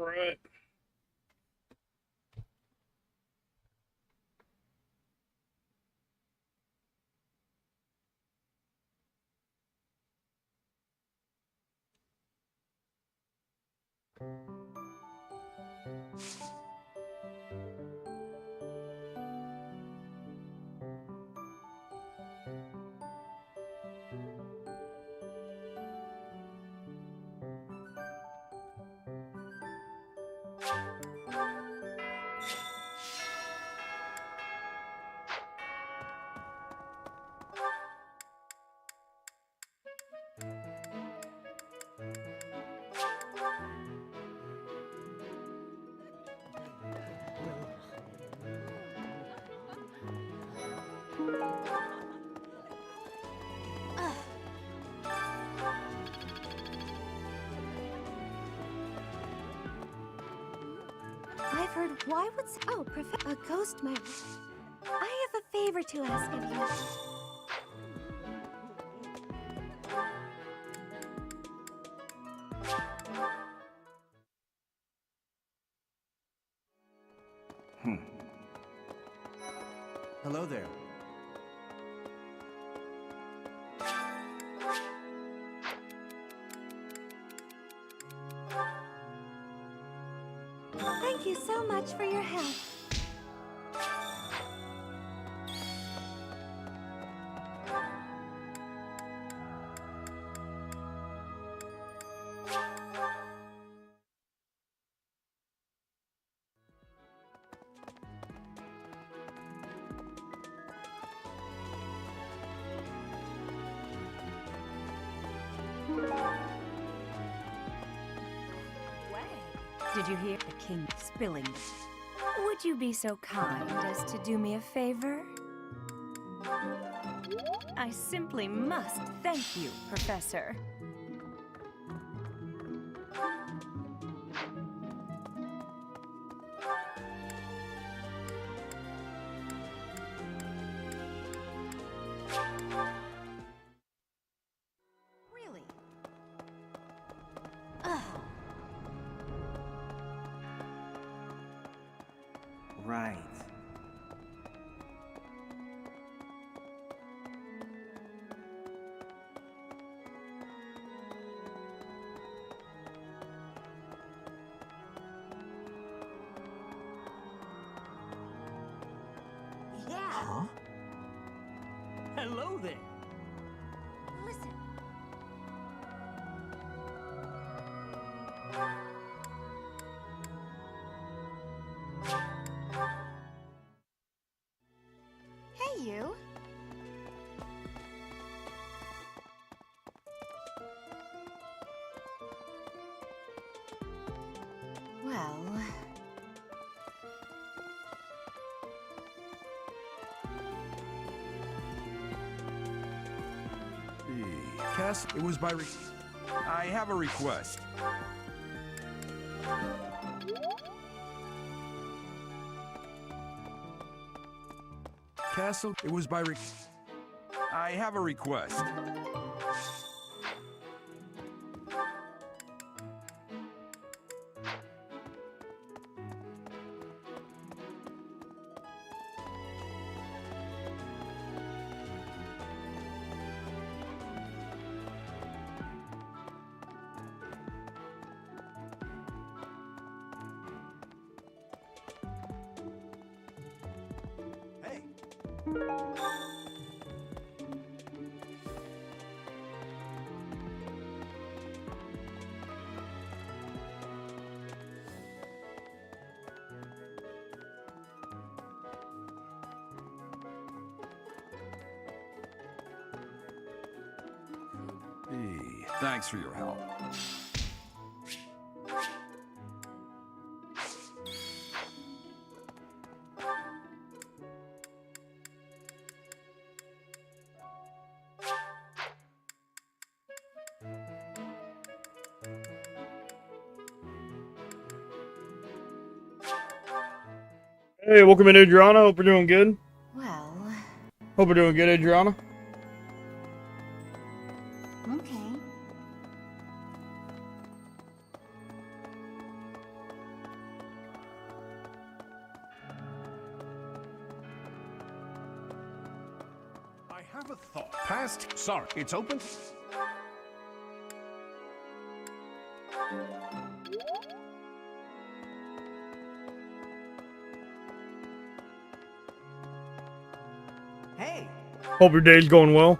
Alright. I've heard why would a ghost man. I have a favor to ask of you. Hello there. Thank you so much for your help. Did you hear the king spilling? Would you be so kind as to do me a favor? I simply must thank you, Professor. Really? Right. Yeah. Huh? Hello there. Listen. Hey, you. Well... Cass, it was by I have a request. Castle, it was by I have a request. Hey. Hey, thanks for your help. Hey, welcome in, Adriana. Hope you're doing good. Well... Hope you're doing good, Adriana. Okay. have a thought. Past. Sorry, it's open. Hey, Hope your day's going well.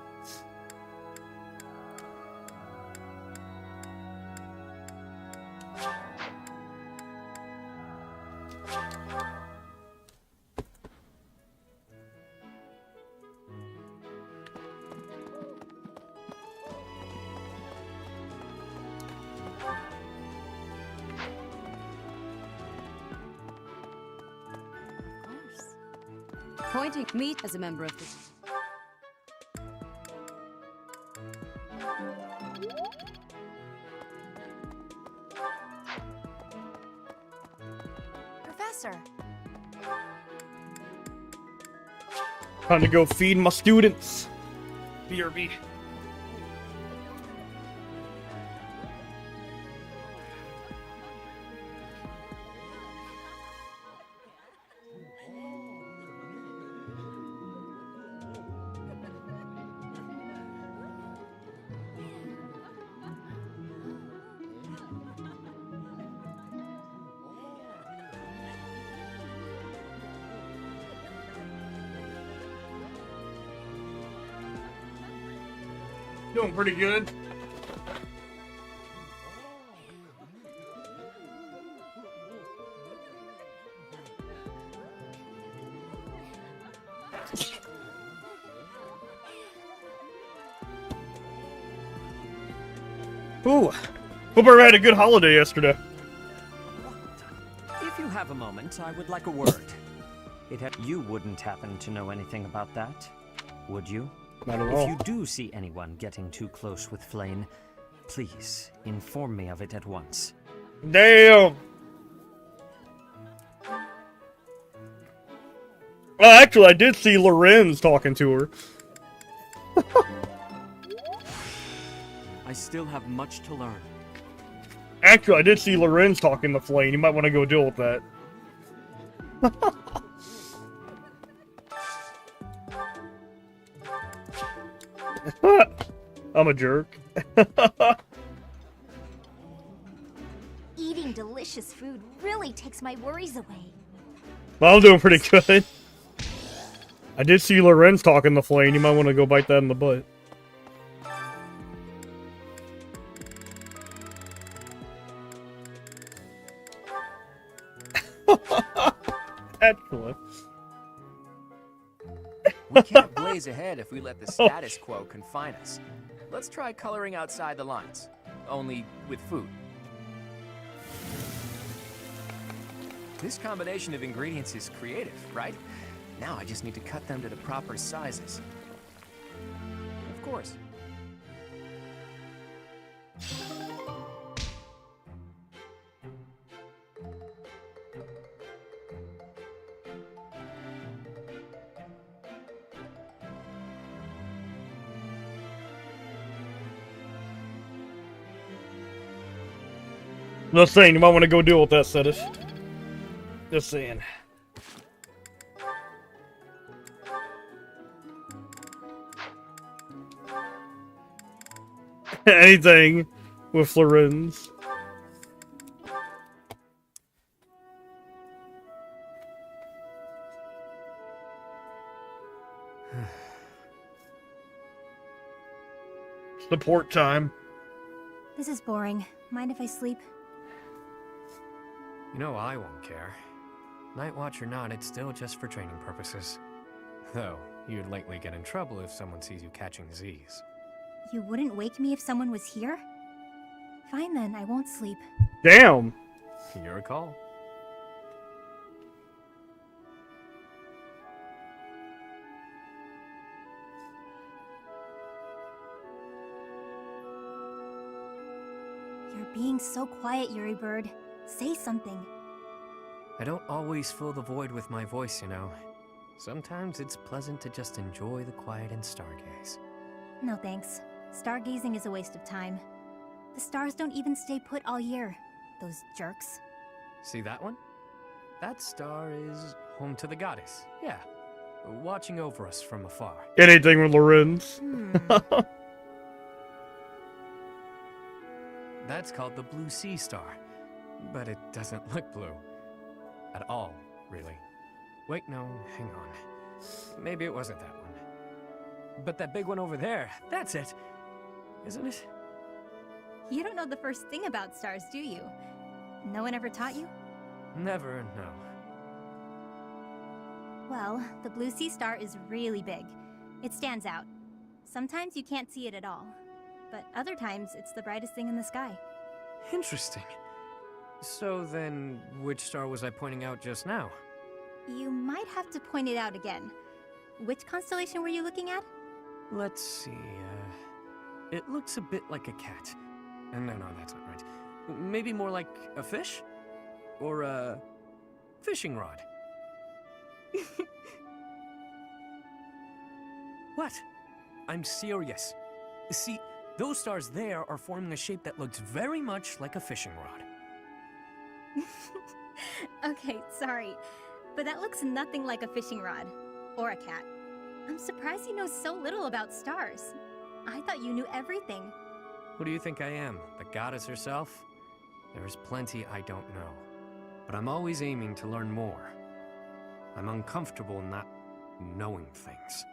Pointing me as a member of the... Professor. Time to go feed my students. BRB. Doing pretty good. Ooh, hope I had a good holiday yesterday. If you have a moment, I would like a word. You wouldn't happen to know anything about that, would you? Not at If all. you do see anyone getting too close with Flame, please inform me of it at once. Damn. Well, actually, I did see Lorenz talking to her. I still have much to learn. Actually, I did see Lorenz talking to Flame. You might want to go deal with that. I'm a jerk. Eating delicious food really takes my worries away. Well, I'm doing pretty good. I did see Lorenz talking to Flame. You might want to go bite that in the butt. Excellent. We can't blaze ahead if we let the status quo confine us. Let's try coloring outside the lines. Only with food. This combination of ingredients is creative, right? Now I just need to cut them to the proper sizes. Of course. Just saying, you might want to go deal with that, Sedis. Just saying. Anything with Lorenz. Support time. This is boring. Mind if I sleep? You know I won't care. Night Watch or not, it's still just for training purposes. Though, you'd likely get in trouble if someone sees you catching Z's. You wouldn't wake me if someone was here? Fine then, I won't sleep. Damn. Your call. You're being so quiet, Yuri Bird. Say something. I don't always fill the void with my voice, you know. Sometimes it's pleasant to just enjoy the quiet and stargaze. No thanks. Stargazing is a waste of time. The stars don't even stay put all year. Those jerks. See that one? That star is home to the goddess, yeah. watching over us from afar. Anything with Lorenz. That's called the Blue Sea Star, but it doesn't look blue. At all, really. Wait, no, hang on. Maybe it wasn't that one. But that big one over there, that's it. Isn't it? You don't know the first thing about stars, do you? No one ever taught you? Never, no. Well, the Blue Sea Star is really big. It stands out. Sometimes you can't see it at all, but other times it's the brightest thing in the sky. Interesting. So then, which star was I pointing out just now? You might have to point it out again. Which constellation were you looking at? Let's see, it looks a bit like a cat. No, that's not right. Maybe more like a fish? Or a fishing rod. What? I'm serious. See, those stars there are forming a shape that looks very much like a fishing rod. Okay, sorry, but that looks nothing like a fishing rod. Or a cat. I'm surprised you know so little about stars. I thought you knew everything. Who do you think I am? The goddess herself? There's plenty I don't know. But I'm always aiming to learn more. I'm uncomfortable not knowing things.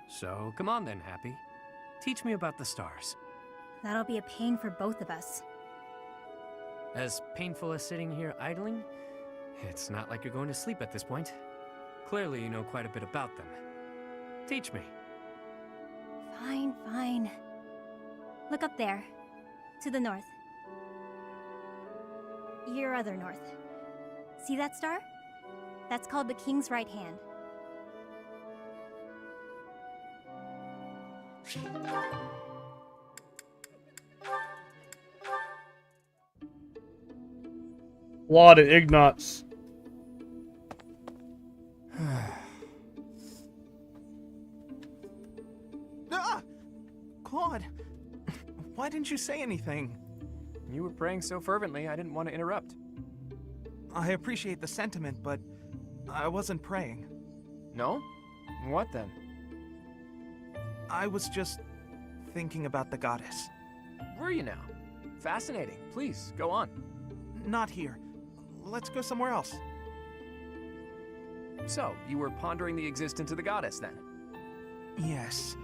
So, come on then, Happy. Teach me about the stars. That'll be a pain for both of us. As painful as sitting here idling, it's not like you're going to sleep at this point. Clearly you know quite a bit about them. Teach me. Fine. Look up there. To the north. Your other north. See that star? That's called the King's right hand. Lot of Ignatz. Claude, why didn't you say anything? You were praying so fervently, I didn't want to interrupt. I appreciate the sentiment, but I wasn't praying. No? What then? I was just thinking about the goddess. Were you now? Fascinating. Please, go on. Not here. Let's go somewhere else. So, you were pondering the existence of the goddess then? Yes.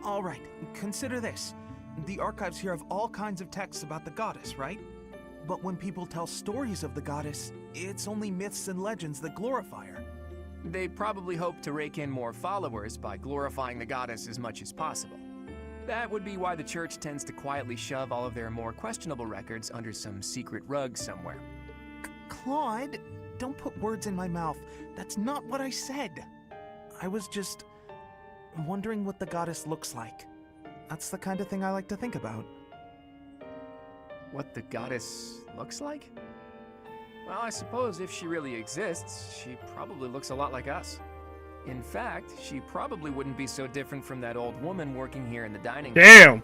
All right, consider this. The archives here have all kinds of texts about the goddess, right? But when people tell stories of the goddess, it's only myths and legends that glorify her. They probably hope to rake in more followers by glorifying the goddess as much as possible. That would be why the church tends to quietly shove all of their more questionable records under some secret rug somewhere. Claude, don't put words in my mouth. That's not what I said. I was just wondering what the goddess looks like. That's the kind of thing I like to think about. What the goddess looks like? Well, I suppose if she really exists, she probably looks a lot like us. In fact, she probably wouldn't be so different from that old woman working here in the dining room. Damn.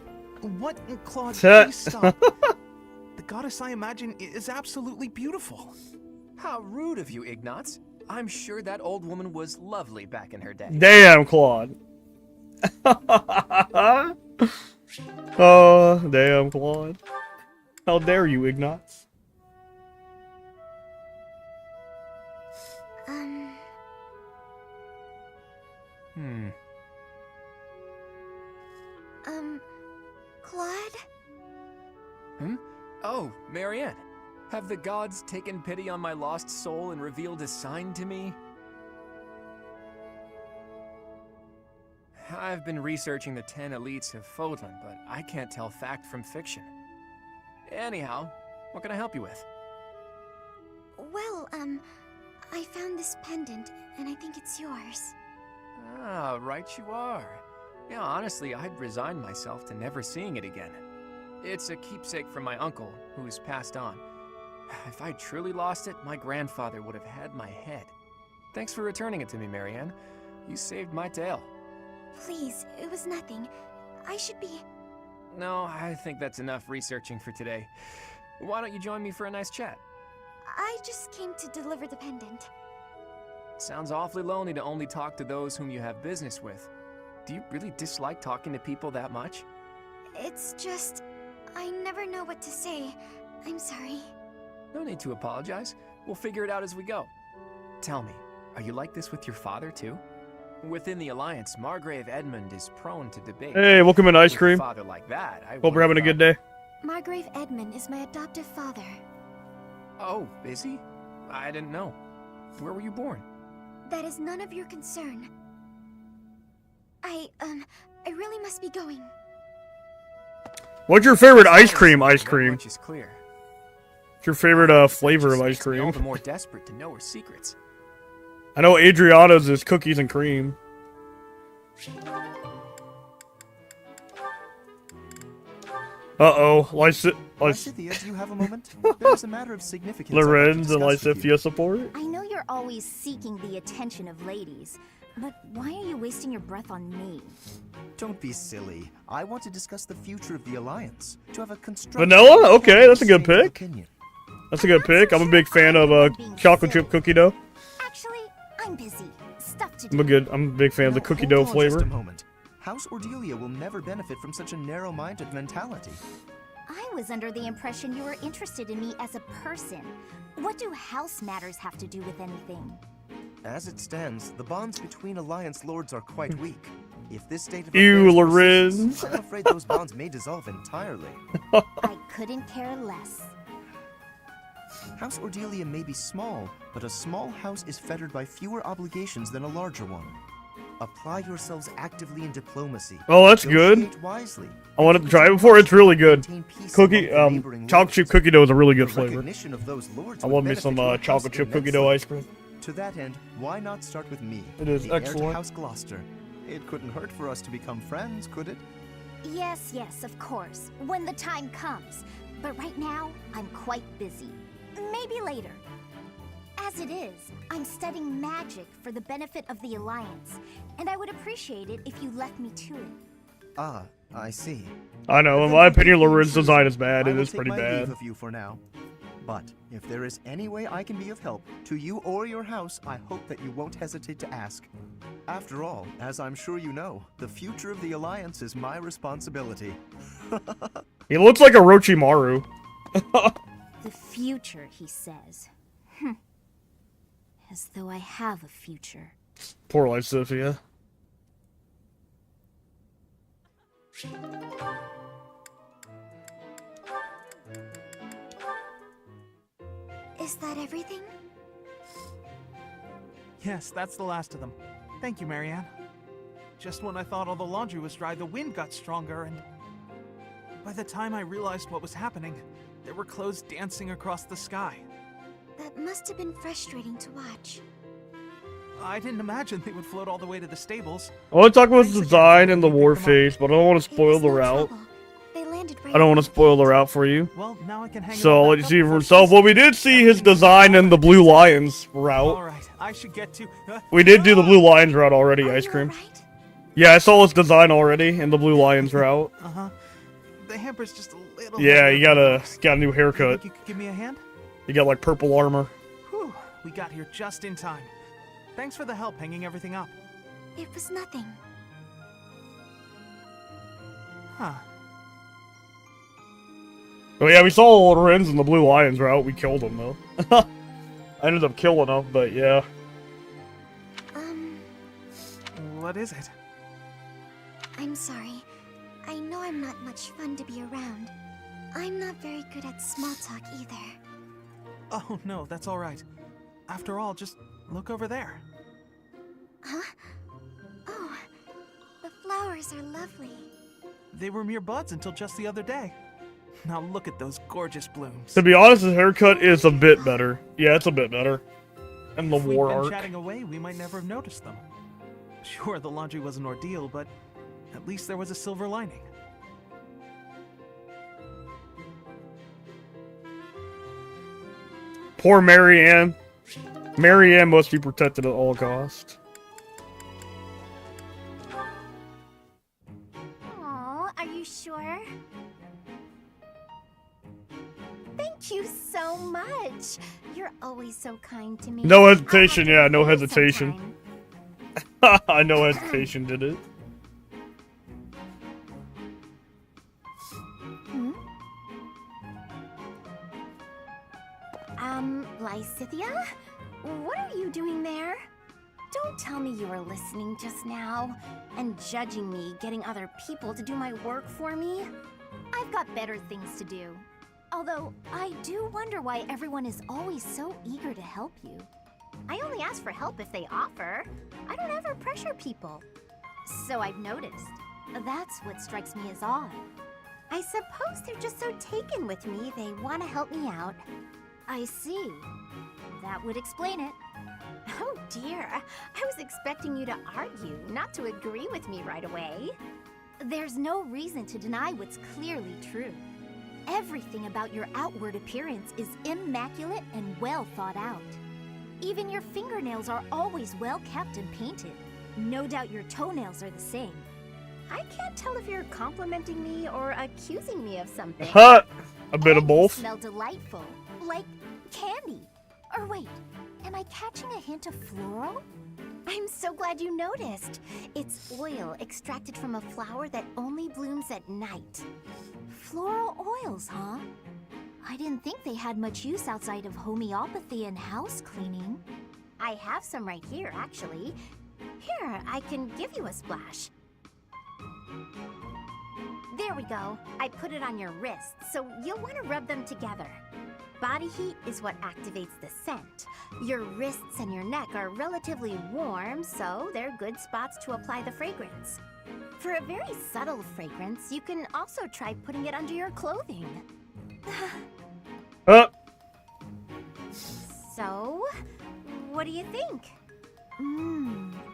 What? Claude, please stop. The goddess I imagine is absolutely beautiful. How rude of you, Ignatz. I'm sure that old woman was lovely back in her day. Damn, Claude. Oh, damn, Claude. How dare you, Ignatz? Claude? Oh, Marianne. Have the gods taken pity on my lost soul and revealed a sign to me? I've been researching the 10 elites of Fodlan, but I can't tell fact from fiction. Anyhow, what can I help you with? Well, I found this pendant, and I think it's yours. Ah, right you are. Yeah, honestly, I'd resigned myself to never seeing it again. It's a keepsake from my uncle, who's passed on. If I truly lost it, my grandfather would have had my head. Thanks for returning it to me, Marianne. You saved my tail. Please, it was nothing. I should be... No, I think that's enough researching for today. Why don't you join me for a nice chat? I just came to deliver the pendant. Sounds awfully lonely to only talk to those whom you have business with. Do you really dislike talking to people that much? It's just... I never know what to say. I'm sorry. No need to apologize. We'll figure it out as we go. Tell me, are you like this with your father too? Within the Alliance, Margrave Edmund is prone to debate. Hey, welcome in, Ice With a Cream. father like that, I Hope we're having a good day. Margrave Edmund is my adoptive father. Oh, is he? I didn't know. Where were you born? That is none of your concern. I really must be going. What's your favorite ice cream? Ice That cream. much is clear. What's your favorite flavor Just of ice makes me all cream? the more desperate to know her secrets. I know Adriana's is cookies and cream. Uh-oh. Lysithea, do you have a moment? There's a matter of significance. Lorenz and I'd like to discuss with you. Lysithea support? I know you're always seeking the attention of ladies, but why are you wasting your breath on me? Don't be silly. I want to discuss the future of the Alliance. To have a constructive... Vanilla? Okay, that's a good stable pick. opinion. That's a good pick. I'm a big fan of chocolate chip cookie dough. Actually, I'm busy. Stuff to do. I'm a big fan of the Now, cookie hold dough on flavor. Just a moment. House Ordelia will never benefit from such a narrow-minded mentality. I was under the impression you were interested in me as a person. What do house matters have to do with anything? As it stands, the bonds between Alliance lords are quite weak. If this state of Ew, affairs Lorenz. persists, I'm afraid those bonds may dissolve entirely. I couldn't care less. House Ordelia may be small, but a small house is fettered by fewer obligations than a larger one. Apply yourselves actively in diplomacy. Oh, that's good. Negotiate wisely. I wanted to try it before. It's really good. Maintain peace Cookie, among the neighboring chocolate lords. chip cookie dough is a really good The flavor. recognition of those lords I would love me benefit some your chocolate house chip cookie dough immensely. ice cream. To that end, why not start with me? It is the heir to excellent. House Gloucester. It couldn't hurt for us to become friends, could it? Yes, of course. When the time comes. But right now, I'm quite busy. Maybe later. As it is, I'm studying magic for the benefit of the Alliance, and I would appreciate it if you left me to it. Ah, I see. I know. In Then my for opinion, good Lorenz's reason, design is bad. I It will is take pretty my bad. leave of you for now. But if there is any way I can be of help to you or your house, I hope that you won't hesitate to ask. After all, as I'm sure you know, the future of the Alliance is my responsibility. He looks like a Orochimaru. The future, he says. As though I have a future. Poor Lysithea. Is that everything? Yes, that's the last of them. Thank you, Marianne. Just when I thought all the laundry was dry, the wind got stronger, and by the time I realized what was happening, there were clothes dancing across the sky. That must have been frustrating to watch. I didn't imagine they would float all the way to the stables. I want to talk about the Thanks again design for and the letting me war pick them up. face, but I don't want to It spoil was the no route. trouble. They landed right I don't want to on spoil the route for you. Well, now I can hang it So all I'll let back you up see for before yourself. Well, we Christmas. did see his design in the Blue Lions route. Alright, I should get to... We did do the Blue Lions route already, Are Ice you Cream. alright? Yeah, I saw his design already in the Blue Lions route. Uh-huh. The hamper's just a little... Yeah, heavier you than got most. a new You haircut. think you could give me a hand? You got like purple armor. Whew, we got here just in time. Thanks for the help hanging everything up. It was nothing. Huh. Oh yeah, we saw Lorenz in the Blue Lions route. We killed him though. I ended up killing him, but yeah. What is it? I'm sorry. I know I'm not much fun to be around. I'm not very good at small talk either. Oh, no, that's all right. After all, just look over there. Huh? Oh, the flowers are lovely. They were mere buds until just the other day. Now look at those gorgeous blooms. To be honest, his haircut is a bit better. Yeah, it's a bit better. And the If we'd war been arc. chatting away, we might never have noticed them. Sure, the laundry was an ordeal, but at least there was a silver lining. Poor Marianne. Marianne must be protected at all costs. Aw, are you sure? Thank Thank you so much. You're always so kind to me. No I'll have hesitation, to yeah, no repay hesitation. sometime. No hesitation did it. Lysithia? What are you doing there? Don't tell me you were listening just now and judging me getting other people to do my work for me. I've got better things to do. Although, I do wonder why everyone is always so eager to help you. I only ask for help if they offer. I don't ever pressure people. So I've noticed. That's what strikes me as odd. I suppose they're just so taken with me, they want to help me out. I see. That would explain it. Oh dear, I was expecting you to argue, not to agree with me right away. There's no reason to deny what's clearly true. Everything about your outward appearance is immaculate and well thought out. Even your fingernails are always well kept and painted. No doubt your toenails are the same. I can't tell if you're complimenting me or accusing me of something. Huh? A bit of And both. You smell delightful, like candy. Or wait, am I catching a hint of floral? I'm so glad you noticed. It's oil extracted from a flower that only blooms at night. Floral oils, huh? I didn't think they had much use outside of homeopathy and house cleaning. I have some right here, actually. Here, I can give you a splash. There we go. I put it on your wrists, so you'll want to rub them together. Body heat is what activates the scent. Your wrists and your neck are relatively warm, so they're good spots to apply the fragrance. For a very subtle fragrance, you can also try putting it under your clothing. So, what do you think?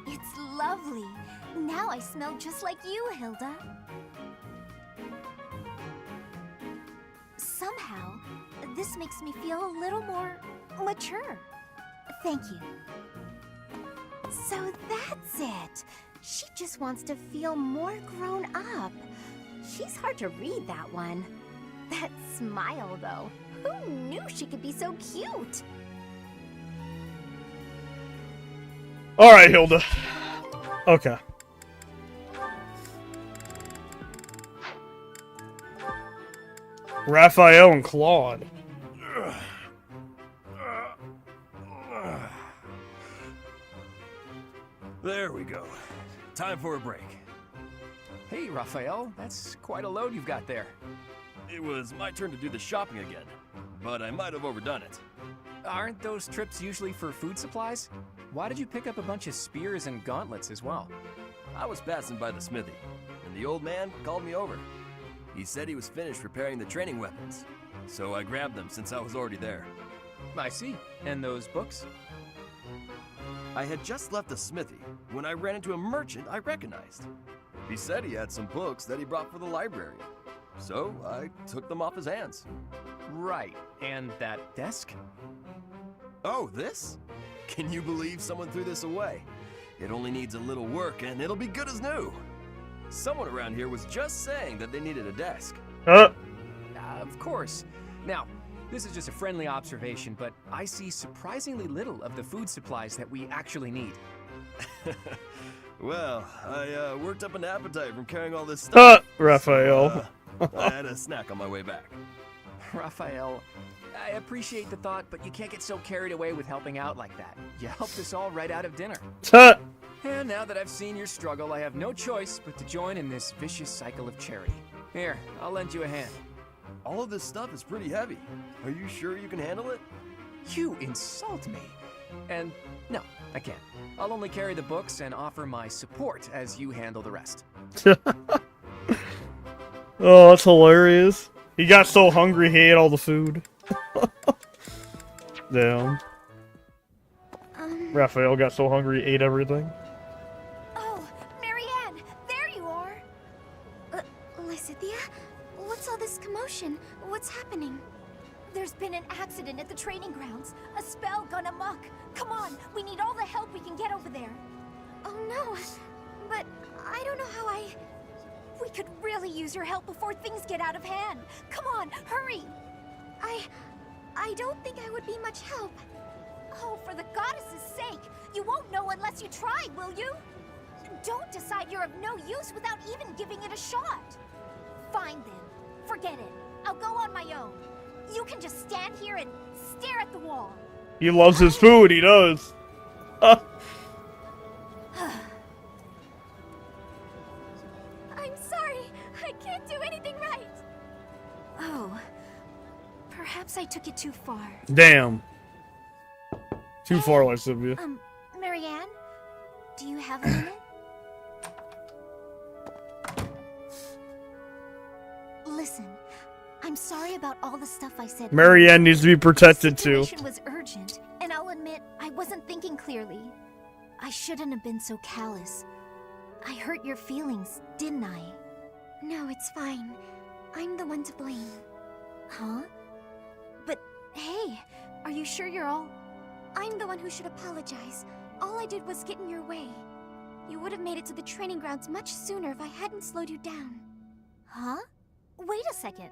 It's lovely. Now I smell just like you, Hilda. Somehow, this makes me feel a little more mature. Thank you. So that's it. She just wants to feel more grown up. She's hard to read, that one. That smile, though. Who knew she could be so cute? Alright, Hilda. Okay. Raphael and Claude. There we go. Time for a break. Hey, Raphael, that's quite a load you've got there. It was my turn to do the shopping again, but I might have overdone it. Aren't those trips usually for food supplies? Why did you pick up a bunch of spears and gauntlets as well? I was passing by the smithy, and the old man called me over. He said he was finished repairing the training weapons, so I grabbed them since I was already there. I see. And those books? I had just left the smithy when I ran into a merchant I recognized. He said he had some books that he brought for the library, so I took them off his hands. Right. And that desk? Oh, this? Can you believe someone threw this away? It only needs a little work and it'll be good as new. Someone around here was just saying that they needed a desk. Of course. Now, this is just a friendly observation, but I see surprisingly little of the food supplies that we actually need. Well, I worked up an appetite from carrying all this stuff. Raphael. I had a snack on my way back. Raphael, I appreciate the thought, but you can't get so carried away with helping out like that. You helped us all right out of dinner. And now that I've seen your struggle, I have no choice but to join in this vicious cycle of charity. Here, I'll lend you a hand. All of this stuff is pretty heavy. Are you sure you can handle it? You insult me. And no, I can't. I'll only carry the books and offer my support as you handle the rest. Oh, that's hilarious. He got so hungry he ate all the food. Damn. Raphael got so hungry he ate everything. Oh, Marianne, there you are. Lysithia? What's all this commotion? What's happening? There's been an accident at the training grounds. A spell gone amok. Come on, we need all the help we can get over there. Oh no, but I don't know how We could really use your help before things get out of hand. Come on, hurry! I don't think I would be much help. Oh, for the goddess's sake! You won't know unless you try, will you? Don't decide you're of no use without even giving it a shot. Fine then. Forget it. I'll go on my own. You can just stand here and stare at the wall. He loves his food, he does. I'm sorry. I can't do anything right. Oh. Perhaps I took it too far. Damn. Too far, Lysivia. Marianne? Do you have a minute? Listen, I'm sorry about all the stuff I said. Marianne needs to be protected too. The situation was urgent, and I'll admit I wasn't thinking clearly. I shouldn't have been so callous. I hurt your feelings, didn't I? No, it's fine. I'm the one to blame. Huh? But hey, are you sure you're all... I'm the one who should apologize. All I did was get in your way. You would have made it to the training grounds much sooner if I hadn't slowed you down. Huh? Wait a second.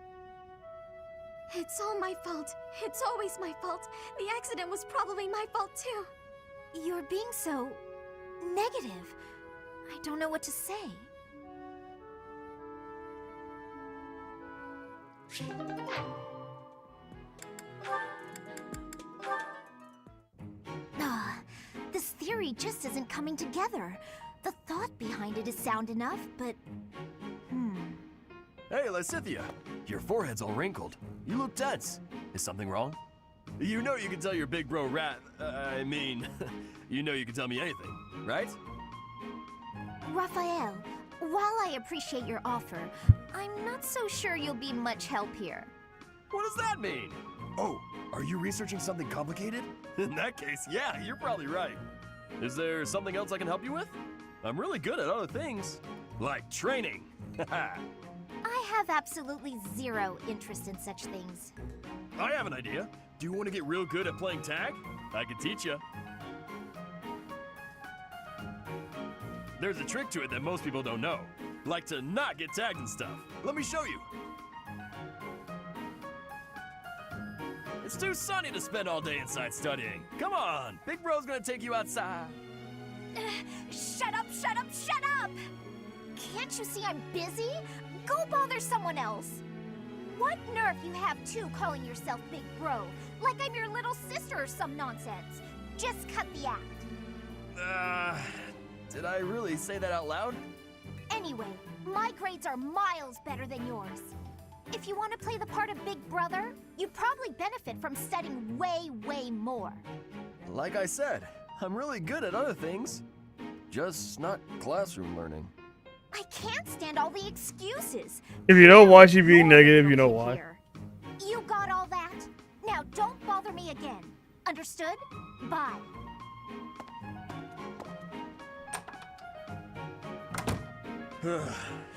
It's all my fault. It's always my fault. The accident was probably my fault too. You're being so... negative. I don't know what to say. This theory just isn't coming together. The thought behind it is sound enough, but... Hey, Lysithea, your forehead's all wrinkled. You look tense. Is something wrong? You know you can tell your big bro you know you can tell me anything, right? Raphael, while I appreciate your offer, I'm not so sure you'll be much help here. What does that mean? Oh, are you researching something complicated? In that case, yeah, you're probably right. Is there something else I can help you with? I'm really good at other things, like training. I have absolutely zero interest in such things. I have an idea. Do you want to get real good at playing tag? I can teach you. There's a trick to it that most people don't know. Like to not get tagged and stuff. Let me show you. It's too sunny to spend all day inside studying. Come on, Big Bro's gonna take you outside. Shut up, shut up, shut up! Can't you see I'm busy? Go bother someone else. What nerve you have too calling yourself Big Bro, like I'm your little sister or some nonsense. Just cut the act. Did I really say that out loud? Anyway, my grades are miles better than yours. If you want to play the part of Big Brother, you'd probably benefit from studying way, way more. Like I said, I'm really good at other things. Just not classroom learning. I can't stand all the excuses. If you know why she's being negative, you know why. Here. You got all that? Now don't bother me again. Understood? Bye.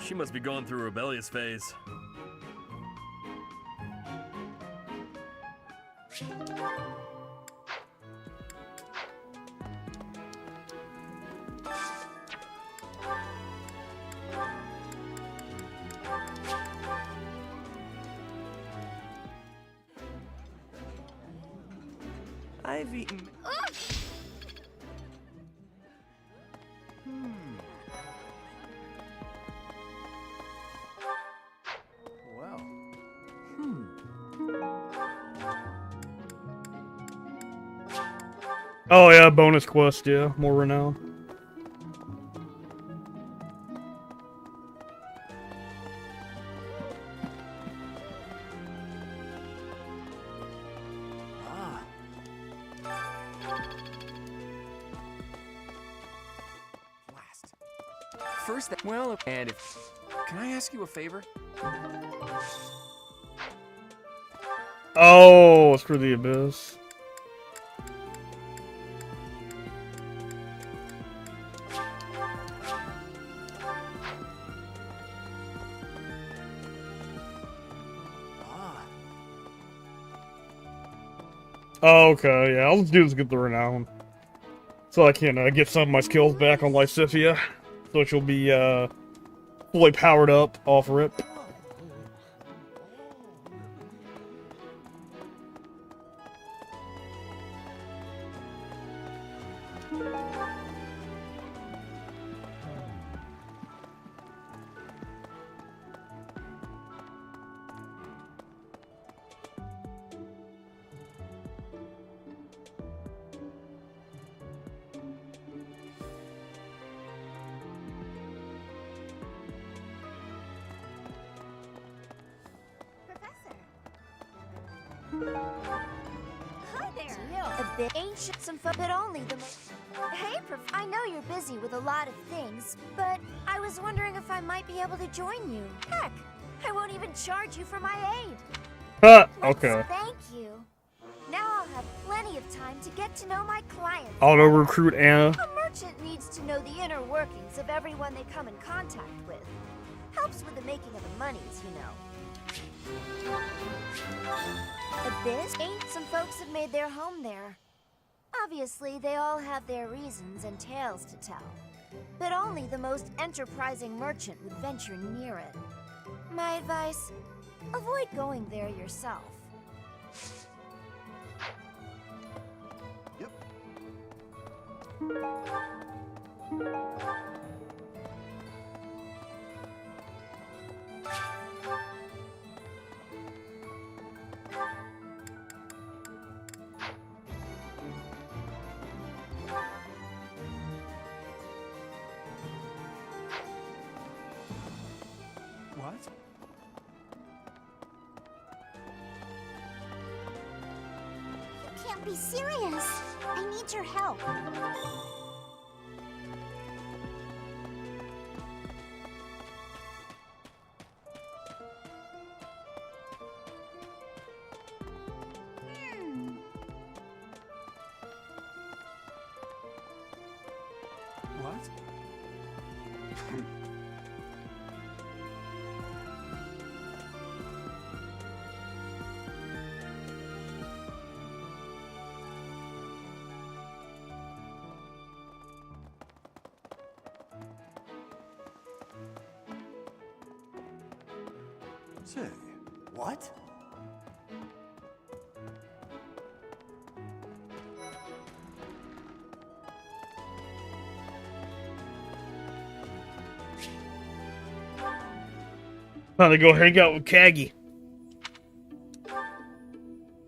She must be going through a rebellious phase. I've eaten... Well. Oh yeah, bonus quest, yeah. More renown. Blast. First, well, and if... Can I ask you a favor? Oh, it's for the abyss. Oh, okay, yeah, I'll just do this to get the renown. So I can get some of my skills back on Lysithea. So she'll be fully powered up off rip. Hi there. A bit ancient, some fun, but only the Hey, I know you're busy with a lot of things, but I was wondering if I might be able to join you. Heck, I won't even charge you for my aid. Okay. Thank you. Now I'll have plenty of time to get to know my clients. Auto recruit Anna. A merchant needs to know the inner workings of everyone they come in contact with. Helps with the making of the monies, you know. Abyss? Some folks have made their home there. Obviously, they all have their reasons and tales to tell. But only the most enterprising merchant would venture near it. My advice, avoid going there yourself. Yep. What? You can't be serious. I need your help. What? Say, what? Time to go hang out with Kaggy.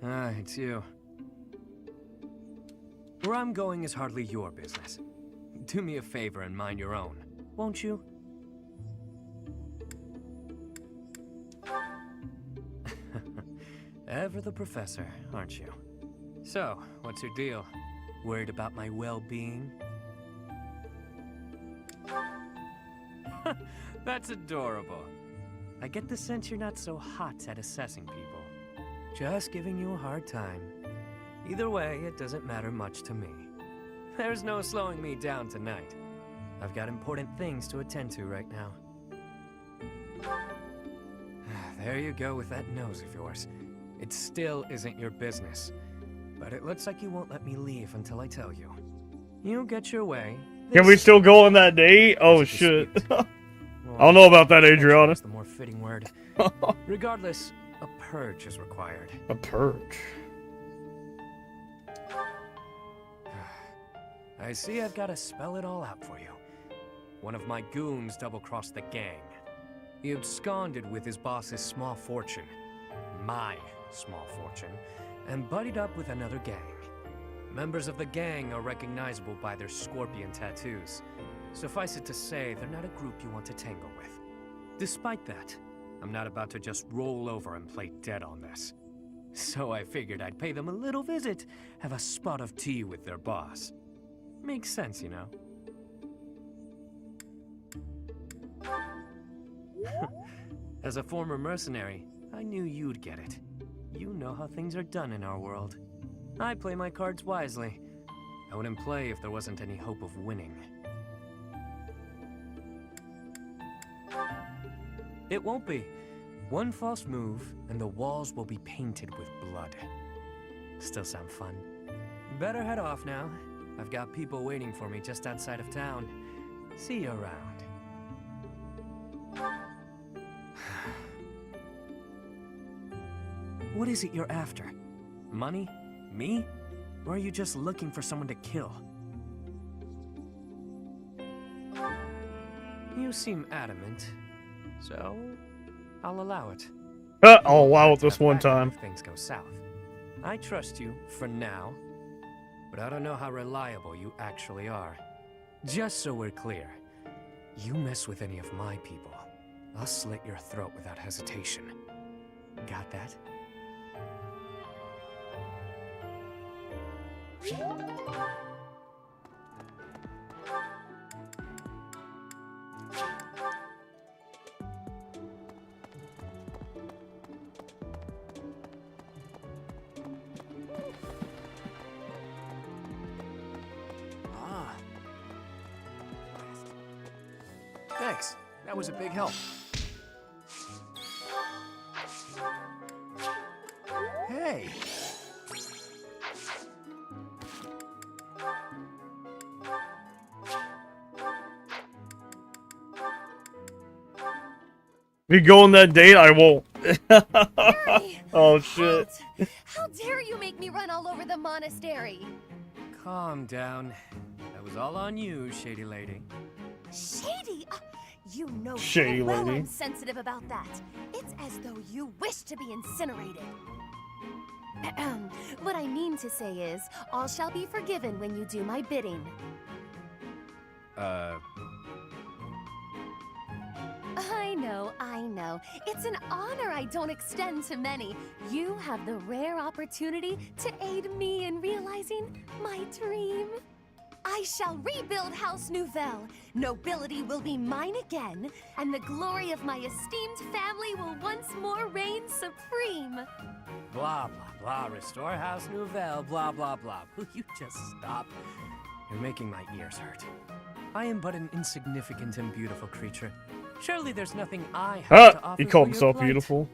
Ah, it's you. Where I'm going is hardly your business. Do me a favor and mind your own, won't you? Ever the professor, aren't you? So, what's your deal? Worried about my well-being? That's adorable. I get the sense you're not so hot at assessing people. Just giving you a hard time. Either way, it doesn't matter much to me. There's no slowing me down tonight. I've got important things to attend to right now. There you go with that nose of yours. It still isn't your business. But it looks like you won't let me leave until I tell you. You get your way. Can we still go on that date? Oh shit. I don't know about that, Adriana. That's the more fitting word. Regardless, a purge is required. A purge. I see I've got to spell it all out for you. One of my goons double-crossed the gang. He absconded with his boss's small fortune. My small fortune. And buddied up with another gang. Members of the gang are recognizable by their scorpion tattoos. Suffice it to say, they're not a group you want to tangle with. Despite that, I'm not about to just roll over and play dead on this. So I figured I'd pay them a little visit, have a spot of tea with their boss. Makes sense, you know? As a former mercenary, I knew you'd get it. You know how things are done in our world. I play my cards wisely. I wouldn't play if there wasn't any hope of winning. It won't be. One false move, and the walls will be painted with blood. Still sound fun? Better head off now. I've got people waiting for me just outside of town. See you around. What is it you're after? Money? Me? Or are you just looking for someone to kill? You seem adamant, so I'll allow it. I'll allow it this Have one backup time. if things go south. I trust you for now, but I don't know how reliable you actually are. Just so we're clear, you mess with any of my people, I'll slit your throat without hesitation. Got that? Thanks. That was a big help. Hey! If you go on that date, I won't. Harry! Oh shit. How dare you make me run all over the monastery? Calm down. That was all on you, shady lady. Shady? You know Shady so well lady. I'm sensitive about that. It's as though you wish to be incinerated. What I mean to say is, all shall be forgiven when you do my bidding. I know. It's an honor I don't extend to many. You have the rare opportunity to aid me in realizing my dream. I shall rebuild House Nouvelle. Nobility will be mine again, and the glory of my esteemed family will once more reign supreme. Blah, blah, blah. Restore House Nouvelle, blah, blah, blah. Will you just stop? You're making my ears hurt. I am but an insignificant and beautiful creature. Surely there's nothing I have to offer He for called your himself plight. beautiful.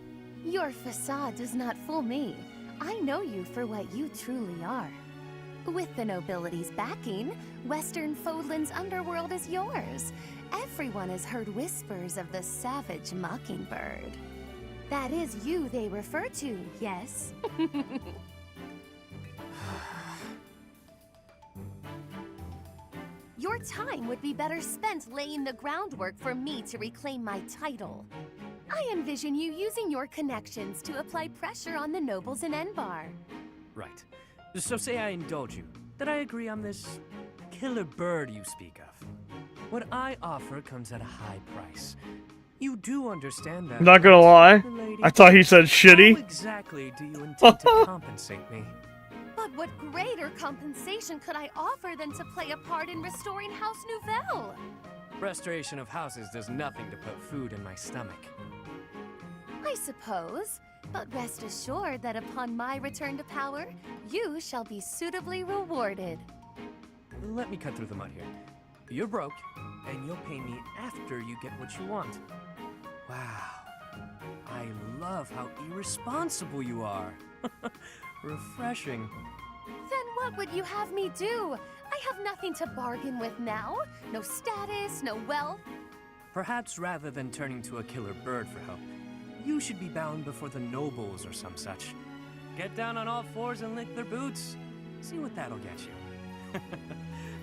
Your facade does not fool me. I know you for what you truly are. With the nobility's backing, Western Fodlan's underworld is yours. Everyone has heard whispers of the savage mockingbird. That is you they refer to, yes? Your time would be better spent laying the groundwork for me to reclaim my title. I envision you using your connections to apply pressure on the nobles in Enbar. Right. So say I indulge you, that I agree on this killer bird you speak of. What I offer comes at a high price. You do understand that, I'm not gonna lie. lady? I thought he said How shitty. exactly do you intend to compensate me? But what greater compensation could I offer than to play a part in restoring House Nouvelle? Restoration of houses does nothing to put food in my stomach. I suppose, but rest assured that upon my return to power, you shall be suitably rewarded. Let me cut through the mud here. You're broke, and you'll pay me after you get what you want. Wow. I love how irresponsible you are. Refreshing. Then what would you have me do? I have nothing to bargain with now. No status, no wealth. Perhaps rather than turning to a killer bird for help, you should be bound before the nobles or some such. Get down on all fours and lick their boots. See what that'll get you.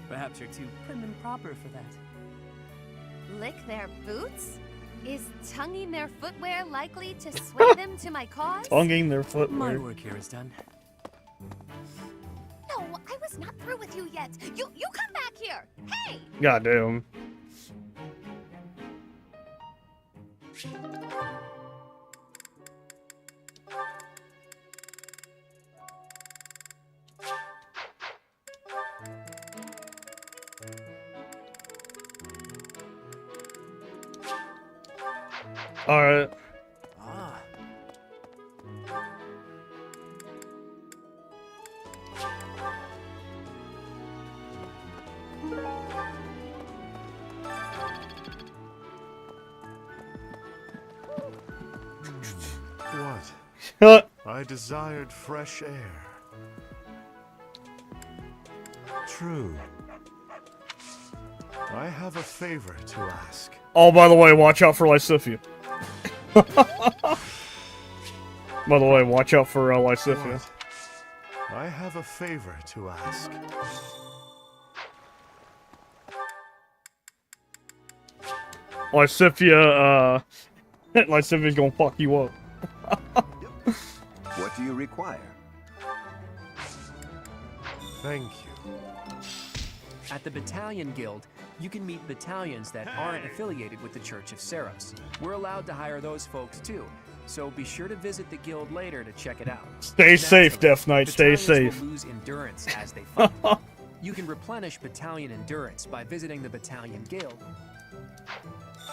Perhaps you're too prim and proper for that. Lick their boots? Is tonguing their footwear likely to sway them to my cause? Tonguing their My footwear. work here is done. No, I was not through with you yet. You come back here. Hey! Goddamn. Alright. Ah. What? I desired fresh air. True. I have a favor to ask. Oh, by the way, watch out for Lysithia. By the way, watch out for Lysithia. What? I have a favor to ask. Lysithia, Lysithia's gonna fuck you up. What do you require? Thank you. At the Battalion Guild, you can meet battalions that aren't affiliated with the Church of Seros. We're allowed to hire those folks too, so be sure to visit the guild later to check it out. Stay safe, Death Knight. Stay Battalions safe. will lose endurance as they fight. You can replenish battalion endurance by visiting the Battalion Guild.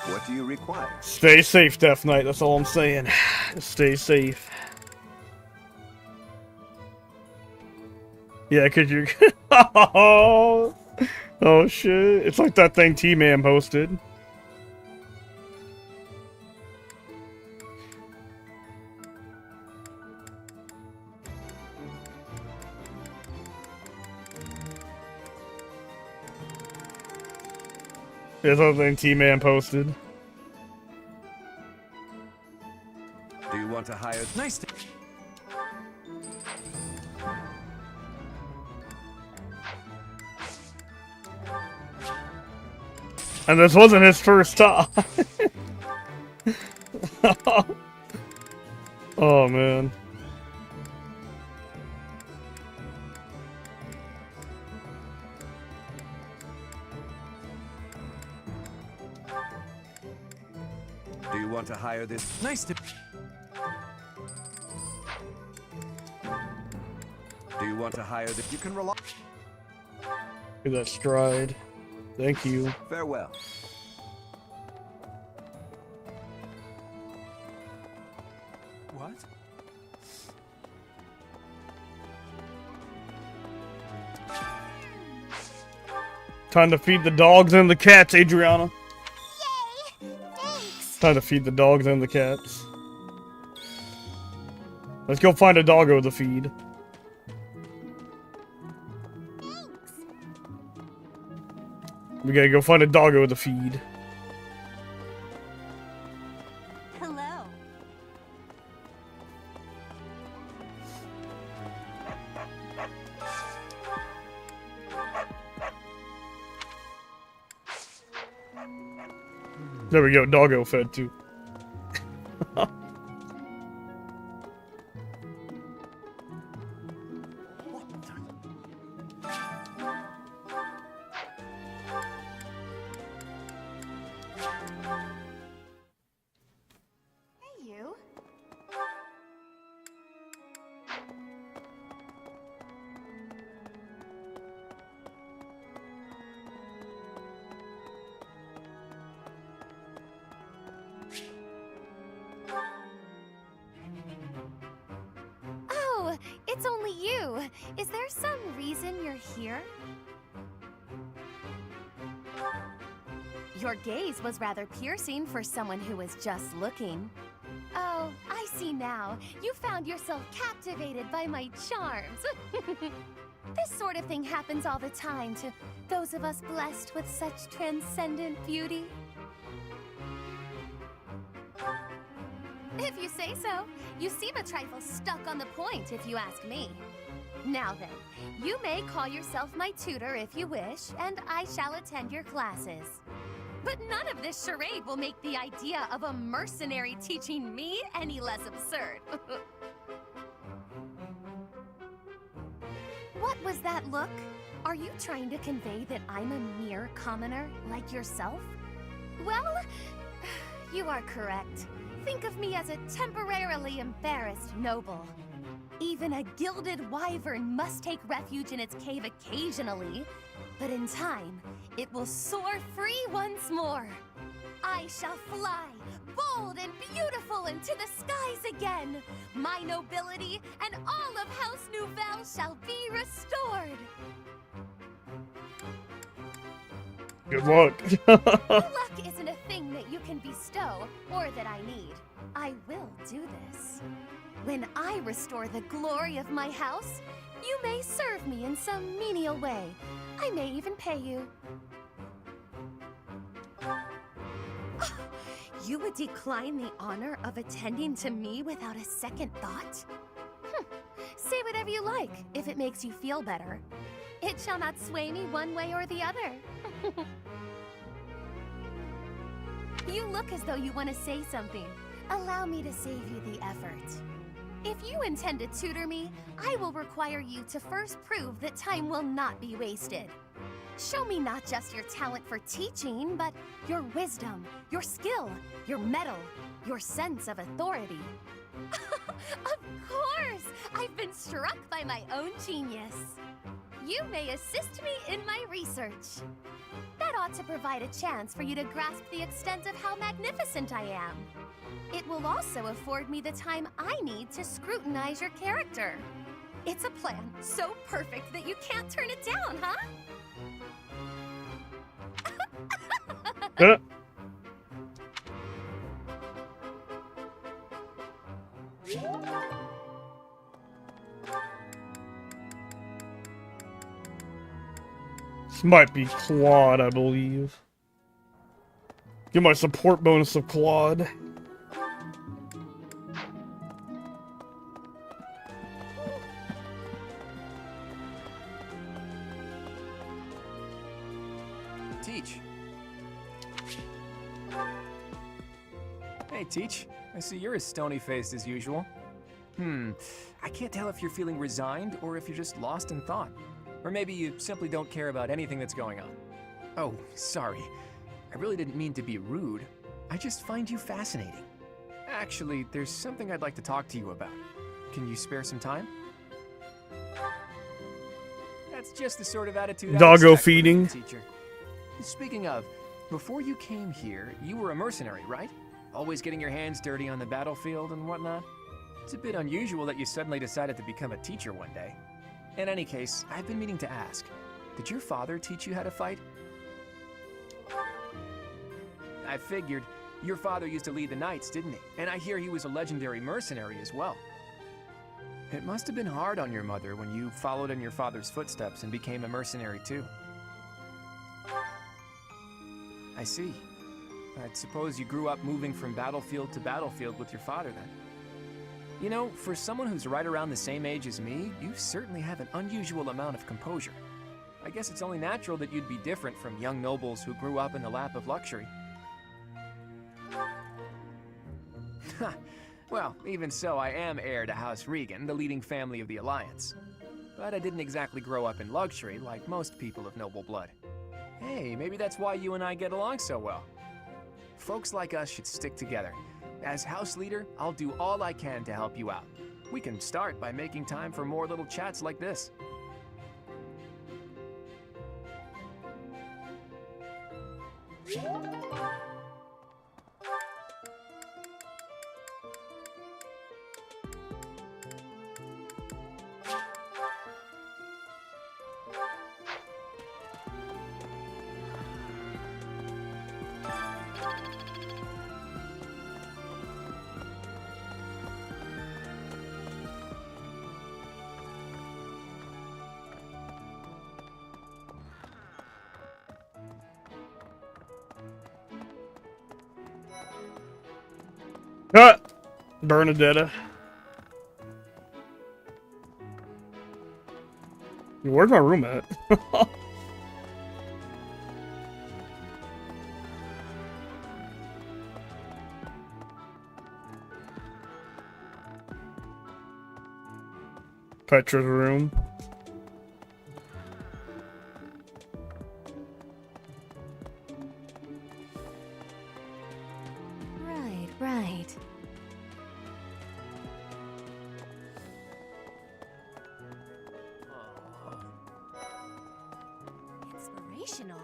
What do you require? Stay safe, Death Knight. That's all I'm saying. Stay safe. Yeah, cause you're. Oh shit! It's like that thing T-Man posted. It's that thing T-Man posted. Do you want to hire? Nice to... And this wasn't his first time. Oh man. Do you want to hire this? Nice to... Do you want to hire this? You can rely. Look at that stride. Thank you. Farewell. What? Time to feed the dogs and the cats, Adriana. Yay! Thanks! Time to feed the dogs and the cats. Let's go find a doggo to feed. Thanks! We gotta go find a doggo to feed. Hello. There we go, doggo fed too. Hey, you. Oh, it's only you. Is there some reason you're here? Your gaze was rather piercing for someone who was just looking. Oh, I see now. You found yourself captivated by my charms. This sort of thing happens all the time to those of us blessed with such transcendent beauty. If you say so. You seem a trifle stuck on the point, if you ask me. Now then, you may call yourself my tutor if you wish, and I shall attend your classes. But none of this charade will make the idea of a mercenary teaching me any less absurd. What was that look? Are you trying to convey that I'm a mere commoner like yourself? Well, you are correct. Think of me as a temporarily embarrassed noble. Even a gilded wyvern must take refuge in its cave occasionally, but in time, it will soar free once more. I shall fly, bold and beautiful, into the skies again. My nobility and all of House Nouvelle shall be restored. Good luck. Luck isn't a thing that you can bestow, or that I need. I will do this. When I restore the glory of my house, you may serve me in some menial way. I may even pay you. You would decline the honor of attending to me without a second thought? Say whatever you like, if it makes you feel better. It shall not sway me one way or the other. You look as though you want to say something. Allow me to save you the effort. If you intend to tutor me, I will require you to first prove that time will not be wasted. Show me not just your talent for teaching, but your wisdom, your skill, your mettle, your sense of authority. Of course! I've been struck by my own genius. You may assist me in my research. That ought to provide a chance for you to grasp the extent of how magnificent I am. It will also afford me the time I need to scrutinize your character. It's a plan so perfect that you can't turn it down, huh? This might be Claude, I believe. Get my support bonus of Claude. Teach. Hey, Teach. I see you're as stony-faced as usual. I can't tell if you're feeling resigned or if you're just lost in thought. Or maybe you simply don't care about anything that's going on. Oh, sorry. I really didn't mean to be rude. I just find you fascinating. Actually, there's something I'd like to talk to you about. Can you spare some time? That's just the sort of attitude Doggo feeding. Teacher. Speaking of, before you came here, you were a mercenary, right? Always getting your hands dirty on the battlefield and whatnot? It's a bit unusual that you suddenly decided to become a teacher one day. In any case, I've been meaning to ask, did your father teach you how to fight? I figured. Your father used to lead the knights, didn't he? And I hear he was a legendary mercenary as well. It must have been hard on your mother when you followed in your father's footsteps and became a mercenary too. I see. I suppose you grew up moving from battlefield to battlefield with your father then. You know, for someone who's right around the same age as me, you certainly have an unusual amount of composure. I guess it's only natural that you'd be different from young nobles who grew up in the lap of luxury. Well, even so, I am heir to House Regan, the leading family of the Alliance. But I didn't exactly grow up in luxury like most people of noble blood. Hey, maybe that's why you and I get along so well. Folks like us should stick together. As house leader, I'll do all I can to help you out. We can start by making time for more little chats like this. Ah! Bernadetta. Where's my room at? Petra's room. Right. Inspirational.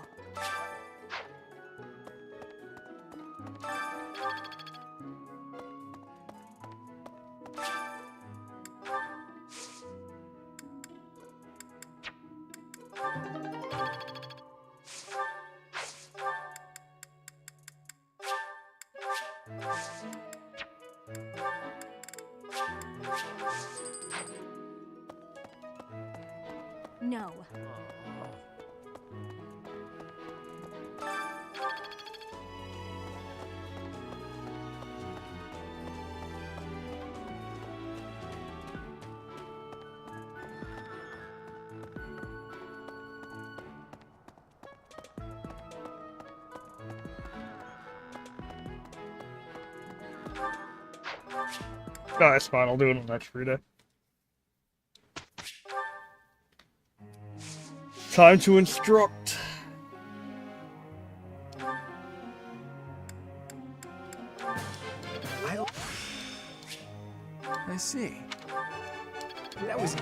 No. Oh, that's fine. I'll do it on next free day. Time to instruct. I see. That was...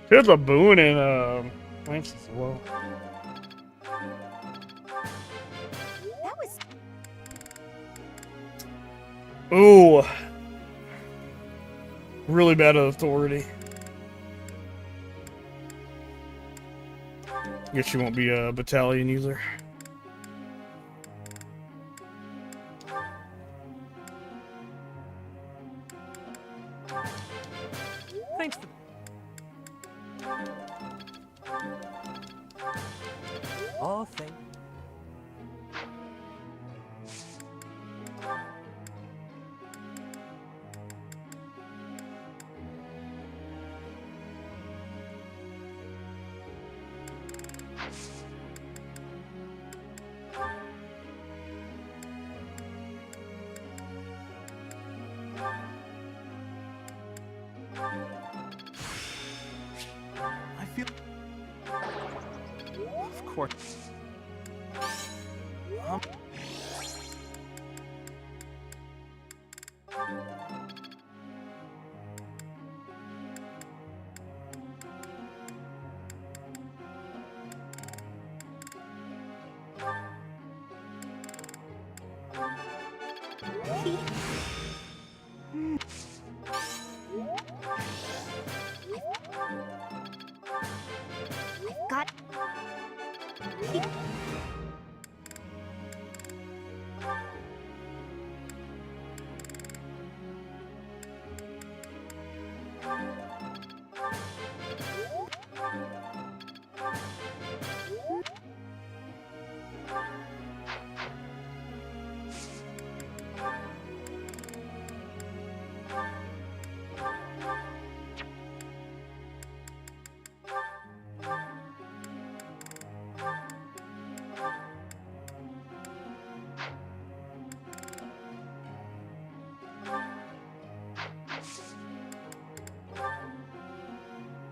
There's a boon in Lance as well. That was Ooh. Really bad authority. Guess she won't be a battalion either. Thanks. Oh, thank. I feel... Of course. I've got...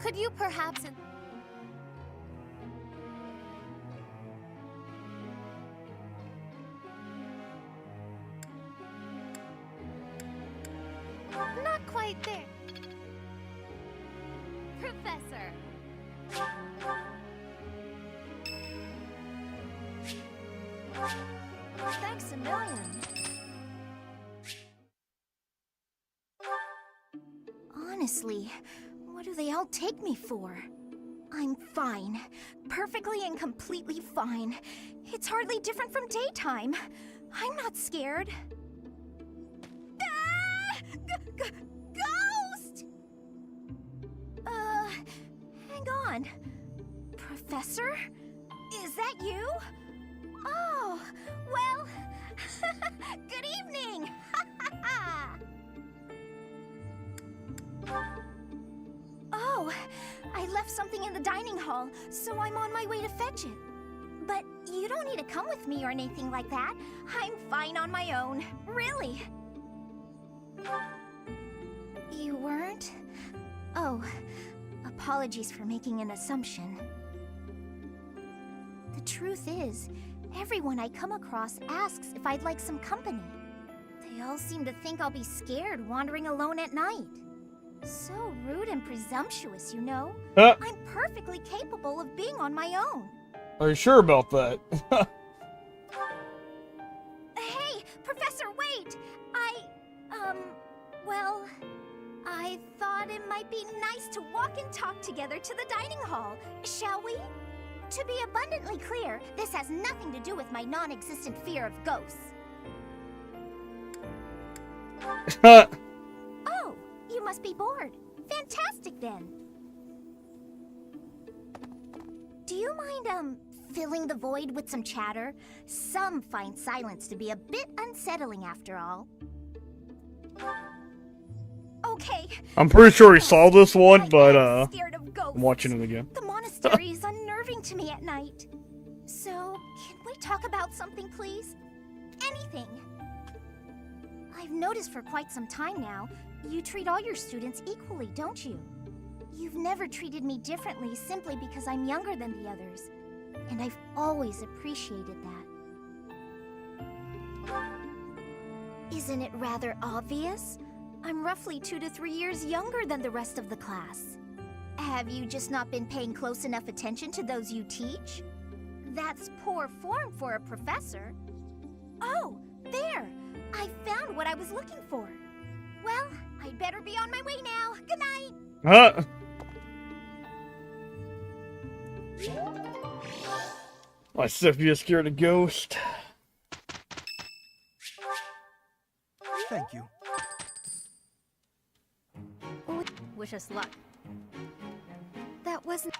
Could you perhaps... Not quite there. Professor. Thanks a million. Honestly, what do they all take me for? I'm fine. Perfectly and completely fine. It's hardly different from daytime. I'm not scared. Ah! Ghost! Hang on. Professor? Is that you? Oh, well, good evening! Oh, I left something in the dining hall, so I'm on my way to fetch it. But you don't need to come with me or anything like that. I'm fine on my own, really. You weren't? Oh, apologies for making an assumption. The truth is, everyone I come across asks if I'd like some company. They all seem to think I'll be scared wandering alone at night. So rude and presumptuous, you know? I'm perfectly capable of being on my own. Are you sure about that? Hey, Professor, wait! Well, I thought it might be nice to walk and talk together to the dining hall. Shall we? To be abundantly clear, this has nothing to do with my non-existent fear of ghosts. Oh, you must be bored. Fantastic, then. Do you mind, filling the void with some chatter. Some find silence to be a bit unsettling after all. Okay. I'm pretty sure he saw this one, but I'm scared of ghosts. I'm watching it again. The monastery is unnerving to me at night. So, can we talk about something, please? Anything. I've noticed for quite some time now, you treat all your students equally, don't you? You've never treated me differently simply because I'm younger than the others. And I've always appreciated that. Isn't it rather obvious? I'm roughly 2 to 3 years younger than the rest of the class. Have you just not been paying close enough attention to those you teach? That's poor form for a professor. Oh, there! I found what I was looking for. Well, I'd better be on my way now. Good night! Huh? Lysithea scared a ghost. Thank you. Wish us luck. That wasn't...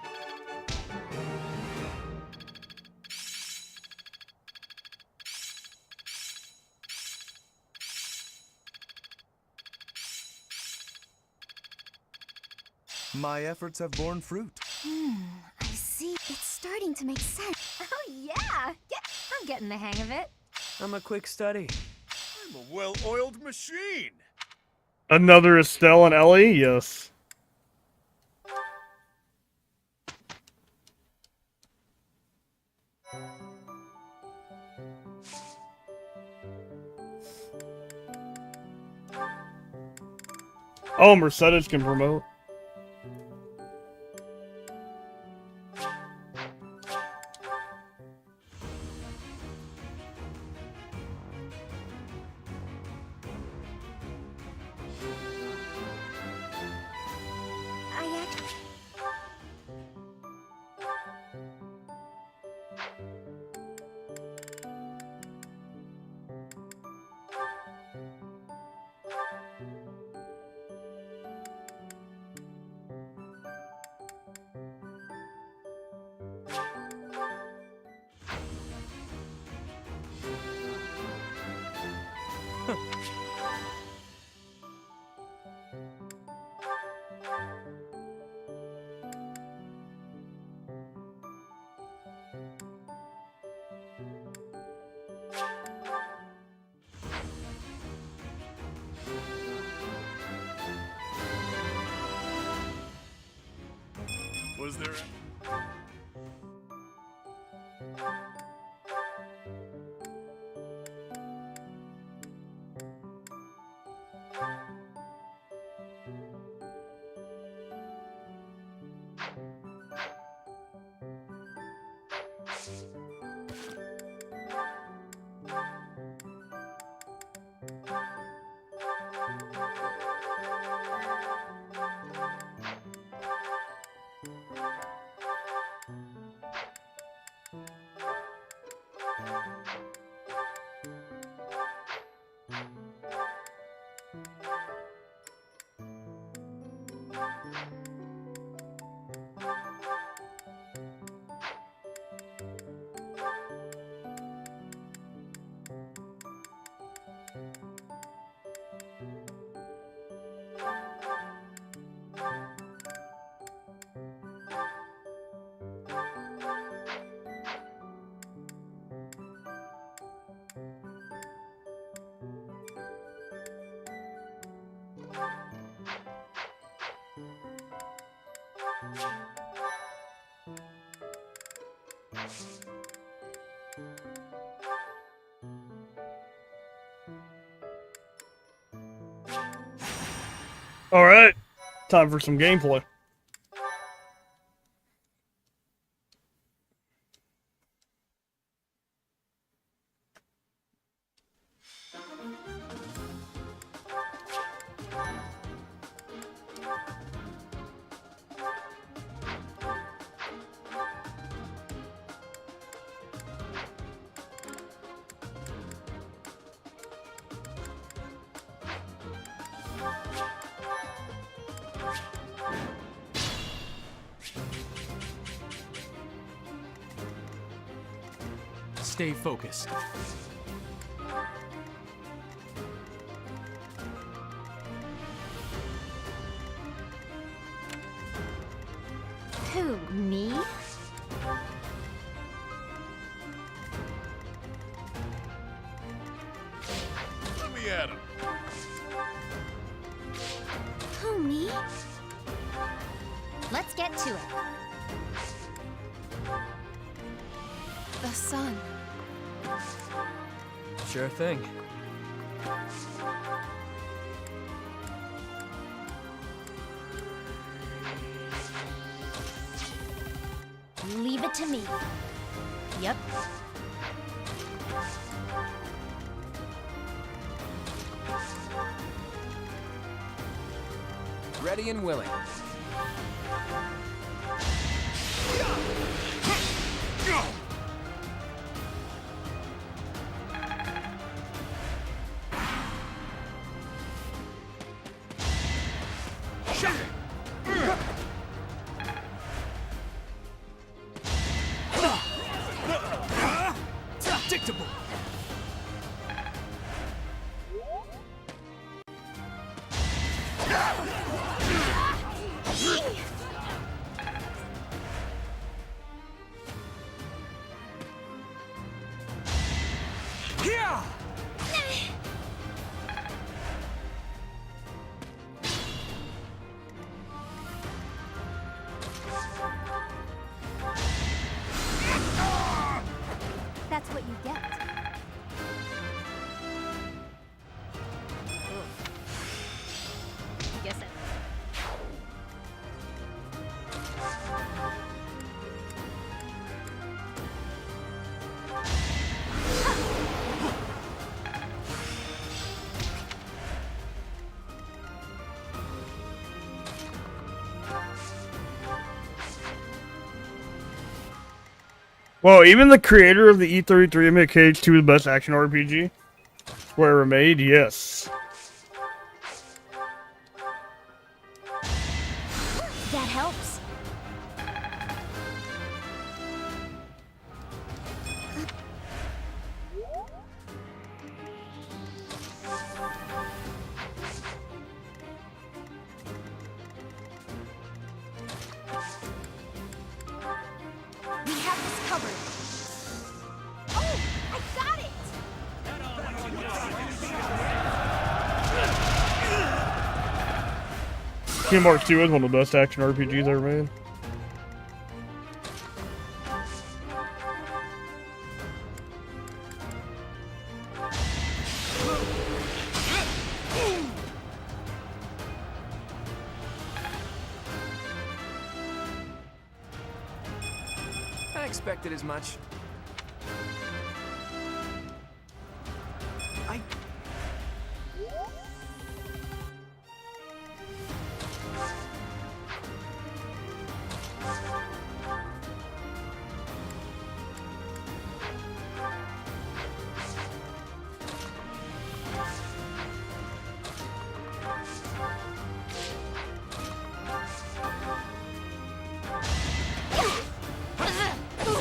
My efforts have borne fruit. I see. It's starting to make sense. Oh, yeah! I'm getting the hang of it. I'm a quick study. I'm a well-oiled machine. Another Estelle and Ellie? Yes. Oh, Mercedes can promote. Was there... Alright, time for some gameplay. Stay focused. Who, me? Let me at him. Who, me? Let's get to it. The sun. Sure thing. Leave it to me. Yep. Ready and willing. Predictable. Yeah! That's what you get. Guess it. Well, even the creator of the E33 admit KH2 is the best action RPG where made, yes. That helps. We have this covered. Oh, I got it! Kingdom Hearts 2 is one of the best action RPGs ever made. I expected as much. I...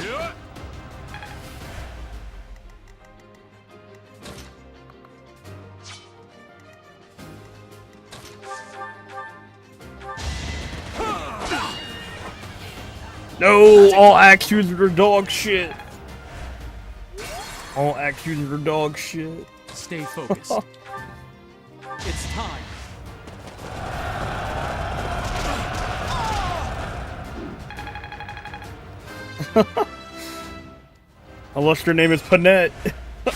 Yeah. No, all axe users are dog shit. All axe users are dog shit. Stay focused. It's time. Unless your name is Panette. The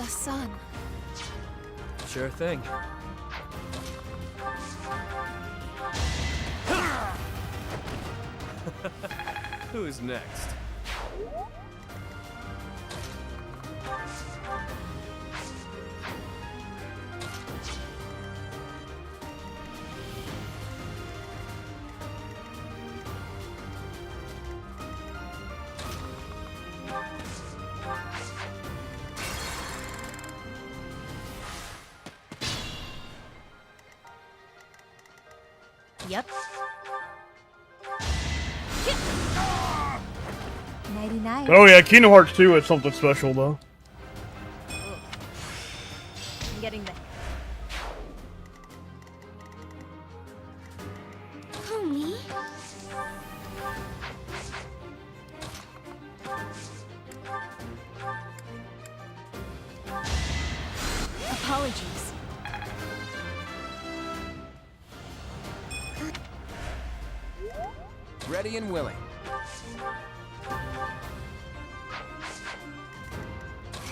sun. Sure thing. Who's next? Yep. Nighty night. Oh yeah, Kingdom Hearts 2 is something special though. I'm getting the. Who, me? Apologies. Ready and willing.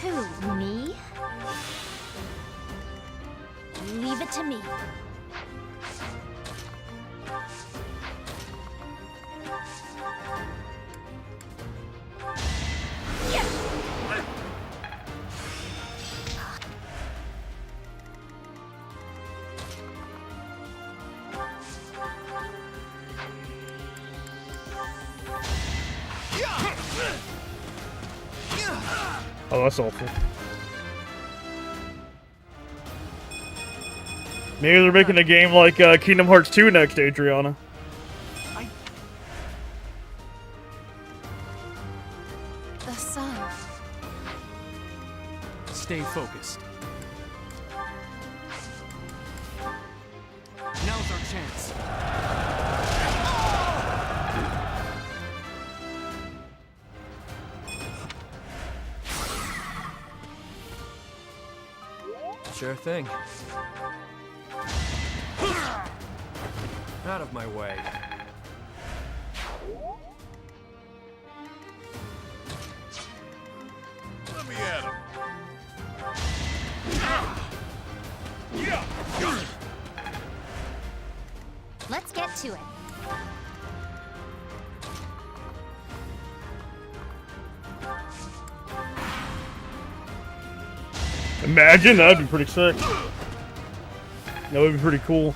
Who, me? Leave it to me. Oh, that's awful. Maybe they're making a game like Kingdom Hearts 2 next, Adriana. The sun. Stay focused. Now's our chance. Sure thing. Out of my way. Let me at him. Let's get to it. Imagine, that'd be pretty sick. That would be pretty cool.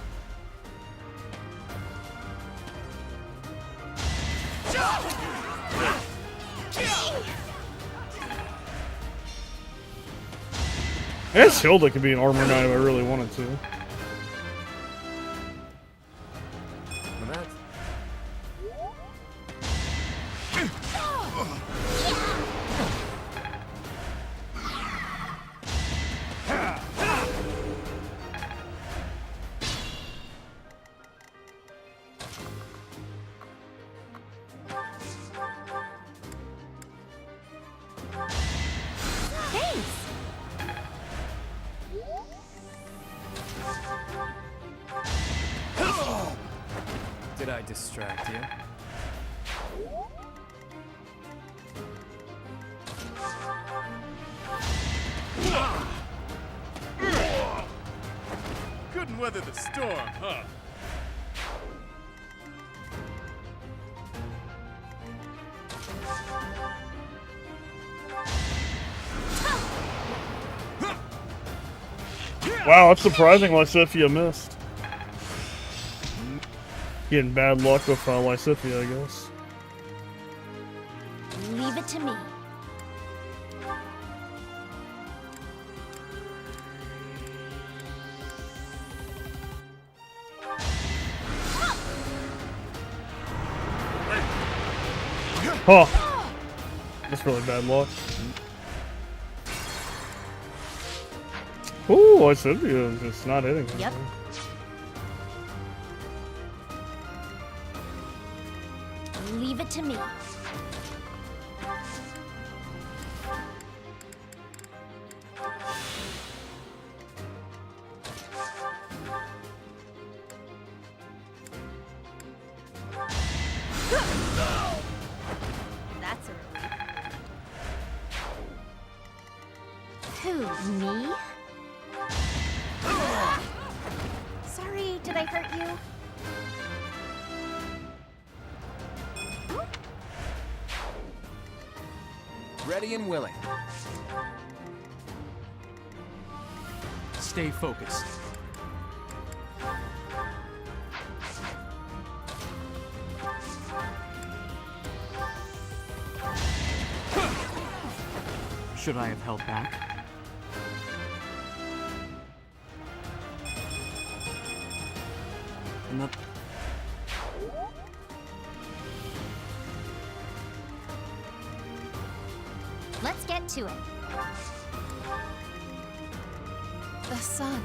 I guess Hilda could be an armor knight if I really wanted to. Well, that's... Did I distract you? Couldn't weather the storm, huh? Wow, that's surprising Lysithea missed. Getting bad luck with Lysithea, I guess. Leave it to me. Huh. That's really bad luck. Ooh, Lysithea is just not hitting her. Yep. Leave it to me. That's a relief. Who, me? Sorry, did I hurt you? Ready and willing. Stay focused. Should I have held back? Not... to it. The sun.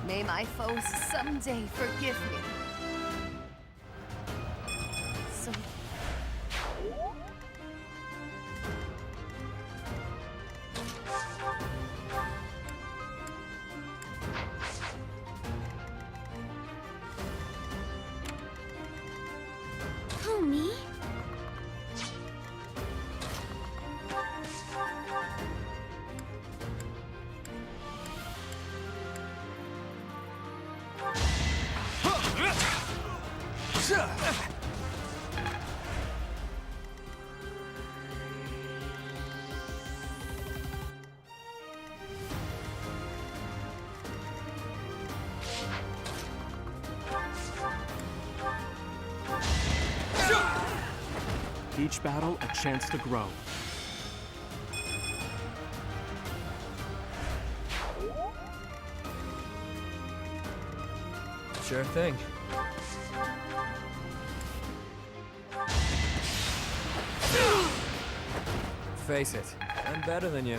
May my foes someday forgive me. So... Who, me? Each battle, a chance to grow. Sure thing. Face it, I'm better than you.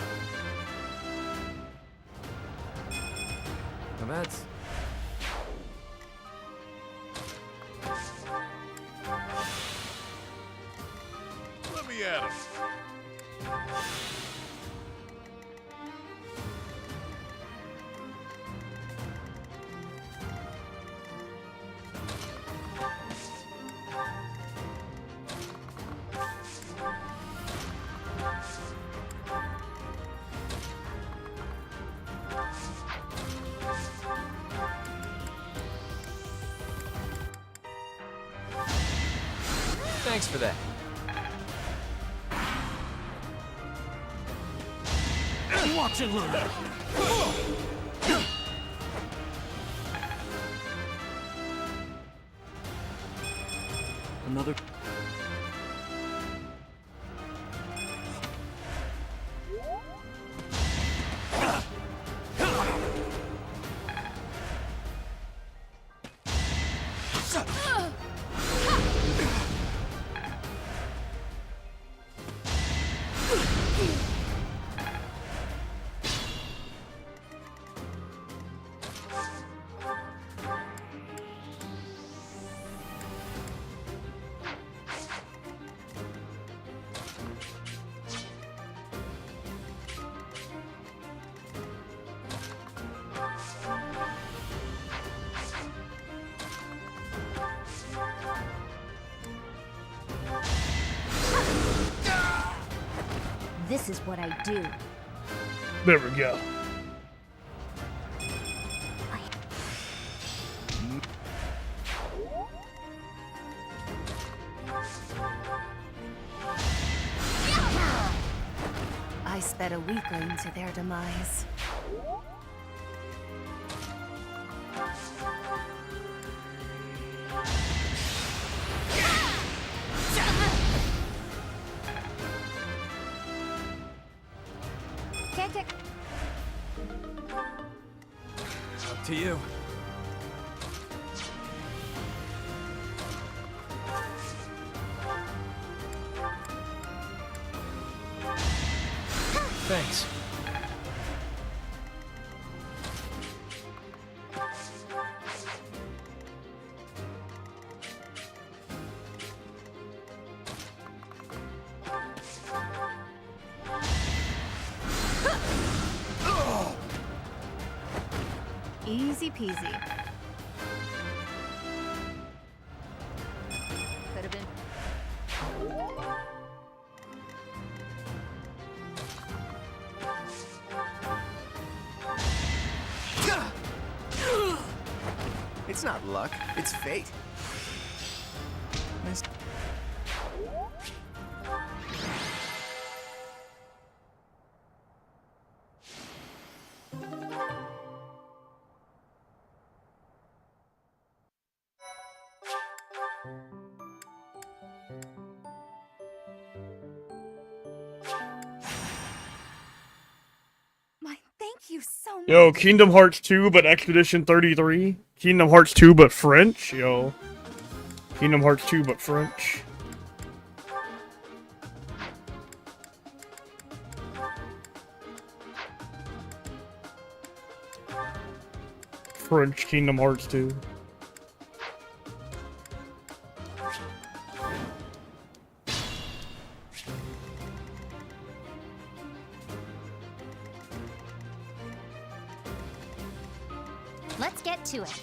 Now that's... Let me at him. Thanks for that. Watch and learn. Another. This is what I do. There we go. I sped a weakling to their demise. Up to you. Thanks. Easy peasy. Could have been. It's not luck, it's fate. Nice. Thank you so much. Yo, Kingdom Hearts 2, but Expedition 33. Kingdom Hearts 2, but French. Yo. Kingdom Hearts 2, but French. French Kingdom Hearts 2. Let's get to it.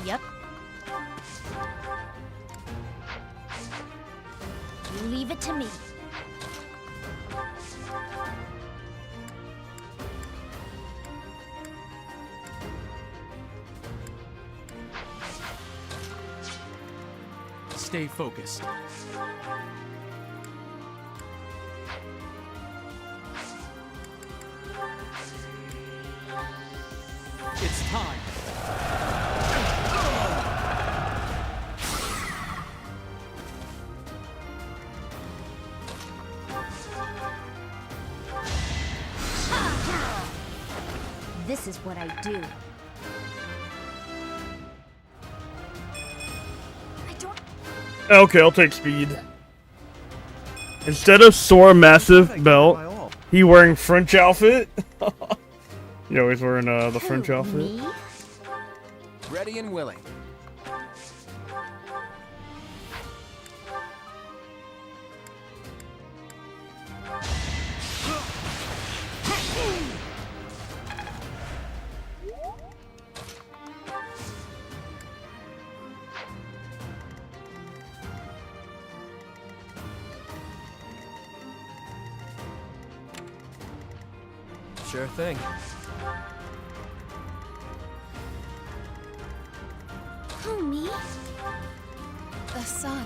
Yep. You leave it to me. Stay focused. It's time. This is what I do. Okay, I'll take speed. Instead of Sora Massive Belt, he wearing French outfit. Yo, he's wearing the French outfit. Me? Ready and willing. Sure thing. Who, me? The sun.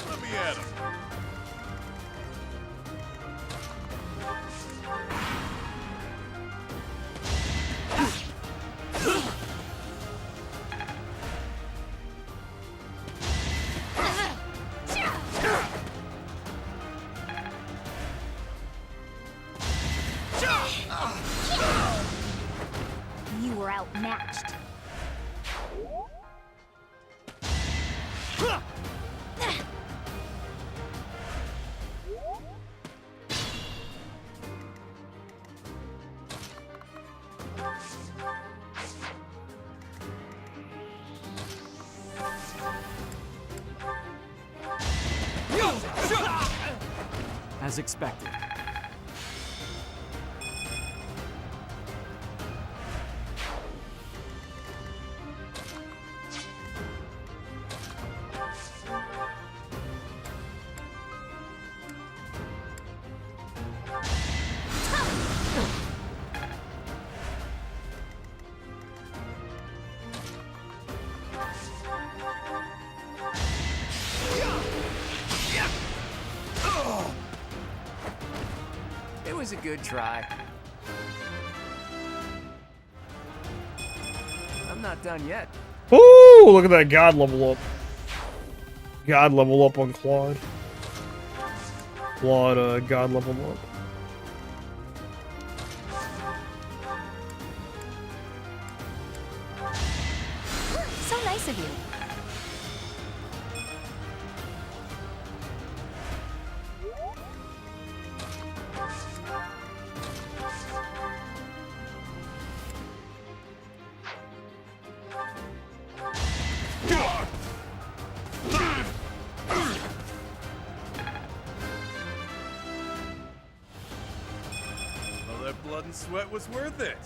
Let me at him. You were outmatched. As expected. It was a good try. I'm not done yet. Ooh, look at that God level up. God level up on Claude. Claude, God level up. So nice of you. All that blood and sweat was worth it.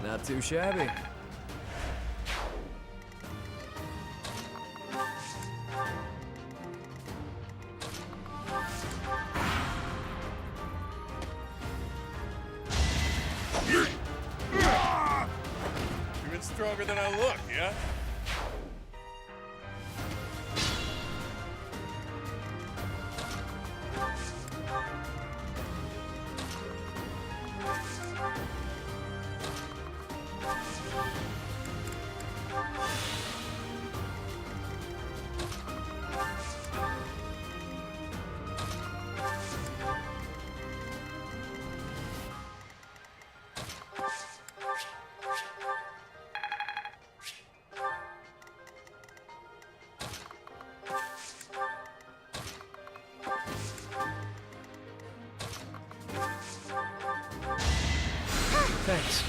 Not too shabby. stronger than I look, yeah? Thanks.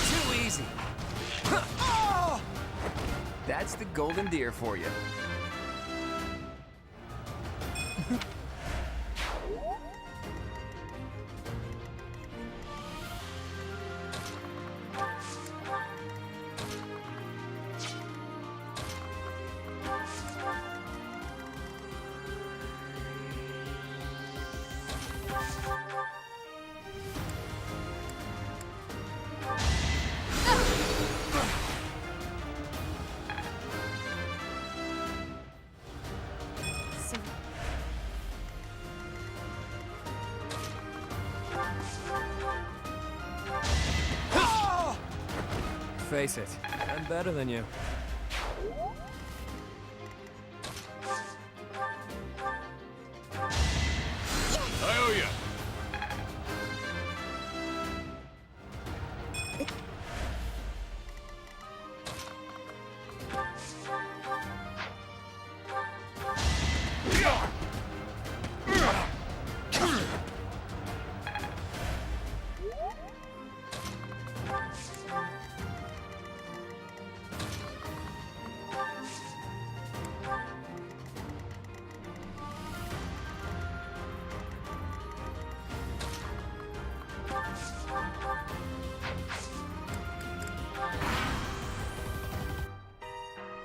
Too easy. That's the golden deer for you. Face it, I'm better than you. I owe you.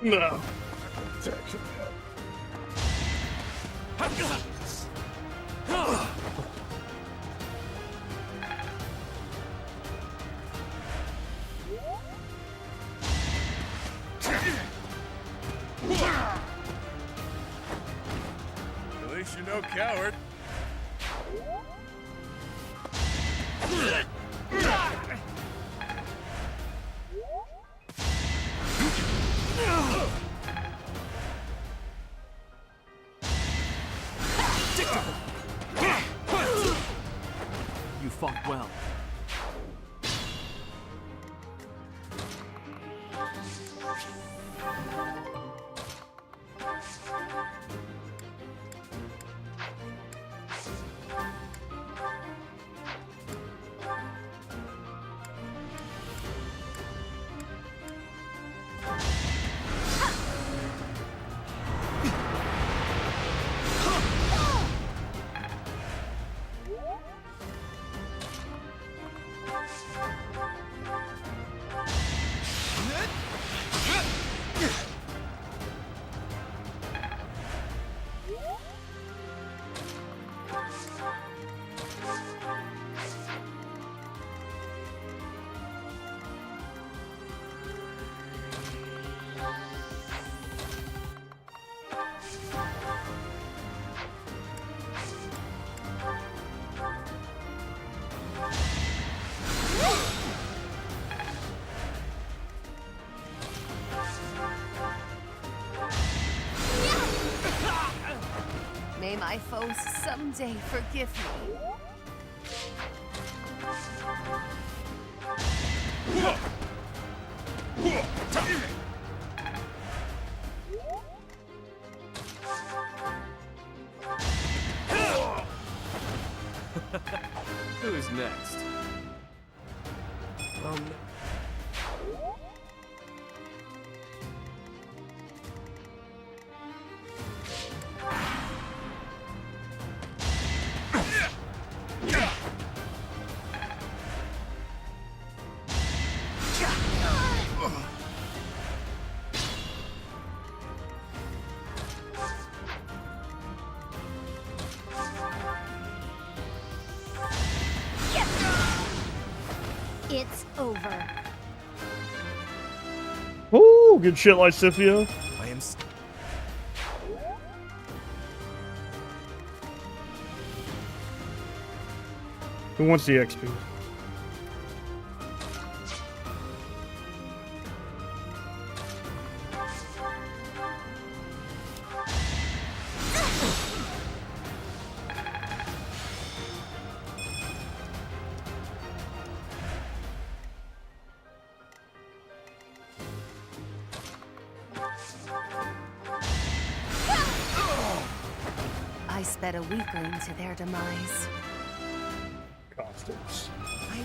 No. At least you're no coward. You fought well. May my foes someday forgive me. Who's next? It's over. Ooh, good shit, Lysithia. I am. Who wants the XP? I sped a weakling to their demise. Constance. I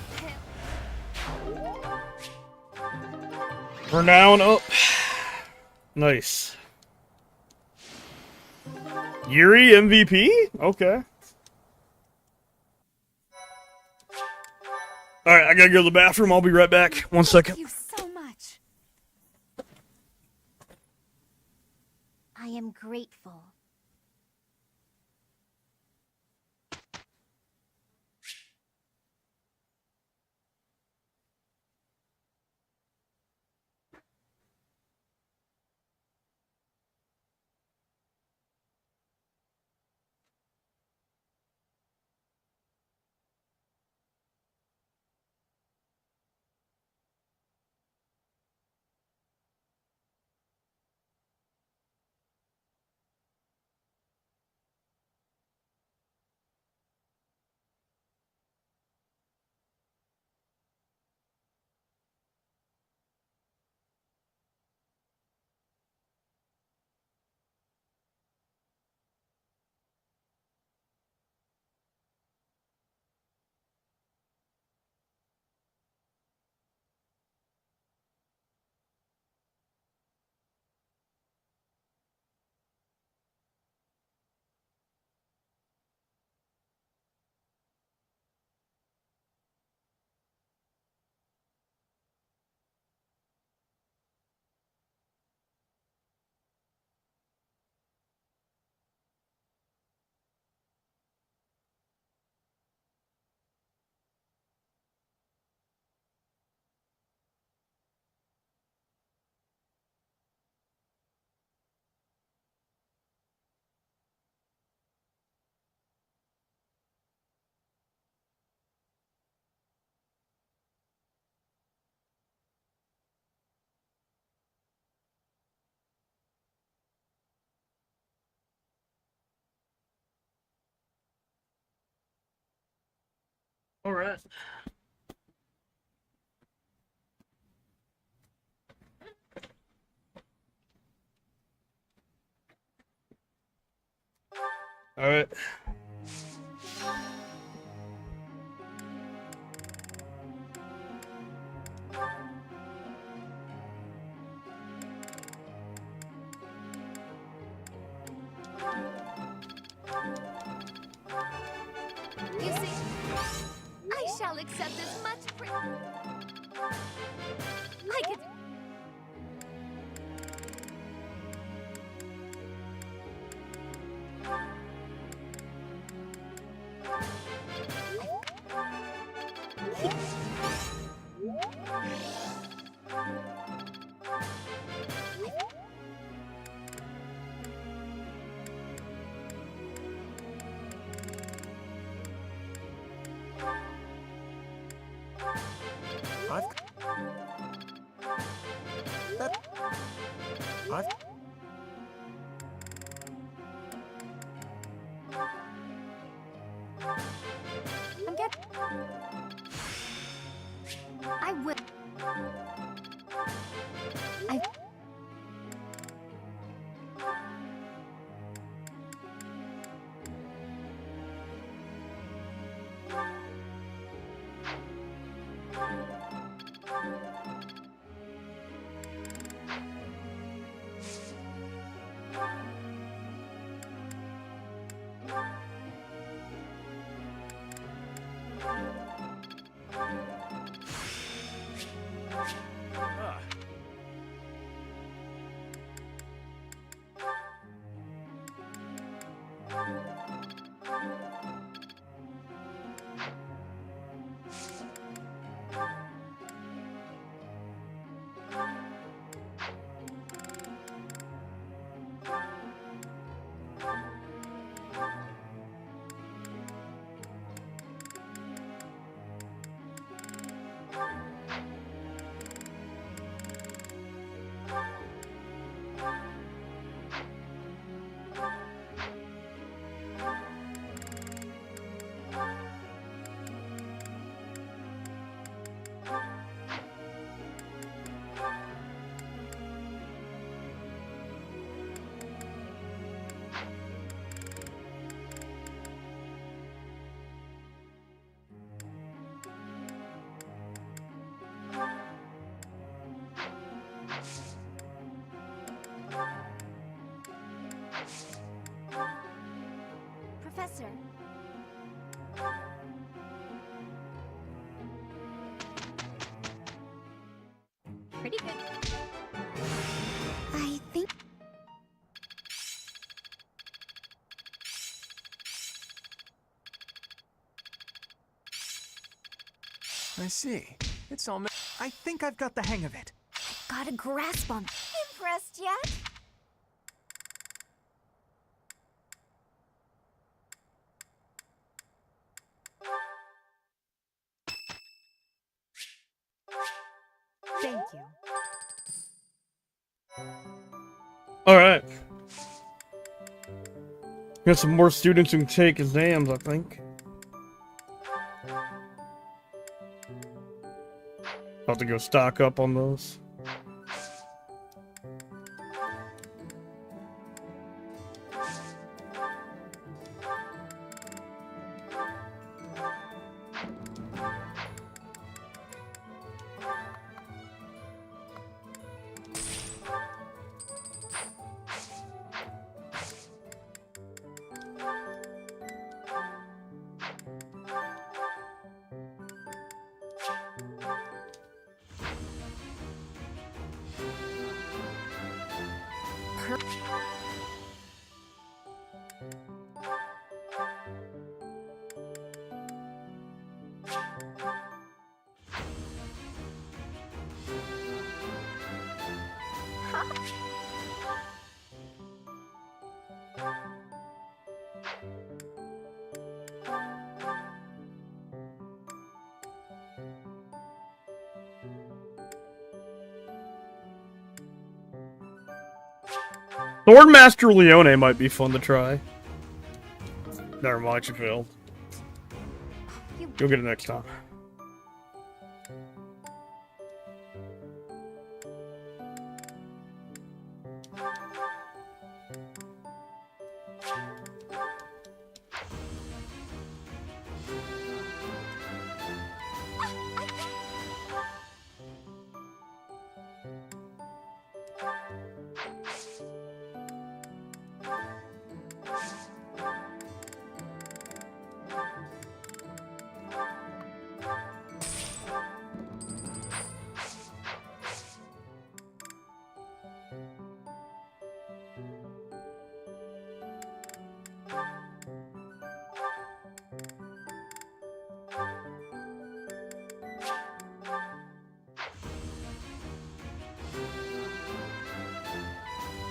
Renown up. Nice. Yuri MVP? Okay. Alright, I gotta go to the bathroom. I'll be right back. 1 second. Thank you so much. I am grateful. Alright. Alright. You see, I shall accept this much I could. I will. I. Professor. Pretty good. I think... I see. It's all. I think I've got the hang of it. Got a grasp on... Impressed yet? Thank you. Alright. Got some more students who can take exams, I think. About to go stock up on those. Swordmaster Leone might be fun to try. Never mind, she failed. You'll get it next time.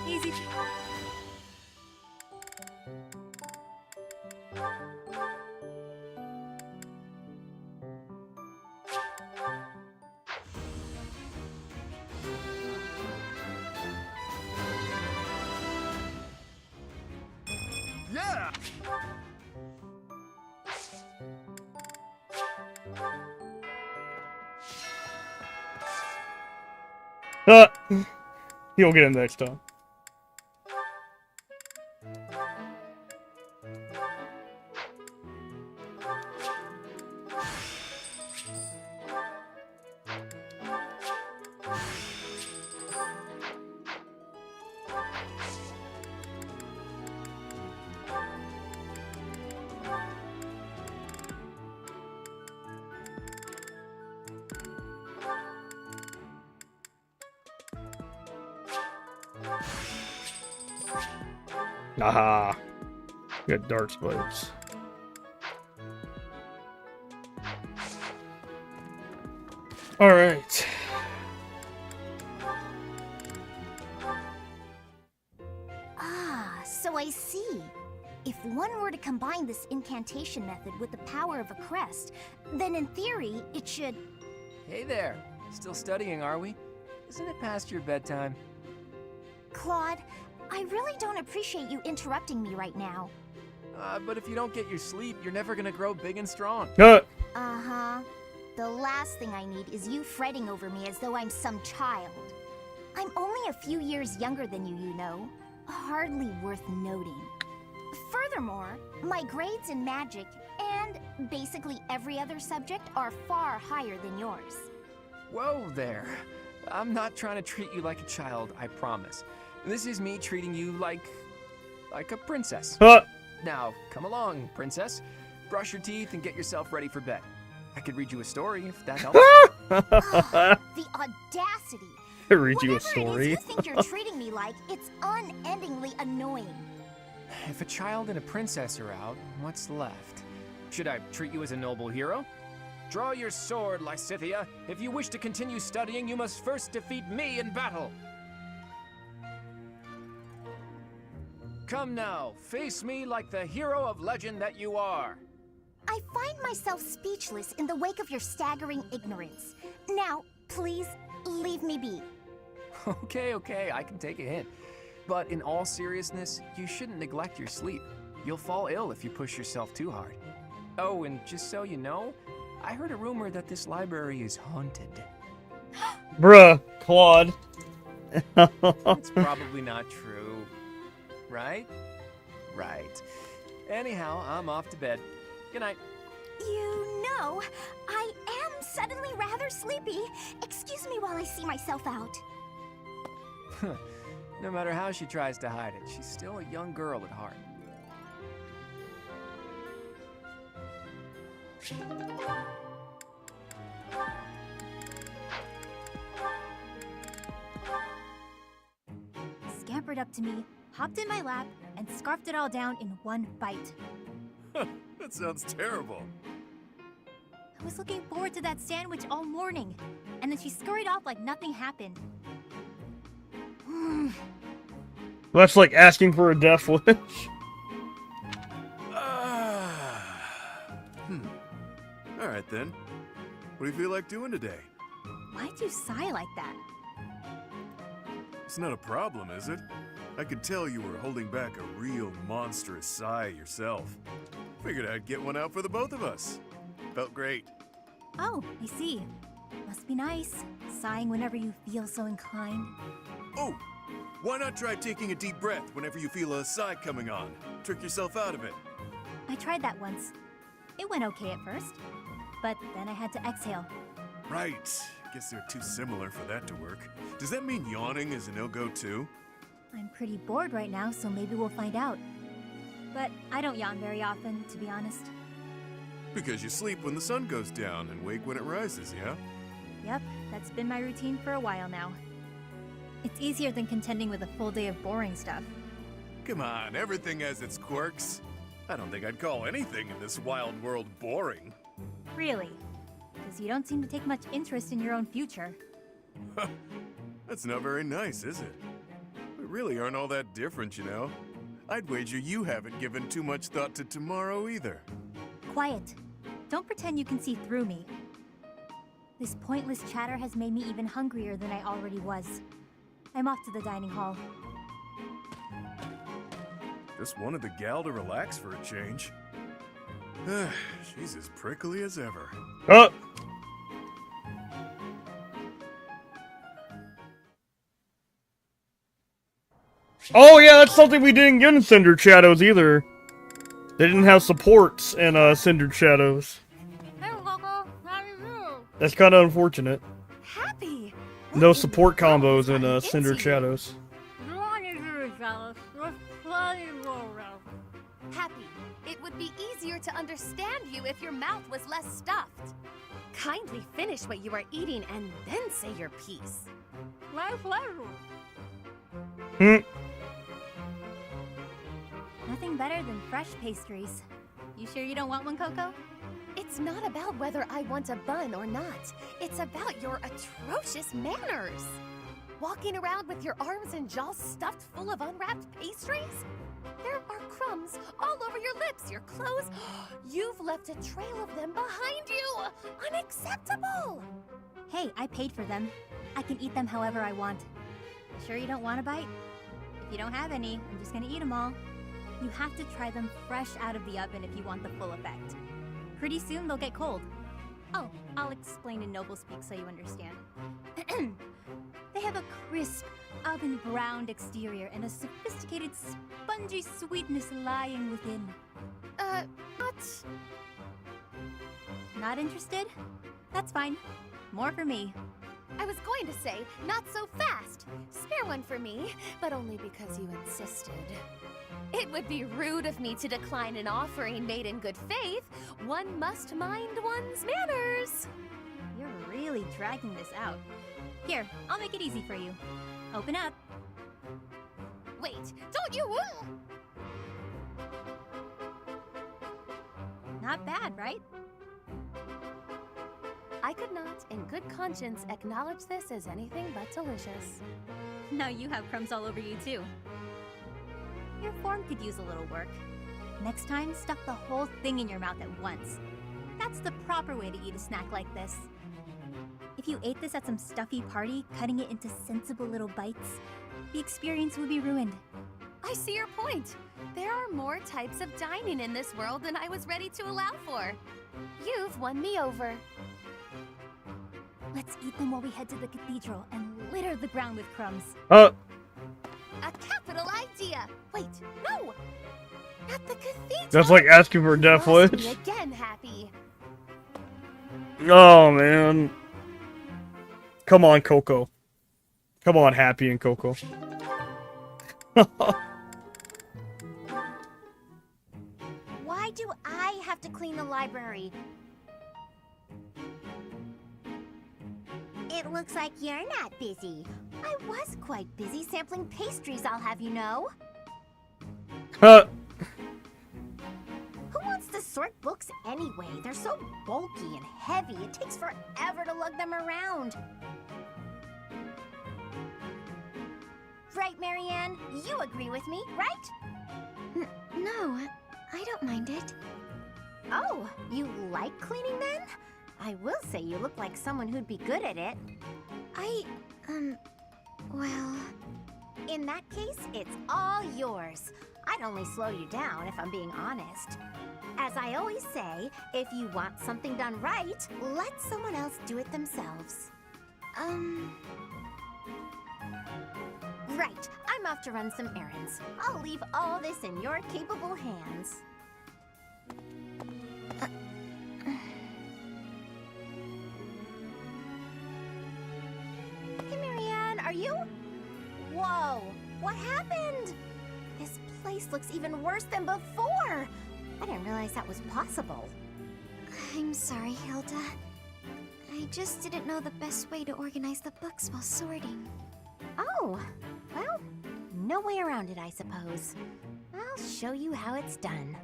Easy. Yeah! He'll get him next time. Aha! Got dark spikes. Alright. Ah, so I see. If one were to combine this incantation method with the power of a crest, then in theory, it should... Hey there. Still studying, are we? Isn't it past your bedtime? Claude, I really don't appreciate you interrupting me right now. But if you don't get your sleep, you're never gonna grow big and strong. Uh-huh. The last thing I need is you fretting over me as though I'm some child. I'm only a few years younger than you know. Hardly worth noting. Furthermore, my grades in magic and basically every other subject are far higher than yours. Whoa there. I'm not trying to treat you like a child, I promise. This is me treating you like a princess. Now, come along, princess. Brush your teeth and get yourself ready for bed. I could read you a story if that helps. The audacity! I read you a Whatever story. it is you think you're treating me like, it's unendingly annoying. If a child and a princess are out, what's left? Should I treat you as a noble hero? Draw your sword, Lysithea. If you wish to continue studying, you must first defeat me in battle. Come now, face me like the hero of legend that you are. I find myself speechless in the wake of your staggering ignorance. Now, please, leave me be. Okay, I can take a hint. But in all seriousness, you shouldn't neglect your sleep. You'll fall ill if you push yourself too hard. Oh, and just so you know, I heard a rumor that this library is haunted. Bruh, Claude. It's probably not true. Right? Right. Anyhow, I'm off to bed. Good night. You know, I am suddenly rather sleepy. Excuse me while I see myself out. No matter how she tries to hide it, she's still a young girl at heart. Scampered up to me, hopped in my lap, and scarfed it all down in one bite. That sounds terrible. I was looking forward to that sandwich all morning, and then she scurried off like nothing happened. That's like asking for a death wish. Alright then. What do you feel like doing today? Why'd you sigh like that? It's not a problem, is it? I could tell you were holding back a real monstrous sigh yourself. Figured I'd get one out for the both of us. Felt great. Oh, I see. Must be nice, sighing whenever you feel so inclined. Oh! Why not try taking a deep breath whenever you feel a sigh coming on? Trick yourself out of it. I tried that once. It went okay at first, but then I had to exhale. Right. Guess they're too similar for that to work. Does that mean yawning is a no-go too? I'm pretty bored right now, so maybe we'll find out. But I don't yawn very often, to be honest. Because you sleep when the sun goes down and wake when it rises, yeah? Yep, that's been my routine for a while now. It's easier than contending with a full day of boring stuff. Come on, everything has its quirks. I don't think I'd call anything in this wild world boring. Really? Because you don't seem to take much interest in your own future. That's not very nice, is it? We really aren't all that different, you know? I'd wager you haven't given too much thought to tomorrow either. Quiet. Don't pretend you can see through me. This pointless chatter has made me even hungrier than I already was. I'm off to the dining hall. Just wanted the gal to relax for a change. She's as prickly as ever. Oh yeah, that's something we didn't get in Cindered Shadows either. They didn't have supports in Cindered Shadows. That's kind of unfortunate. Happy. No support combos in Cindered Shadows. Happy. It would be easier to understand you if your mouth was less stuffed. Kindly finish what you are eating and then say your piece. My pleasure. Nothing better than fresh pastries. You sure you don't want one, Coco? It's not about whether I want a bun or not. It's about your atrocious manners. Walking around with your arms and jaws stuffed full of unwrapped pastries? There are crumbs all over your lips, your clothes. You've left a trail of them behind you. Unacceptable. Hey, I paid for them. I can eat them however I want. Sure you don't want a bite? If you don't have any, I'm just gonna eat them all. You have to try them fresh out of the oven if you want the full effect. Pretty soon they'll get cold. Oh, I'll explain in noble speak so you understand. They have a crisp, oven-browned exterior and a sophisticated, spongy sweetness lying within. What? Not interested? That's fine. More for me. I was going to say, not so fast. Spare one for me, but only because you insisted. It would be rude of me to decline an offering made in good faith. One must mind one's manners. You're really dragging this out. Here, I'll make it easy for you. Open up. Wait, don't you... Not bad, right? I could not, in good conscience, acknowledge this as anything but delicious. Now you have crumbs all over you, too. Your form could use a little work. Next time, stuff the whole thing in your mouth at once. That's the proper way to eat a snack like this. If you ate this at some stuffy party, cutting it into sensible little bites, the experience would be ruined. I see your point. There are more types of dining in this world than I was ready to allow for. You've won me over. Let's eat them while we head to the cathedral and litter the ground with crumbs. A capital idea! Wait, no! At the cathedral! That's like asking for a death Must wish. be again happy. Oh, man. Come on, Coco. Come on, Happy and Coco. Why do I have to clean the library? It looks like you're not busy. I was quite busy sampling pastries, I'll have you know. Who wants to sort books anyway? They're so bulky and heavy, it takes forever to lug them around. Right, Marianne? You agree with me, right? No, I don't mind it. Oh, you like cleaning then? I will say you look like someone who'd be good at it. Well... In that case, it's all yours. I'd only slow you down if I'm being honest. As I always say, if you want something done right, let someone else do it themselves. Right, I'm off to run some errands. I'll leave all this in your capable hands. Hey, Marianne, are you? Whoa, what happened? This place looks even worse than before. I didn't realize that was possible. I'm sorry, Hilda. I just didn't know the best way to organize the books while sorting. Oh, well, no way around it, I suppose. I'll show you how it's done.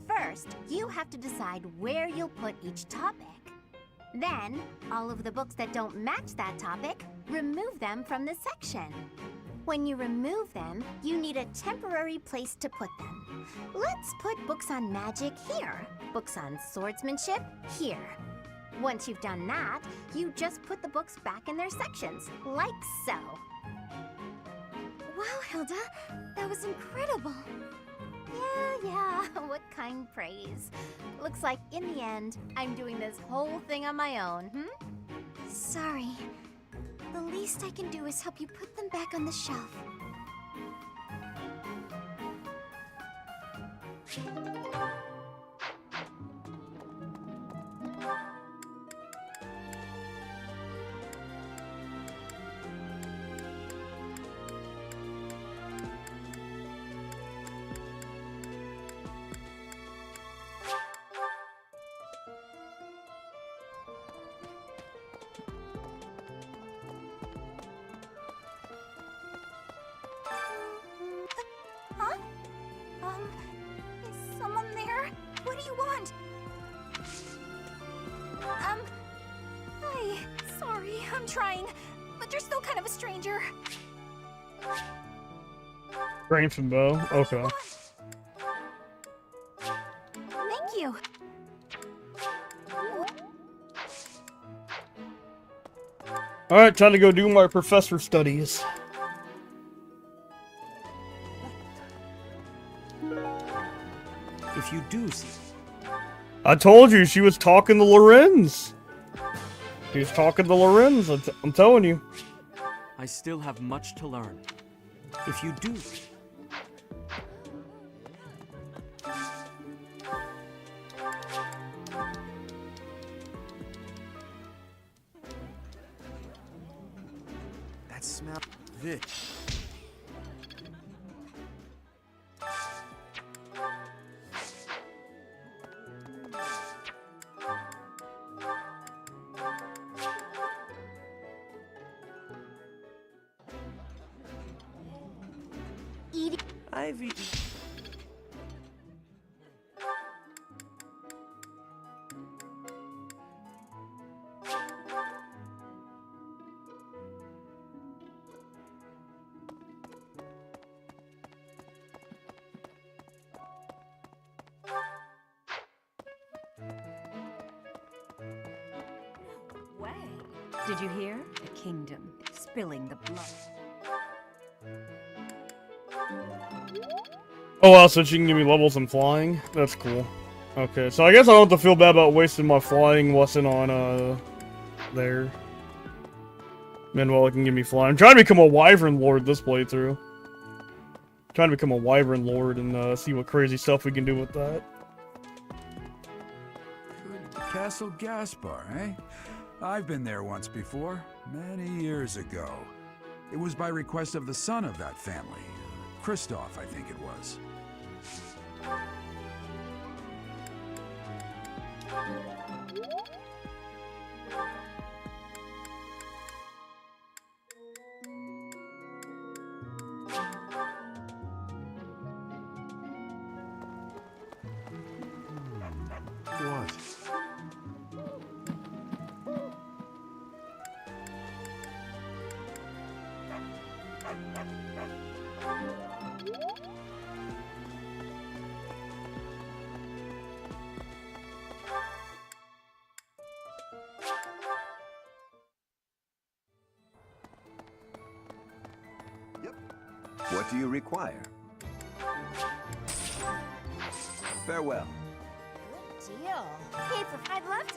First, you have to decide where you'll put each topic. Then, all of the books that don't match that topic, remove them from the section. When you remove them, you need a temporary place to put them. Let's put books on magic here, books on swordsmanship here. Once you've done that, you just put the books back in their sections, like so. Wow, Hilda, that was incredible. Yeah, what kind praise. Looks like in the end, I'm doing this whole thing on my own, Sorry. The least I can do is help you put them back on the shelf. Huh? Is someone there? What do you want? Hi. Sorry, I'm trying, but you're still kind of a stranger. Strength and bow? Okay. Thank you. Alright, time to go do my professor studies. If you do see... I told you she was talking to Lorenz. She was talking to Lorenz, I'm telling you. I still have much to learn. If you do... That smell. This. I've eaten. Way. Did you hear? The kingdom spilling the blood. Oh wow, so she can give me levels in flying? That's cool. Okay, so I guess I don't have to feel bad about wasting my flying lesson on, there. Meanwhile, it can give me flying. I'm trying to become a Wyvern Lord this playthrough. Trying to become a Wyvern Lord and, see what crazy stuff we can do with that. Castle Gaspar, eh? I've been there once before, many years ago. It was by request of the son of that family. Christoph, I think it was. What? What do you require? Farewell. Deal. Pizza, I'd love to.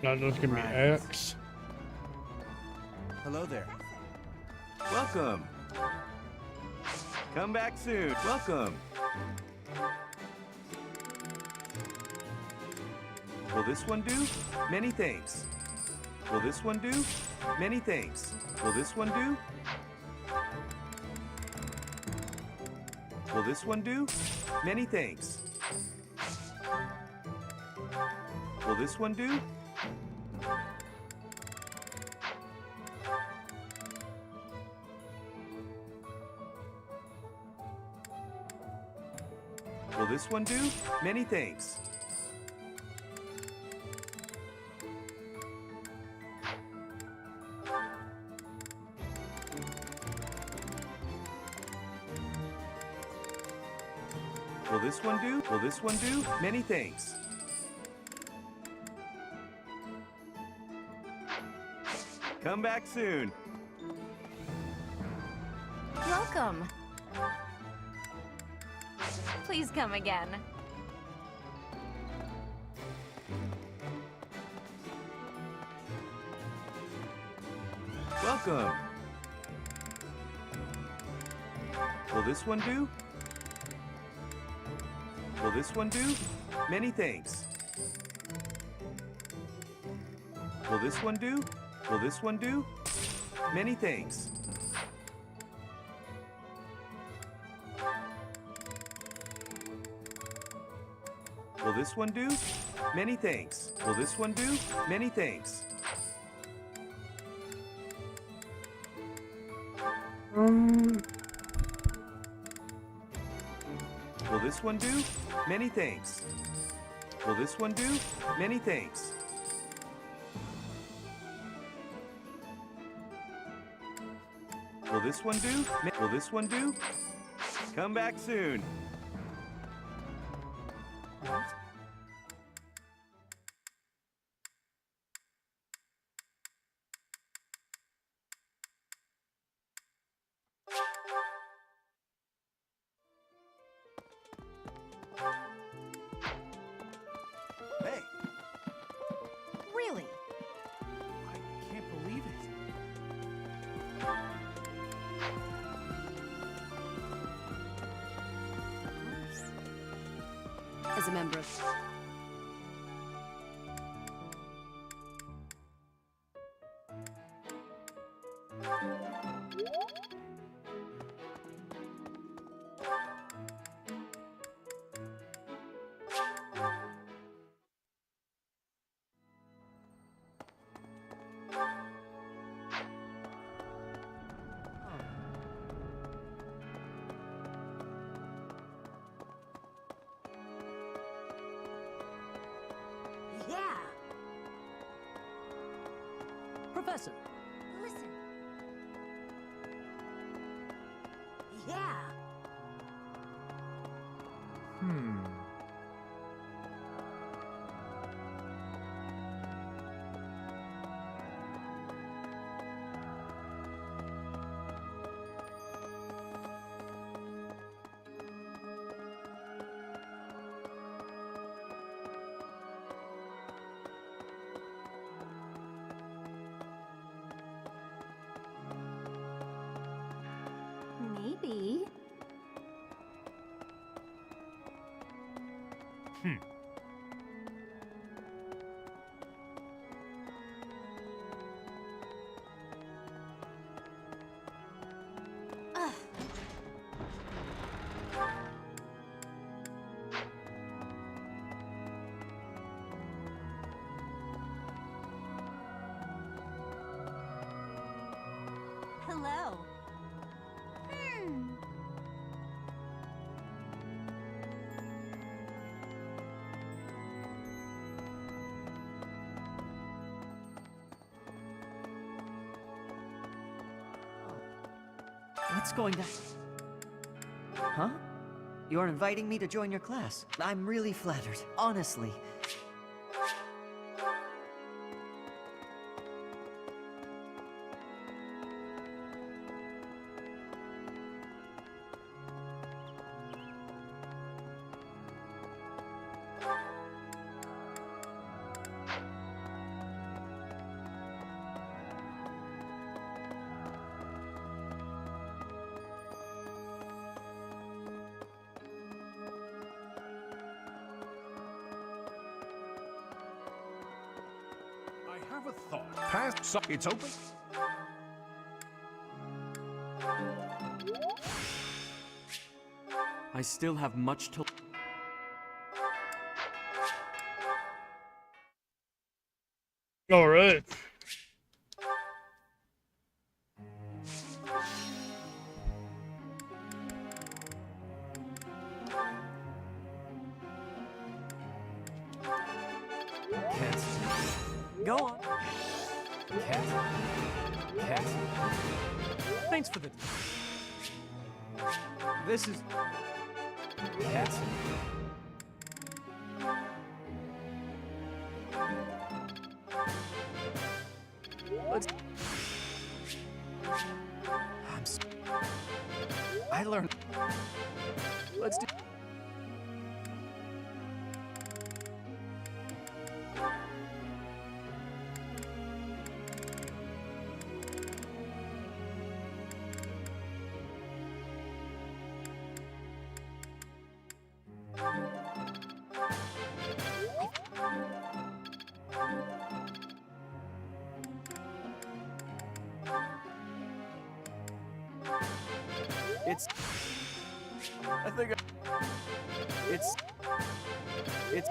Not just gonna be X. Hello there. Welcome. Come back soon. Welcome. Will this one do? Many thanks. Will this one do? Many thanks. Will this one do? Will this one do? Many thanks. Will this one do? Will this one do? Many thanks. Will this one do? Will this one do? Many thanks. Come back soon. Welcome. Please come again. Welcome. Will this one do? Will this one do? Many thanks. Will this one do? Will this one do? Many thanks. Will this one do? Many thanks. Will this one do? Many thanks. Will this one do? Many thanks. Will this one do? Many thanks. Will this one do? Will this one do? Come back soon. Hey, Really? I can't believe it. as a member of... Yeah! Professor! Listen. Yeah! Maybe. Ugh. Hello. What's going on? Huh? You're inviting me to join your class. I'm really flattered, honestly. I have a thought. Past sockets open. I still have much to... All right. Cat. Go on. Cat. Cat. Thanks for the... This is... Cat. Let's... I learned... Let's do... It's... I think it's... It's...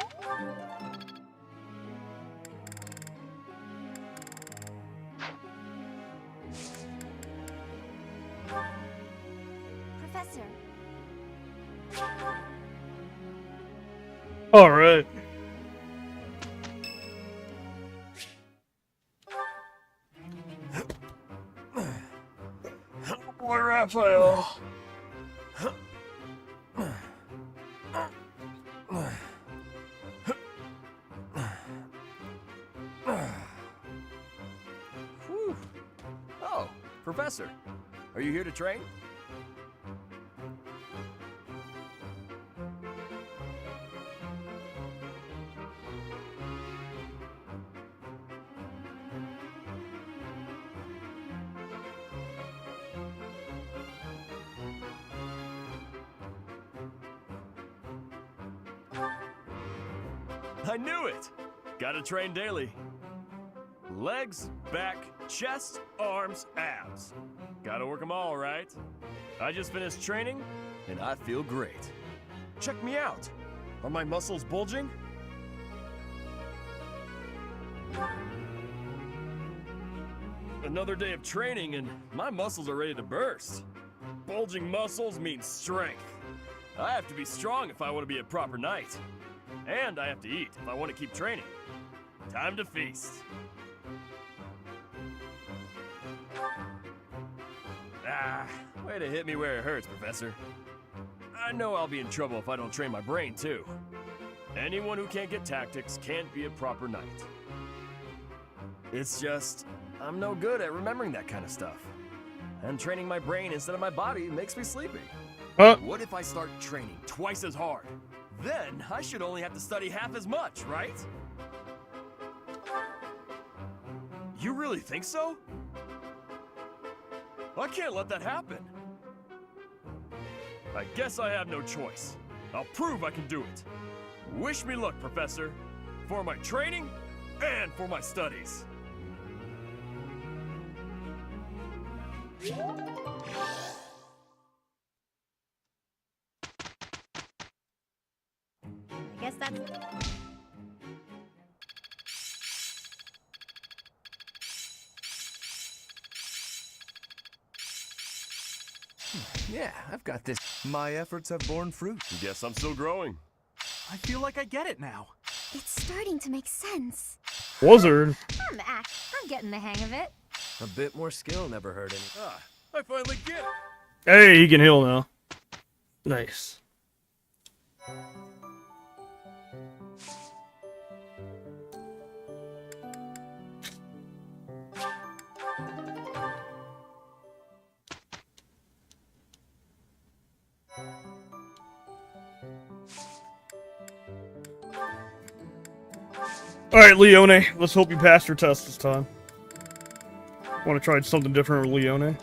Professor. All right. Boy, Raphael. Whew. Oh, Professor. Are you here to train? I knew it! Gotta train daily. Legs, back, chest, arms, abs. Gotta work them all, right? I just finished training, and I feel great. Check me out. Are my muscles bulging? Another day of training, and my muscles are ready to burst. Bulging muscles means strength. I have to be strong if I want to be a proper knight. And I have to eat if I want to keep training. Time to feast. Ah, way to hit me where it hurts, Professor. I know I'll be in trouble if I don't train my brain, too. Anyone who can't get tactics can't be a proper knight. It's just, I'm no good at remembering that kind of stuff. And training my brain instead of my body makes me sleepy. What if I start training twice as hard? Then I should only have to study half as much, right? You really think so? I can't let that happen. I guess I have no choice. I'll prove I can do it. Wish me luck, Professor. For my training and for my studies. I guess that's... Yeah, I've got this. My efforts have borne fruit. Guess I'm still growing. I feel like I get it now. It's starting to make sense. Wizard. I'm back. I'm getting the hang of it. A bit more skill never hurt any. Ah, I finally get it. Hey, he can heal now. Nice. Alright, Leone, let's hope you passed your test this time. Want to try something different with Leone?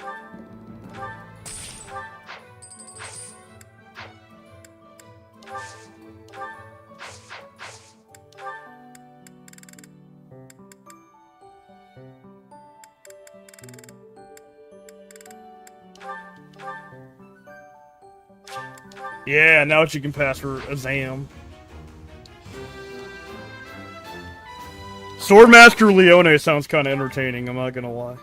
Yeah, now she can pass her exam. Swordmaster Leone sounds kind of entertaining, I'm not gonna lie.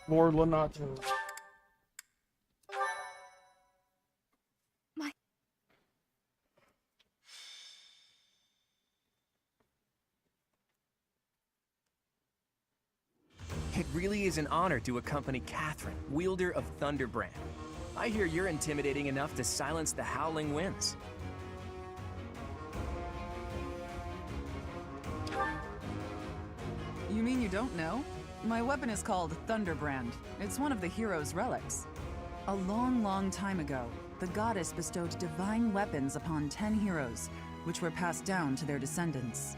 Lord Lenato. It really is an honor to accompany Catherine, wielder of Thunderbrand. I hear you're intimidating enough to silence the howling winds. You mean you don't know? My weapon is called Thunderbrand. It's one of the hero's relics. A long, long time ago, the goddess bestowed divine weapons upon 10 heroes, which were passed down to their descendants.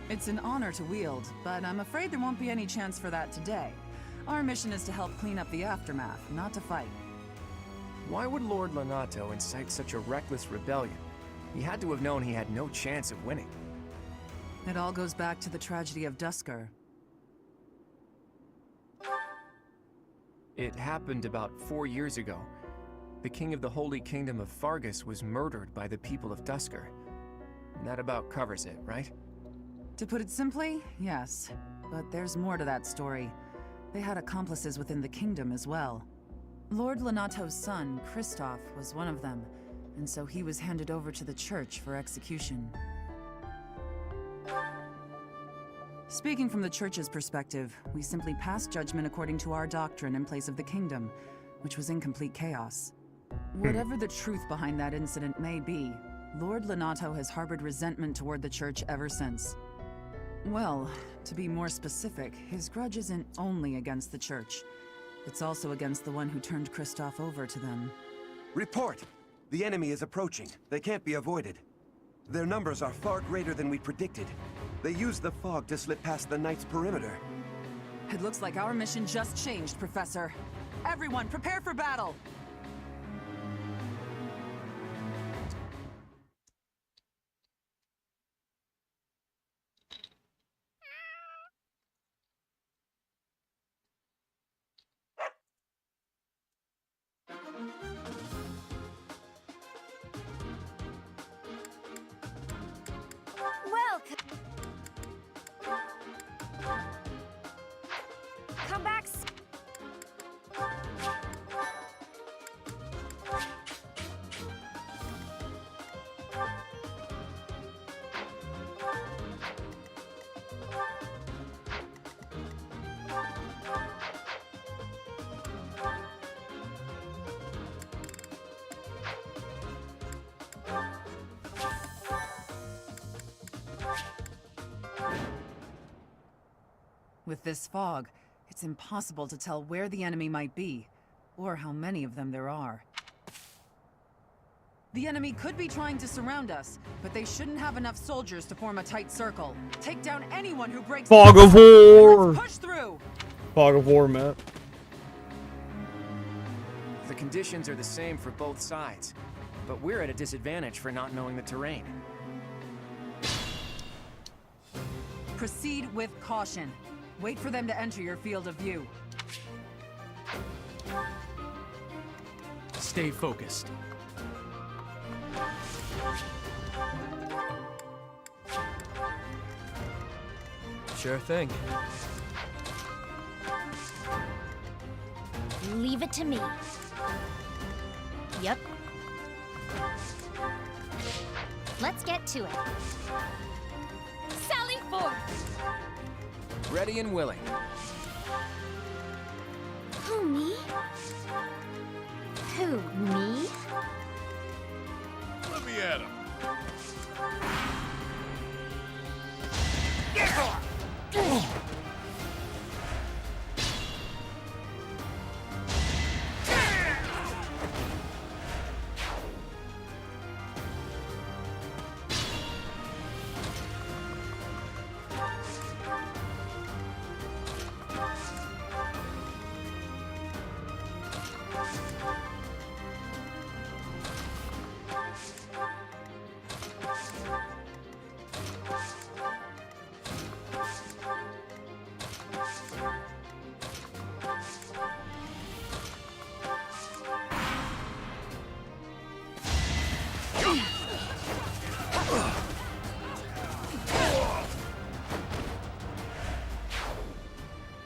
It's an honor to wield, but I'm afraid there won't be any chance for that today. Our mission is to help clean up the aftermath, not to fight. Why would Lord Lenato incite such a reckless rebellion? He had to have known he had no chance of winning. It all goes back to the tragedy of Duscur. It happened about 4 years ago. The king of the Holy Kingdom of Fargus was murdered by the people of Duscur. And that about covers it, right? To put it simply, yes. But there's more to that story. They had accomplices within the kingdom as well. Lord Lenato's son, Kristoff, was one of them, and so he was handed over to the church for execution. Speaking from the church's perspective, we simply passed judgment according to our doctrine in place of the kingdom, which was in complete chaos. Whatever the truth behind that incident may be, Lord Lenato has harbored resentment toward the church ever since. Well, to be more specific, his grudge isn't only against the church. It's also against the one who turned Kristoff over to them. Report! The enemy is approaching. They can't be avoided. Their numbers are far greater than we predicted. They used the fog to slip past the Knight's perimeter. It looks like our mission just changed, Professor. Everyone, prepare for battle! Welcome. Come back. With this fog, it's impossible to tell where the enemy might be, or how many of them there are. The enemy could be trying to surround us, but they shouldn't have enough soldiers to form a tight circle. Take down anyone who breaks. Fog of war! Let's push through! Fog of war, Matt. The conditions are the same for both sides, but we're at a disadvantage for not knowing the terrain. Proceed with caution. Wait for them to enter your field of view. Stay focused. Sure thing. Leave it to me. Yep. Let's get to it. Sally forth! Ready and willing. Who, me? Who, me? Let me at him.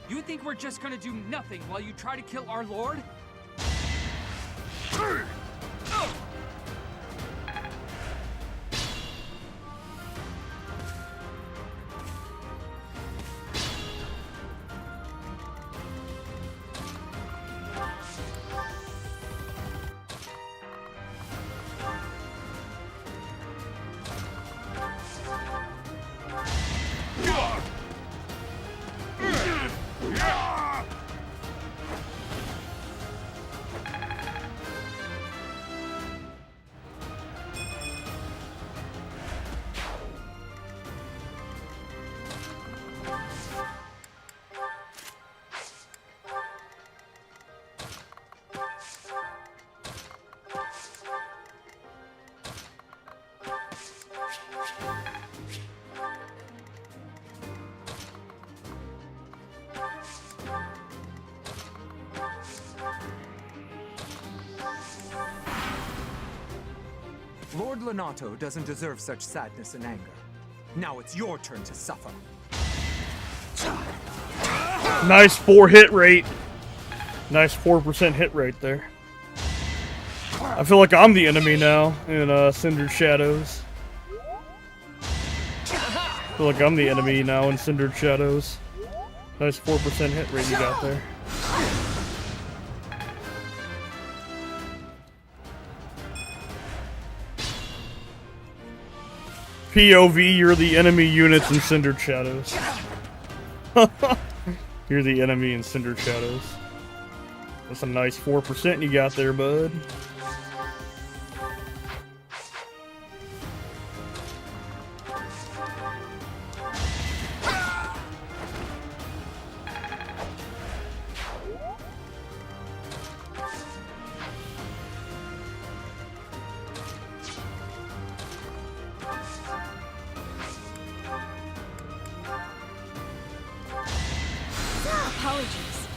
You think we're just gonna do nothing while you try to kill our lord? Lord Lenato doesn't deserve such sadness and anger. Now it's your turn to suffer. Nice 4 hit rate. Nice 4% hit rate there. I feel like I'm the enemy now in Cindered Shadows. I feel like I'm the enemy now in Cindered Shadows. Nice 4% hit rate you got there. POV, you're the enemy units in Cindered Shadows. You're the enemy in Cindered Shadows. That's a nice 4% you got there, bud. Apologies.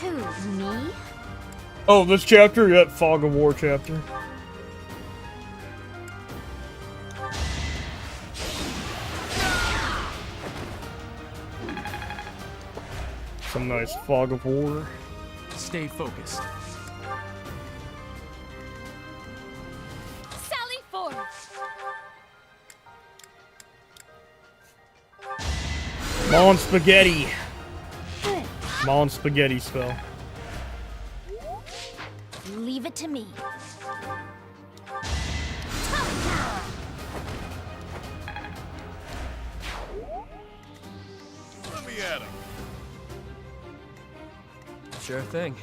Who, me? Oh, this chapter? Yep, Fog of War chapter. Some nice Fog of War. Stay focused. Sally forth! Come on, spaghetti. Come on, spaghetti spell. Leave it to me. Let me at him. Sure thing.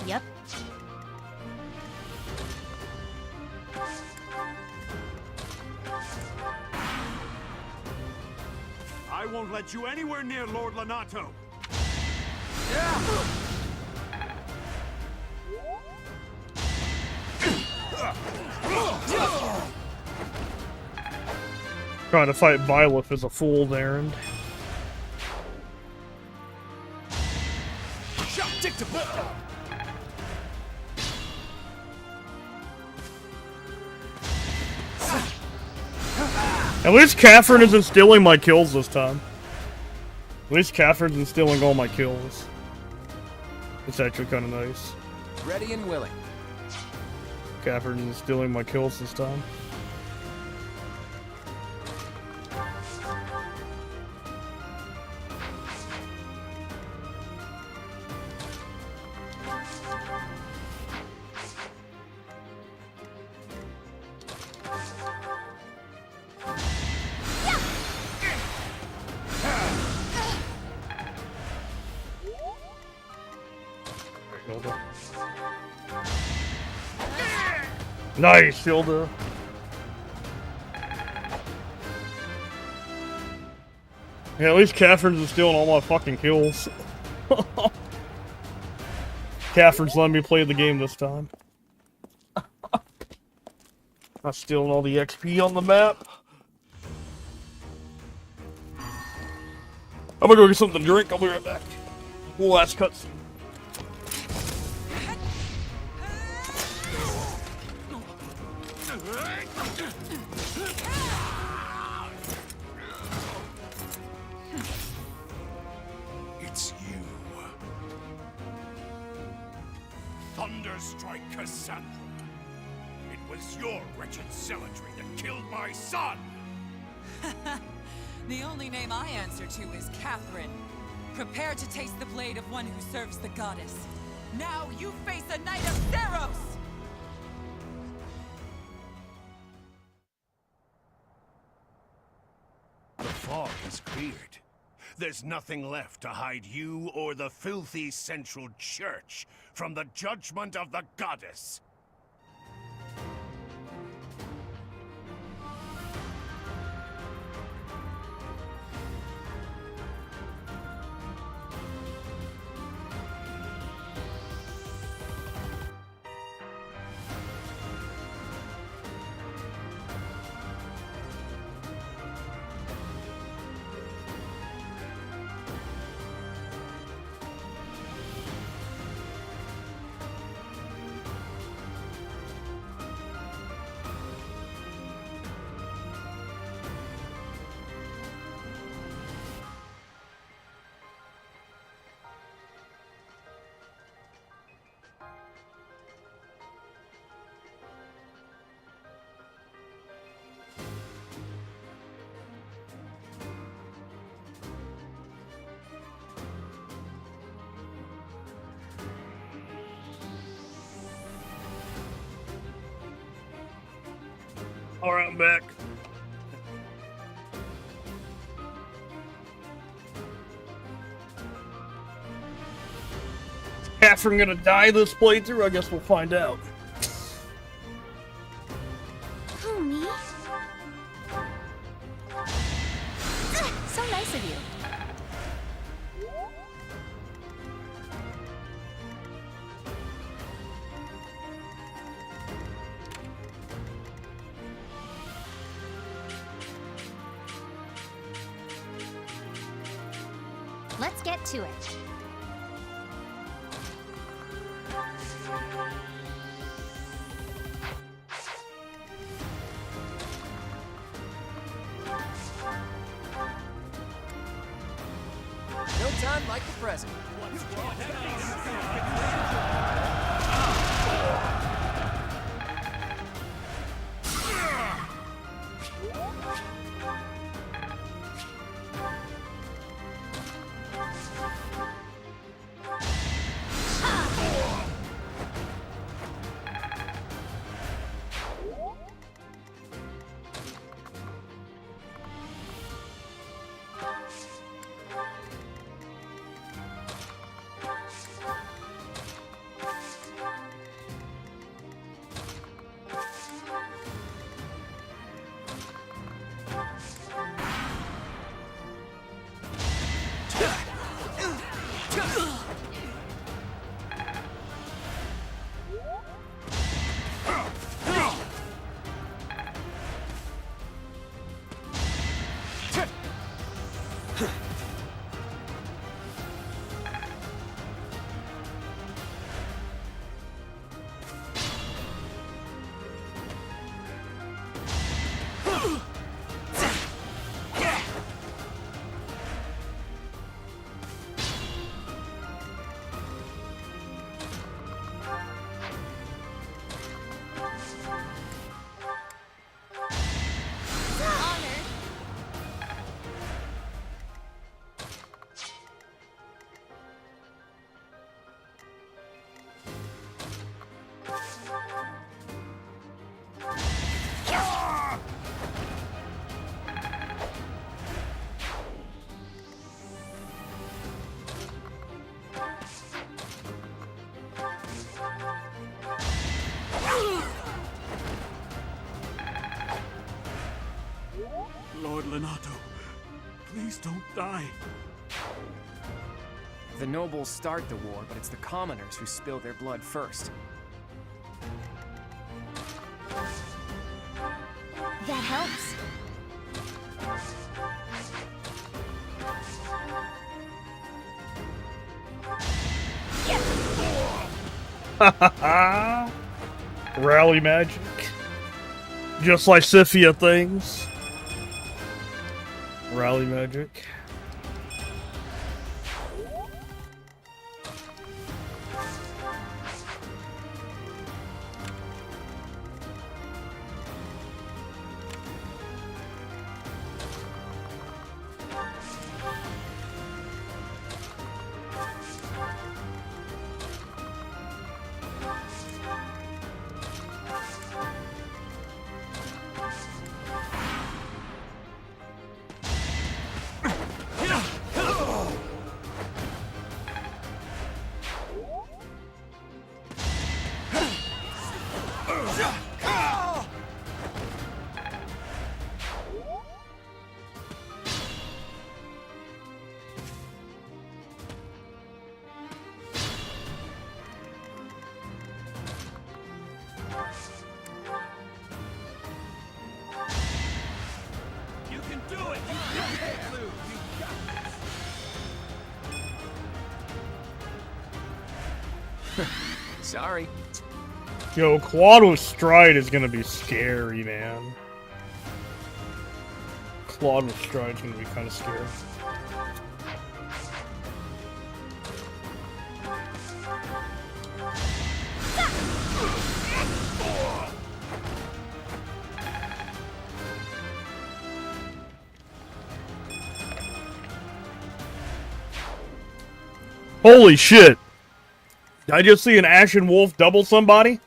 Yep. I won't let you anywhere near Lord Lanato. Trying to fight Byleth is a fool's errand. At least Catherine isn't stealing my kills this time. At least Catherine's been stealing all my kills. It's actually kind of nice. Ready and willing. Catherine is stealing my kills this time. Nice, Hilda. Yeah, at least Catherine's stealing all my fucking kills. Catherine's letting me play the game this time. Not stealing all the XP on the map. I'm gonna go get something to drink. I'll be right back. Last cutscene. It's you. Thunderstrike Cassandra. It was your wretched zealotry that killed my son! The only name I answer to is Catherine. Prepare to taste the blade of one who serves the goddess. Now you face a knight of Theros! The fog is cleared. There's nothing left to hide you or the filthy Central Church from the judgment of the goddess. Alright, I'm back. Catherine gonna die this playthrough? I guess we'll find out. Who, me? So nice of you. Let's get to it. No time like the present. Lord Lenato, please don't die. The nobles start the war, but it's the commoners who spill their blood first. That helps. Rally magic. Just like Scythia things. Rally magic. Sorry. Yo, Quad with Stride is gonna be scary, man. Claude with Stride is gonna be kind of scary. Holy shit! Did I just see an Ashen Wolf double somebody?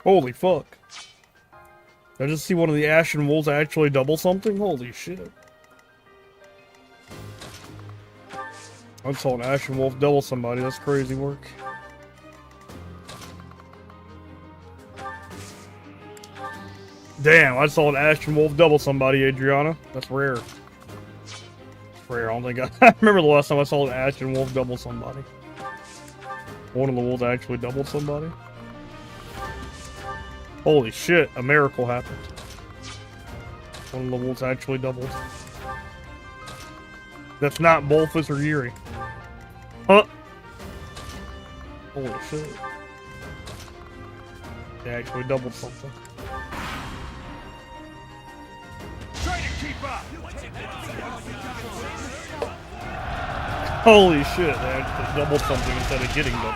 Holy fuck. Did I just see one of the Ashen Wolves actually double something? Holy shit. I saw an Ashen Wolf double somebody. That's crazy work. Damn, I saw an Ashen Wolf double somebody, Adriana. That's rare. It's rare. I don't think I remember the last time I saw an Ashen Wolf double somebody. One of the wolves actually doubled somebody. Holy shit, a miracle happened. One of the wolves actually doubled. That's not Bolfus or Yuri. Huh? Holy shit. They actually doubled something. Try to keep up. Holy shit, they actually doubled something instead of getting them.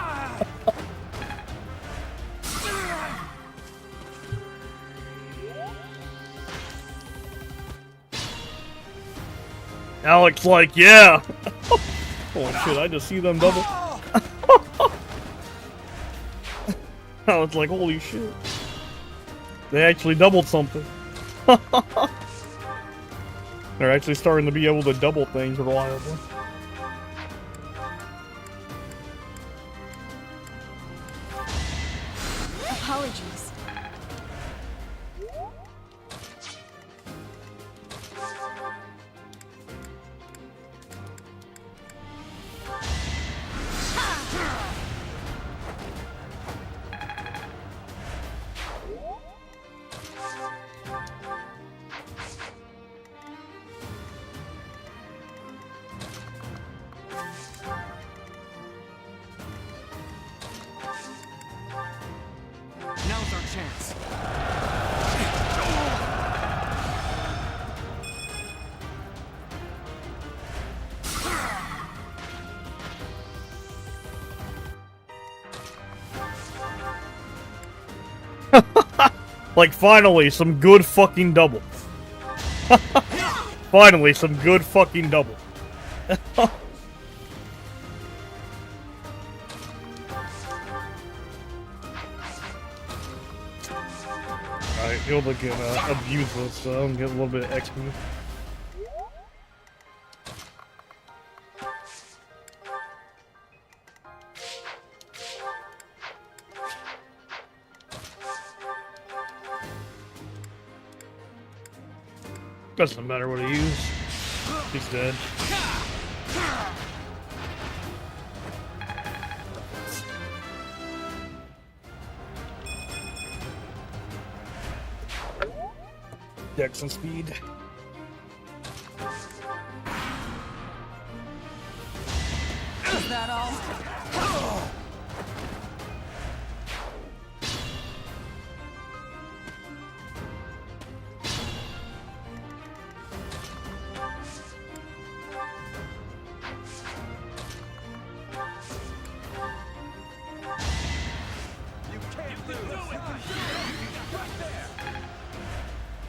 Alex like, yeah! Holy shit, I just see them double. Alex like, holy shit. They actually doubled something. They're actually starting to be able to double things reliably. Apologies. Now's our chance. Like, finally, some good fucking doubles. Finally, some good fucking double. Alright, feel like can abuse this, so I'm getting a little bit of XP. Doesn't matter what I use. He's dead. Dex and speed. Is that all?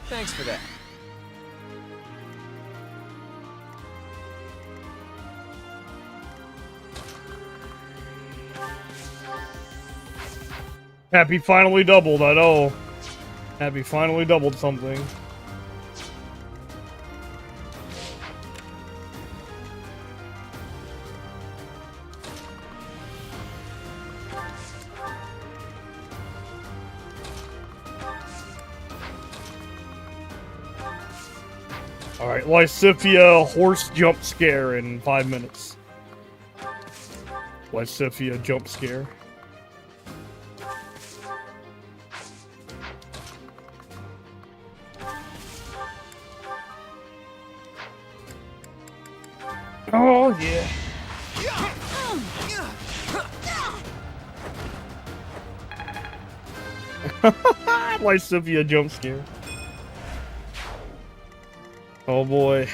Thanks for that. Happy finally doubled, I know. Happy finally doubled something. Alright, Lysithia horse jump scare in 5 minutes. Lysithia jump scare. Oh, yeah. Lysithia jump scare. Oh boy.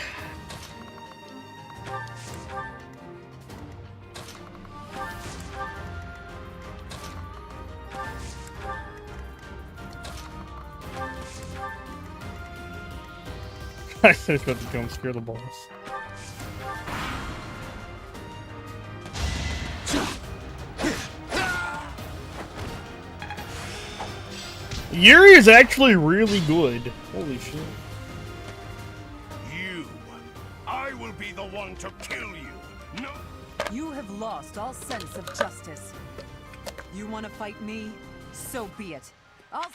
I just got to jump scare the boss. Yuri is actually really good. Holy shit. I will be the one to kill you. No. You have lost all sense of justice. You want to fight me? So be it. I'll...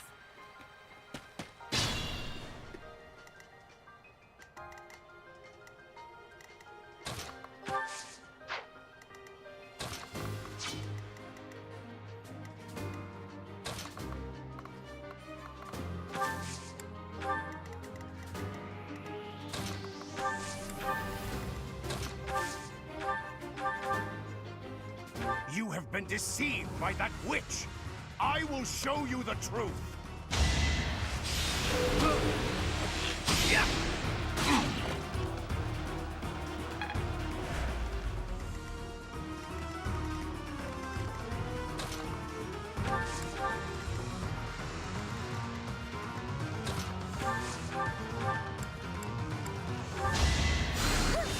You have been deceived by that witch. I will show you the truth.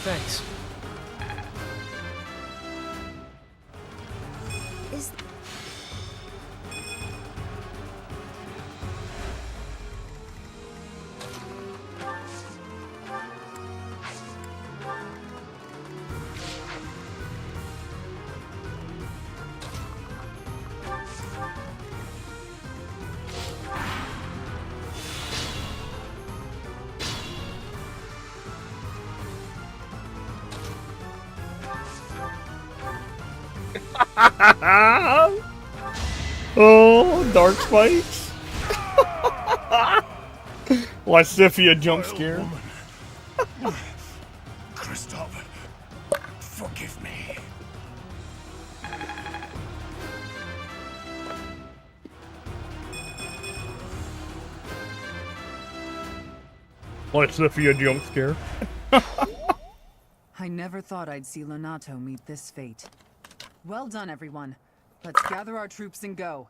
Thanks. Is... Oh, dark spikes. Lysithia jump scare. Kristoff, forgive me. Lysithia jump scare. I never thought I'd see Lonato meet this fate. Well done, everyone. Let's gather our troops and go.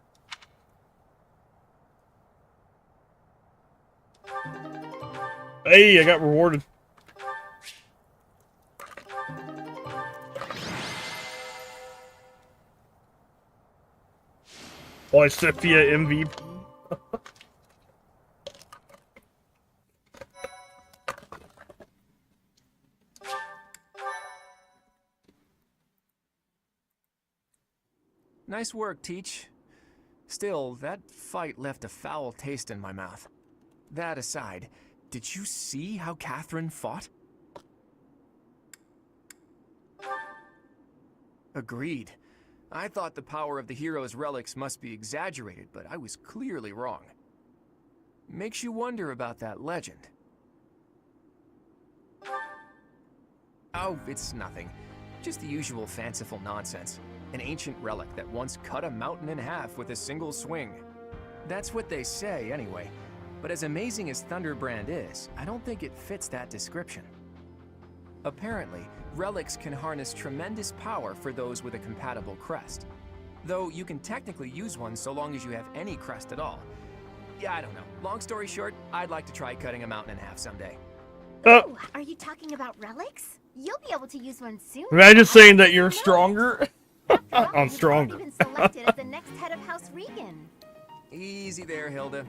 Hey, I got rewarded. Lysithia MVP. Nice work, Teach. Still, that fight left a foul taste in my mouth. That aside, did you see how Catherine fought? Agreed. I thought the power of the hero's relics must be exaggerated, but I was clearly wrong. Makes you wonder about that legend. Oh, it's nothing. Just the usual fanciful nonsense. An ancient relic that once cut a mountain in half with a single swing. That's what they say, anyway. But as amazing as Thunderbrand is, I don't think it fits that description. Apparently, relics can harness tremendous power for those with a compatible crest. Though you can technically use one so long as you have any crest at all. Yeah, I don't know. Long story short, I'd like to try cutting a mountain in half someday. Oh, are you talking about relics? You'll be able to use one soon. Imagine saying that you're stronger. I'm stronger. You've been selected as the next head of House Regan. Easy there, Hilda.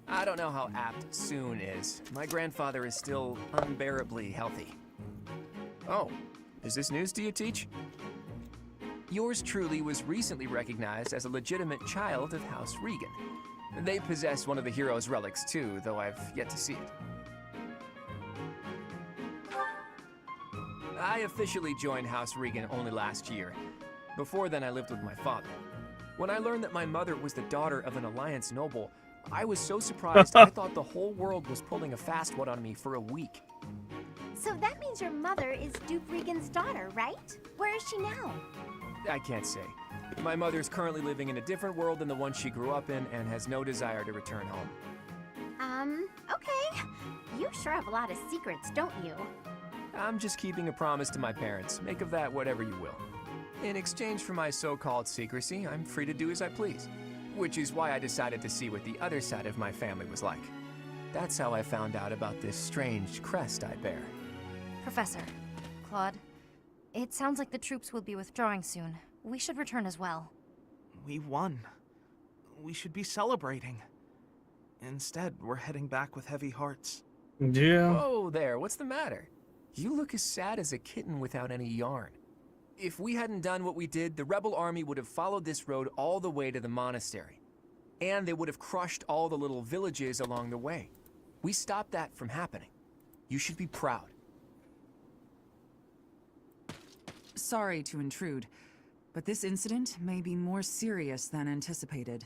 I don't know how apt soon is. My grandfather is still unbearably healthy. Oh, is this news to you, Teach? Yours truly was recently recognized as a legitimate child of House Regan. They possess one of the hero's relics too, though I've yet to see it. I officially joined House Regan only last year. Before then, I lived with my father. When I learned that my mother was the daughter of an Alliance noble, I was so surprised I thought the whole world was pulling a fast one on me for a week. So that means your mother is Duke Regan's daughter, right? Where is she now? I can't say. My mother's currently living in a different world than the one she grew up in and has no desire to return home. Okay. You sure have a lot of secrets, don't you? I'm just keeping a promise to my parents. Make of that whatever you will. In exchange for my so-called secrecy, I'm free to do as I please. Which is why I decided to see what the other side of my family was like. That's how I found out about this strange crest I bear. Professor, Claude, it sounds like the troops will be withdrawing soon. We should return as well. We won. We should be celebrating. Instead, we're heading back with heavy hearts. Yeah. Whoa there, what's the matter? You look as sad as a kitten without any yarn. If we hadn't done what we did, the rebel army would have followed this road all the way to the monastery. And they would have crushed all the little villages along the way. We stopped that from happening. You should be proud. Sorry to intrude, but this incident may be more serious than anticipated.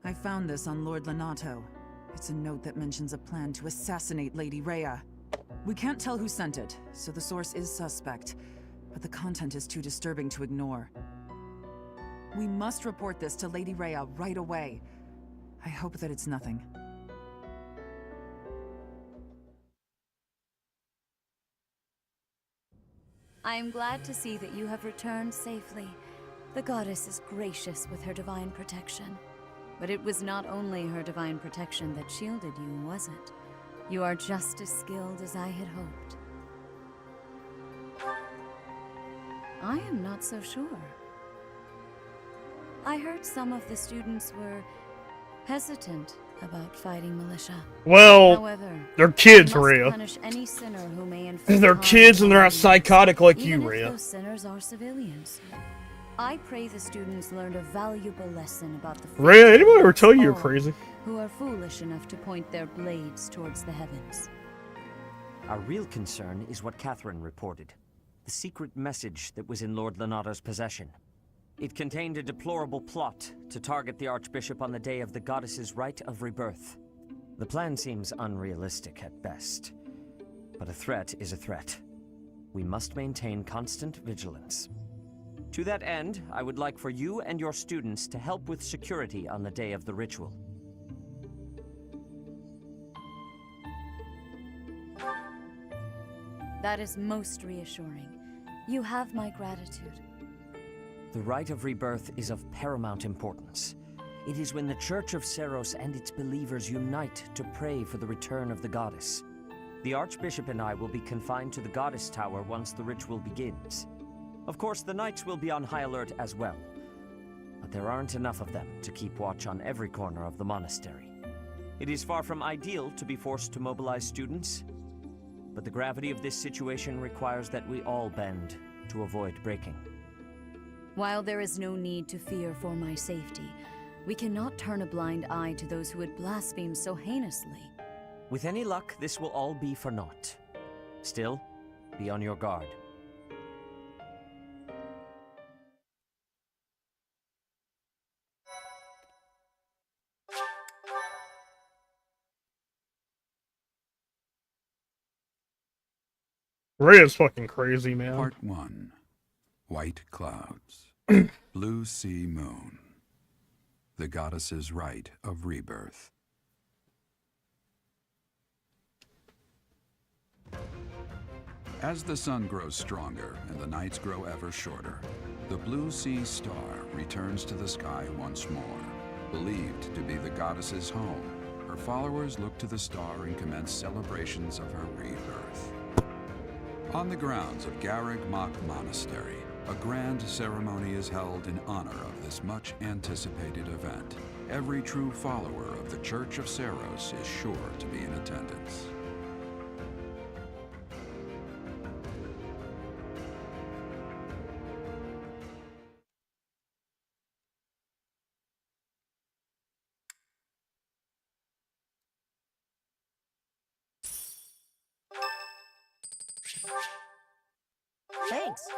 I found this on Lord Lenato. It's a note that mentions a plan to assassinate Lady Rhea. We can't tell who sent it, so the source is suspect, but the content is too disturbing to ignore. We must report this to Lady Rhea right away. I hope that it's nothing. I am glad to see that you have returned safely. The goddess is gracious with her divine protection. But it was not only her divine protection that shielded you, was it? You are just as skilled as I had hoped. I am not so sure. I heard some of the students were hesitant about fighting militia. Well, however, they're kids, we must Rhea. punish any sinner who may inflict They're harm kids and they're not upon psychotic like even you, if Rhea. those sinners are civilians. I pray the students learned a valuable lesson about the Rhea, anybody ever tell you you're all crazy? who are foolish enough to point their blades towards the heavens. Our real concern is what Catherine reported. The secret message that was in Lord Lenato's possession. It contained a deplorable plot to target the Archbishop on the day of the goddess's rite of rebirth. The plan seems unrealistic at best, but a threat is a threat. We must maintain constant vigilance. To that end, I would like for you and your students to help with security on the day of the ritual. That is most reassuring. You have my gratitude. The rite of rebirth is of paramount importance. It is when the Church of Seros and its believers unite to pray for the return of the goddess. The Archbishop and I will be confined to the Goddess Tower once the ritual begins. Of course, the Knights will be on high alert as well, but there aren't enough of them to keep watch on every corner of the monastery. It is far from ideal to be forced to mobilize students, but the gravity of this situation requires that we all bend to avoid breaking. While there is no need to fear for my safety, we cannot turn a blind eye to those who would blaspheme so heinously. With any luck, this will all be for naught. Still, be on your guard. Rhea's fucking crazy, man. Part 1. White Clouds. Blue Sea Moon. The Goddess's Rite of Rebirth. As the sun grows stronger and the nights grow ever shorter, the Blue Sea Star returns to the sky once more. Believed to be the goddess's home, her followers look to the star and commence celebrations of her rebirth. On the grounds of Garreg Mach Monastery, a grand ceremony is held in honor of this much-anticipated event. Every true follower of the Church of Seros is sure to be in attendance. Thanks.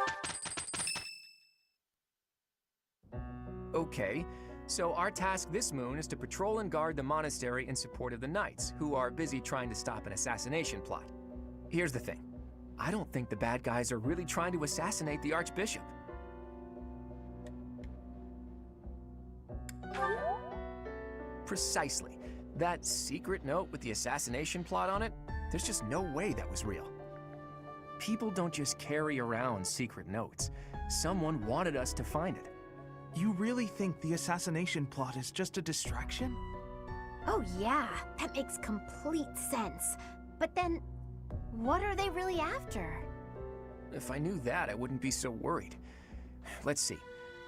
Okay, so our task this moon is to patrol and guard the monastery in support of the Knights, who are busy trying to stop an assassination plot. Here's the thing. I don't think the bad guys are really trying to assassinate the Archbishop. Precisely. That secret note with the assassination plot on it, there's just no way that was real. People don't just carry around secret notes. Someone wanted us to find it. You really think the assassination plot is just a distraction? Oh yeah, that makes complete sense. But then, what are they really after? If I knew that, I wouldn't be so worried. Let's see.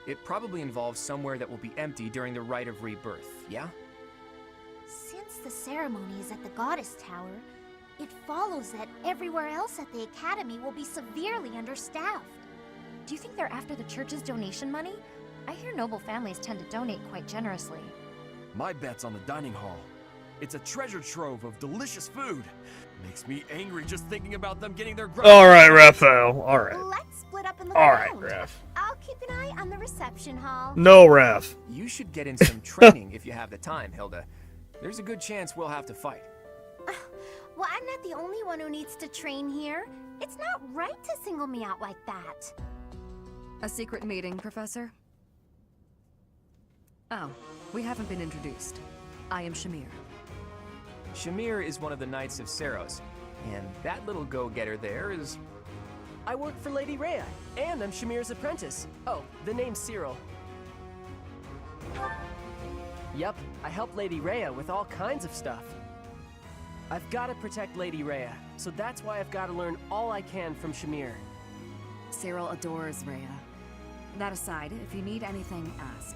It probably involves somewhere that will be empty during the Rite of Rebirth, yeah? Since the ceremony is at the Goddess Tower, it follows that everywhere else at the Academy will be severely understaffed. Do you think they're after the church's donation money? I hear noble families tend to donate quite generously. My bet's on the dining hall. It's a treasure trove of delicious food. Makes me angry just thinking about them getting their grub. Alright, Raphael. Alright. Let's split up and look Alright, around. Raph. I'll keep an eye on the reception hall. No, Raph. You should get in some training if you have the time, Hilda. There's a good chance we'll have to fight. Well, I'm not the only one who needs to train here. It's not right to single me out like that. A secret meeting, Professor? Oh, we haven't been introduced. I am Shamir. Shamir is one of the Knights of Seros, and that little go-getter there is... I work for Lady Rhea, and I'm Shamir's apprentice. Oh, the name's Cyril. Yep, I help Lady Rhea with all kinds of stuff. I've got to protect Lady Rhea, so that's why I've got to learn all I can from Shamir. Cyril adores Rhea. That aside, if you need anything, ask.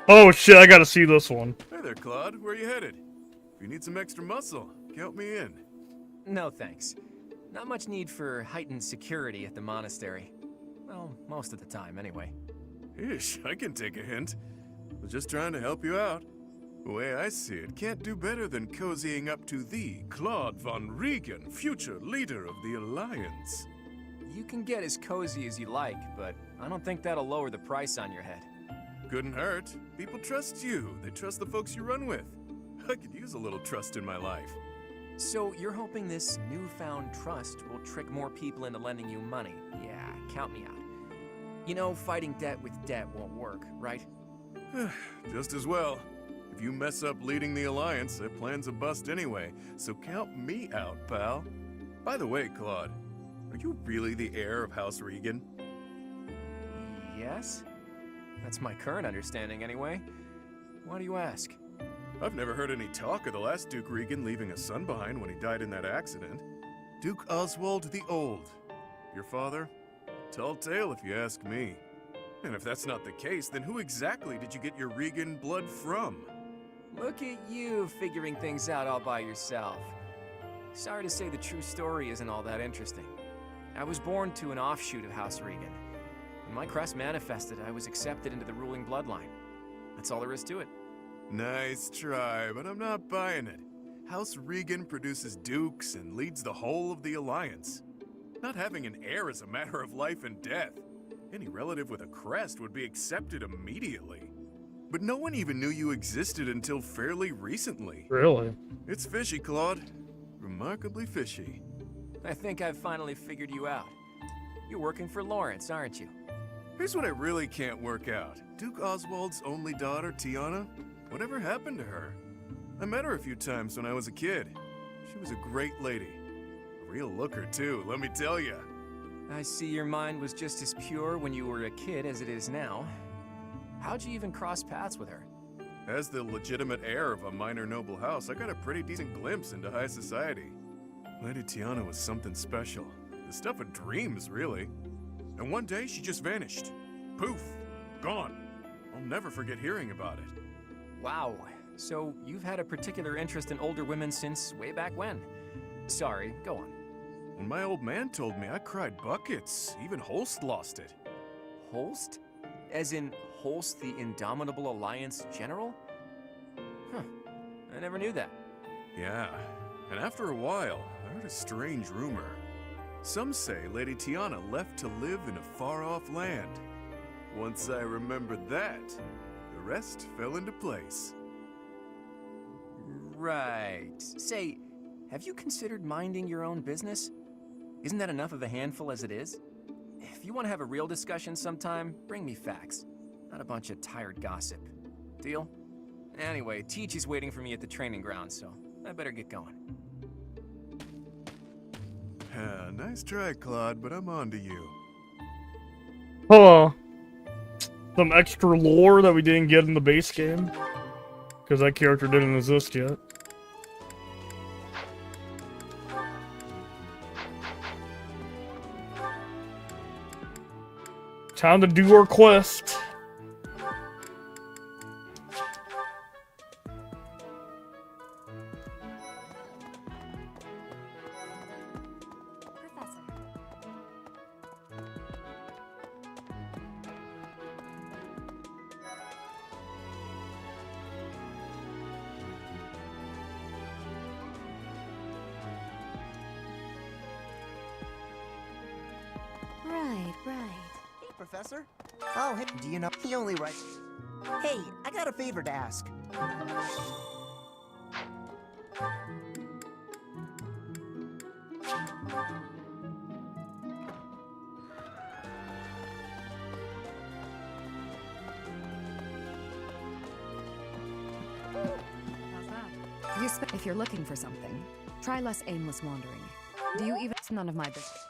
Oh shit, I gotta see this one. Hey there, Claude. Where are you headed? If you need some extra muscle, count me in. No thanks. Not much need for heightened security at the monastery. Well, most of the time, anyway. Ish, I can take a hint. Was just trying to help you out. The way I see it, can't do better than cozying up to thee, Claude von Regan, future leader of the Alliance. You can get as cozy as you like, but I don't think that'll lower the price on your head. Couldn't hurt. People trust you. They trust the folks you run with. I could use a little trust in my life. So you're hoping this newfound trust will trick more people into lending you money? Yeah, count me out. You know, fighting debt with debt won't work, right? Just as well. If you mess up leading the Alliance, their plan's a bust anyway, so count me out, pal. By the way, Claude, are you really the heir of House Regan? Yes? That's my current understanding, anyway. Why do you ask? I've never heard any talk of the last Duke Regan leaving a son behind when he died in that accident. Duke Oswald the Old. Your father? Tall tale if you ask me. And if that's not the case, then who exactly did you get your Regan blood from? Look at you figuring things out all by yourself. Sorry to say the true story isn't all that interesting. I was born to an offshoot of House Regan. When my crest manifested, I was accepted into the ruling bloodline. That's all there is to it. Nice try, but I'm not buying it. House Regan produces dukes and leads the whole of the Alliance. Not having an heir is a matter of life and death. Any relative with a crest would be accepted immediately. But no one even knew you existed until fairly recently. Really? It's fishy, Claude. Remarkably fishy. I think I've finally figured you out. You're working for Lawrence, aren't you? Here's what I really can't work out. Duke Oswald's only daughter, Tiana? Whatever happened to her? I met her a few times when I was a kid. She was a great lady. A real looker, too, let me tell ya. I see your mind was just as pure when you were a kid as it is now. How'd you even cross paths with her? As the legitimate heir of a minor noble house, I got a pretty decent glimpse into high society. Lady Tiana was something special. The stuff of dreams, really. And one day, she just vanished. Poof! Gone. I'll never forget hearing about it. Wow. So you've had a particular interest in older women since way back when. Sorry, go on. When my old man told me, I cried buckets. Even Holst lost it. Holst? As in Holst the Indomitable Alliance General? Huh. I never knew that. Yeah. And after a while, I heard a strange rumor. Some say Lady Tiana left to live in a far-off land. Once I remembered that, the rest fell into place. Right. Say, have you considered minding your own business? Isn't that enough of a handful as it is? if you want to have a real discussion sometime, bring me facts, not a bunch of tired gossip. Deal? Anyway, Teach-I's waiting for me at the training ground, so I better get going. Nice try, Claude, but I'm on to you. Huh. Some extra lore that we didn't get in the base game. Because that character didn't exist yet. Time to do our quest. Right. Hey, Professor. Oh, hey, do you know he only writes... Hey, I got a favor to ask. If you're looking for something, try less aimless wandering. Do you even... It's none of my business.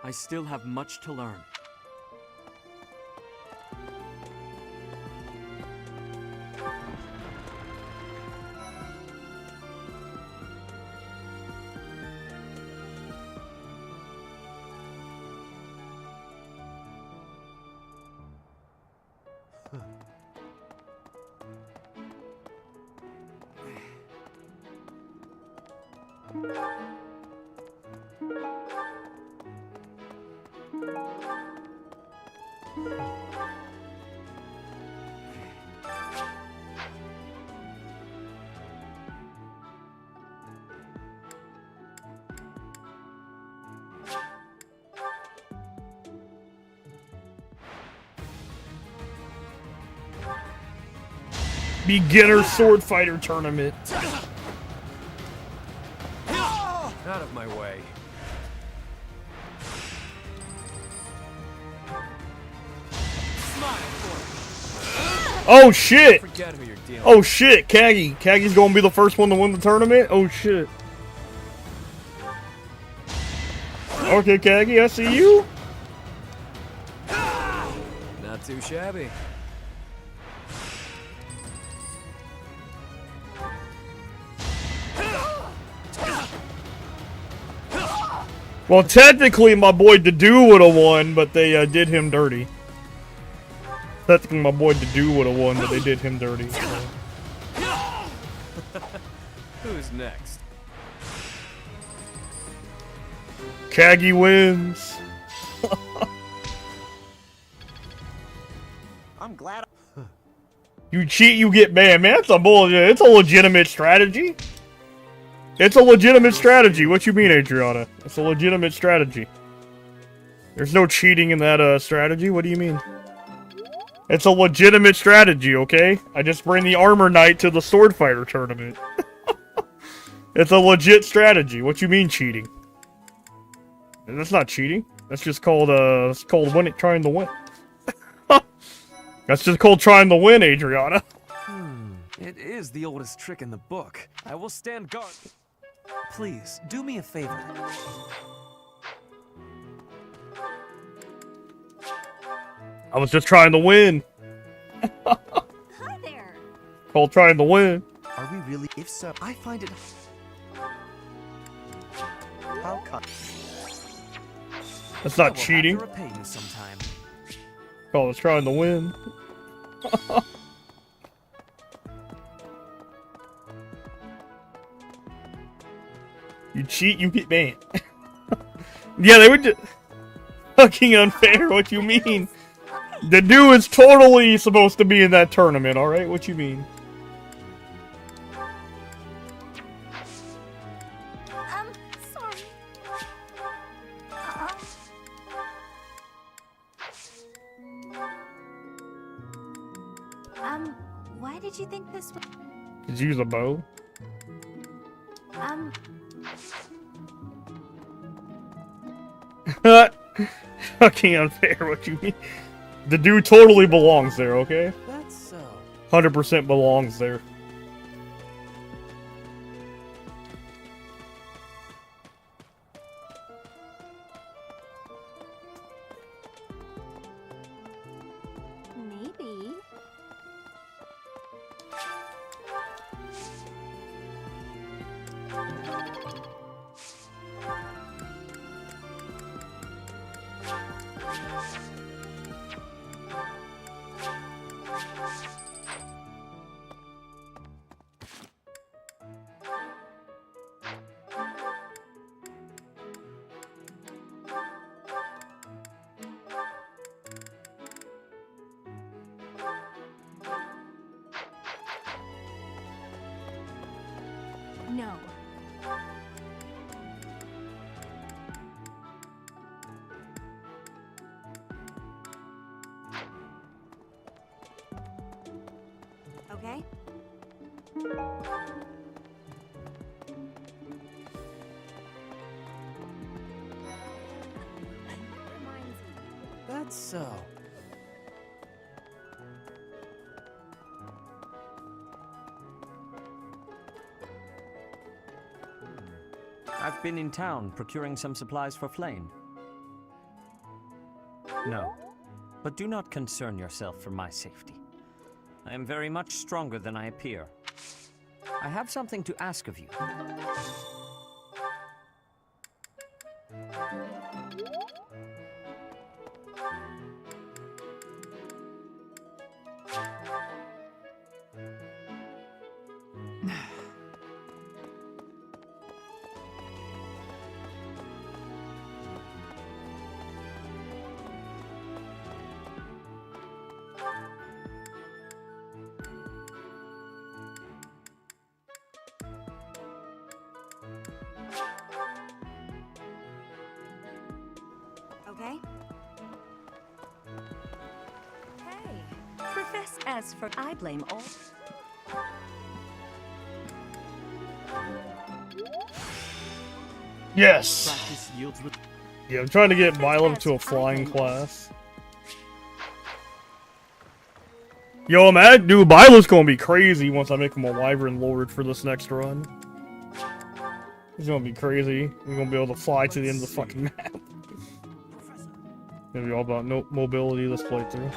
I still have much to learn. Beginner sword fighter tournament. Out of my way. Oh shit! Forget who you're dealing Oh shit, Kagi. Kagi's gonna be the first one to win the tournament? Oh shit. Okay, Kagi, I see you. Not too shabby. Well, technically, my boy Dedu would have won, but they did him dirty. Technically, my boy Dedu would have won, but they did him dirty. So. Who's next? Kagi wins. I'm glad. You cheat, you get banned. Man, that's a bullshit. It's a legitimate strategy. It's a legitimate strategy. What you mean, Adriana? It's a legitimate strategy. There's no cheating in that strategy. What do you mean? It's a legitimate strategy, okay? I just bring the armor knight to the sword fighter tournament. It's a legit strategy. What you mean cheating? That's not cheating. That's just called it's called trying to win. That's just called trying to win, Adriana. It is the oldest trick in the book. I will stand guard. Please, do me a favor. I was just trying to win. Hi there. Called trying to win. Are we really? If so, I find it... How come? That's not cheating. Repay you sometime. Call us trying to win. You cheat, you get banned. Yeah, they were just fucking unfair. What you mean? The dude is totally supposed to be in that tournament, alright? What you mean? Sorry. Why did you think this was... Did you use a bow? Fucking unfair, what you mean? The dude totally belongs there, okay? That's so. 100% belongs there. Maybe. No. Okay. That's so. I've been in town procuring some supplies for Flame. No, but do not concern yourself for my safety. I am very much stronger than I appear. I have something to ask of you. Okay. Hey, profess as for I blame all. Yes! Practice yields with. Yeah, I'm trying to get Milo to a flying class. Yo, man, dude, Milo's gonna be crazy once I make him a Wyvern Lord for this next run. He's gonna be crazy. We're gonna be able to fly to the end of the fucking map. Gonna be all about no mobility this playthrough.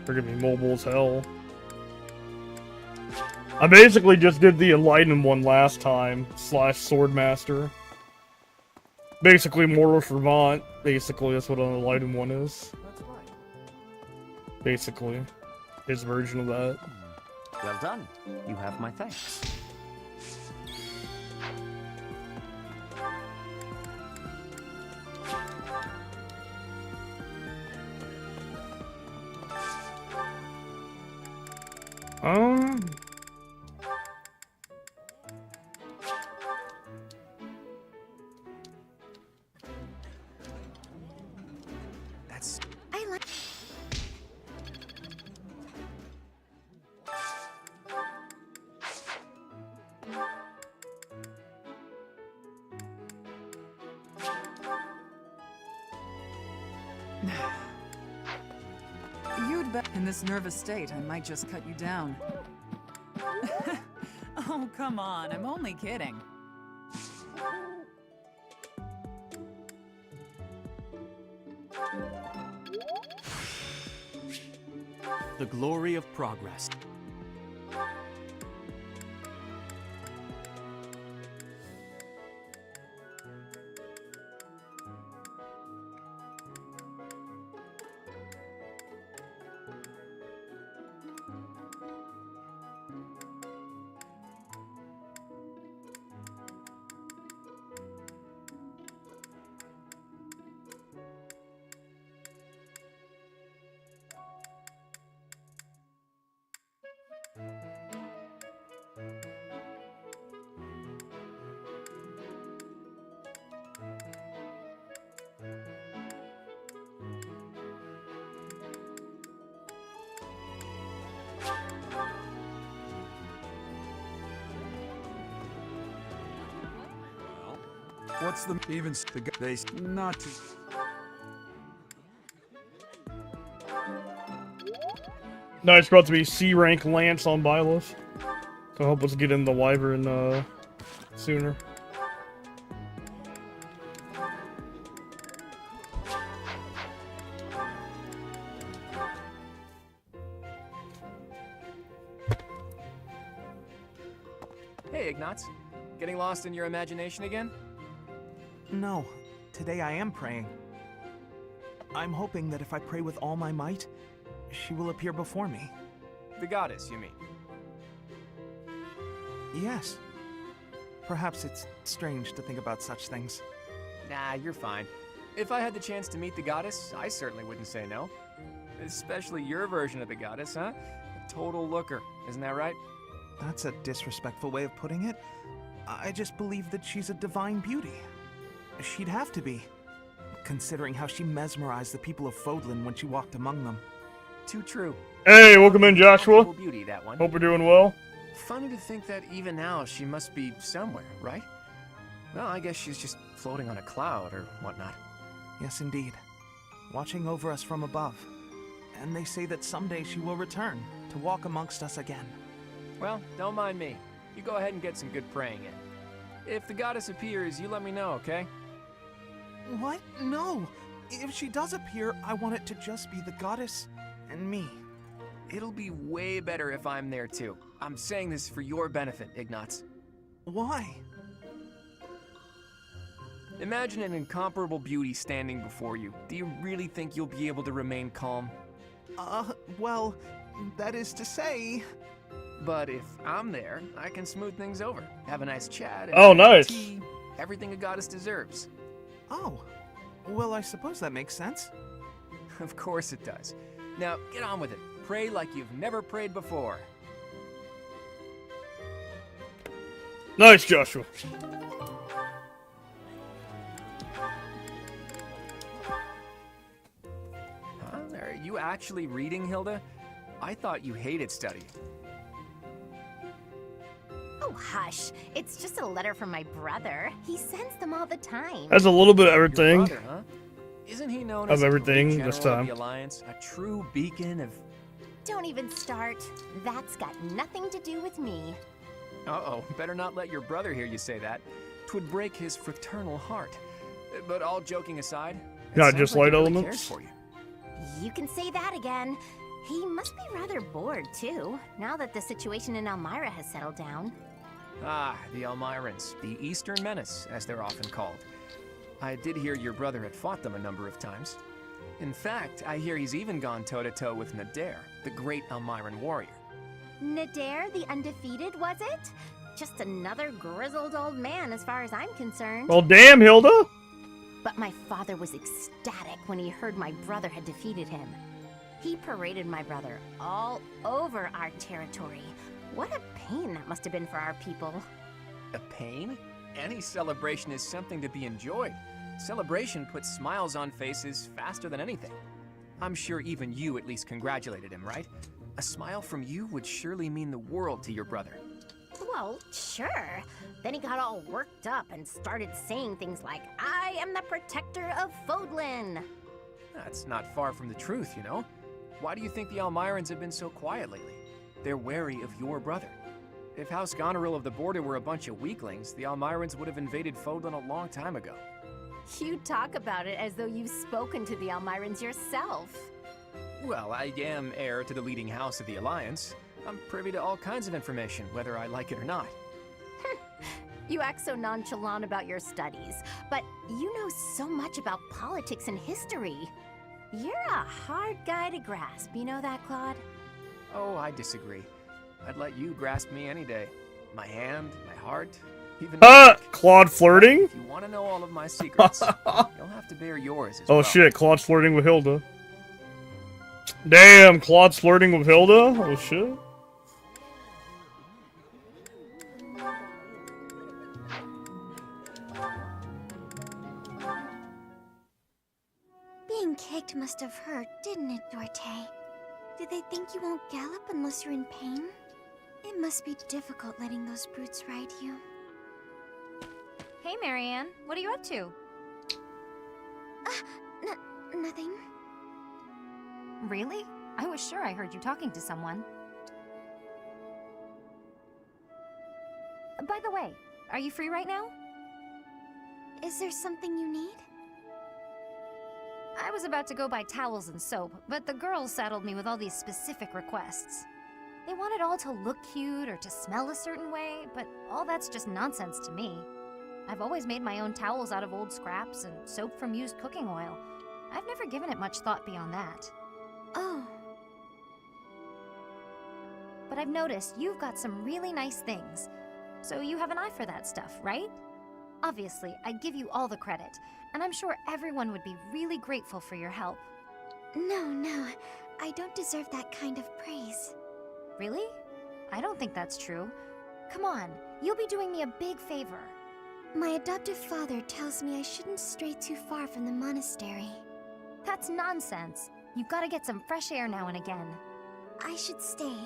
They're gonna be mobile as hell. I basically just did the Enlightened one last time, / Swordmaster. Basically Mortal Vermont. Basically, that's what an Enlightened one is. Basically. His version of that. Well done. You have my thanks. That's. I like. You'd bet in this nervous state, I might just cut you down. Oh, come on, I'm only kidding. The glory of progress. What's the even they not to Nice, about to be C rank Lance on Byleth. So help us get in the Wyvern sooner. Hey, Ignatz. Getting lost in your imagination again? No, today I am praying. I'm hoping that if I pray with all my might, she will appear before me. The goddess, you mean? Yes. Perhaps it's strange to think about such things. Nah, you're fine. If I had the chance to meet the goddess, I certainly wouldn't say no. Especially your version of the goddess, huh? A total looker, isn't that right? That's a disrespectful way of putting it. I just believe that she's a divine beauty. She'd have to be, considering how she mesmerized the people of Fodlan when she walked among them. Too true. Hey, welcome in, Joshua. Beauty, that one. Hope we're doing well. Funny to think that even now she must be somewhere, right? Well, I guess she's just floating on a cloud or whatnot. Yes, indeed. Watching over us from above. And they say that someday she will return to walk amongst us again. Well, don't mind me. You go ahead and get some good praying in. If the goddess appears, you let me know, okay? What? No! If she does appear, I want it to just be the goddess and me. It'll be way better if I'm there too. I'm saying this for your benefit, Ignatz. Why? Imagine an incomparable beauty standing before you. Do you really think you'll be able to remain calm? Well, that is to say... But if I'm there, I can smooth things over. Have a nice chat. And oh, nice. Tea, everything a goddess deserves. Oh. Well, I suppose that makes sense. Of course it does. Now, get on with it. Pray like you've never prayed before. Nice, Joshua. Huh? Are you actually reading, Hilda? I thought you hated studying. Oh, hush. It's just a letter from my brother. He sends them all the time. That's a little bit of everything. Your brother, huh? Isn't he known as everything the this General time. of the Alliance, a true beacon of... Don't even start. That's got nothing to do with me. Uh-oh, better not let your brother hear you say that. 'Twould break his fraternal heart. But all joking aside, it Not sounds just like light he really elements? cares for you. You can say that again. He must be rather bored, too, now that the situation in Elmira has settled down. Ah, the Elmirans, the Eastern Menace, as they're often called. I did hear your brother had fought them a number of times. In fact, I hear he's even gone toe-to-toe with Nadir, the great Elmiran warrior. Nadir, the undefeated, was it? Just another grizzled old man as far as I'm concerned. Well, damn, Hilda. But my father was ecstatic when he heard my brother had defeated him. He paraded my brother all over our territory. What a pain that must have been for our people. A pain? Any celebration is something to be enjoyed. Celebration puts smiles on faces faster than anything. I'm sure even you at least congratulated him, right? A smile from you would surely mean the world to your brother. Well, sure. Then he got all worked up and started saying things like, I am the protector of Fodlan. That's not far from the truth, you know? Why do you think the Elmirans have been so quiet lately? They're wary of your brother. If House Goneril of the Border were a bunch of weaklings, the Elmirans would have invaded Fodlan a long time ago. You talk about it as though you've spoken to the Elmirans yourself. Well, I am heir to the leading house of the Alliance. I'm privy to all kinds of information, whether I like it or not. You act so nonchalant about your studies, but you know so much about politics and history. You're a hard guy to grasp, you know that, Claude? Oh, I disagree. I'd let you grasp me any day. My hand, my heart, even... Claude flirting? If you want to know all of my secrets, you'll have to bear yours as Oh well. shit, Claude's flirting with Hilda. Damn, Claude's flirting with Hilda? Oh shit. Being kicked must have hurt, didn't it, Dorte? Did they think you won't gallop unless you're in pain? It must be difficult letting those brutes ride you. Hey, Marianne. What are you up to? Nothing. Really? I was sure I heard you talking to someone. By the way, are you free right now? Is there something you need? I was about to go buy towels and soap, but the girls saddled me with all these specific requests. They want it all to look cute or to smell a certain way, but all that's just nonsense to me. I've always made my own towels out of old scraps and soap from used cooking oil. I've never given it much thought beyond that. Oh. But I've noticed you've got some really nice things. So you have an eye for that stuff, right? Obviously, I give you all the credit, and I'm sure everyone would be really grateful for your help. No, I don't deserve that kind of praise. Really? I don't think that's true. Come on, you'll be doing me a big favor. My adoptive father tells me I shouldn't stray too far from the monastery. That's nonsense. You've got to get some fresh air now and again. I should stay.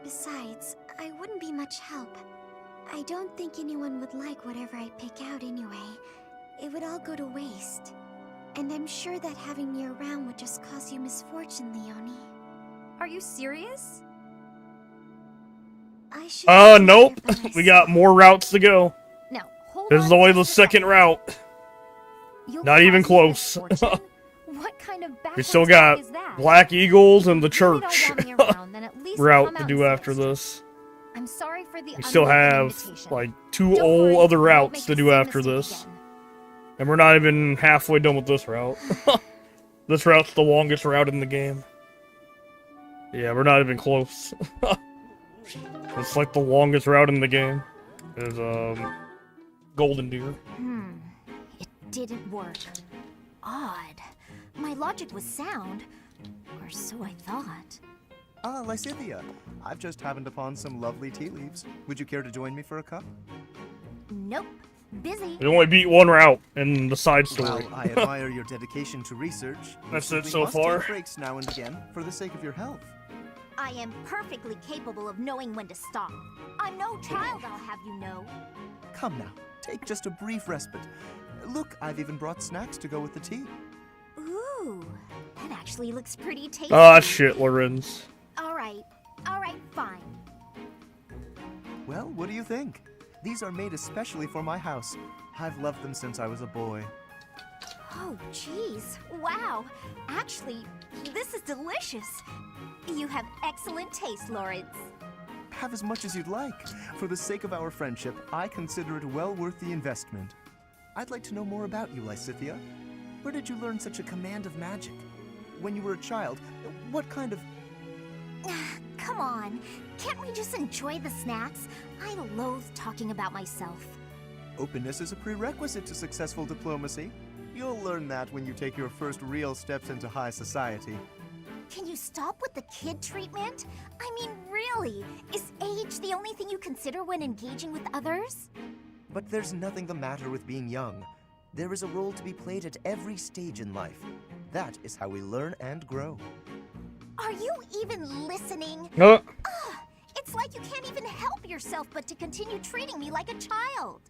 Besides, I wouldn't be much help. I don't think anyone would like whatever I pick out anyway. It would all go to waste. And I'm sure that having me around would just cause you misfortune, Leonie. Are you serious? I should Nope. We got more routes to go. Now, hold This on is only the just a second. second route. Not even close. What kind of We still got Black Eagles and the church route to do after this. I'm sorry for the We still have like 2 old other routes to do after this. And we're not even halfway done with this route. This route's the longest route in the game. Yeah, we're not even close. It's like the longest route in the game. Is Golden Deer. It didn't work. Odd. My logic was sound. Or so I thought. Ah, Lysithea. I've just happened upon some lovely tea leaves. Would you care to join me for a cup? Nope. Busy. We only beat 1 route in the side story. Well, I admire your dedication to research. That's You it so must far. take breaks now and again for the sake of your health. I am perfectly capable of knowing when to stop. I'm no child, I'll have you know. Come now, take just a brief respite. Look, I've even brought snacks to go with the tea. Ooh, that actually looks pretty tasty. Ah, shit, Lorenz. All right, fine. Well, what do you think? These are made especially for my house. I've loved them since I was a boy. Oh, jeez. Wow. Actually, this is delicious. You have excellent taste, Lawrence. Have as much as you'd like. For the sake of our friendship, I consider it well worth the investment. I'd like to know more about you, Lysithea. Where did you learn such a command of magic? When you were a child, what kind of... Come on. Can't we just enjoy the snacks? I loathe talking about myself. Openness is a prerequisite to successful diplomacy. You'll learn that when you take your first real steps into high society. Can you stop with the kid treatment? I mean, really? Is age the only thing you consider when engaging with others? But there's nothing the matter with being young. There is a role to be played at every stage in life. That is how we learn and grow. Are you even listening? It's like you can't even help yourself but to continue treating me like a child.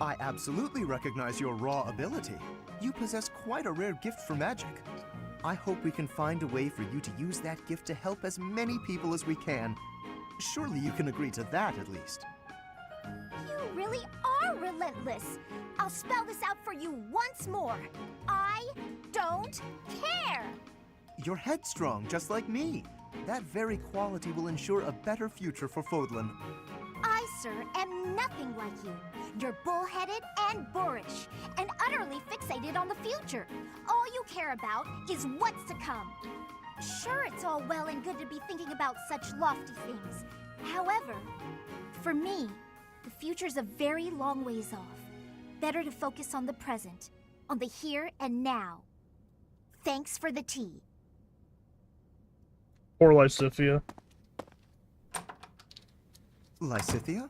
I absolutely recognize your raw ability. You possess quite a rare gift for magic. I hope we can find a way for you to use that gift to help as many people as we can. Surely you can agree to that, at least. You really are relentless. I'll spell this out for you once more. I don't care. You're headstrong, just like me. That very quality will ensure a better future for Fodlan. I, sir, am nothing like you. You're bullheaded and boorish, and utterly fixated on the future. All you care about is what's to come. Sure, it's all well and good to be thinking about such lofty things. However, for me, the future's a very long ways off. Better to focus on the present, on the here and now. Thanks for the tea. Poor Lysithea. Lysithea?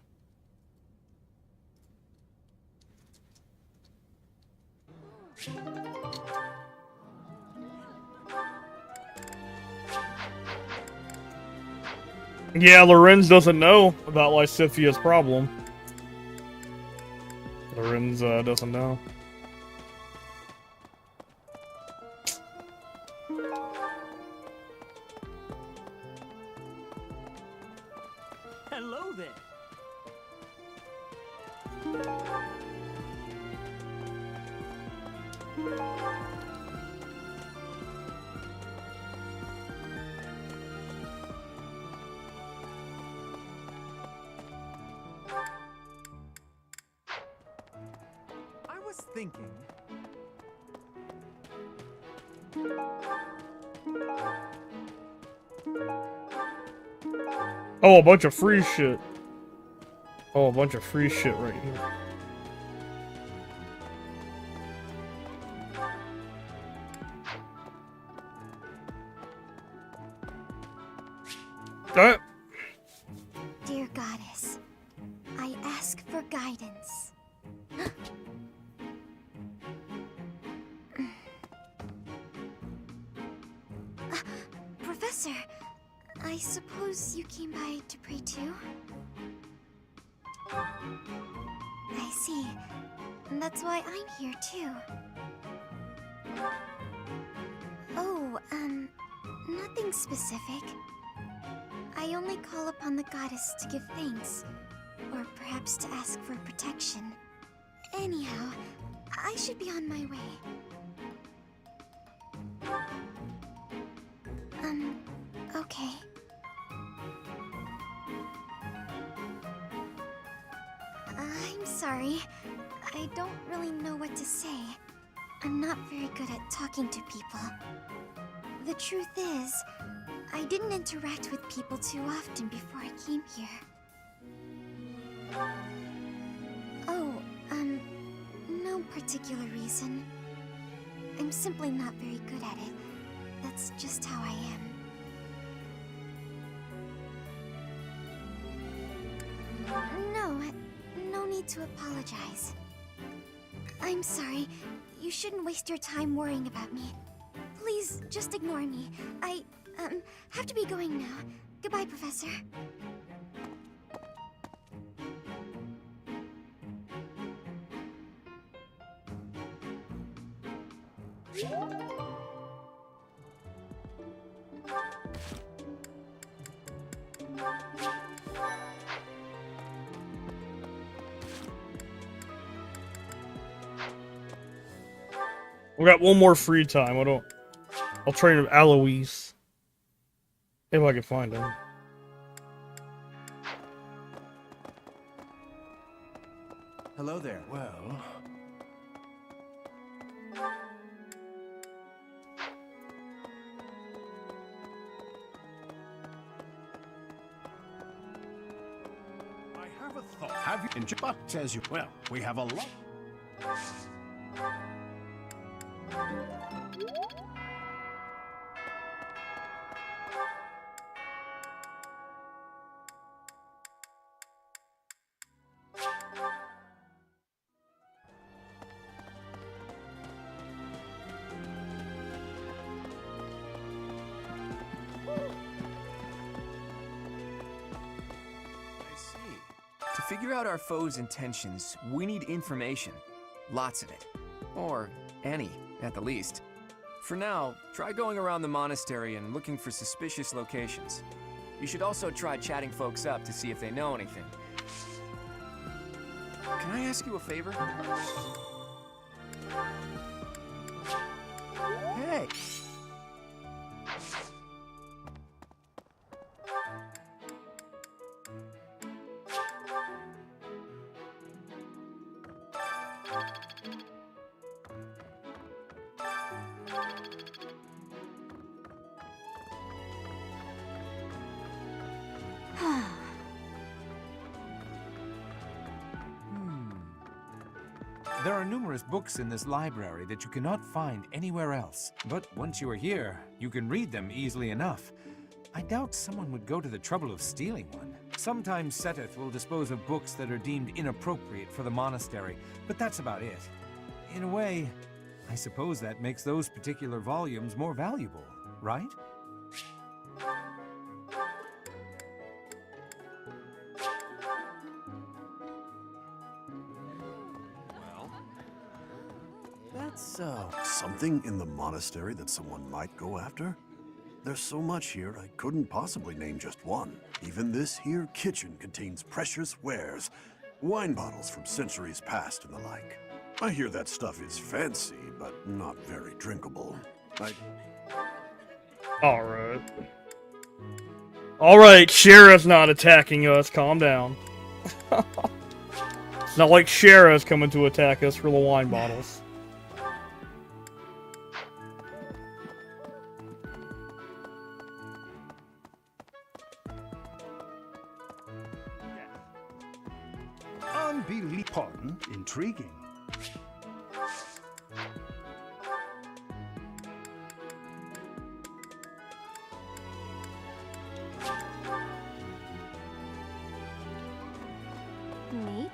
Yeah, Lorenz doesn't know about Lysithea's problem. friends doesn't know. Hello there. I was thinking. Oh, a bunch of free shit. Oh, a bunch of free shit right here. Alright. Dear Goddess, I ask for guidance. Professor, I suppose you came by to pray too? I see. That's why I'm here too. Oh, nothing specific. I only call upon the goddess to give thanks, or perhaps to ask for protection. Anyhow, I should be on my way. Okay. I'm sorry. I don't really know what to say. I'm not very good at talking to people. The truth is, I didn't interact with people too often before I came here. Oh, no particular reason. I'm simply not very good at it. That's just how I am. No need to apologize. I'm sorry. You shouldn't waste your time worrying about me. Please, just ignore me. I, have to be going now. Goodbye, Professor. We got one more free time. I'll train with Alois. If I can find him. Hello there. Well... I have a thought. Have you in but as you well, we have a lot. I see. To figure out our foe's intentions, we need information. Lots of it. Or any, at the least. For now, try going around the monastery and looking for suspicious locations. You should also try chatting folks up to see if they know anything. Can I ask you a favor? Hey! There are numerous books in this library that you cannot find anywhere else. But once you are here, you can read them easily enough. I doubt someone would go to the trouble of stealing one. Sometimes Seteth will dispose of books that are deemed inappropriate for the monastery, but that's about it. In a way, I suppose that makes those particular volumes more valuable, right? that so? Something in the monastery that someone might go after? There's so much here, I couldn't possibly name just one. Even this here kitchen contains precious wares, wine bottles from centuries past and the like. I hear that stuff is fancy, but not very drinkable. Alright. Alright, Shara's not attacking us. Calm down. It's not like Shara's coming to attack us for the wine bottles. Unbelievable. Intriguing. Maybe.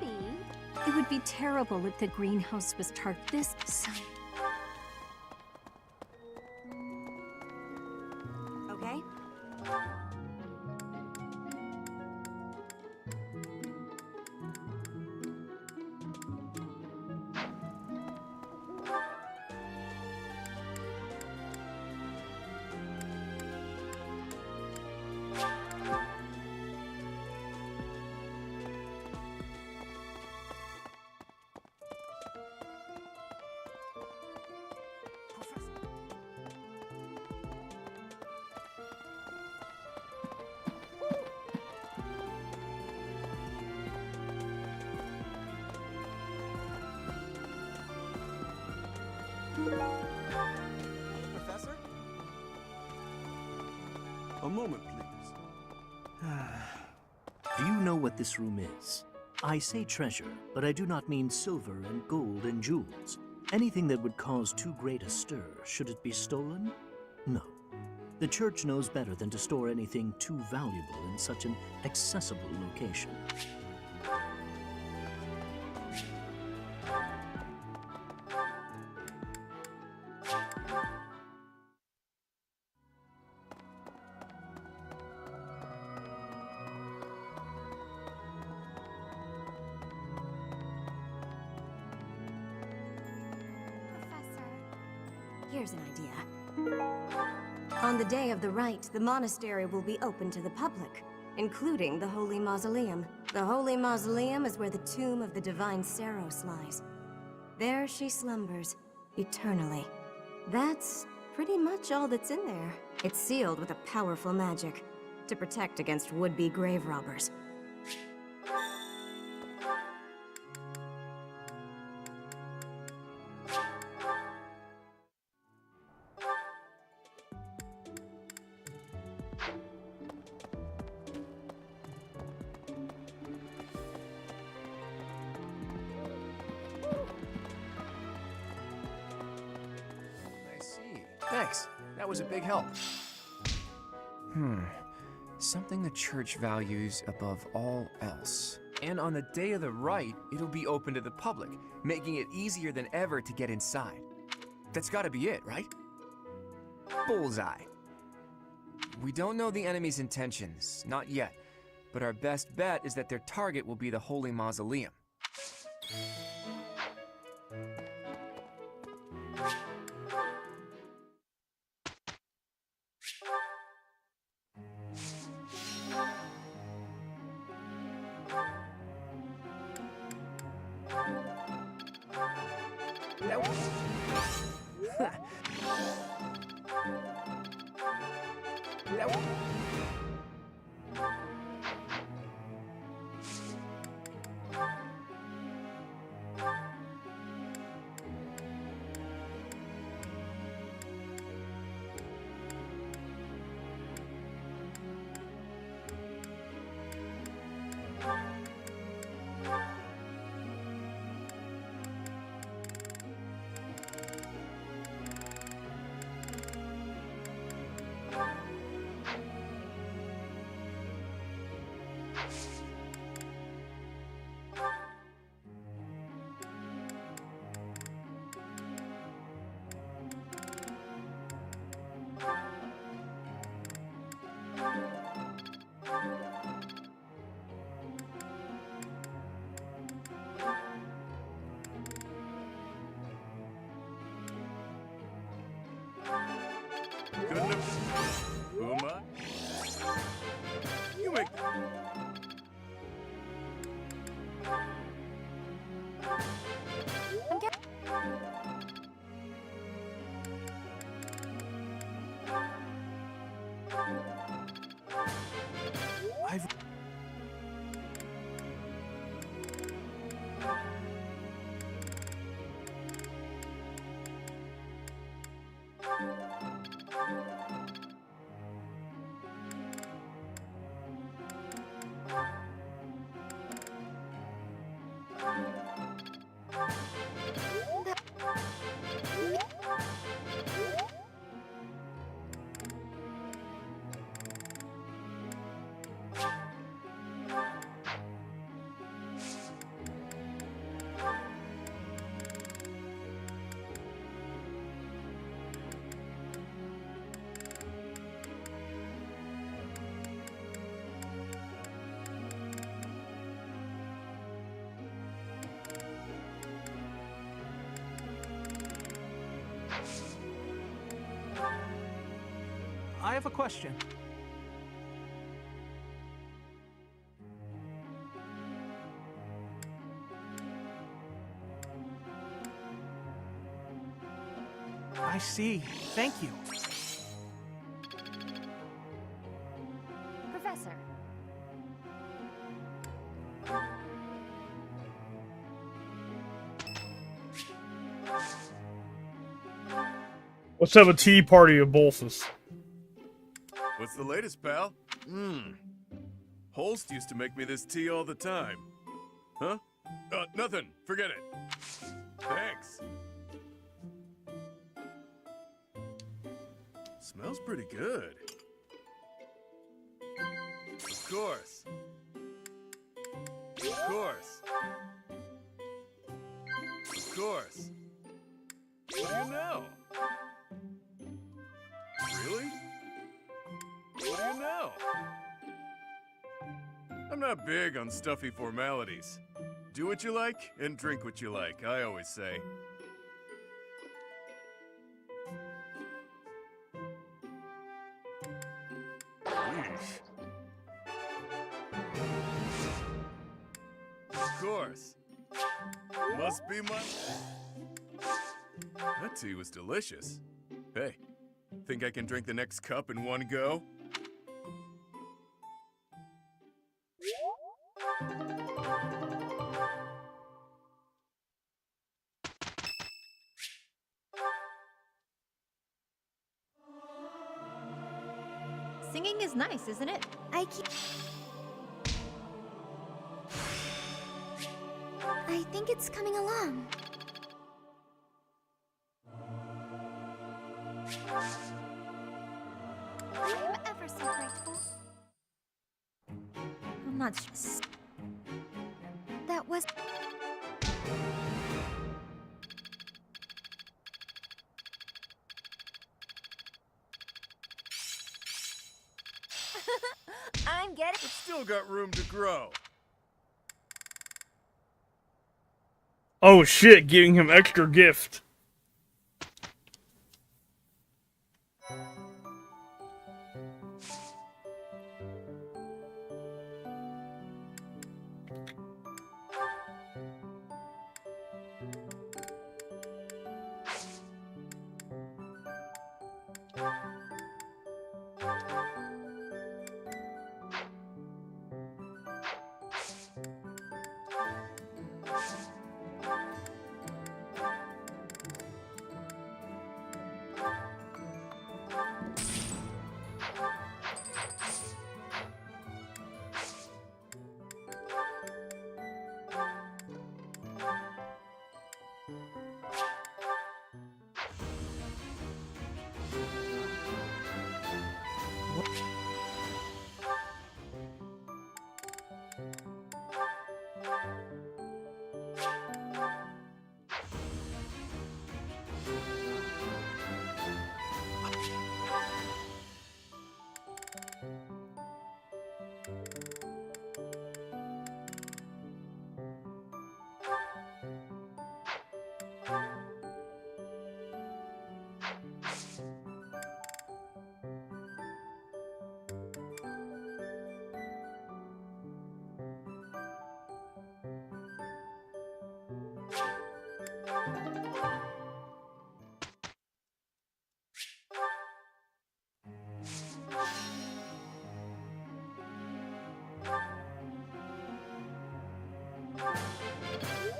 It would be terrible if the greenhouse was tarred this sun. Okay? Professor? A moment, please. Do you know what this room is? I say treasure, but I do not mean silver and gold and jewels. Anything that would cause too great a stir, should it be stolen? No. The church knows better than to store anything too valuable in such an accessible location. Here's an idea. On the day of the rite, the monastery will be open to the public, including the Holy Mausoleum. The Holy Mausoleum is where the tomb of the divine Saros lies. There she slumbers, eternally. That's pretty much all that's in there. It's sealed with a powerful magic to protect against would-be grave robbers. Thanks. That was a big help. Something the church values above all else. And on the day of the rite, it'll be open to the public, making it easier than ever to get inside. That's gotta be it, right? Bullseye. We don't know the enemy's intentions, not yet. But our best bet is that their target will be the Holy Mausoleum. I've... I have a question. I see. Thank you. Professor. Let's have a tea party of Bolsus. What's the latest, pal? Holst used to make me this tea all the time. Huh? Nothing. Forget it. Thanks. Smells pretty good. Of course. Of course. Of course. What do you know? Really? What do you know? I'm not big on stuffy formalities. Do what you like and drink what you like, I always say. Yeesh. Of course. Must be my... That tea was delicious. Hey, think I can drink the next cup in one go? Singing is nice, isn't it? I think it's coming along. I'm ever so grateful. I'm not sure. That was... I'm getting... It's still got room to grow. Oh shit, giving him extra gift.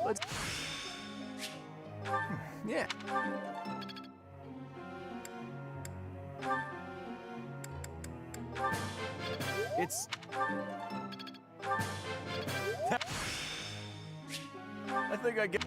Let's... Yeah. It's... I think I get...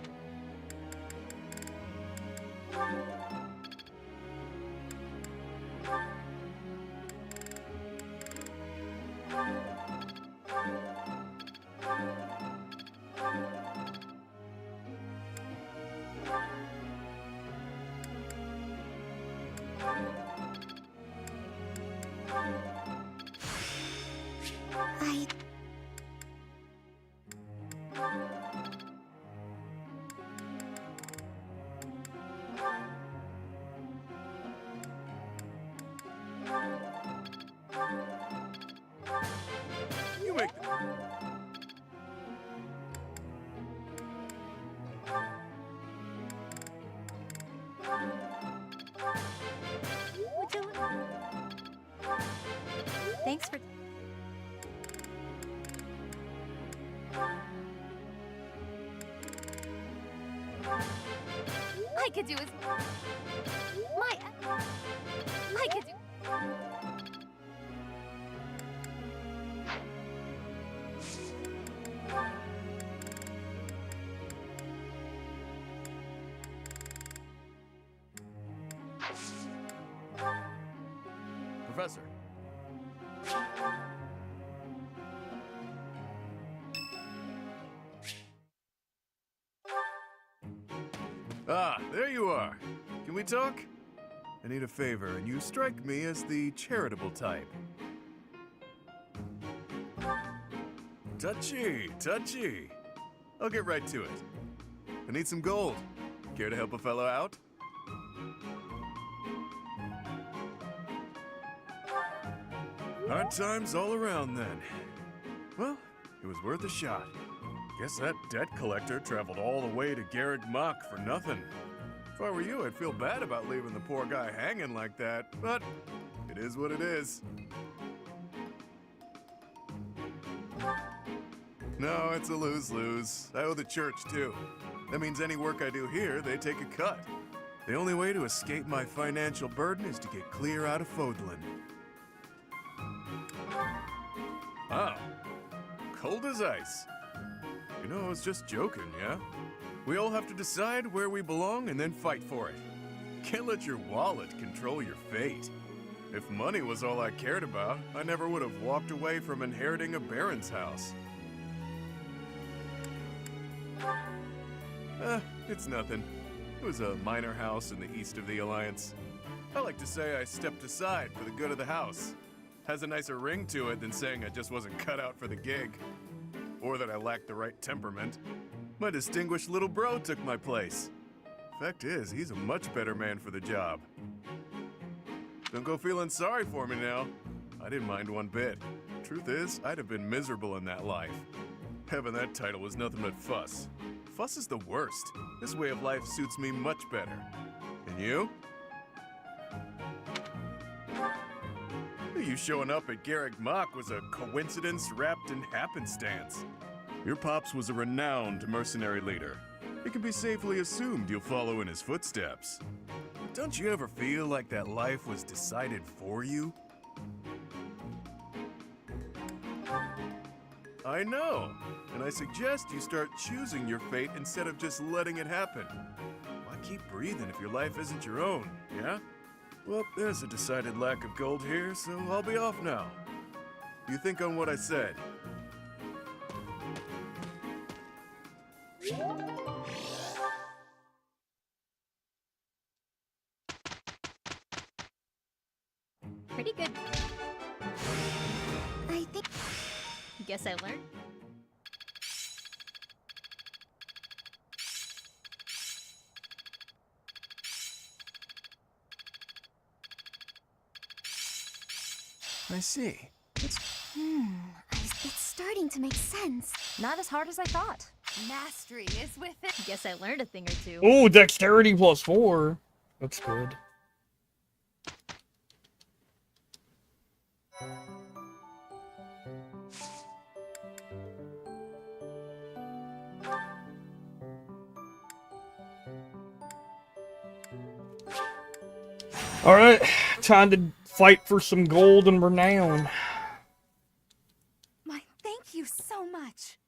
You make the... Would you... Thanks for... I could do as... I could do... Professor. Ah, there you are. Can we talk? I need a favor, and you strike me as the charitable type. Touchy, touchy. I'll get right to it. I need some gold. Care to help a fellow out? Hard times all around then. Well, it was worth a shot. Guess that debt collector traveled all the way to Garrick Mach for nothing. If I were you, I'd feel bad about leaving the poor guy hanging like that, but it is what it is. No, it's a lose-lose. I owe the church too. That means any work I do here, they take a cut. The only way to escape my financial burden is to get clear out of Fodlan. Wow. Cold as ice. You know, I was just joking, yeah? We all have to decide where we belong and then fight for it. Can't let your wallet control your fate. If money was all I cared about, I never would have walked away from inheriting a baron's house. It's nothing. It was a minor house in the east of the Alliance. I like to say I stepped aside for the good of the house. Has a nicer ring to it than saying I just wasn't cut out for the gig. Or that I lacked the right temperament. My distinguished little bro took my place. Fact is, he's a much better man for the job. Don't go feeling sorry for me now. I didn't mind one bit. Truth is, I'd have been miserable in that life. Having that title was nothing but fuss. Fuss is the worst. This way of life suits me much better. And you? You showing up at Garrick Mach was a coincidence wrapped in happenstance. Your pops was a renowned mercenary leader. It can be safely assumed you'll follow in his footsteps. But don't you ever feel like that life was decided for you? I know, and I suggest you start choosing your fate instead of just letting it happen. Why keep breathing if your life isn't your own, yeah? Well, there's a decided lack of gold here, so I'll be off now. You think on what I said. Pretty good. I think... Guess I learned. I see. It's starting to make sense. Not as hard as I thought. Mastery is with it. Guess I learned a thing or two. Oh, dexterity +4. That's good. Alright, time to fight for some gold and renown. My, thank you so much.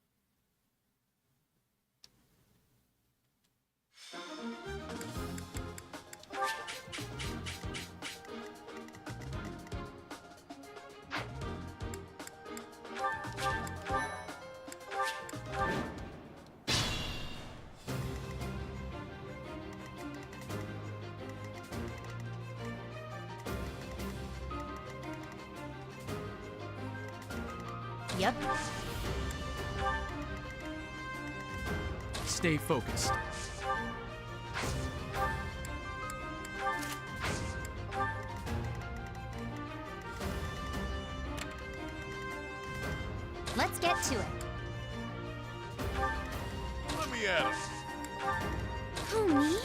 Yep. Stay focused. Let's get to it. Let me at him. Who, me?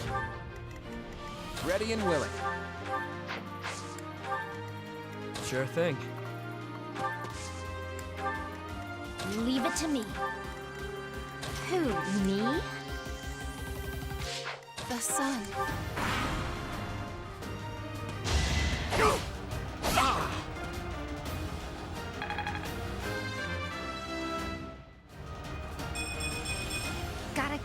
Ready and willing. Sure thing. Leave it to me. Who, me? The sun. Gotta...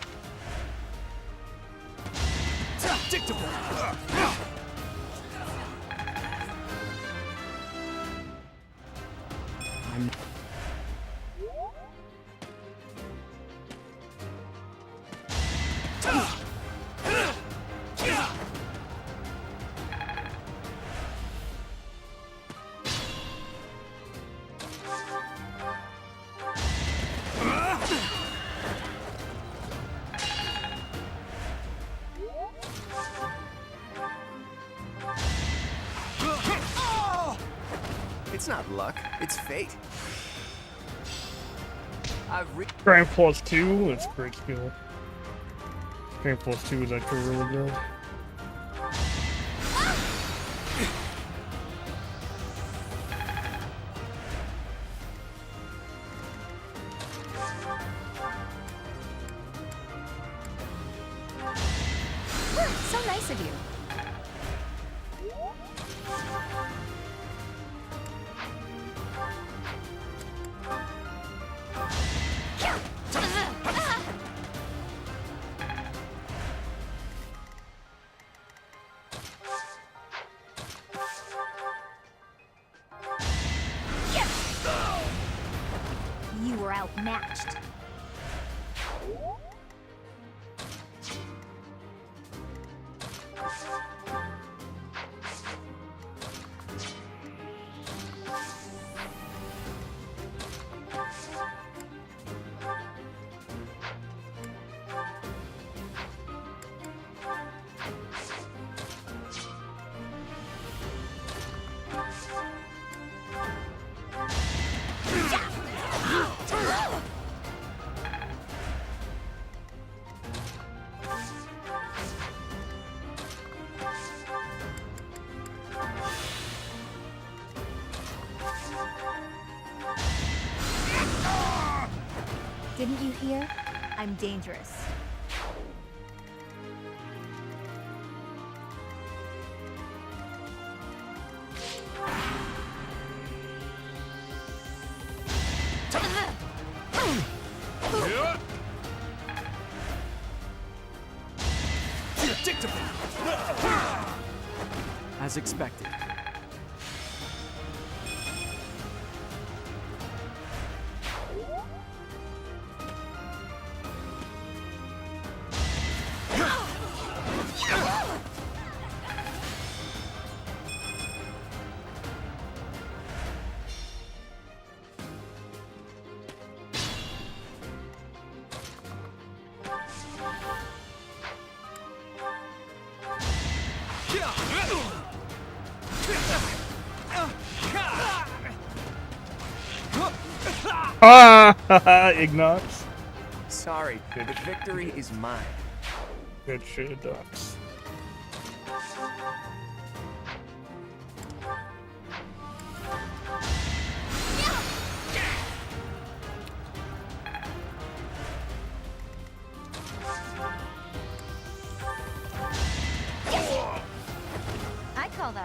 I'm... It's not luck, it's fate. Strength plus 2, that's great skill. Strength plus 2 is actually really good. So nice of you. You were outmatched. Didn't you hear? I'm dangerous. As expected. Ah, Ignox. Sorry, the victory is mine. Good shit, ducks. I call that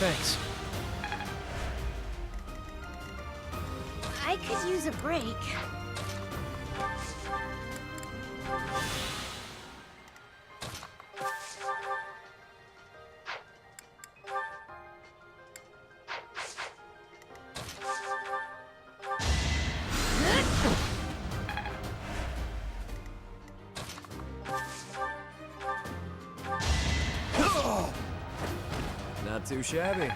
Thanks. I could use a break. Not too shabby.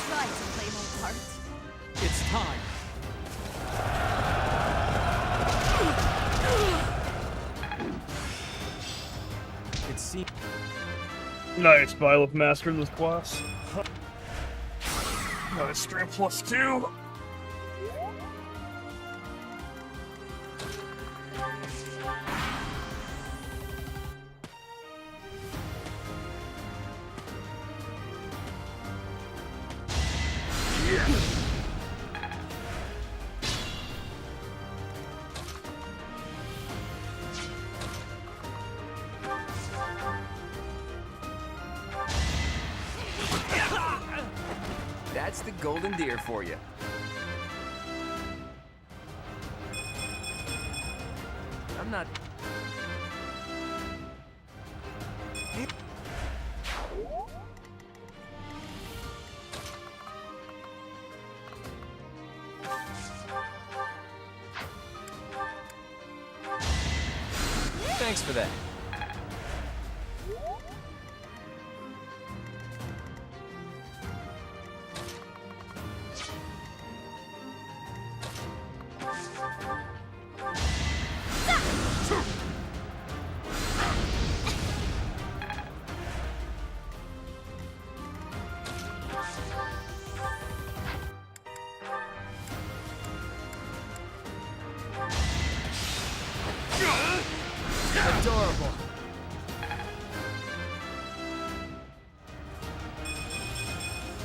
Try to play my part. It's time. It seems. Nice, Byleth mastered this class. Nice, strength +2. That's the golden deer for you. I'm not... Thanks for that. Adorable.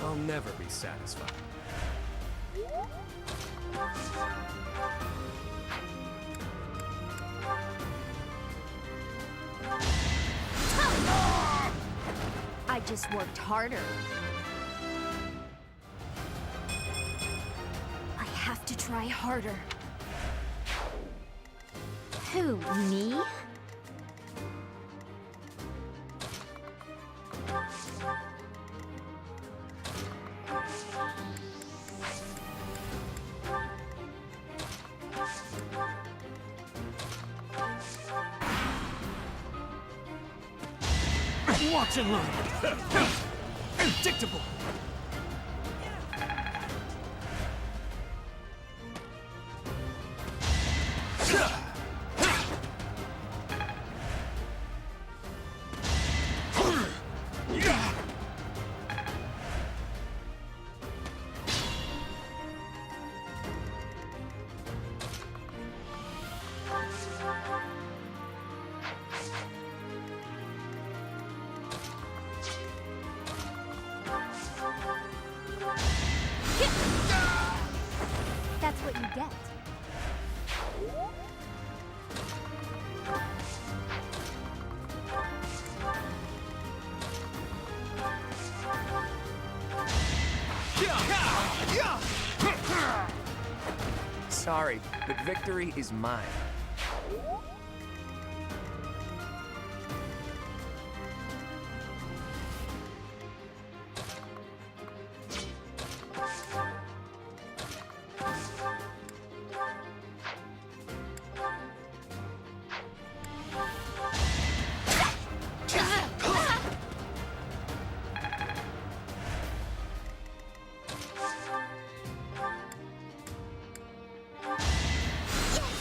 I'll never be satisfied. I just worked harder. I have to try harder. Who, me? Watch and learn. Predictable. That's what you get. Sorry, but victory is mine.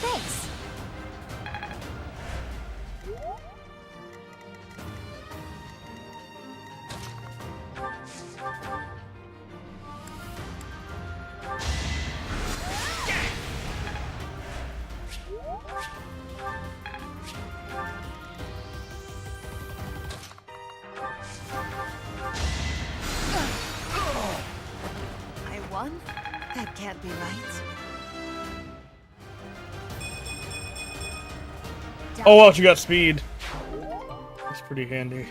Thanks. gone? That can't be right. Oh, wow, you got speed. That's pretty handy.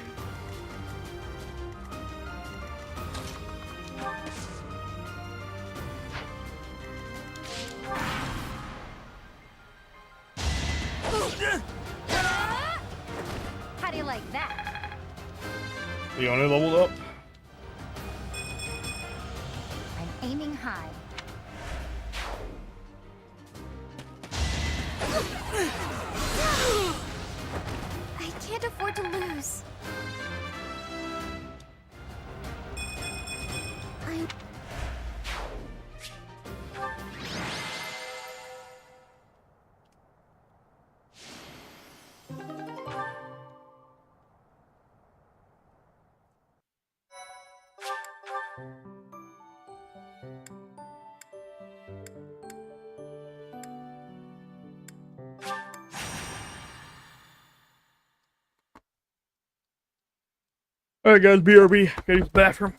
How do you like that? You only leveled up? I'm aiming high. I can't afford to lose. I... Alright guys, BRB. Gotta use the bathroom.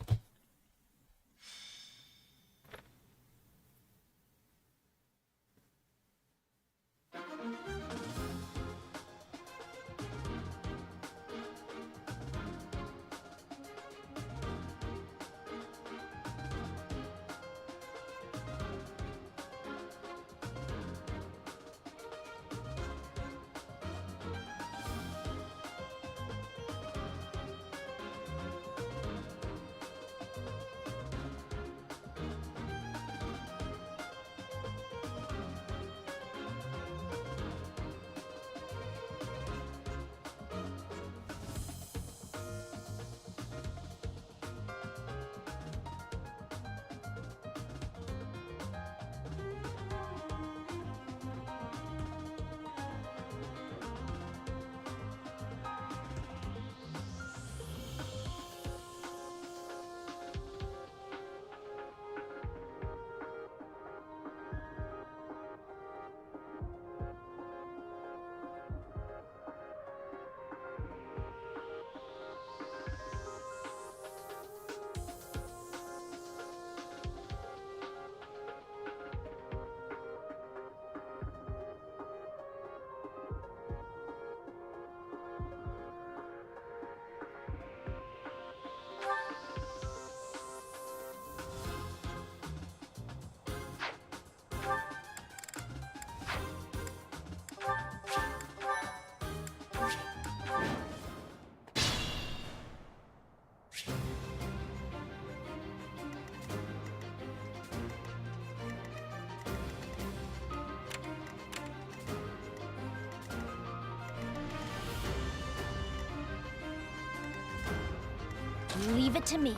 Leave it to me.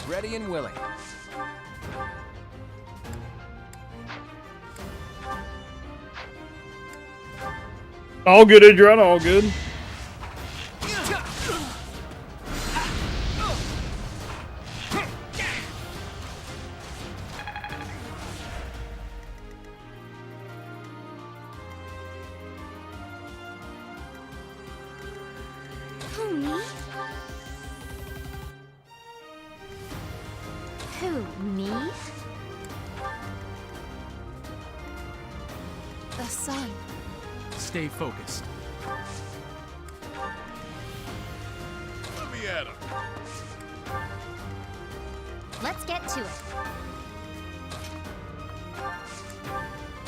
Ready and willing. All good, Adriana, all good. Who, me? Who, me? The sun. Stay focused. Let me at him. Let's get to it.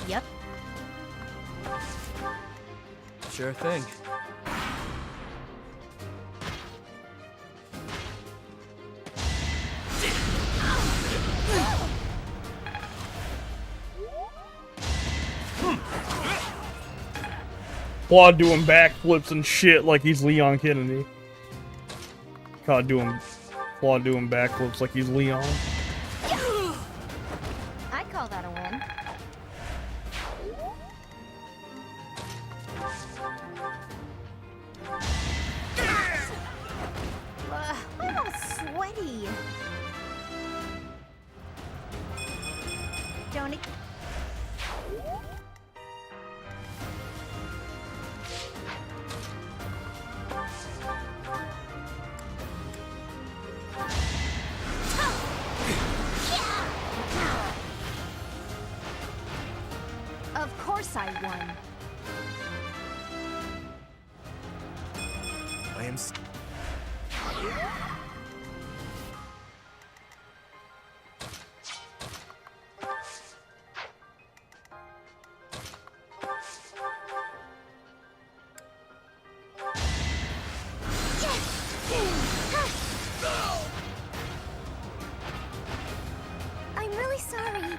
Yep. Sure thing. Claude doing backflips and shit like he's Leon Kennedy. Claude doing backflips like he's Leon. I call that a win. I'm all sweaty. Don't. by one. I am. I'm really sorry.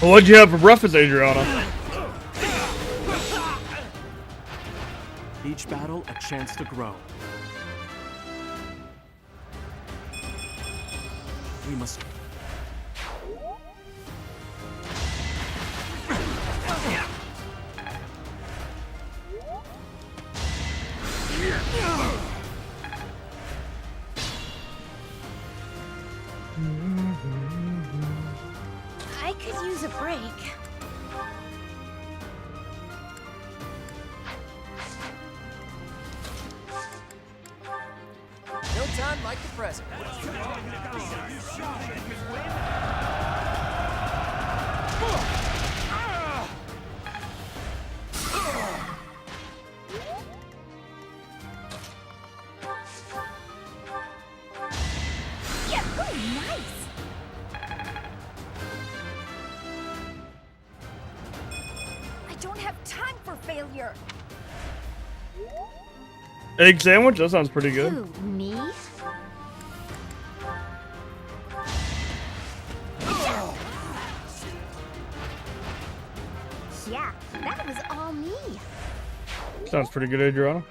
Well, what'd you have for breakfast, Adriana? Each battle, a chance to grow. We must... I could use a break. No time like the present. Yeah, oh, nice. I don't have time for failure. Egg sandwich? That sounds pretty good. Who, me? Yeah, that was all me. Sounds pretty good, Adriana.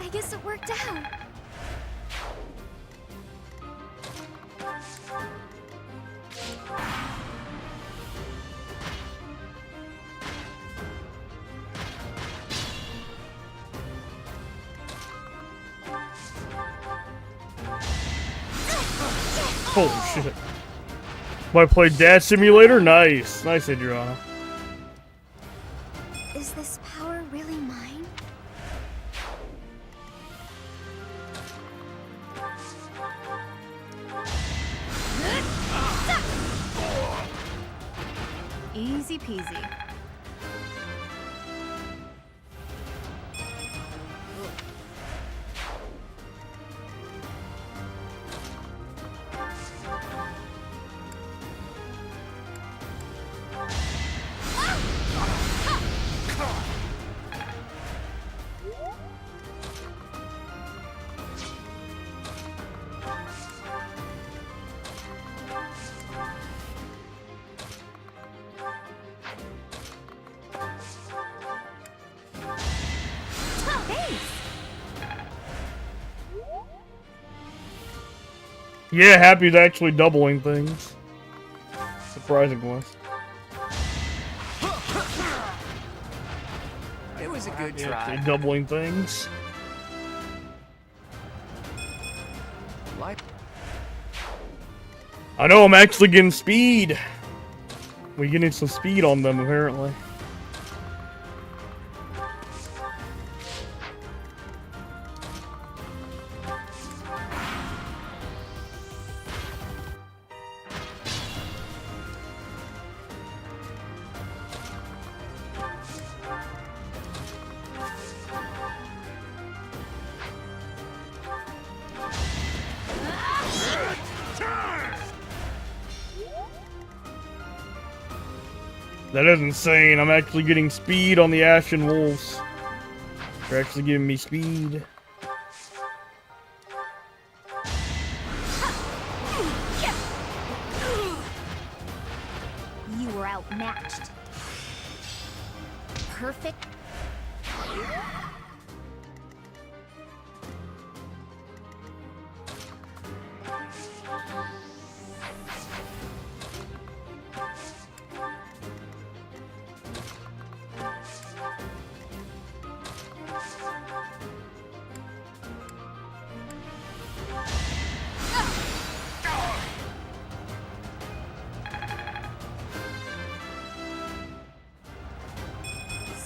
I guess it worked out. Holy shit. Might play Dad Simulator? Nice. Nice, Adriana. Is this power really mine? Easy peasy. Yeah, Happy's actually doubling things. Surprisingly. It was a good Yeah, try. actually doubling things. Like I know, I'm actually getting speed. We're getting some speed on them, apparently. That is insane. I'm actually getting speed on the Ashen Wolves. They're actually giving me speed. You were outmatched. Perfect.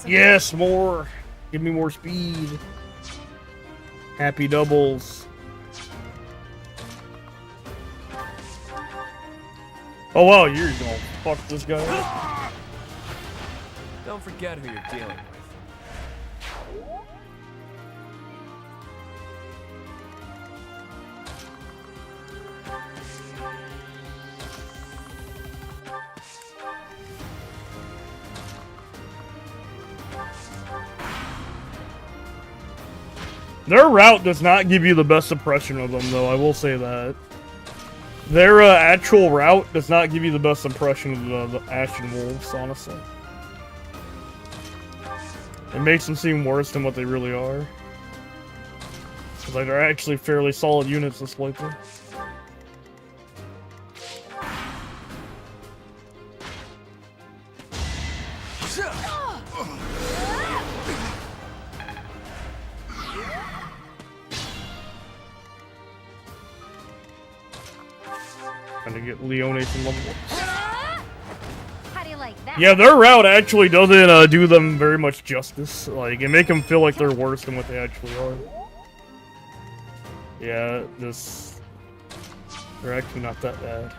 Yes, more. Give me more speed. Happy doubles. Oh wow, you're gonna fuck this guy up. Don't forget who you're dealing with. Their route does not give you the best impression of them, though, I will say that. Their actual route does not give you the best impression of the Ashen Wolves, honestly. It makes them seem worse than what they really are. Because like, they're actually fairly solid units this playthrough. Trying to get Leone some level ups. How do you like that? Yeah, their route actually doesn't do them very much justice. Like, it make them feel like they're worse than what they actually are. Yeah, they're actually not that bad.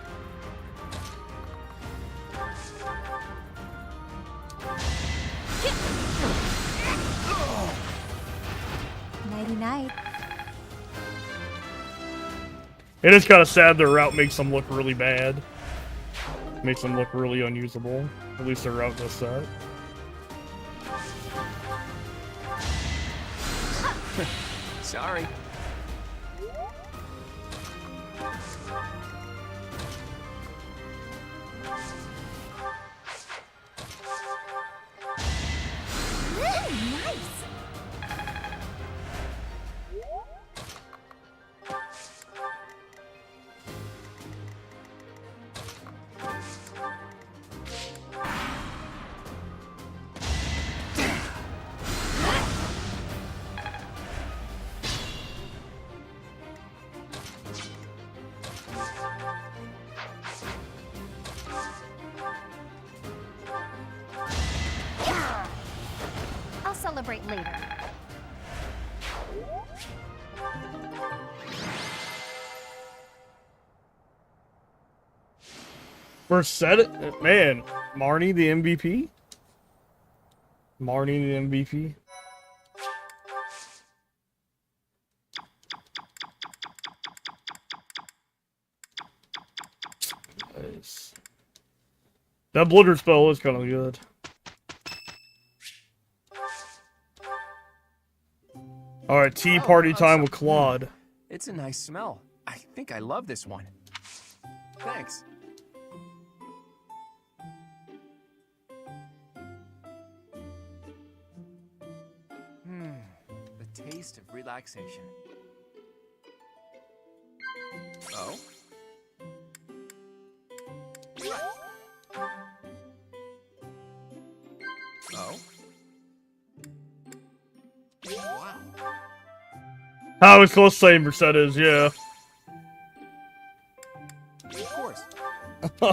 Nighty night. It is kind of sad their route makes them look really bad. Makes them look really unusable. At least their route does that. Sorry. Nice. I'll celebrate later. First set it, man. Marnie the MVP. Marnie the MVP. Nice. That blitter spell is kind of good. All right, tea party time with Claude. It's a nice smell. I think I love this one. Thanks. The taste of relaxation. Oh? Oh? Wow. I was close to saying Mercedes, yeah. Of course.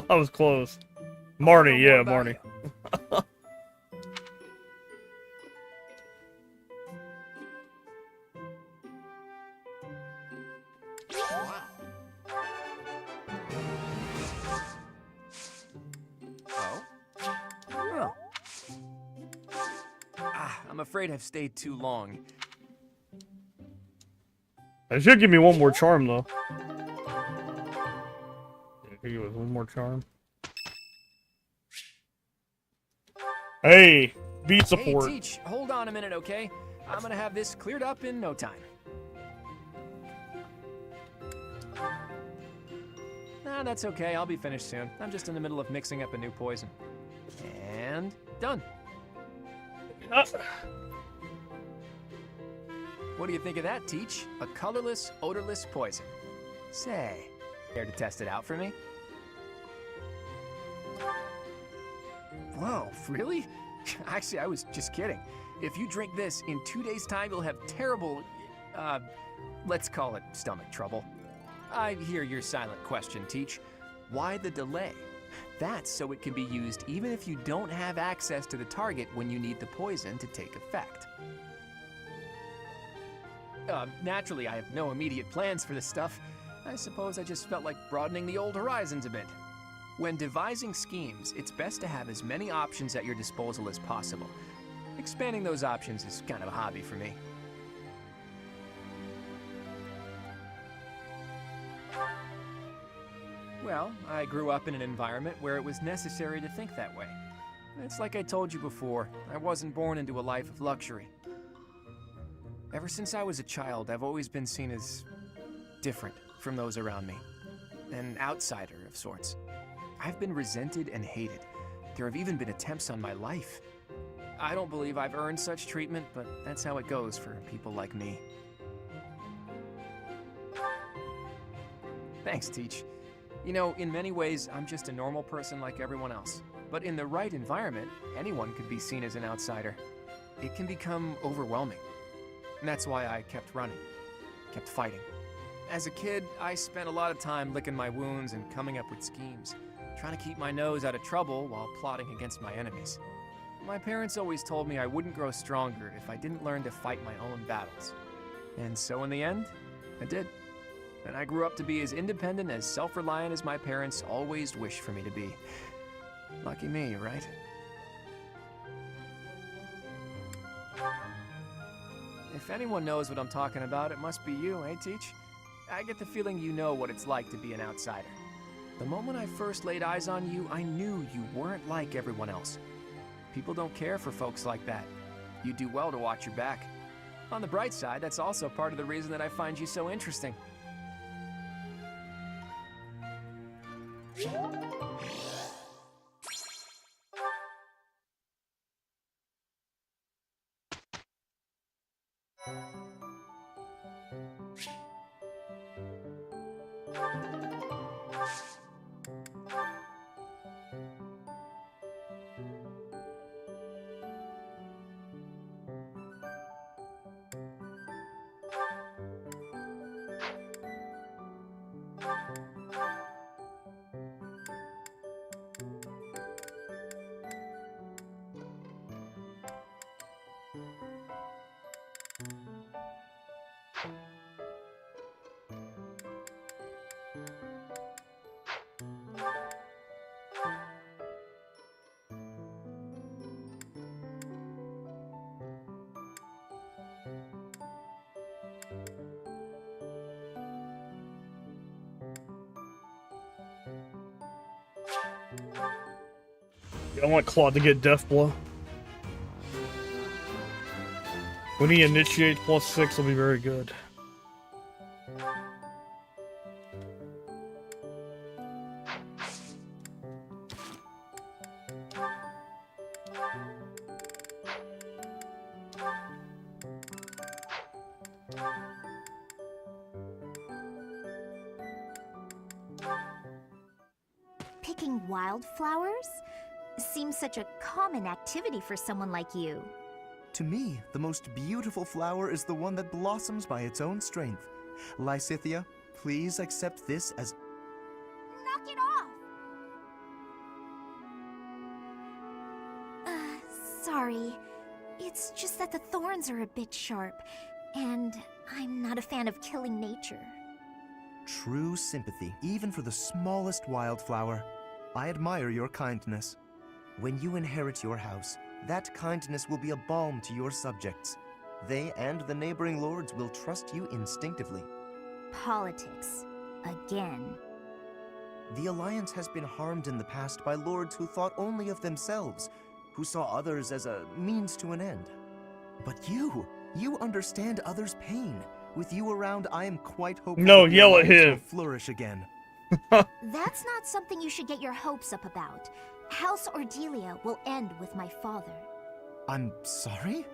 I was close. Marnie, yeah, Marnie. Oh? I'm afraid I've stayed too long. It should give me one more charm, though. Yeah, give me one more charm. Hey, beat Hey, support. Teach, hold on a minute, okay? I'm gonna have this cleared up in no time. Nah, that's okay. I'll be finished soon. I'm just in the middle of mixing up a new poison. And done. What do you think of that, Teach? A colorless, odorless poison. Say, care to test it out for me? Whoa, really? Actually, I was just kidding. If you drink this, in 2 days' time, you'll have terrible, let's call it stomach trouble. I hear your silent question, Teach. Why the delay? That's so it can be used even if you don't have access to the target when you need the poison to take effect. Naturally, I have no immediate plans for this stuff. I suppose I just felt like broadening the old horizons a bit. When devising schemes, it's best to have as many options at your disposal as possible. Expanding those options is kind of a hobby for me. Well, I grew up in an environment where it was necessary to think that way. It's like I told you before, I wasn't born into a life of luxury. Ever since I was a child, I've always been seen as different from those around me. An outsider of sorts. I've been resented and hated. There have even been attempts on my life. I don't believe I've earned such treatment, but that's how it goes for people like me. Thanks, Teach. You know, in many ways, I'm just a normal person like everyone else. But in the right environment, anyone could be seen as an outsider. It can become overwhelming. And that's why I kept running, kept fighting. As a kid, I spent a lot of time licking my wounds and coming up with schemes, trying to keep my nose out of trouble while plotting against my enemies. My parents always told me I wouldn't grow stronger if I didn't learn to fight my own battles. And so in the end, I did. And I grew up to be as independent, as self-reliant as my parents always wished for me to be. Lucky me, right? If anyone knows what I'm talking about, it must be you, eh, Teach? I get the feeling you know what it's like to be an outsider. The moment I first laid eyes on you, I knew you weren't like everyone else. People don't care for folks like that. You do well to watch your back. On the bright side, that's also part of the reason that I find you so interesting. I want Claude to get Death Blow. When he initiates +6, will be very good. Picking wildflowers? Seems such a common activity for someone like you. To me, the most beautiful flower is the one that blossoms by its own strength. Lysithea, please accept this as... Knock it off! Sorry. It's just that the thorns are a bit sharp, and I'm not a fan of killing nature. True sympathy, even for the smallest wildflower. I admire your kindness. When you inherit your house, that kindness will be a balm to your subjects. They and the neighboring lords will trust you instinctively. Politics. Again. The Alliance has been harmed in the past by lords who thought only of themselves. who saw others as a means to an end. But you understand others' pain. With you around, I am quite hopeful No, that the yell at Alliance him. will flourish again. That's not something you should get your hopes up about. House Ordelia will end with my father. I'm sorry?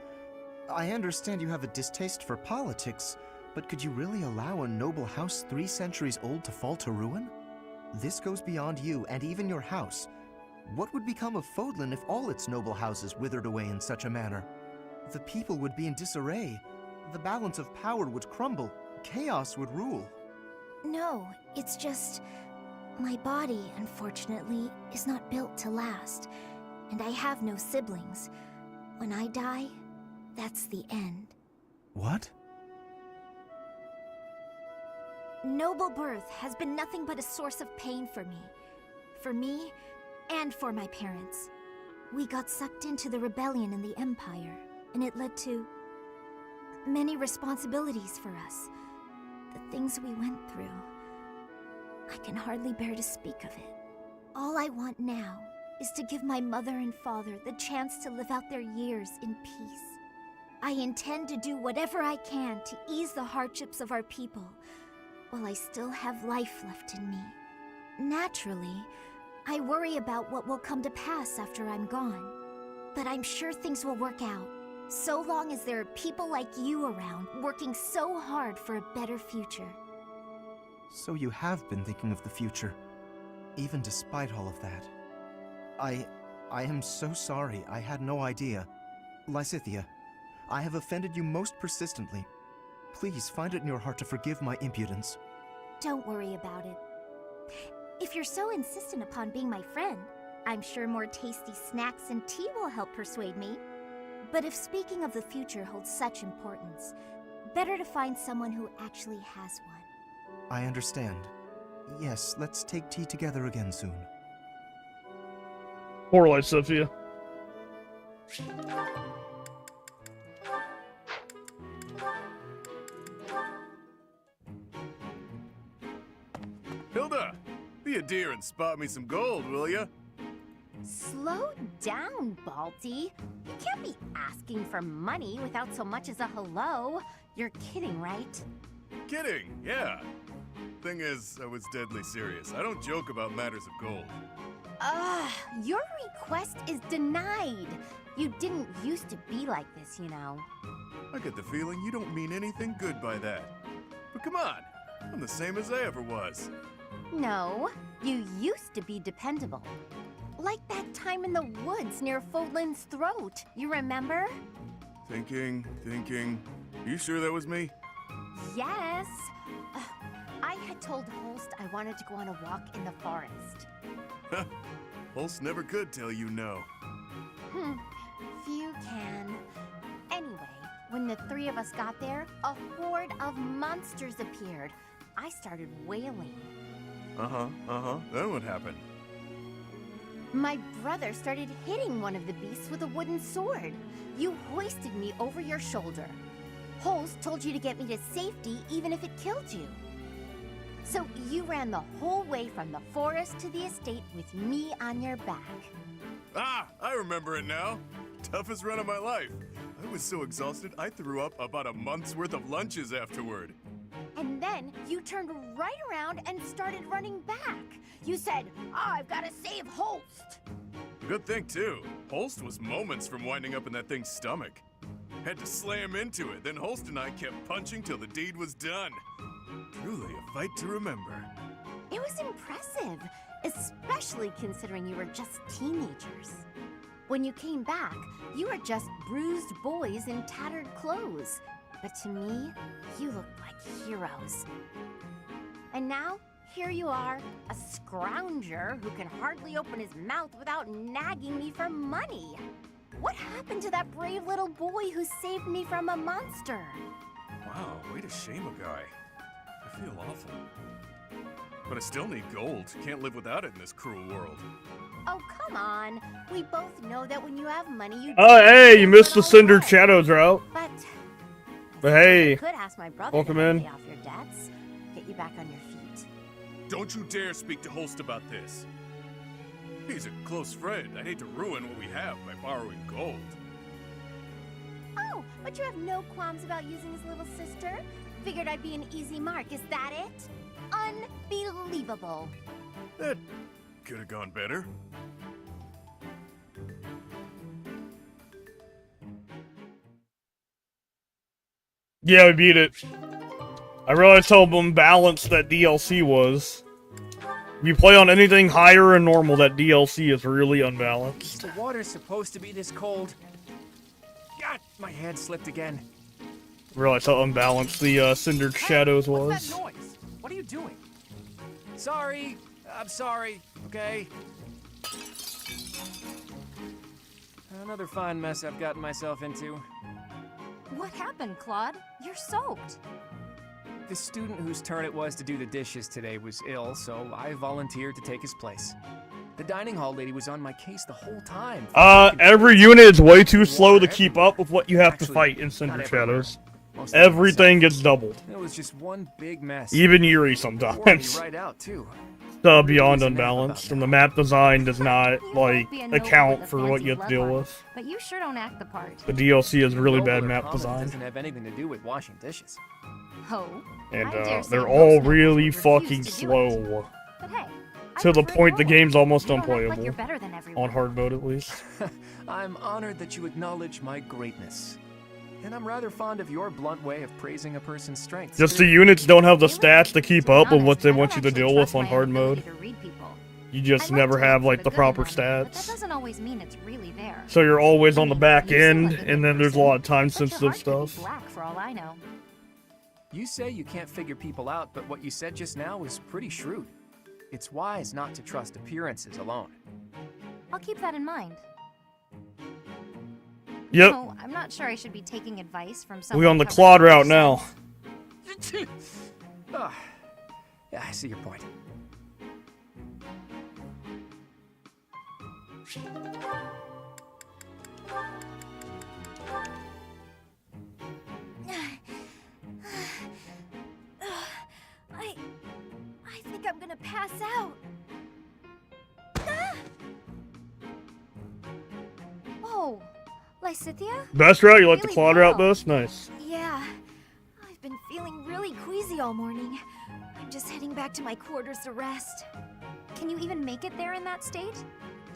I understand you have a distaste for politics, but could you really allow a noble house 3 centuries old to fall to ruin? This goes beyond you and even your house. What would become of Fodlan if all its noble houses withered away in such a manner? The people would be in disarray. The balance of power would crumble. Chaos would rule. No, it's just... my body, unfortunately, is not built to last. And I have no siblings. When I die, that's the end. What? Noble birth has been nothing but a source of pain for me. For me, and for my parents. We got sucked into the rebellion in the Empire, and it led to many responsibilities for us. The things we went through. I can hardly bear to speak of it. All I want now is to give my mother and father the chance to live out their years in peace. I intend to do whatever I can to ease the hardships of our people, while I still have life left in me. Naturally, I worry about what will come to pass after I'm gone. But I'm sure things will work out, so long as there are people like you around working so hard for a better future. So you have been thinking of the future, even despite all of that. I am so sorry. I had no idea. Lysithea, I have offended you most persistently. Please find it in your heart to forgive my impudence. Don't worry about it. If you're so insistent upon being my friend, I'm sure more tasty snacks and tea will help persuade me. But if speaking of the future holds such importance, better to find someone who actually has one. I understand. Yes, let's take tea together again soon. Poor Lysithea. Hilda, be a dear and spot me some gold, will ya? Slow down, Balti. You can't be asking for money without so much as a hello. You're kidding, right? Kidding, yeah. Thing is, I was deadly serious. I don't joke about matters of gold. Your request is denied. You didn't used to be like this, you know. I get the feeling you don't mean anything good by that. But come on, I'm the same as I ever was. No, you used to be dependable. Like that time in the woods near Fodlan's throat, you remember? Thinking. You sure that was me? Yes. I had told Holst I wanted to go on a walk in the forest. Holst never could tell you no. Few can. Anyway, when the 3 of us got there, a horde of monsters appeared. I started wailing. Then what happened? My brother started hitting one of the beasts with a wooden sword. You hoisted me over your shoulder. Holst told you to get me to safety even if it killed you. So you ran the whole way from the forest to the estate with me on your back. Ah, I remember it now. Toughest run of my life. I was so exhausted I threw up about a month's worth of lunches afterward. And then you turned right around and started running back. You said, I've got to save Holst. Good thing, too. Holst was moments from winding up in that thing's stomach. Had to slam into it, then Holst and I kept punching till the deed was done. Truly a fight to remember. It was impressive, especially considering you were just teenagers. When you came back, you were just bruised boys in tattered clothes. But to me, you looked like heroes. And now, here you are, a scrounger who can hardly open his mouth without nagging me for money. What happened to that brave little boy who saved me from a monster? Wow, way to shame a guy. I feel awful. But I still need gold. Can't live without it in this cruel world. Oh, come on. We both know that when you have money, you Oh, hey, you missed the Cinder Shadows route. But hey, could ask my brother welcome to in. pay off your debts, get you back on your feet. Don't you dare speak to Holst about this. He's a close friend. I'd hate to ruin what we have by borrowing gold. Oh, but you have no qualms about using his little sister? Figured I'd be an easy mark, is that it? Unbelievable. That could have gone better. Yeah, we beat it. I realized how unbalanced that DLC was. If you play on anything higher and normal, that DLC is really unbalanced. The water's supposed to be this cold. God, my hand slipped again. I realized how unbalanced the Cindered Shadows was. What's that noise? What are you doing? Sorry. I'm sorry, okay? Another fine mess I've gotten myself into. What happened, Claude? You're soaked. The student whose turn it was to do the dishes today was ill, so I volunteered to take his place. The dining hall lady was on my case the whole time. Every unit is way too slow to keep up with what you have to fight in Cindered Shadows. Everything gets doubled. It was just one big mess. Even Yuri sometimes. Right out too. Beyond unbalanced, and the map design does not, like, account for what you have to deal with. But you sure don't act the part. The DLC is really bad map It design. doesn't have anything to do with washing dishes. Oh. And they're all really fucking slow. But hey, to the point the game's almost you don't act like unplayable. you're better than everyone. On hard mode, at least. I'm honored that you acknowledge my greatness. And I'm rather fond of your blunt way of praising a person's strengths. Just the units don't have the stats to keep up with what they want you to deal with on hard mode. You just never have, like, the proper But that stats. doesn't always mean it's really there. So you're always on the back end, and then there's a lot of time-sensitive stuff. Black for all I know. You say you can't figure people out, but what you said just now was pretty shrewd. It's wise not to trust appearances alone. I'll keep that in mind. Yep. No, I'm not sure I should be taking advice from someone. We on the covered Claude in route yourself. now. Ah, yeah, I see your point. I think I'm gonna pass out. Ah! Whoa, Lysithia? Best route? You like the Really Claude route well. best? Nice. Yeah, I've been feeling really queasy all morning. I'm just heading back to my quarters to rest. Can you even make it there in that state?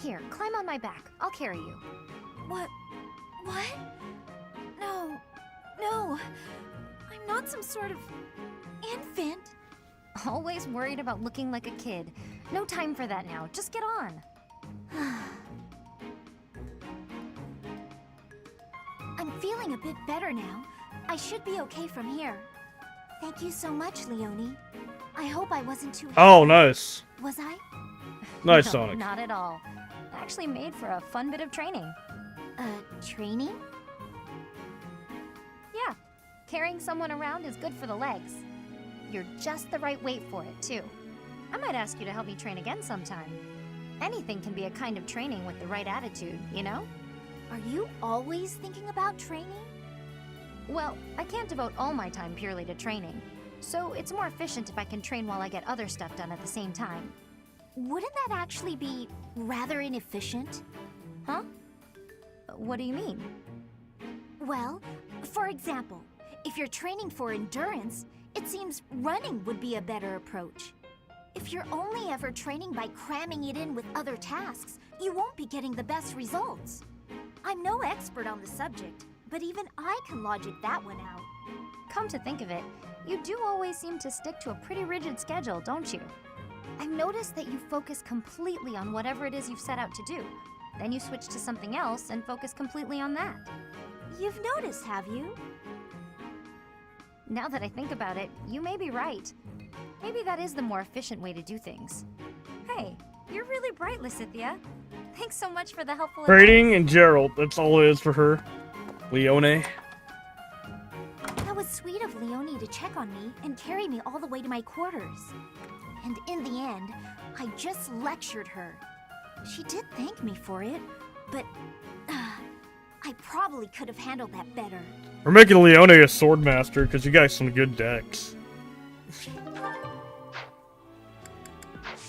Here, climb on my back. I'll carry you. What? No, no. I'm not some sort of infant. Always worried about looking like a kid. No time for that now. Just get on. I'm feeling a bit better now. I should be okay from here. Thank you so much, Leonie. I hope I wasn't too Oh, nice. Was I? Nice, No, Sonic. Not at all. Actually made for a fun bit of training. Training? Yeah. Carrying someone around is good for the legs. You're just the right weight for it, too. I might ask you to help me train again sometime. Anything can be a kind of training with the right attitude, you know? Are you always thinking about training? Well, I can't devote all my time purely to training. So it's more efficient if I can train while I get other stuff done at the same time. Wouldn't that actually be rather inefficient? Huh? What do you mean? Well, for example, if you're training for endurance, it seems running would be a better approach. If you're only ever training by cramming it in with other tasks, you won't be getting the best results. I'm no expert on the subject, but even I can logic that one out. Come to think of it, you do always seem to stick to a pretty rigid schedule, don't you? I've noticed that you focus completely on whatever it is you've set out to do. Then you switch to something else and focus completely on that. You've noticed, have you? Now that I think about it, you may be right. Maybe that is the more efficient way to do things. Hey, you're really bright, Lysithia. Thanks so much for the helpful Trading and Gerald. That's all it is for her. Leone. That was sweet of Leonie to check on me and carry me all the way to my quarters. And in the end, I just lectured her. She did thank me for it, but I probably could have handled that better. We're making Leone a sword master because you got some good decks.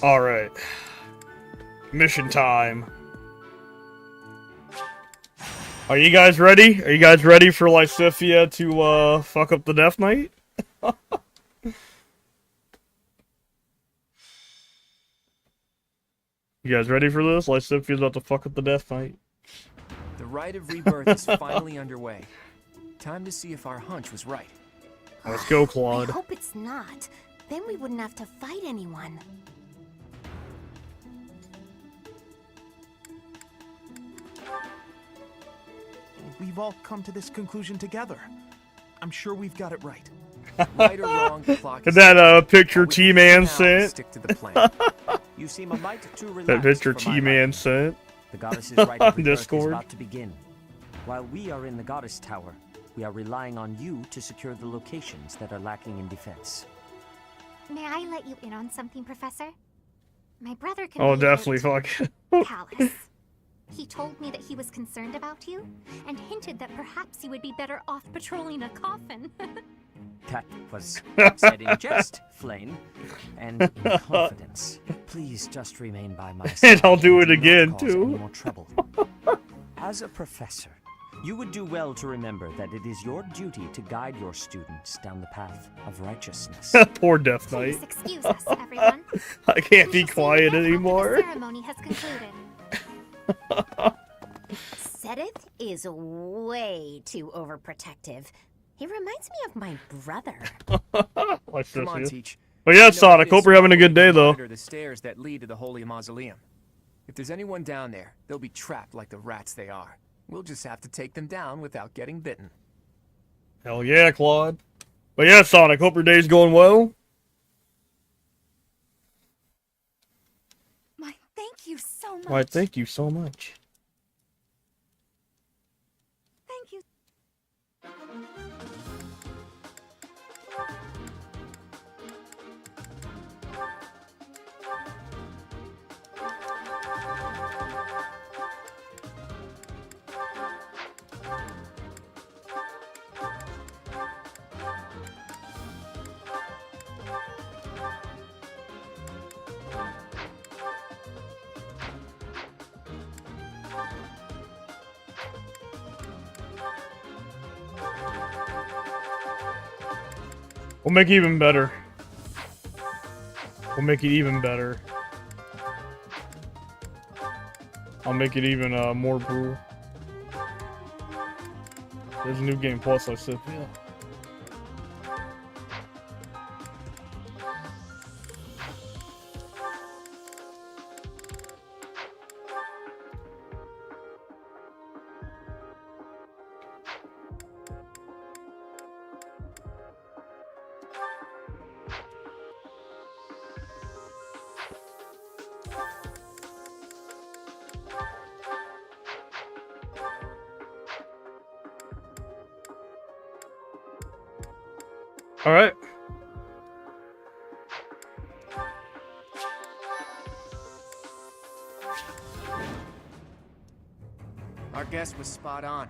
Alright. Mission time. Are you guys ready? Are you guys ready for Lysithia to fuck up the Death Knight? You guys ready for this? Lysithia's about to fuck up the Death Knight. The rite of rebirth is finally underway. Time to see if our hunch was right. Let's go, Claude. I hope it's not. Then we wouldn't have to fight anyone. We've all come to this conclusion together. I'm sure we've got it right. Right or wrong, the clock is That picture T-Man sent. Stick to the plan. You seem a mite too relaxed. That picture for my T-Man liking. sent. The goddess's right of rebirth is Discord. about to begin. While we are in the goddess tower, we are relying on you to secure the locations that are lacking in defense. May I let you in on something, Professor? My brother can Oh, be definitely fuck. Palace. He told me that he was concerned about you, and hinted that perhaps you would be better off patrolling a coffin. That was said in jest, Flame, and in confidence. Please just remain by my side. And I'll do it not again, cause too. any more trouble. As a professor, you would do well to remember that it is your duty to guide your students down the path of righteousness. Poor Death Knight. Please excuse us, everyone. I can't be quiet anymore. The ceremony has concluded. Sedith is way too overprotective. He reminds me of my brother. Come on, Teach. But yeah, Sonic, hope you're having a good day, though. The stairs that lead to the Holy Mausoleum. If there's anyone down there, they'll be trapped like the rats they are. We'll just have to take them down without getting bitten. Hell yeah, Claude. But yeah, Sonic, hope your day's going well. My, thank you so much. Why, thank you so much. Thank you. We'll make it even better. We'll make it even better. I'll make it even more brutal. There's a new game plus, I said, yeah. All right. Our guess was spot on.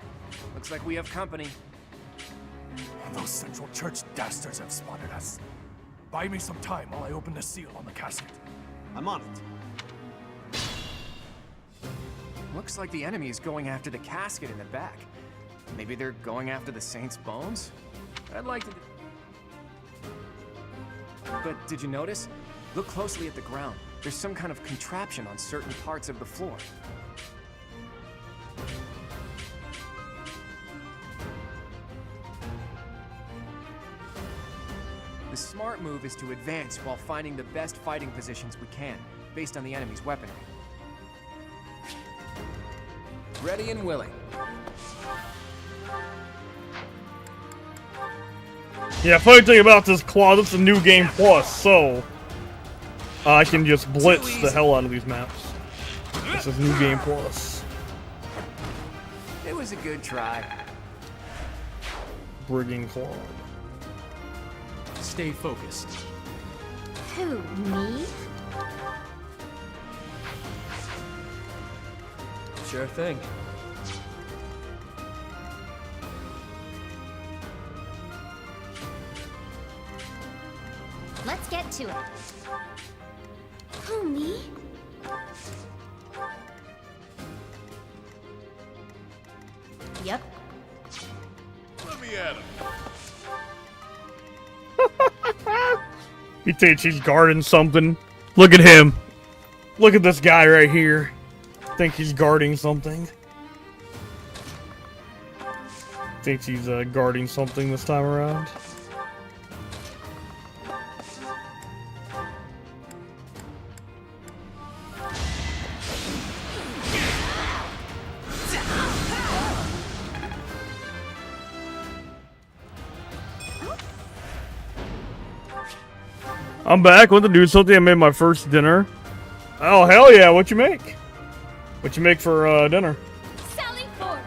Looks like we have company. Those Central Church dastards have spotted us. Buy me some time while I open the seal on the casket. I'm on it. Looks like the enemy is going after the casket in the back. Maybe they're going after the saint's bones? I'd like to... But did you notice? Look closely at the ground. There's some kind of contraption on certain parts of the floor. The smart move is to advance while finding the best fighting positions we can, based on the enemy's weaponry. Ready and willing. Yeah, funny thing about this, Claude, it's a new game plus, so I can just blitz the hell out of these maps. This is new game plus. It was a good try. Brigand Claude. Stay focused. Who, me? Sure thing. Let's get to it. Who, me? Yep. Let me at him. He thinks he's guarding something. Look at him. Look at this guy right here. Think he's guarding something. Thinks he's guarding something this time around. I'm back. Want to do something? I made my first dinner. Oh, hell yeah. What you make? What you make for dinner? Sally forth.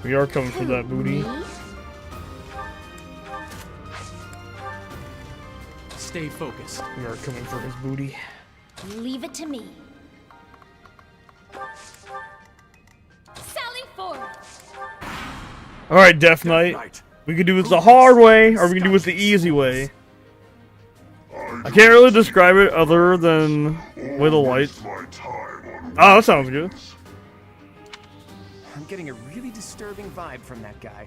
We are coming for that booty. Stay focused. We are coming for his booty. Leave it to me. Sally forth. Alright, Death Knight. We can do this the hard way, or we can do this the easy way. I can't really describe it other than with a light. Oh, that sounds good. I'm getting a really disturbing vibe from that guy.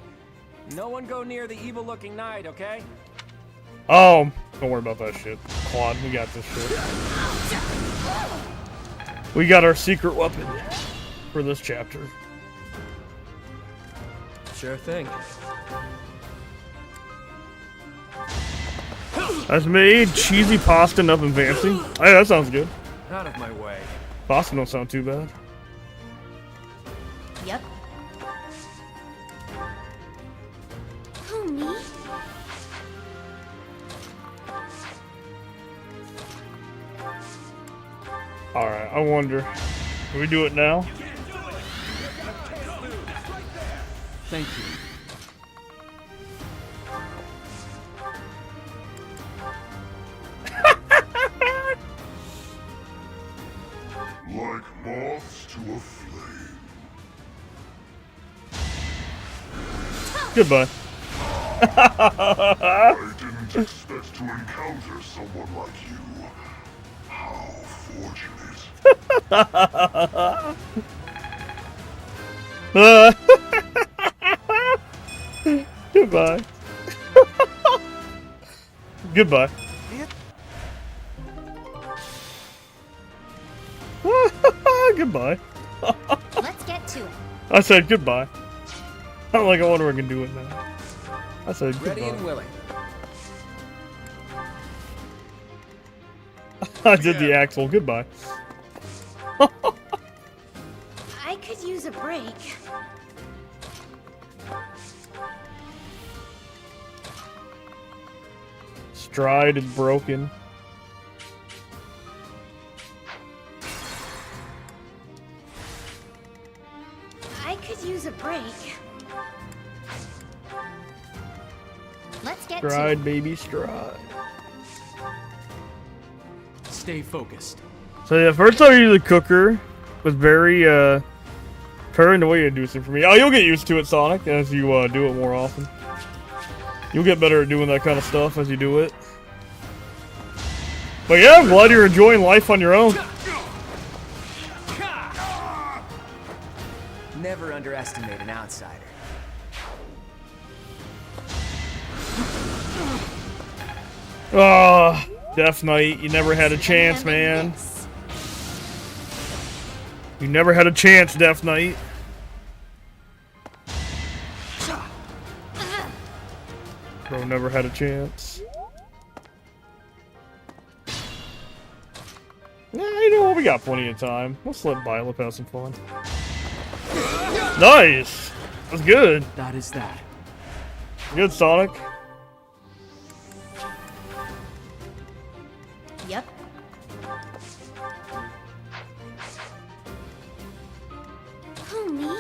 No one go near the evil-looking knight, okay? Oh, don't worry about that shit. Claude, we got this shit. We got our secret weapon for this chapter. Sure thing. That's made cheesy pasta and up and fancy. Hey, that sounds good. Out of my way. Pasta don't sound too bad. Yep. Who, me? Alright, I wonder. Can we do it now? Thank you. Like moths to a flame. Goodbye. I didn't expect to encounter someone like you. How fortunate. Goodbye. Goodbye. Goodbye. Let's get to it. I said goodbye. I wonder if I can do it now. I said goodbye. Ready and willing. I did the Axel. Goodbye. I could use a break. Stride is broken. I could use a break. Let's get to Stride, it. baby, stride. Stay focused. So yeah, first time I used the cooker was very turning the way you do it for me. Oh, you'll get used to it, Sonic, as you do it more often. You'll get better at doing that kind of stuff as you do it. But yeah, I'm glad you're enjoying life on your own. Never underestimate an outsider. Oh, Death Knight, you never had a chance, man. You never had a chance, Death Knight. Bro never had a chance. Nah, you know what? We got plenty of time. Let's let Byleth have some fun. Nice! That's good. That is that. Good, Sonic. Yep. Who, me?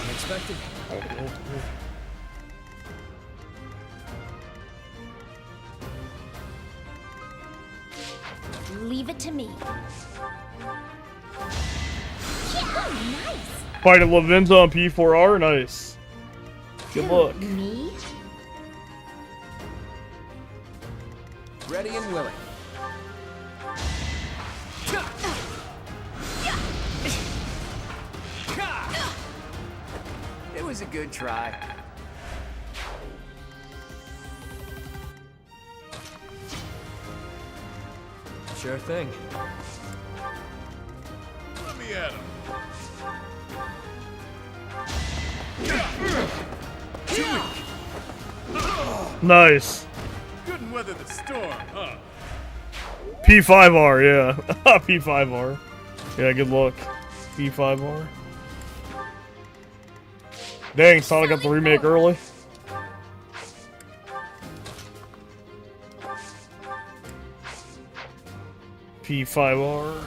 Unexpected. Leave it to me. Yeah, nice. Fighting Lavenza on P4R, nice. Good luck. Me? Ready and willing. It was a good try. Sure thing. Let me at him. Nice. Couldn't weather the storm, huh? P5R, yeah. P5R. Yeah, good luck. P5R. Dang, Sonic got the remake early. P5R.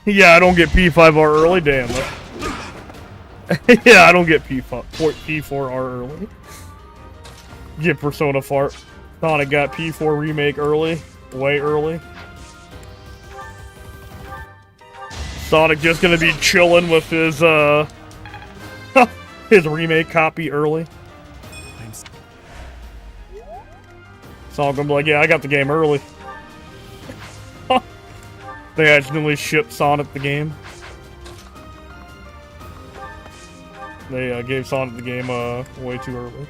Yeah, I don't get P5R early, damn. Yeah, I don't get P4R early. Get Persona fart. Sonic got P4 remake early, way early. Sonic just gonna be chilling with his his remake copy early. Sonic gonna be like, yeah, I got the game early. They accidentally shipped Sonic the game. They gave Sonic the game way too early.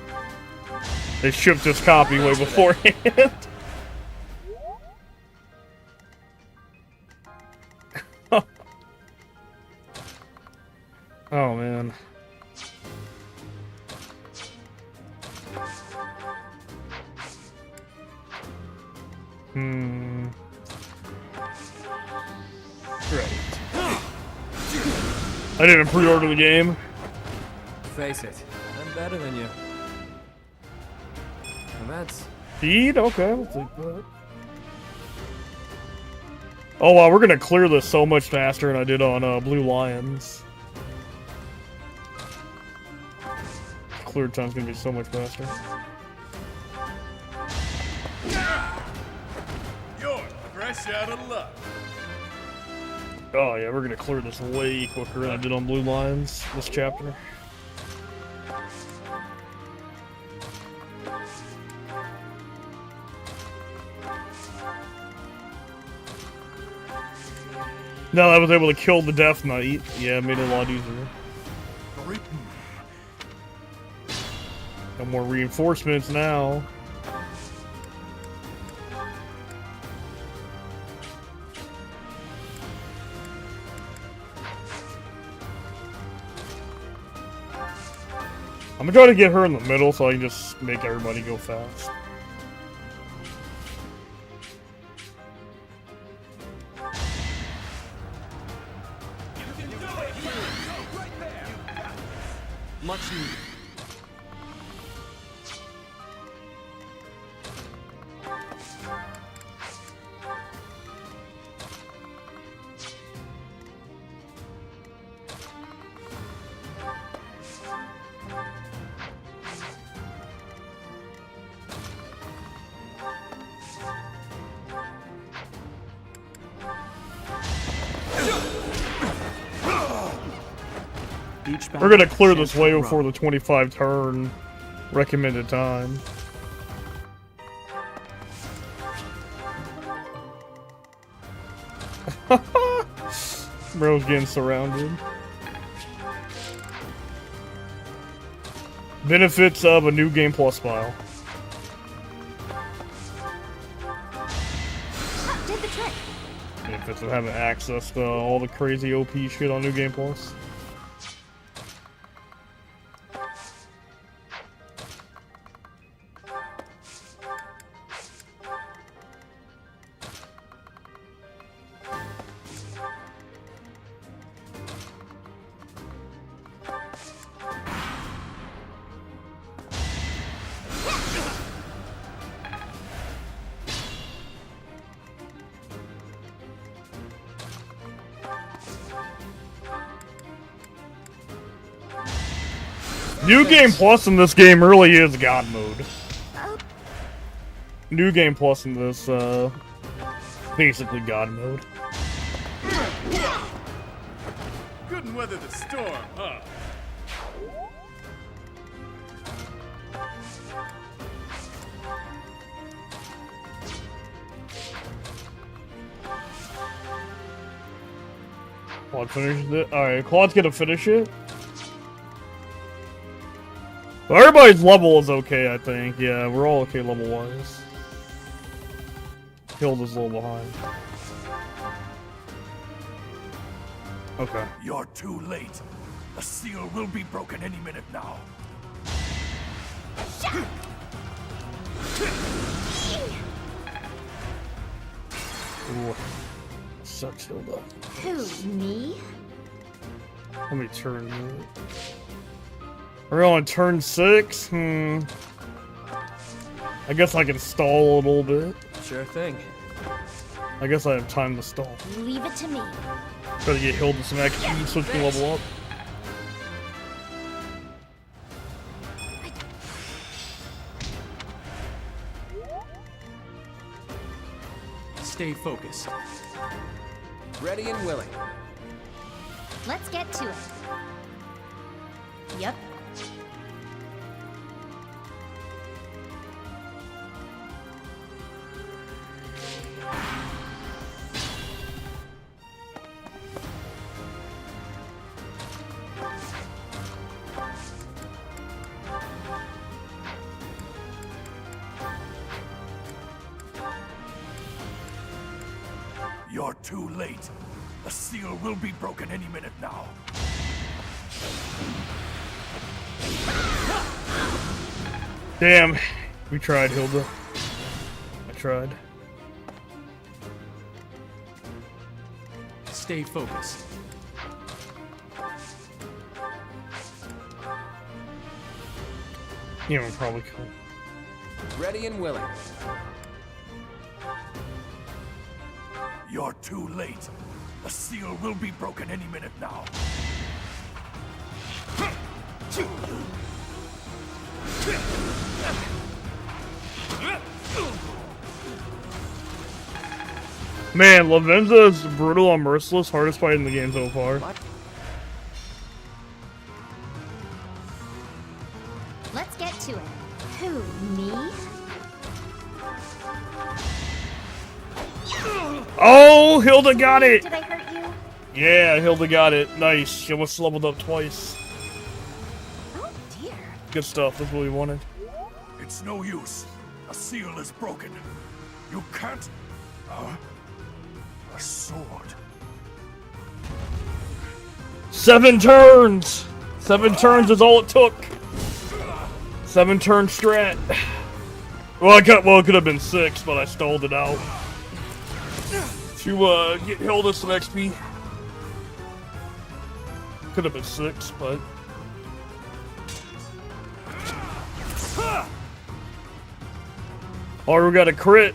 They shipped his copy way beforehand. Oh man. Right. I didn't pre-order the game. Face it, I'm better than you. Well, that's... Speed? Okay, I'll take that. Oh wow, we're gonna clear this so much faster than I did on Blue Lions. Clear time's gonna be so much faster. You're fresh out of luck. Oh yeah, we're gonna clear this way quicker than I did on Blue Lions this chapter. Now that I was able to kill the Death Knight, yeah, it made it a lot easier. Got more reinforcements now. I'm gonna try to get her in the middle so I can just make everybody go fast. Much needed. We're gonna clear this way before the 25 turn recommended time. Bro's getting surrounded. Benefits of a new Game Plus file. Did the trick. Benefits of having access to all the crazy OP shit on New Game Plus. New Game Plus in this game really is God mode. New Game Plus in this, basically God mode. Couldn't weather the storm, huh? Claude finishes it. Alright, Claude's gonna finish it. But everybody's level is okay, I think. Yeah, we're all okay level-wise. Hilda's a little behind. Okay. You're too late. The seal will be broken any minute now. Ooh. Sucks, Hilda. Who, me? How many turns? We're on turn 6? I guess I can stall a little bit. Sure thing. I guess I have time to stall. Leave it to me. Try to get Hilda some XP so she can level up. Stay focused. Ready and willing. Let's get to it. Yep. You're too late. The seal will be broken any minute now. Damn. We tried, Hilda. I tried. Stay focused. Yeah, we're probably cool. Ready and willing. You're too late. The seal will be broken any minute now. Man, Lavenza is brutal and merciless, hardest fight in the game so far. Let's get to it. Who, me? Oh, Hilda got it! Did I hurt you? Yeah, Hilda got it. Nice. She almost leveled up twice. Oh dear. Good stuff. That's what we wanted. It's no use. A seal is broken. You can't... a sword. 7 turns! 7 turns is all it took. 7 turn strat. Well, it could have been 6, but I stalled it out. To get Hilda some XP. Could have been 6, but... Oh, we got a crit.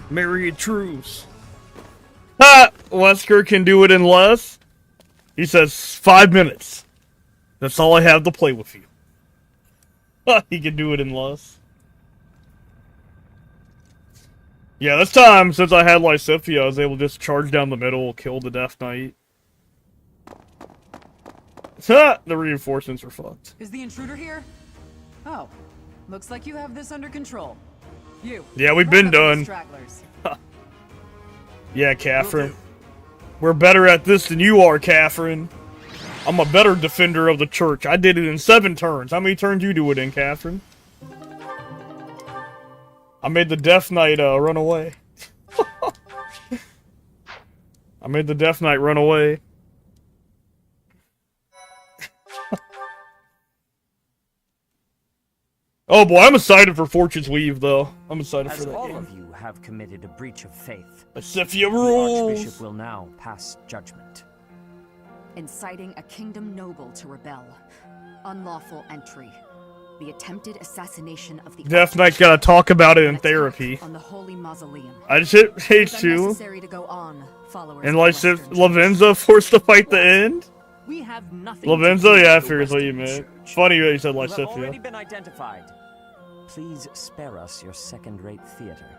Marry a truce. Ha! Wesker can do it in less. He says 5 minutes. That's all I have to play with you. Ha! He can do it in less. Yeah, this time, since I had Lysithia, I was able to just charge down the middle, kill the Death Knight. Ha! The reinforcements are fucked. Is the intruder here? Oh, looks like you have this under control. You. Yeah, we've been done. Yeah, Catherine. We're better at this than you are, Catherine. I'm a better defender of the church. I did it in 7 turns. How many turns you do it in, Catherine? I made the Death Knight run away. I made the Death Knight run away. Oh boy, I'm excited for Fortune's Weave, though. I'm excited for that all game. of you have committed a breach of faith, Lysithia the rules! Archbishop will now pass judgment. Inciting a kingdom noble to rebel. Unlawful entry. The attempted assassination of the Death Knight's gotta talk about it in therapy. on the Holy Mausoleum. I just hit H2. Unnecessary to go on, followers And of like the Western Lavenza forced to fight the end? We have nothing. Lavenza? Yeah, I figured what you meant. Funny that you said You have already Lysithia. been identified. Please spare us your second-rate theater.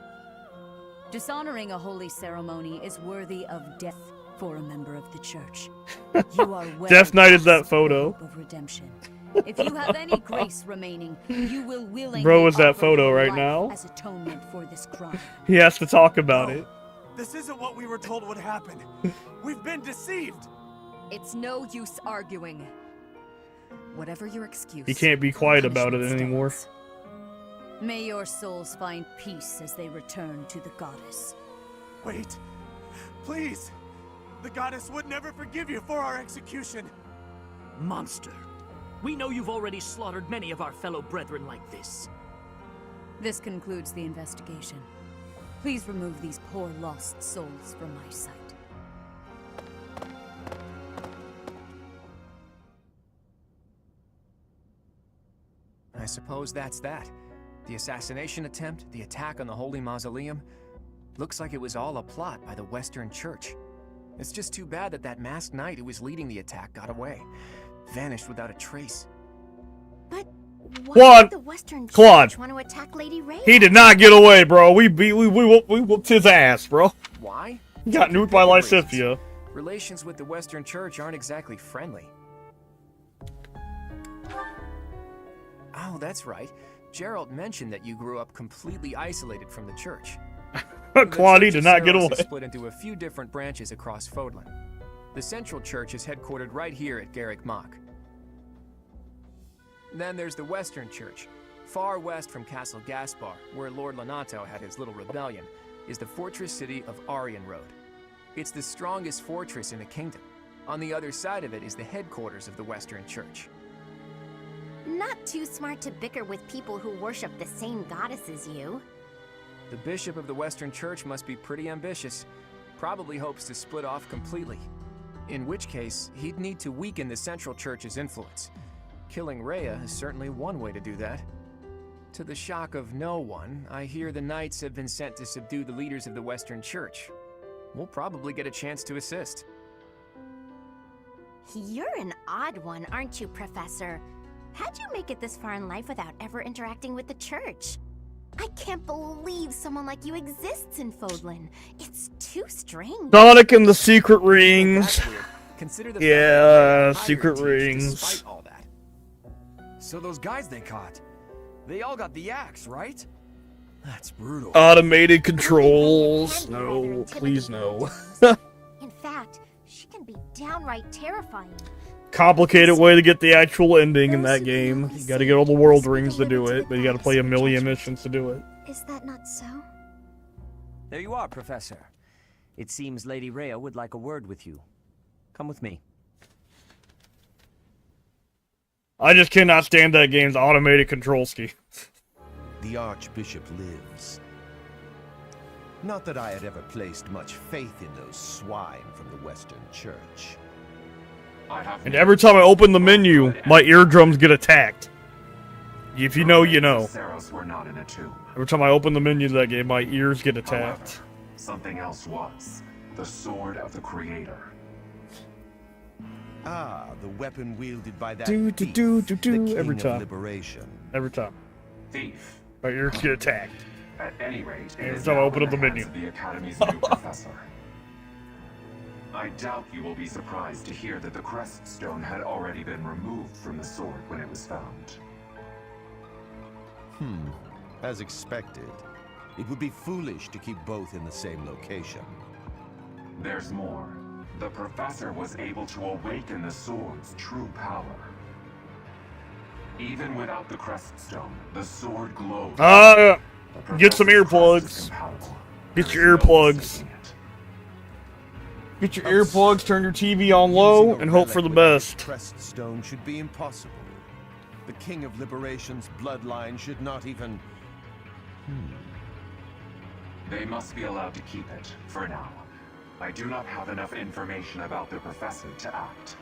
Dishonoring a holy ceremony is worthy of death for a member of the church. You are well Death Knight is that past the photo. hope of redemption. If you have any grace remaining, you will willingly Bro is that offer photo your right life now. as atonement for this crime. He has to talk about it. This isn't what we were told would happen. We've been deceived. It's no use arguing. Whatever your excuse. He can't be quiet about it anymore. May your souls find peace as they return to the goddess. Wait. Please. The goddess would never forgive you for our execution. Monster. We know you've already slaughtered many of our fellow brethren like this. This concludes the investigation. Please remove these poor lost souls from my sight. I suppose that's that. The assassination attempt, the attack on the Holy Mausoleum. Looks like it was all a plot by the Western Church. It's just too bad that masked knight who was leading the attack got away. Vanished without a trace. But why Claude, did the Western Claude. Church want to attack Lady Ray? He did not get away, bro. We whooped his ass, bro. Why? He got nuked by Lysithia. Relations with the Western Church aren't exactly friendly. Oh, that's right. Gerald mentioned that you grew up completely isolated from the church. Claude, he did not get away. Is split into a few different branches across Fodlan. The Central Church is headquartered right here at Garrick Mach. Then there's the Western Church. Far west from Castle Gaspar, where Lord Lonato had his little rebellion, is the fortress city of Aryan Road. It's the strongest fortress in the kingdom. On the other side of it is the headquarters of the Western Church. Not too smart to bicker with people who worship the same goddess as you. The bishop of the Western Church must be pretty ambitious. Probably hopes to split off completely. In which case, he'd need to weaken the Central Church's influence. Killing Rhea is certainly one way to do that. To the shock of no one, I hear the knights have been sent to subdue the leaders of the Western Church. We'll probably get a chance to assist. You're an odd one, aren't you, Professor? How'd you make it this far in life without ever interacting with the church? I can't believe someone like you exists in Fodlan. It's too strange. Sonic and the Secret Rings. Consider the Yeah, Secret Rings. Despite all that. So those guys they caught, they all got the axe, right? That's brutal. Automated controls. No, please no. In fact, she can be downright terrifying. Complicated way to get the actual ending in that game. You gotta get all the world rings to do it, but you gotta play a million missions to do it. Is that not so? There you are, Professor. It seems Lady Rhea would like a word with you. Come with me. I just cannot stand that game's automated control scheme. The Archbishop lives. Not that I had ever placed much faith in those swine from the Western Church. And every time I open the menu, my eardrums get attacked. If you know, you know. Were not in a tomb. Every time I open the menu of that game, my ears get attacked. However, something else was. The sword of the Creator. Ah, the weapon wielded by that Do, thief, do, the every King of time. Liberation. Every time. Thief. My ears get attacked. At any rate, it Every is time I now open in up the hands menu. of the Academy's new professor. I doubt you will be surprised to hear that the crest stone had already been removed from the sword when it was found. As expected. It would be foolish to keep both in the same location. There's more. The professor was able to awaken the sword's true power. Even without the crest stone, the sword glowed. Get some earplugs. Get your earplugs. Get your earplugs, turn your TV on low, and hope for the best. Crest stone should be impossible. The King of Liberation's bloodline should not even... They must be allowed to keep it, for now. I do not have enough information about the professor to act.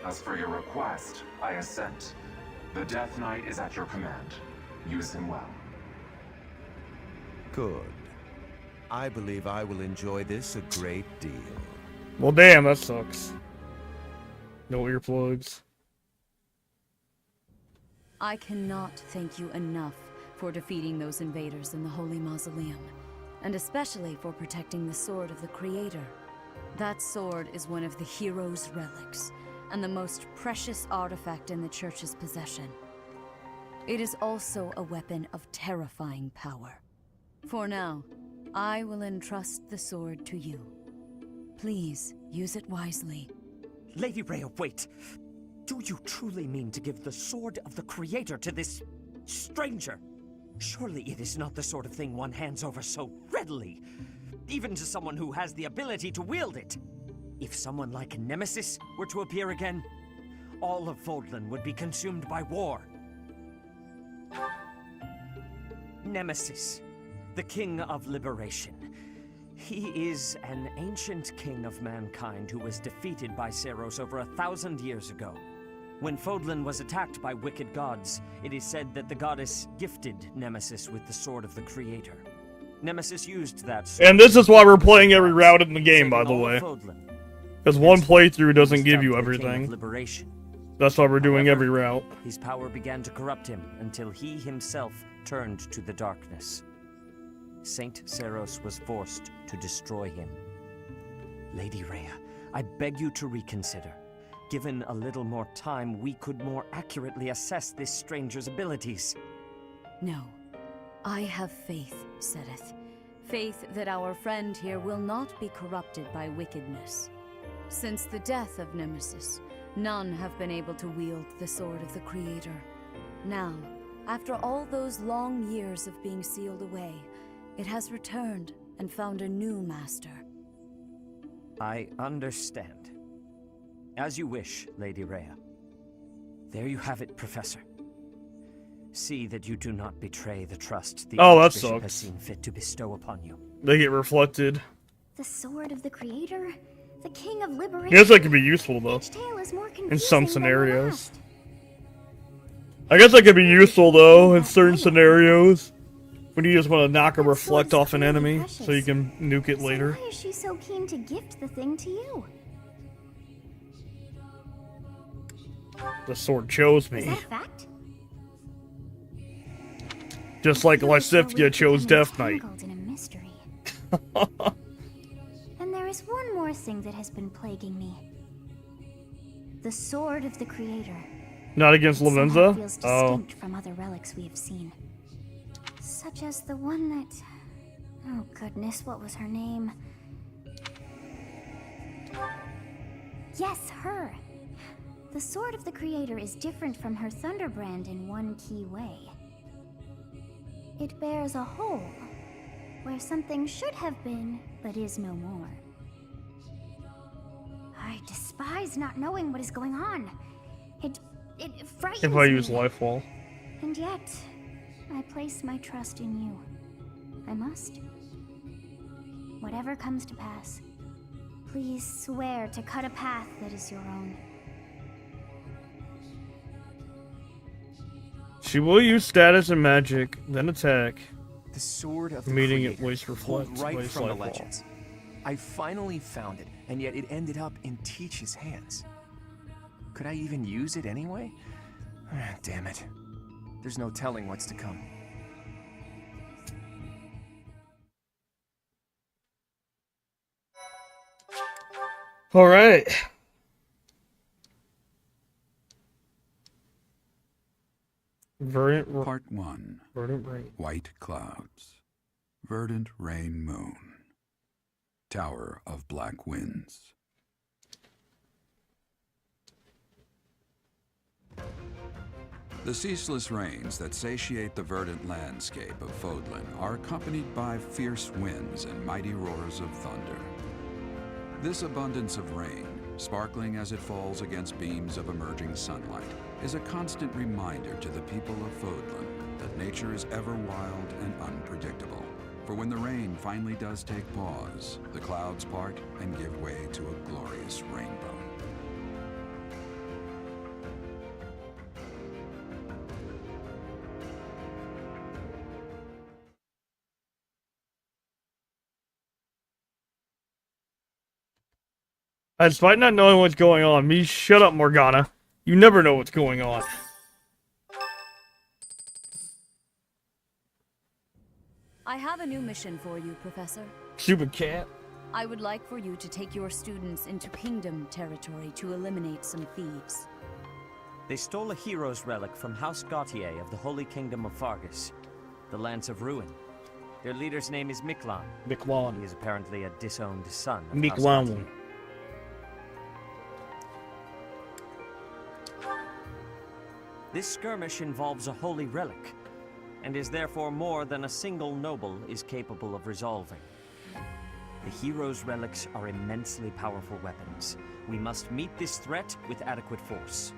As for your request, I assent. The Death Knight is at your command. Use him well. Good. I believe I will enjoy this a great deal. Well, damn, that sucks. No earplugs. I cannot thank you enough for defeating those invaders in the Holy Mausoleum, and especially for protecting the Sword of the Creator. That sword is one of the hero's relics, and the most precious artifact in the Church's possession. It is also a weapon of terrifying power. For now, I will entrust the sword to you. Please, use it wisely. Lady Rhea, wait! Do you truly mean to give the Sword of the Creator to this stranger? Surely it is not the sort of thing one hands over so readily, even to someone who has the ability to wield it. If someone like Nemesis were to appear again, all of Fodlan would be consumed by war. Nemesis, the King of Liberation. He is an ancient king of mankind who was defeated by Seiros over 1,000 years ago. When Fodlan was attacked by wicked gods, it is said that the goddess gifted Nemesis with the Sword of the Creator. Nemesis used that sword. And this is why we're playing every route in the game, by the way. Because one playthrough doesn't give you everything. That's why we're doing every route. His power began to corrupt him until he himself turned to the darkness. Saint Seiros was forced to destroy him. Lady Rhea, I beg you to reconsider. Given a little more time, we could more accurately assess this stranger's abilities. No. I have faith, Seteth. Faith that our friend here will not be corrupted by wickedness. Since the death of Nemesis, none have been able to wield the Sword of the Creator. Now, after all those long years of being sealed away, it has returned and found a new master. I understand. As you wish, Lady Rhea. There you have it, Professor. See that you do not betray the trust the Archbishop has seen fit to bestow upon you. They get reflected. The Sword of the Creator? The King of Liberation? I guess that could be useful, though. Each tale is more In some confusing than the scenarios. last. I guess that could be useful, though, in certain scenarios. When you just want to knock a reflect off an enemy, so you can nuke it later. Why is she so keen to gift the thing to you? The sword chose Is me. that a fact? Just like Lysithia chose Death Knight. Tangled in a mystery. And there is one more thing that has been plaguing me. The Sword of the Creator. Not against Somehow Lavenza? feels Oh. distinct from other relics we have seen. Such as the one that... Oh goodness, what was her name? Yes, her! The Sword of the Creator is different from her Thunderbrand in one key way. It bears a hole, where something should have been, but is no more. I despise not knowing what is going on. It frightens If I use me. Life Wall. And yet, I place my trust in you. I must. Whatever comes to pass, please swear to cut a path that is your own. She will use status and magic, then attack. The Sword of the Meaning Creator, it waste pulled reflect, right waste from the life wall. legends. I finally found it, and yet it ended up in Teach's hands. Could I even use it anyway? Ah, damn it. There's no telling what's to come. Alright. Verdant Part 1. Verdant Rain. White Clouds. Verdant Rain Moon. Tower of Black Winds. The ceaseless rains that satiate the verdant landscape of Fodlan are accompanied by fierce winds and mighty roars of thunder. This abundance of rain, sparkling as it falls against beams of emerging sunlight, is a constant reminder to the people of Fodlan that nature is ever wild and unpredictable. For when the rain finally does take pause, the clouds part and give way to a glorious rainbow. Despite not knowing what's going on, me shut up, Morgana. You never know what's going on. I have a new mission for you, Professor. Stupid cat. I would like for you to take your students into Kingdom territory to eliminate some thieves. They stole a hero's relic from House Gautier of the Holy Kingdom of Fargus, the Lance of Ruin. Their leader's name is Miklan. Miklan. He is apparently a disowned son of House Miklan. Gautier. This skirmish involves a holy relic, and is therefore more than a single noble is capable of resolving. The hero's relics are immensely powerful weapons. We must meet this threat with adequate force.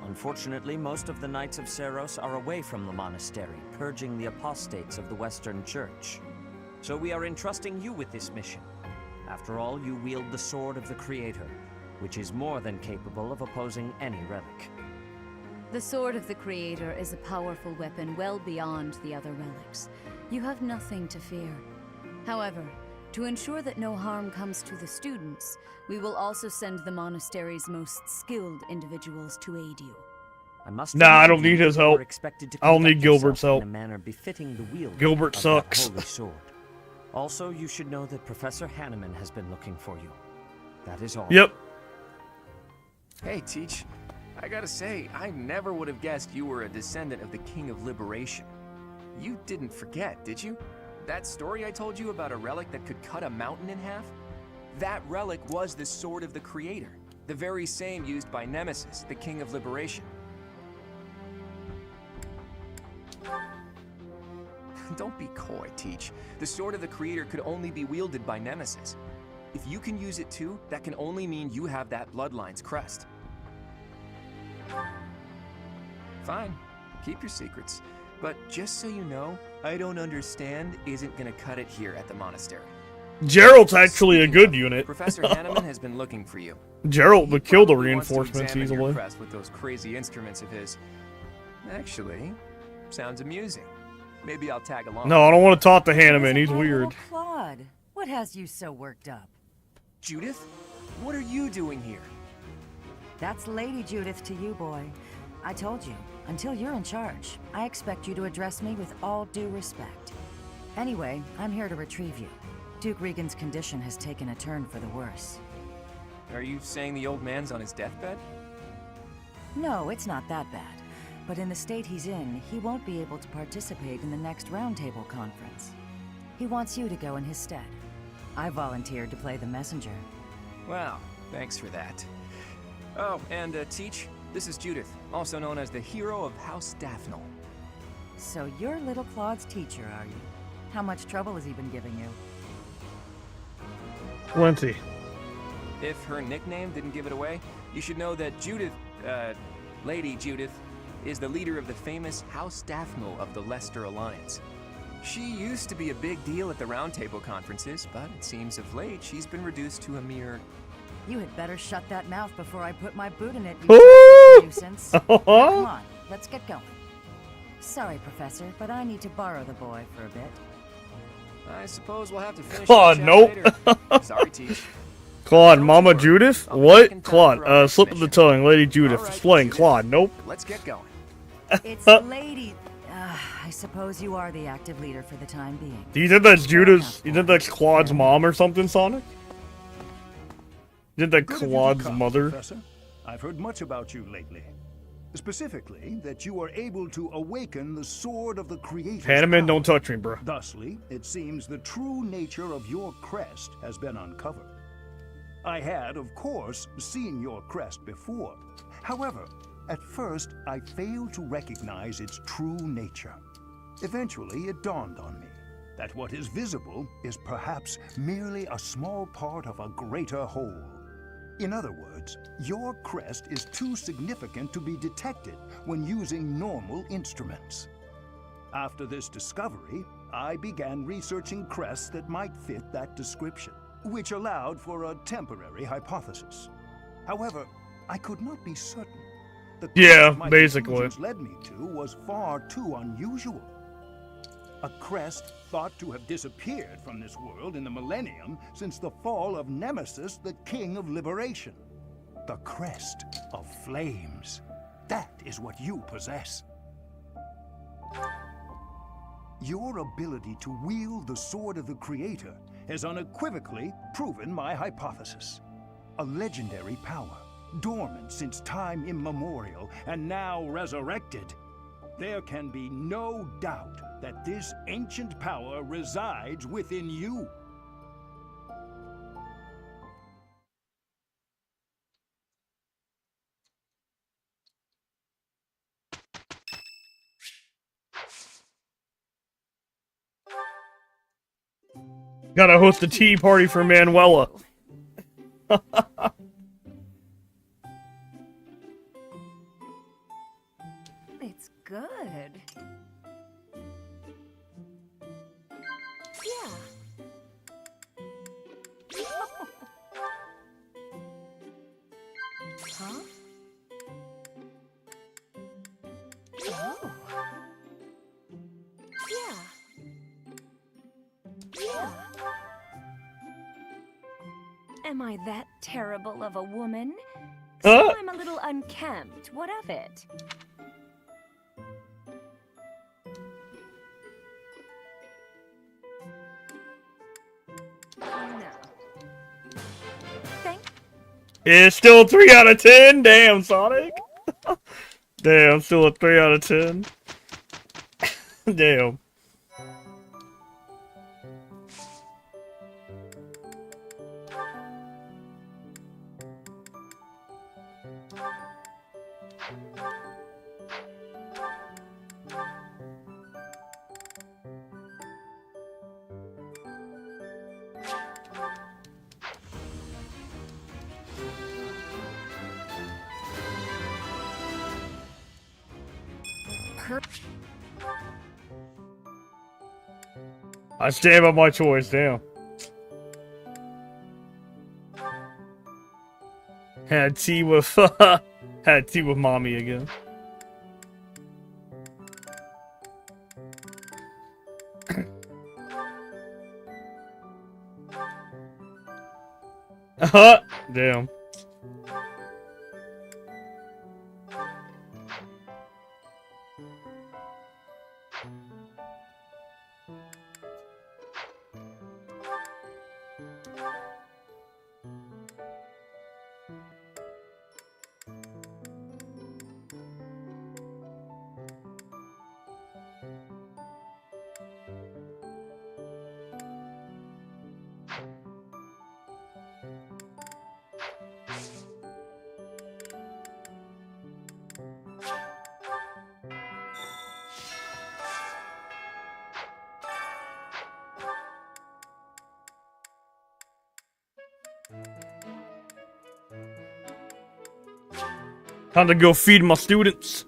Unfortunately, most of the Knights of Seiros are away from the monastery, purging the apostates of the Western Church. So we are entrusting you with this mission. After all, you wield the Sword of the Creator, which is more than capable of opposing any relic. The Sword of the Creator is a powerful weapon well beyond the other relics. You have nothing to fear. However, to ensure that no harm comes to the students, we will also send the monastery's most skilled individuals to aid you. I don't need his help. I don't need Gilbert's help. In a manner befitting the wielder Gilbert of sucks. that holy sword. Also, you should know that Professor Hanneman has been looking for you. That is all. Yep. Hey, Teach. I gotta say, I never would have guessed you were a descendant of the King of Liberation. You didn't forget, did you? That story I told you about a relic that could cut a mountain in half? That relic was the Sword of the Creator, the very same used by Nemesis, the King of Liberation. Don't be coy, Teach. The Sword of the Creator could only be wielded by Nemesis. If you can use it too, that can only mean you have that bloodline's crest. Fine, keep your secrets. But just so you know, I don't understand isn't gonna cut it here at the monastery. Gerald's actually a good unit. Professor Hanneman has been looking for you. Gerald would kill the Probably wants to reinforcements examine your easily. crest with those crazy instruments of his. Actually, sounds amusing. Maybe I'll tag along. No, I don't want to talk to Hanneman. He's weird. Claude, what has you so worked up? Judith, what are you doing here? That's Lady Judith to you, boy. I told you, until you're in charge, I expect you to address me with all due respect. Anyway, I'm here to retrieve you. Duke Regan's condition has taken a turn for the worse. Are you saying the old man's on his deathbed? No, it's not that bad. But in the state he's in, he won't be able to participate in the next Roundtable conference. He wants you to go in his stead. I volunteered to play the messenger. Wow, thanks for that. Oh, and Teach, this is Judith, also known as the hero of House Daphnel. So you're little Claude's teacher, are you? How much trouble has he been giving you? Plenty. If her nickname didn't give it away, you should know that Judith, Lady Judith, is the leader of the famous House Daphnel of the Leicester Alliance. She used to be a big deal at the Roundtable conferences, but it seems of late she's been reduced to a mere... You had better shut that mouth before I put my boot in it, you nuisance. Now, come on, let's get going. Sorry, Professor, but I need to borrow the boy for a bit. I suppose we'll have to finish Claude, the chat nope. later. Sorry, Teach. Claude, Mama Judith? What? Claude, slip of the tongue. Lady Judith. Explain. Claude, nope. Let's get going. It's Lady... I suppose you are the active leader for the time being. Do you think that's Judith's... You think that's Claude's mom or something, Sonic? You think that's Claude's mother? Professor. I've heard much about you lately. Specifically, that you are able to awaken the Sword of the Creator. Hanneman, don't touch me, bro. Thusly, it seems the true nature of your crest has been uncovered. I had, of course, seen your crest before. However, at first, I failed to recognize its true nature. Eventually, it dawned on me that what is visible is perhaps merely a small part of a greater whole. In other words, your crest is too significant to be detected when using normal instruments. After this discovery, I began researching crests that might fit that description, which allowed for a temporary hypothesis. However, I could not be certain. The crest my basically. conclusions led me to was far too unusual. A crest thought to have disappeared from this world in the millennium since the fall of Nemesis, the King of Liberation. The Crest of Flames. That is what you possess. Your ability to wield the Sword of the Creator has unequivocally proven my hypothesis. A legendary power, dormant since time immemorial, and now resurrected. There can be no doubt that this ancient power resides within you. Gotta host a tea party for Manuela. It's good. Yeah. Huh? Oh. Yeah. Yeah. Am I that terrible of a woman? So I'm a little unkempt. What of it? No. It's still a 3 out of 10. Damn, Sonic. Damn, still a 3 out of 10. Damn. I stand by my choice, damn. Had tea with had tea with mommy again. Damn. Time to go feed my students.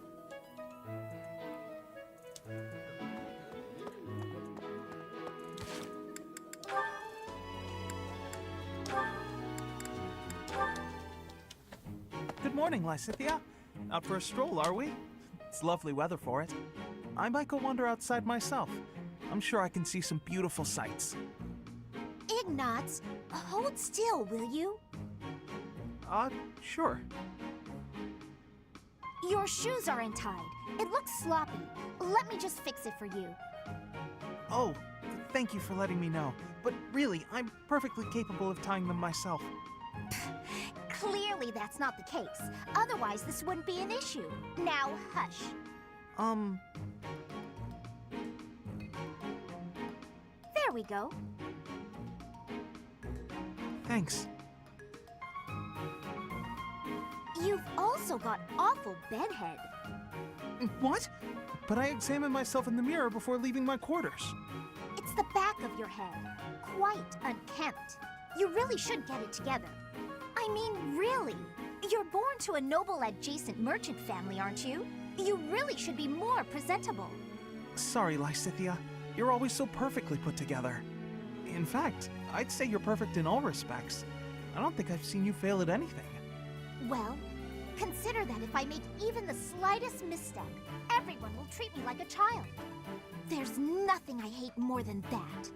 Good morning, Lysithia. Out for a stroll, are we? It's lovely weather for it. I might go wander outside myself. I'm sure I can see some beautiful sights. Ignatz, hold still, will you? Sure. Your shoes are untied. It looks sloppy. Let me just fix it for you. Oh, thank you for letting me know. But really, I'm perfectly capable of tying them myself. Clearly that's not the case. Otherwise, this wouldn't be an issue. Now, hush. There we go. Thanks. You've also got awful bedhead. What? But I examined myself in the mirror before leaving my quarters. It's the back of your head. Quite unkempt. You really should get it together. I mean, really. You're born to a noble adjacent merchant family, aren't you? You really should be more presentable. Sorry, Lysithia. You're always so perfectly put together. In fact, I'd say you're perfect in all respects. I don't think I've seen you fail at anything. Well, Consider that if I make even the slightest misstep, everyone will treat me like a child. There's nothing I hate more than that.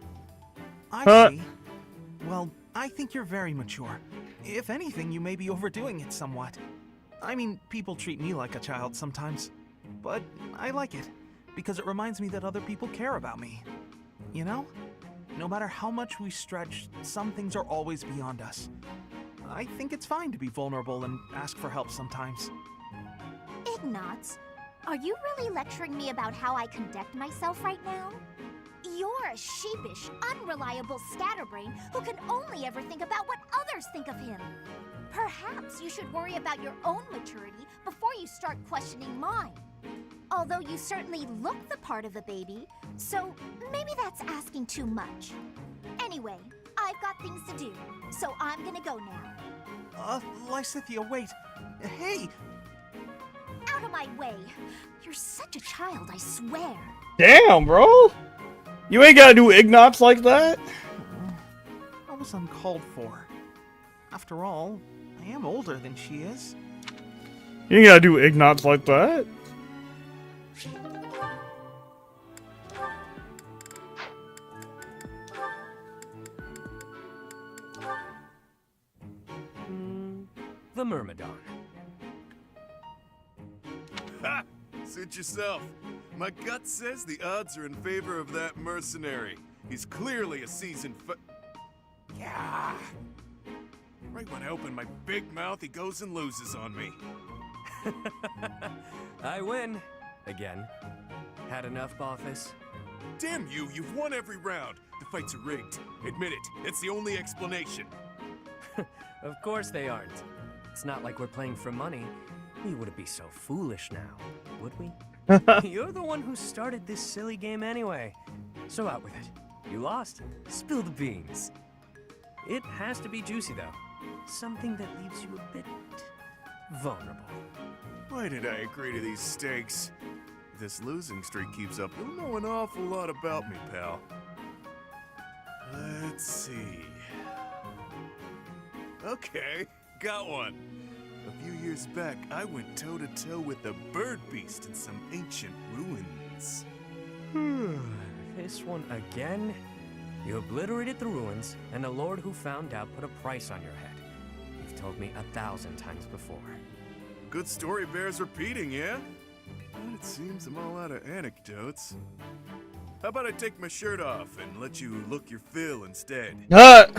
I see. Well, I think you're very mature. If anything, you may be overdoing it somewhat. I mean, people treat me like a child sometimes, but I like it, because it reminds me that other people care about me. You know? No matter how much we stretch, some things are always beyond us. I think it's fine to be vulnerable and ask for help sometimes. Ignatz, are you really lecturing me about how I conduct myself right now? You're a sheepish, unreliable scatterbrain who can only ever think about what others think of him. Perhaps you should worry about your own maturity before you start questioning mine. Although you certainly look the part of a baby, so maybe that's asking too much. Anyway, I've got things to do, so I'm gonna go now. Lysithea, wait. Hey! Out of my way. You're such a child, I swear. Damn, bro! You ain't gotta do Ignatz like that. That was uncalled for. After all, I am older than she is. You ain't gotta do Ignatz like that. The Myrmidon. Ha! Suit yourself. My gut says the odds are in favor of that mercenary. He's clearly a seasoned Yeah! Right when I open my big mouth, he goes and loses on me. I win. Again. Had enough, Balthus? Damn you, you've won every round. The fights are rigged. Admit it, it's the only explanation. Of course they aren't. It's not like we're playing for money. We wouldn't be so foolish now, would we? You're the one who started this silly game anyway. So out with it. You lost. Spill the beans. It has to be juicy, though. Something that leaves you a bit vulnerable. Why did I agree to these stakes? If this losing streak keeps up, you'll know an awful lot about me, pal. Let's see. Okay, got one. A few years back, I went toe-to-toe with the bird beast in some ancient ruins. This one again? You obliterated the ruins, and the Lord who found out put a price on your head. You've told me 1,000 times before. Good story bears repeating, yeah? But it seems I'm all out of anecdotes. How about I take my shirt off and let you look your fill instead?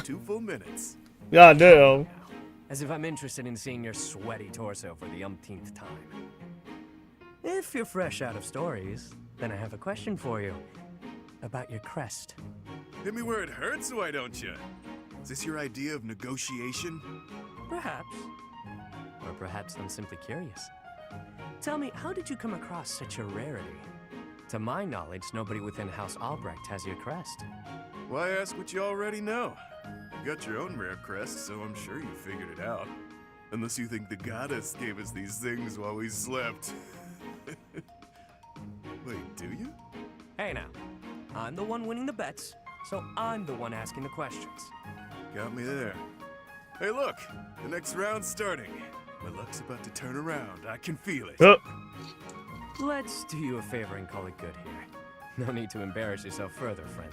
2 full minutes. God damn. As if I'm interested in seeing your sweaty torso for the umpteenth time. If you're fresh out of stories, then I have a question for you. About your crest. Hit me where it hurts, why don't you? Is this your idea of negotiation? Perhaps. Or perhaps I'm simply curious. Tell me, how did you come across such a rarity? To my knowledge, nobody within House Albrecht has your crest. Why ask what you already know? You got your own rare crest, so I'm sure you figured it out. Unless you think the goddess gave us these things while we slept. Wait, do you? Hey now, I'm the one winning the bets, so I'm the one asking the questions. Got me there. Hey look, the next round's starting. My luck's about to turn around, I can feel it. Let's do you a favor and call it good here. No need to embarrass yourself further, friend.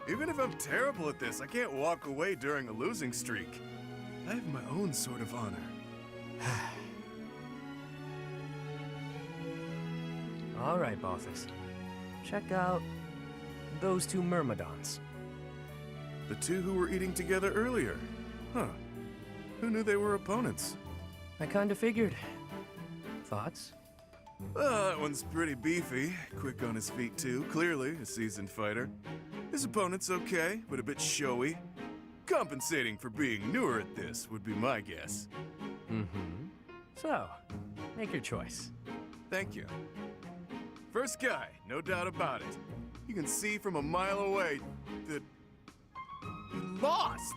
Even if I'm terrible at this, I can't walk away during a losing streak. I have my own sort of honor. All right, Balthus. Check out those 2 Myrmidons. The 2 who were eating together earlier. Huh. Who knew they were opponents? I kinda figured. Thoughts? Well, that one's pretty beefy. Quick on his feet, too. Clearly a seasoned fighter. His opponent's okay, but a bit showy. Compensating for being newer at this would be my guess. Mm-hmm. So, make your choice. Thank you. First guy, no doubt about it. You can see from a mile away that he lost.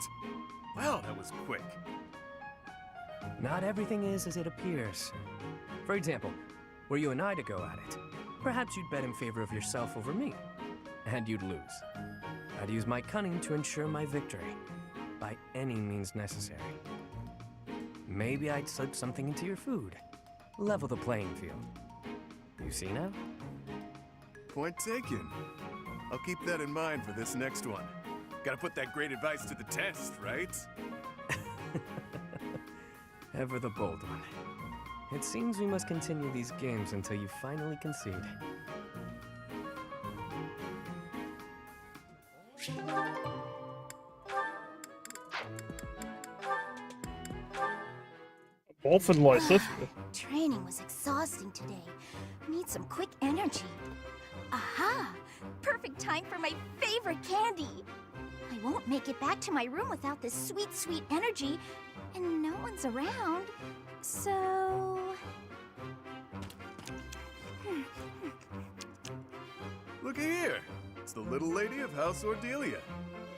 Wow, that was quick. Not everything is as it appears. For example, were you and I to go at it, perhaps you'd bet in favor of yourself over me, and you'd lose. I'd use my cunning to ensure my victory, by any means necessary. maybe I'd slip something into your food. Level the playing field. You see now? Point taken. I'll keep that in mind for this next one. Gotta put that great advice to the test, right? Ever the bold one. It seems we must continue these games until you finally concede. Dolphin license. Training was exhausting today. Need some quick energy. Aha! Perfect time for my favorite candy. I won't make it back to my room without this sweet, sweet energy, and no one's around. So... Looky here. It's the little lady of House Ordelia.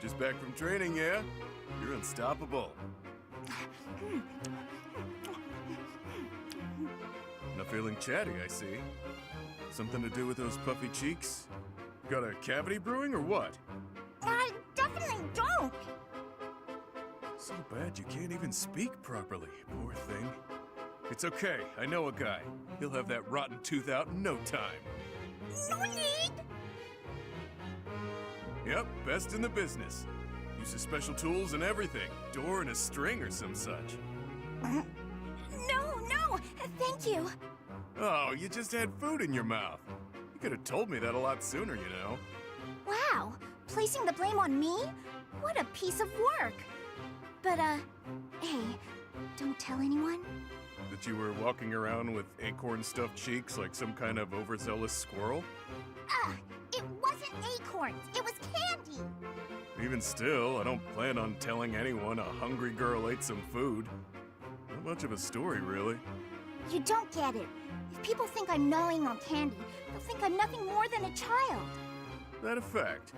Just back from training, yeah? You're unstoppable. Not feeling chatty, I see. Something to do with those puffy cheeks? Got a cavity brewing or what? I definitely don't! So bad you can't even speak properly, poor thing. It's okay, I know a guy. He'll have that rotten tooth out in no time. No need! Yep, best in the business. Uses special tools and everything. Door and a string or some such. No, thank you. Oh, you just had food in your mouth. You could have told me that a lot sooner, you know. Wow, placing the blame on me? What a piece of work. But, hey, don't tell anyone. That you were walking around with acorn-stuffed cheeks like some kind of overzealous squirrel? It wasn't acorns, it was candy. Even still, I don't plan on telling anyone a hungry girl ate some food. Not much of a story, really. You don't get it. If people think I'm gnawing on candy, they'll think I'm nothing more than a child. That a fact?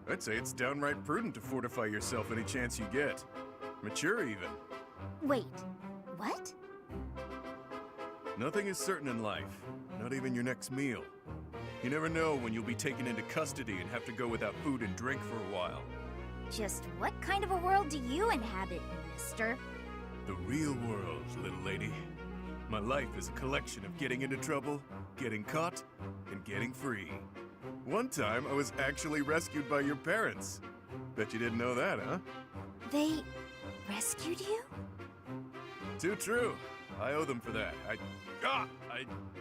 I'd say it's downright prudent to fortify yourself any chance you get. Mature, even. Wait, what? Nothing is certain in life, not even your next meal. You never know when you'll be taken into custody and have to go without food and drink for a while. Just what kind of a world do you inhabit, mister? The real world, little lady. My life is a collection of getting into trouble, getting caught, and getting free. One time, I was actually rescued by your parents. Bet you didn't know that, huh? They rescued you? Too true. I owe them for that. I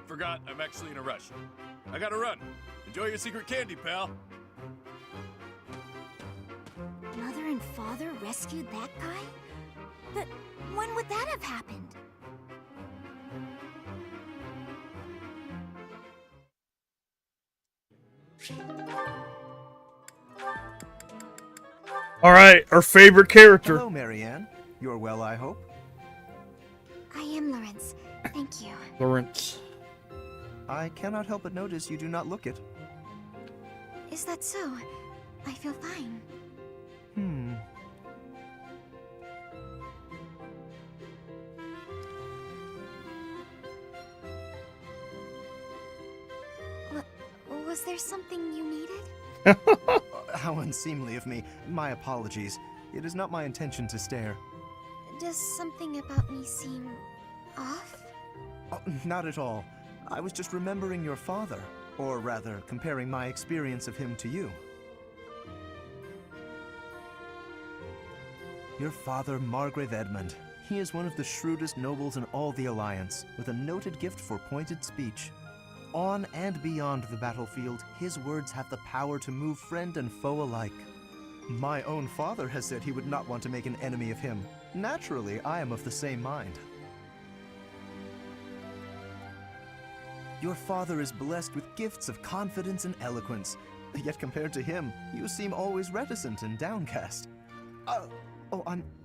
forgot I'm actually in a rush. I gotta run. Enjoy your secret candy, pal. Mother and father rescued that guy? But when would that have happened? Alright, our favorite character. Hello, Marianne. You're well, I hope? I am Lawrence. Thank you. Lawrence. I cannot help but notice you do not look it. Is that so? I feel fine. Was there something you needed? How unseemly of me. My apologies. It is not my intention to stare. Does something about me seem off? Oh, not at all. I was just remembering your father, or rather, comparing my experience of him to you. Your father, Margrave Edmund. He is one of the shrewdest nobles in all the Alliance, with a noted gift for pointed speech. On and beyond the battlefield, his words have the power to move friend and foe alike. My own father has said he would not want to make an enemy of him. Naturally, I am of the same mind. Your father is blessed with gifts of confidence and eloquence, yet compared to him, you seem always reticent and downcast.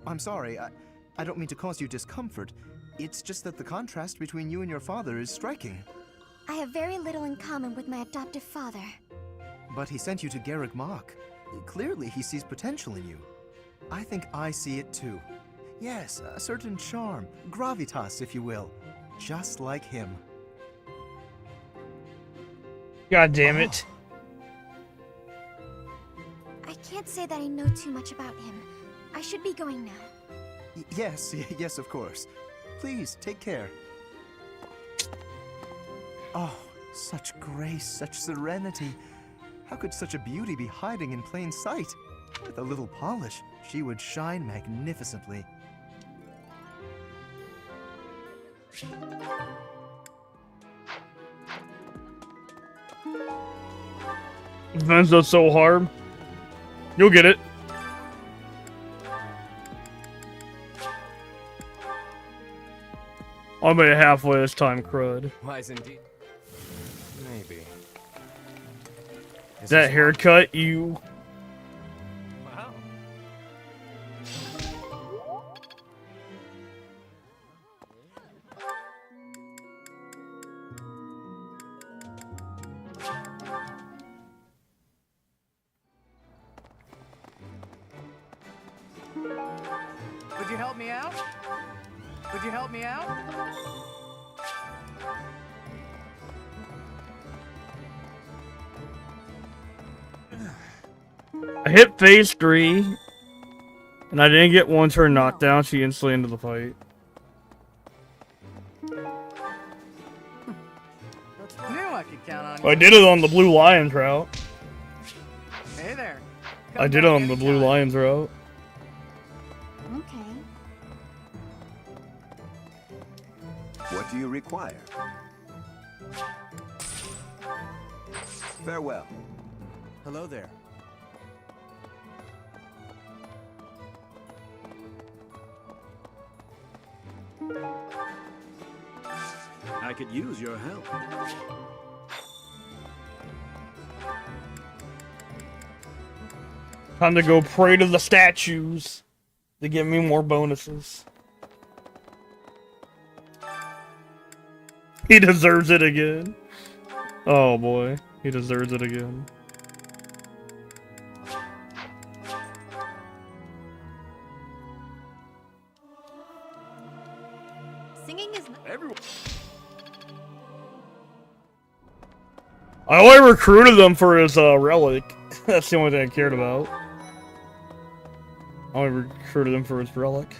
I'm sorry. I don't mean to cause you discomfort. It's just that the contrast between you and your father is striking. I have very little in common with my adoptive father. But he sent you to Garreg Mach. Clearly, he sees potential in you. I think I see it too. Yes, a certain charm, gravitas, if you will. Just like him. God damn it. I can't say that I know too much about him. I should be going now. Yes, of course. Please, take care. Oh, such grace, such serenity. How could such a beauty be hiding in plain sight? With a little polish, she would shine magnificently. Defense does so hard. You'll get it. I made it halfway this time, crud. Wise indeed. Maybe. That haircut, you... Wow. Would you help me out? Would you help me out? I hit phase 3, and I didn't get one turn knocked down. She instantly ended the fight. Knew I could count on you. I did it on the blue lions route. Hey there. I did it on the blue lions route. Okay. What do you require? Farewell. Hello there. I could use your help. Time to go pray to the statues to give me more bonuses. He deserves it again. Oh boy, he deserves it again. Singing is not everyone. I only recruited him for his relic. That's the only thing I cared about. I only recruited him for his relic.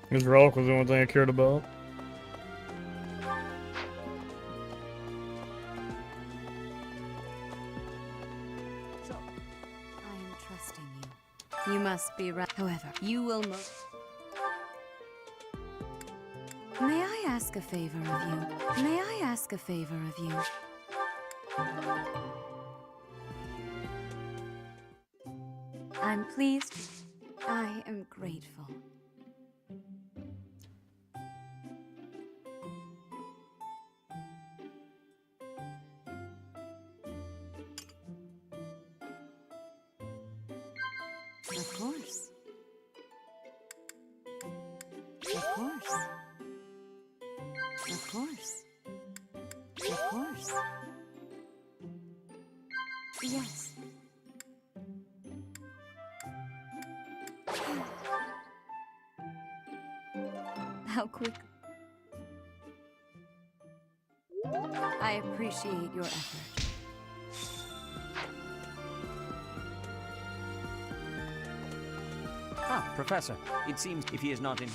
His relic was the only thing I cared about. I am trusting you. You must be right. However, you will most... May I ask a favor of you? May I ask a favor of you? I'm pleased. I am grateful. Of course. Of course. Of course. Of course. Yes. How quick. I appreciate your effort. Ah, Professor. It seems if he is not in...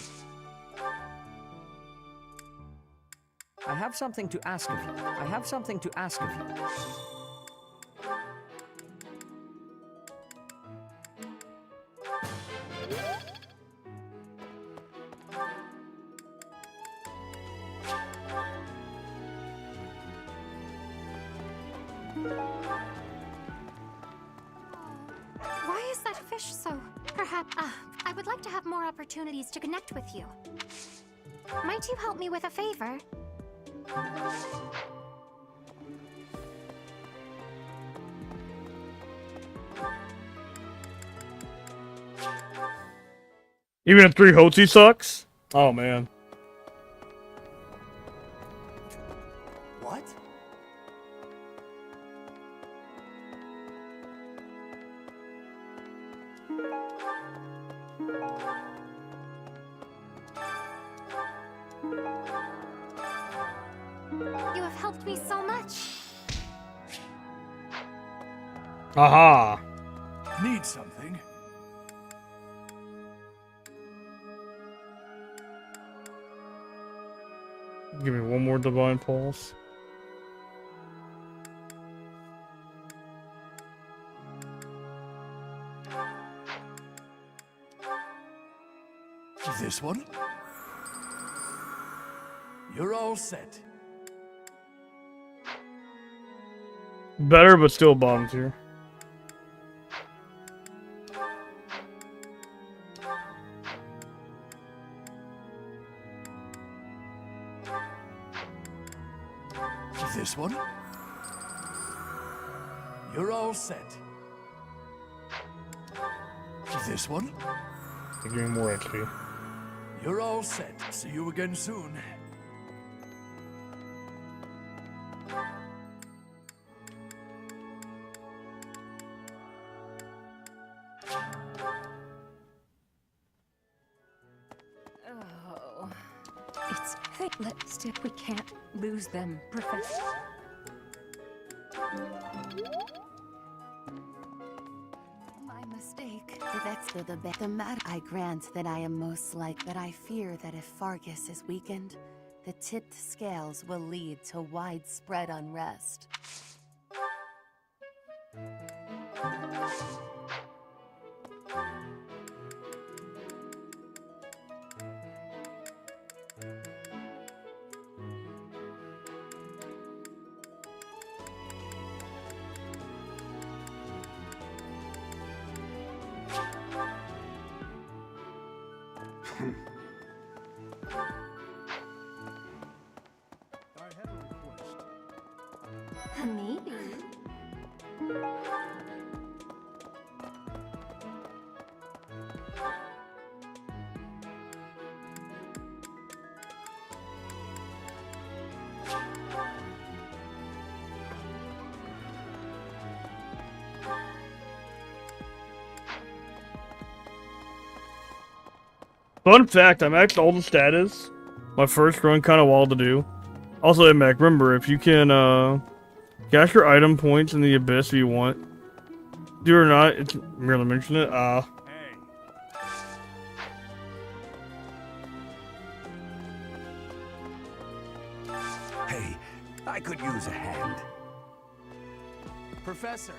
I have something to ask of you. I have something to ask of you. Why is that fish so... Perhaps, I would like to have more opportunities to connect with you. Might you help me with a favor? Even if 3 Hotzi sucks? Oh man. What? You have helped me so much. Aha! Need something? Give me one more divine pulse. This one? You're all set. Better, but still bottom tier. This one? You're all set. This one? Give me more XP. You're all set. See you again soon. Oh. It's... Let's stick. We can't lose them, Professor. My mistake. That's the matter. I grant that I am most like, but I fear that if Fargus is weakened, the tipped scales will lead to widespread unrest. Maybe. Fun fact, I maxed all the status. My first run kind of wild to do. Also, hey, Mac, remember, if you can, cash your item points in the Abyss if you want. Do or not, it's merely mention it. Hey, I could use a hand. Professor.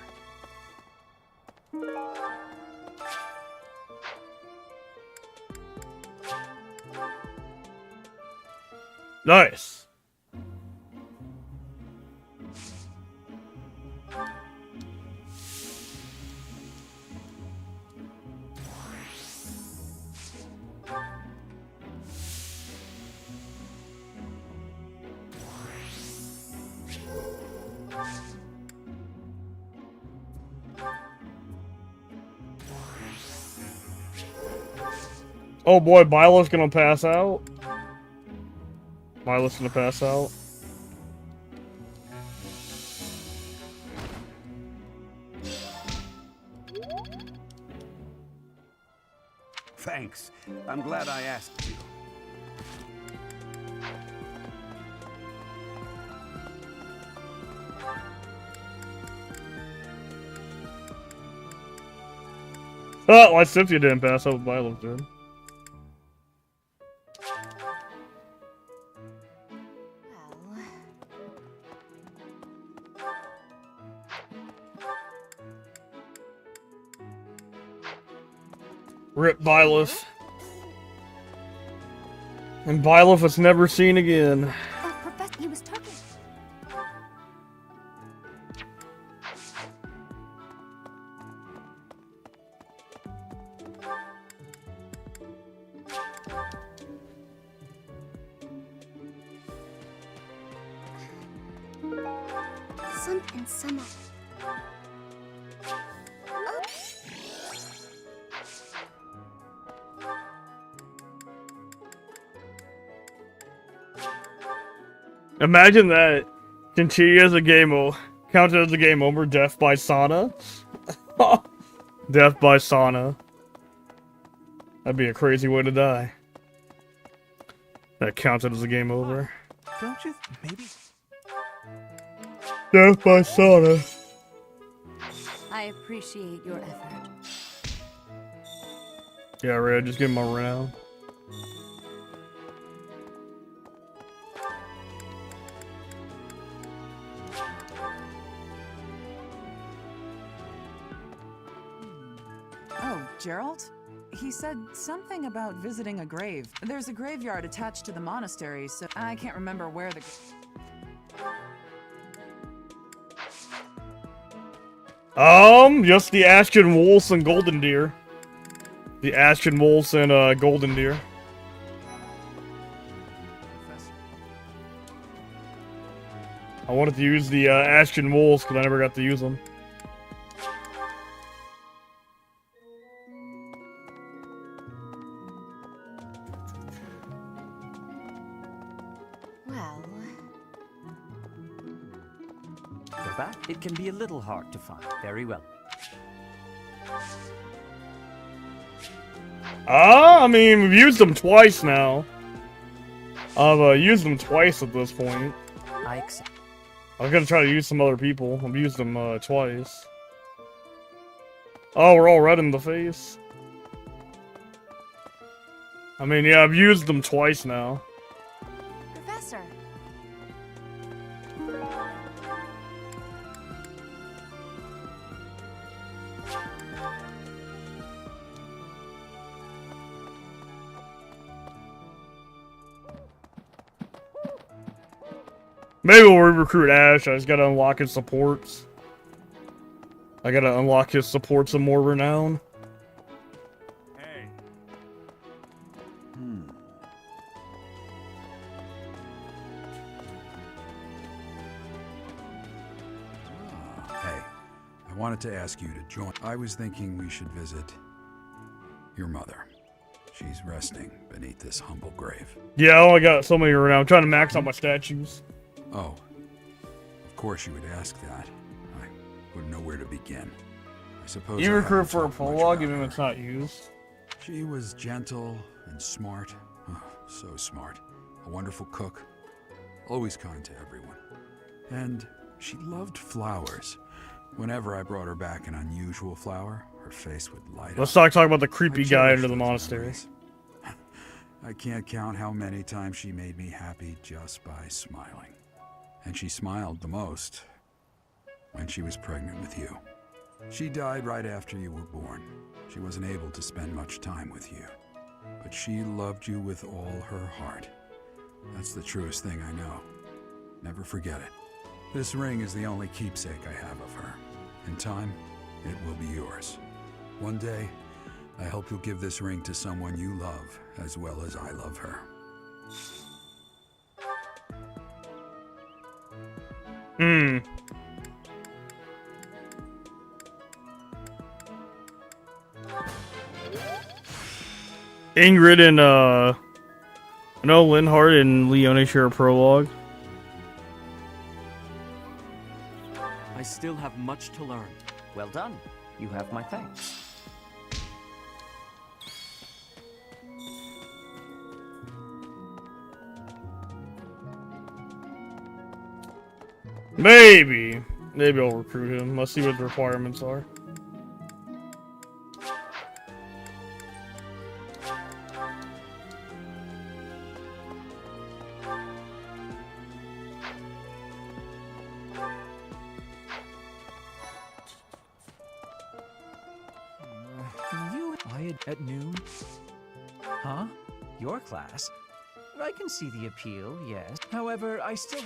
Nice. Oh boy, Milo's gonna pass out. Milo's gonna pass out. Thanks. I'm glad I asked you. Oh, why Cynthia didn't pass out, Milo did. Rip Byleth. And Byleth was never seen again. Professor, he was talking. Some. Imagine that. Continue as a game counted as a game over. Death by sauna. Death by sauna. That'd be a crazy way to die. That counted as a game over. Don't you maybe? Death by sauna. I appreciate your effort. Yeah, Red, just give him a round. Oh, Gerald? He said something about visiting a grave. There's a graveyard attached to the monastery, so I can't remember where the... Just the Ashen Wolves and Golden Deer. The Ashen Wolves and, Golden Deer. I wanted to use the, Ashen Wolves, because I never got to use them. Well... You're back. It can be a little hard to find. Very well. I mean, we've used them twice now. I've used them twice at this point. I accept. I'm gonna try to use some other people. I've used them twice. Oh, we're all red in the face. I mean, yeah, I've used them twice now. Professor. Maybe we'll recruit Ash. I just gotta unlock his supports. I gotta unlock his supports of more renown. Hey. Hey, I wanted to ask you to join. I was thinking we should visit your mother. She's resting beneath this humble grave. Yeah, I only got so many renown. I'm trying to max out my statues. Oh, of course you would ask that. I wouldn't know where to begin. I suppose You I recruit haven't for a talked much prologue, about even her. if it's not used. She was gentle and smart. Oh, so smart. A wonderful cook. Always kind to everyone. And she loved flowers. Whenever I brought her back an unusual flower, her face would light Let's up. not talk about the creepy I guy cherish under the those monastery. memories. I can't count how many times she made me happy just by smiling. And she smiled the most when she was pregnant with you. She died right after you were born. She wasn't able to spend much time with you. But she loved you with all her heart. That's the truest thing I know. Never forget it. This ring is the only keepsake I have of her. In time, it will be yours. One day, I hope you'll give this ring to someone you love as well as I love her. Ingrid and, I know Linhart and Leone share a prologue. I still have much to learn. Well done. You have my thanks. Maybe I'll recruit him. Let's see what the requirements are. You at noon? Huh? Your class? I can see the appeal, yes. However, I still...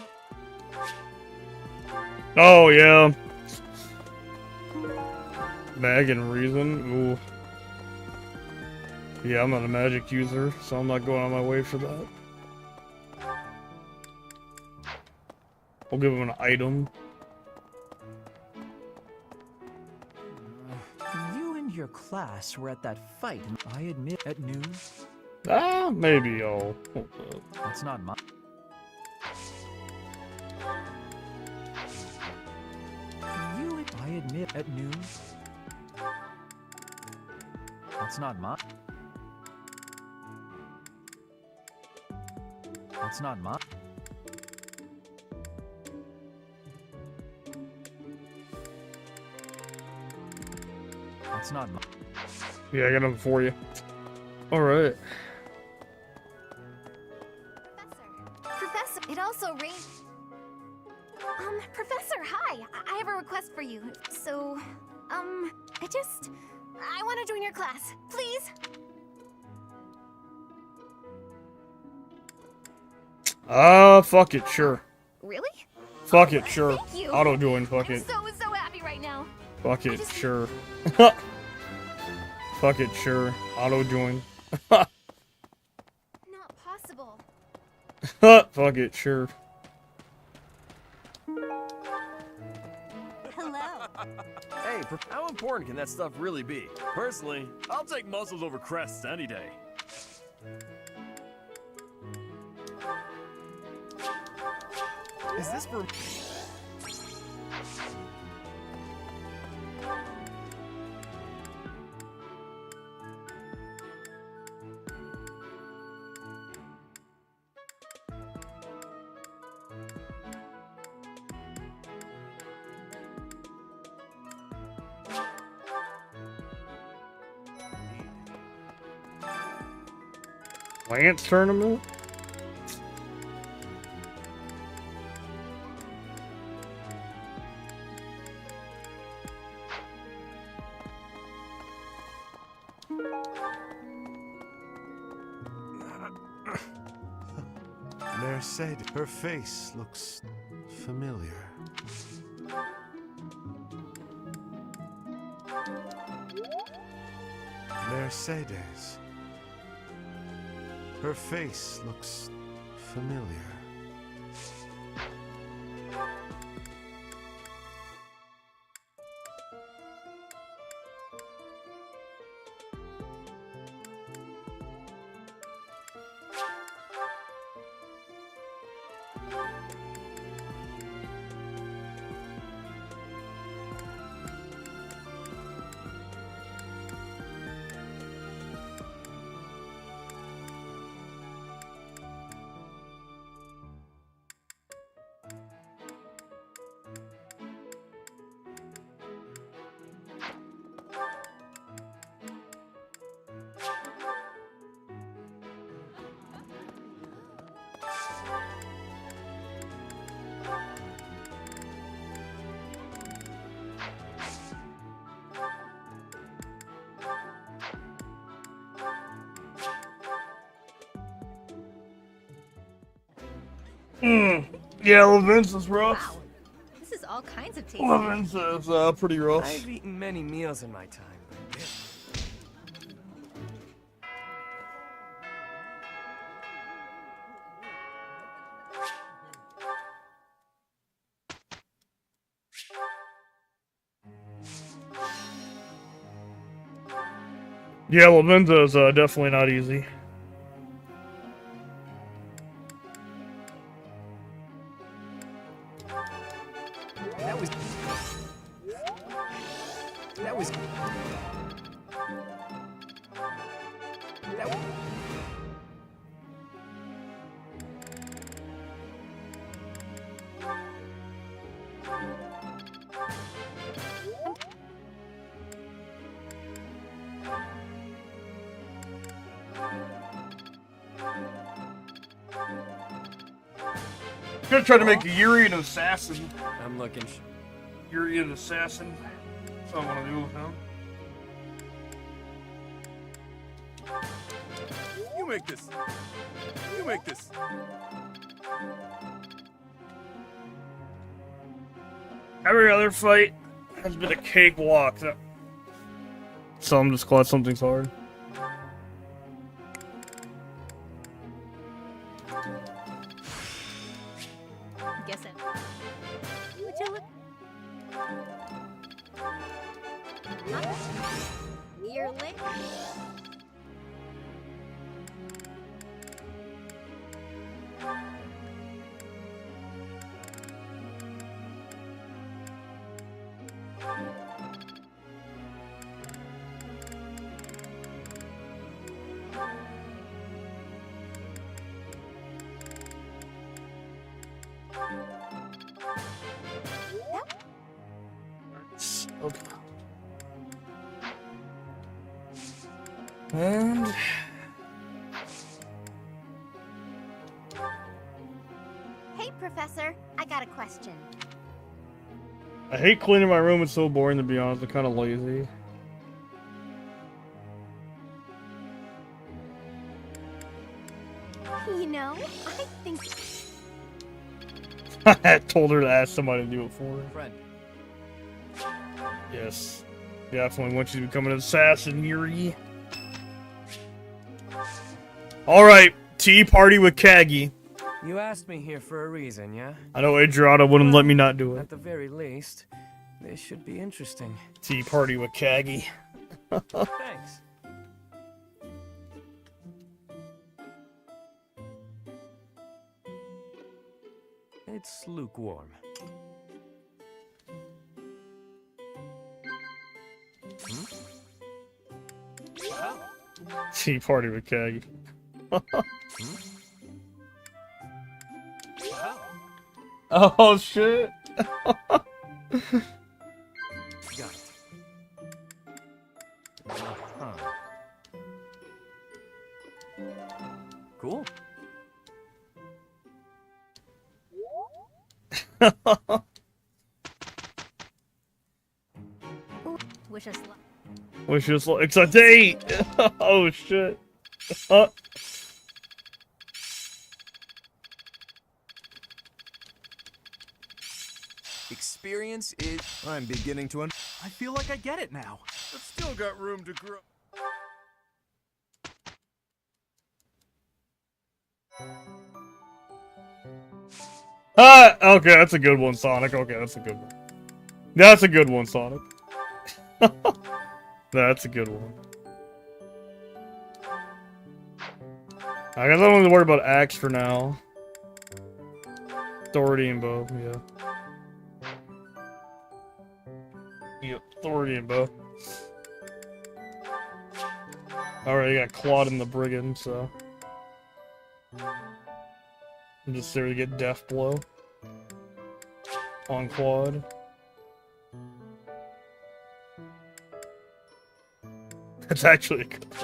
Oh, yeah. Mag and Reason. Ooh. Yeah, I'm not a magic user, so I'm not going on my way for that. I'll give him an item. You and your class were at that fight, I admit, at noon. Maybe I'll... That's not my... I admit, at noon. That's not my... That's not my... That's not much. Yeah, I got them for you. Alright. Professor, it also rains. Professor, hi. I have a request for you. So, I want to join your class, please. Fuck it, sure. Really? Fuck it, sure. Thank you. Auto join, fuck I'm it. so happy right now. Fuck it, sure. Fuck it, sure. Auto join. Not possible. Fuck it, sure. Hello. Hey, how important can that stuff really be? Personally, I'll take muscles over crests any day. Is this for... Lance tournament? Mercedes, her face looks familiar. Mercedes. Her face looks familiar. Yeah, Levin's is rough. This is all kinds of tasty. Levin's is pretty rough. I've eaten many meals in my time, but this... Yeah, Levin's is definitely not easy. That was... That was... That was... I'm gonna try to make a Yuri an assassin. I'm looking... Yuri an assassin. That's what I want to do with him. You make this. You make this. Every other fight has been a cakewalk. So I'm just glad something's hard. Guess it. Would you look? Huh? You're late. Okay. And Hey, Professor. I got a question. I hate cleaning my room. It's so boring, to be honest. I'm kind of lazy. You know, I think... I told her to ask somebody to do it for her. Friend. Yes. Definitely want you to become an assassin, Yuri. Alright, tea party with Kagi. You asked me here for a reason, yeah? I know Adriana wouldn't let me not do it. At the very least, this should be interesting. Tea party with Kagi. Thanks. It's lukewarm. Tea party with Kagi. Oh shit. Got it. Cool. Wish us luck. Wish us luck. It's a date! Oh shit. Experience is... I'm beginning to I feel like I get it now. But still got room to grow. Okay, that's a good one, Sonic. Okay, that's a good one. That's a good one, Sonic. That's a good one. I guess I don't need to worry about axe for now. Authority and bow, yeah. Yep, authority and bow. Alright, I got Claude and the Brigand, so... I'm just there to get Death Blow. On Claude. That's actually a good one.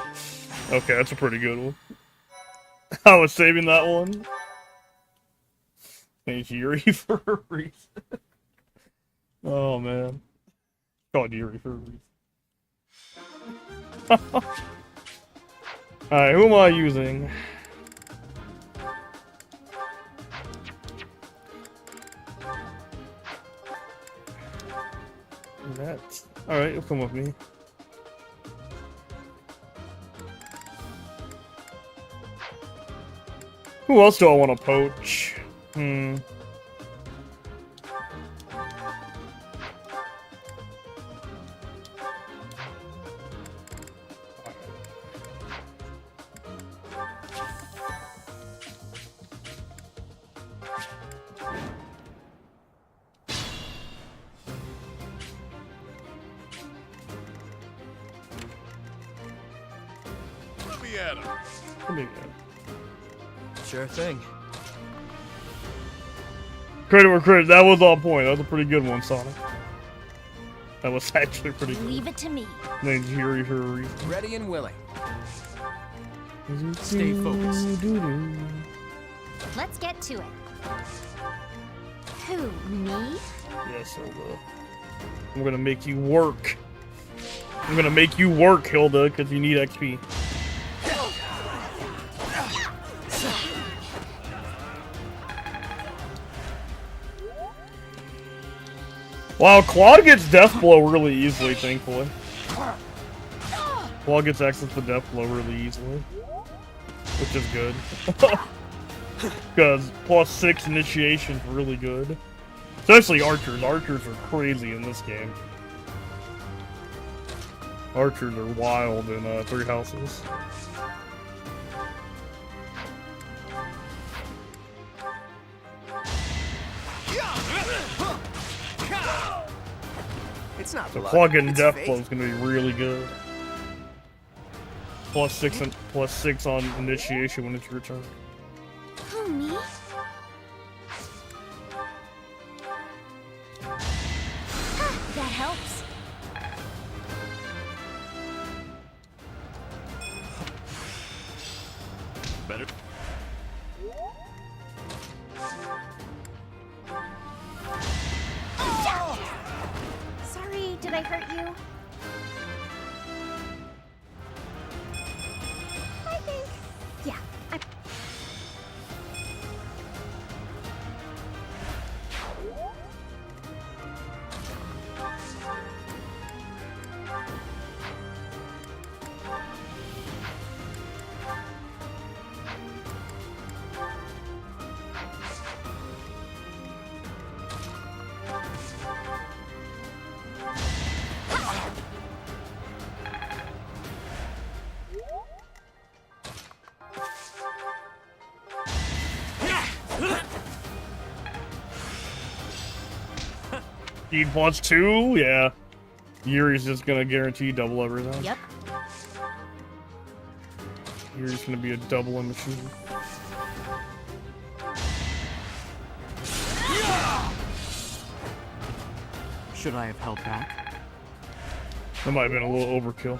Okay, that's a pretty good one. I was saving that one. Thanks, Yuri, for a reason. Oh, man. Called Yuri for a reason. Alright, who am I using? That. Alright, you'll come with me. Who else do I want to poach? Let me at him. Sure thing. Credit where credit, that was on point. That was a pretty good one, Sonic. That was actually pretty good. Leave it to me. Named Yuri for a reason. Ready and willing. Stay focused. Let's get to it. Who, me? Yes, Hilda. I'm gonna make you work. I'm gonna make you work, Hilda, because you need XP. Wow, Claude gets Death Blow really easily, thankfully. Claude gets access to Death Blow really easily. Which is good. Because +6 initiation is really good. Especially archers. Archers are crazy in this game. Archers are wild in Three Houses. It's not So blood, Claude getting it's Death fate. Blow is going to be really good. +6 and +6 on initiation when it's your turn. Who, me? That helps. Did I hurt you? I think... Yeah, I... Speed plus 2? Yeah. Yuri's just gonna guarantee double everything. Yep. Yuri's gonna be a doubling machine. Should I have held back? That might have been a little overkill.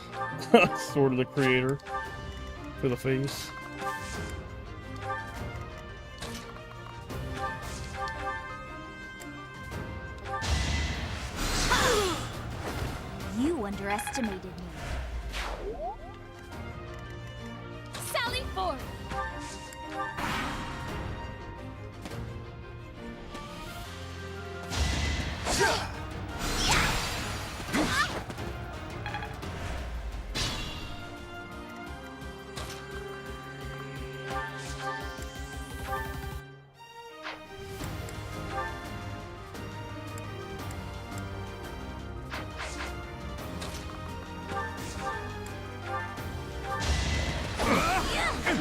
Sword of the Creator for the face. You underestimated me. Sally Ford!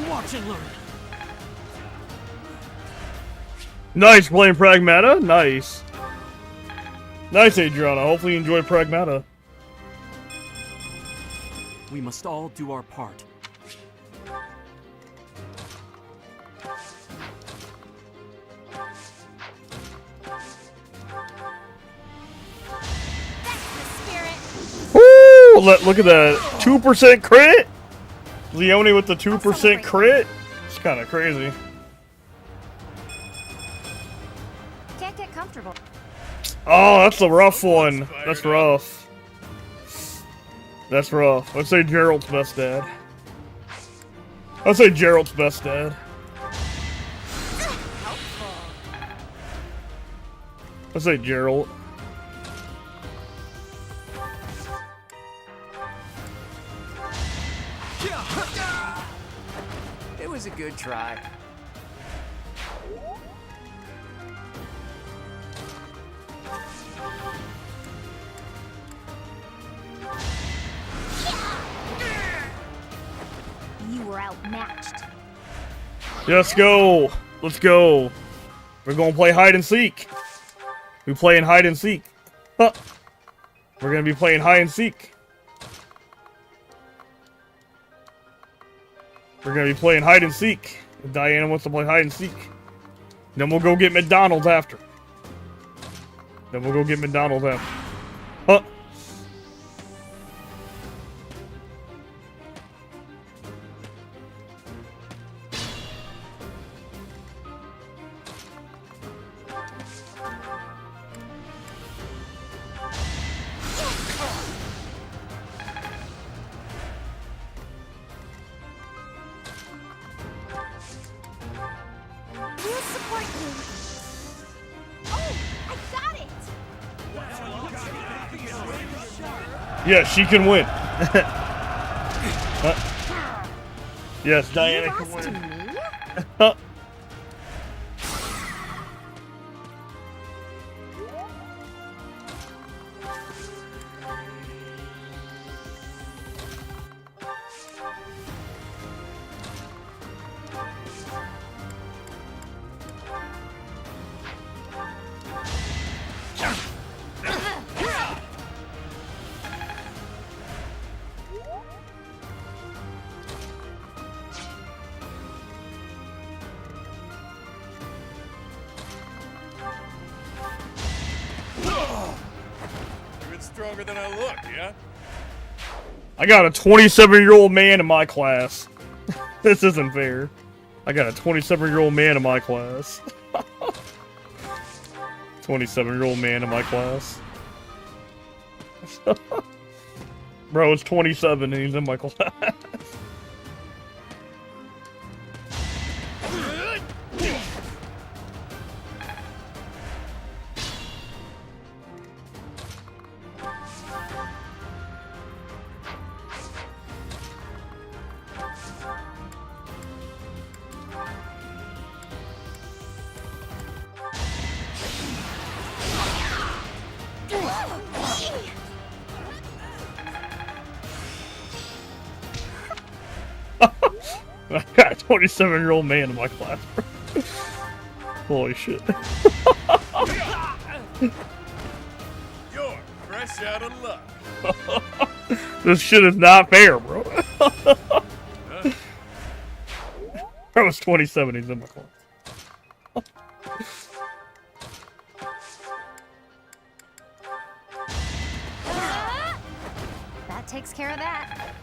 Watch and learn. Nice playing Pragmata. Nice. Nice, Adriana. Hopefully you enjoy Pragmata. We must all do our part. Woo! Look at that. 2% crit? Leone with the 2% crit? It's kind of crazy. Can't get comfortable. Oh, that's a rough one. That's rough. That's rough. Let's say Gerald's best dad. I'd say Gerald's best dad. I'd say Gerald. It was a good try. You were outmatched. Let's go. Let's go. We're gonna play hide and seek. We playing hide and seek. Huh. We're gonna be playing hide and seek. We're gonna be playing hide and seek. If Diana wants to play hide and seek. Then we'll go get McDonald's after. Then we'll go get McDonald's after. Huh. We'll support you. Oh, I got it. Yeah, she can win. Yes, Diana can lost to win. me? Even stronger than I look, yeah? I got a 27-year-old man in my class. This isn't fair. I got a 27-year-old man in my class. 27-year-old man in my class. Bro, it's 27 and he's in my class. I got a 27-year-old man in my class, bro. Holy shit. You're fresh out of luck. This shit is not fair, bro. I was 27, he's in my class. That takes care of that.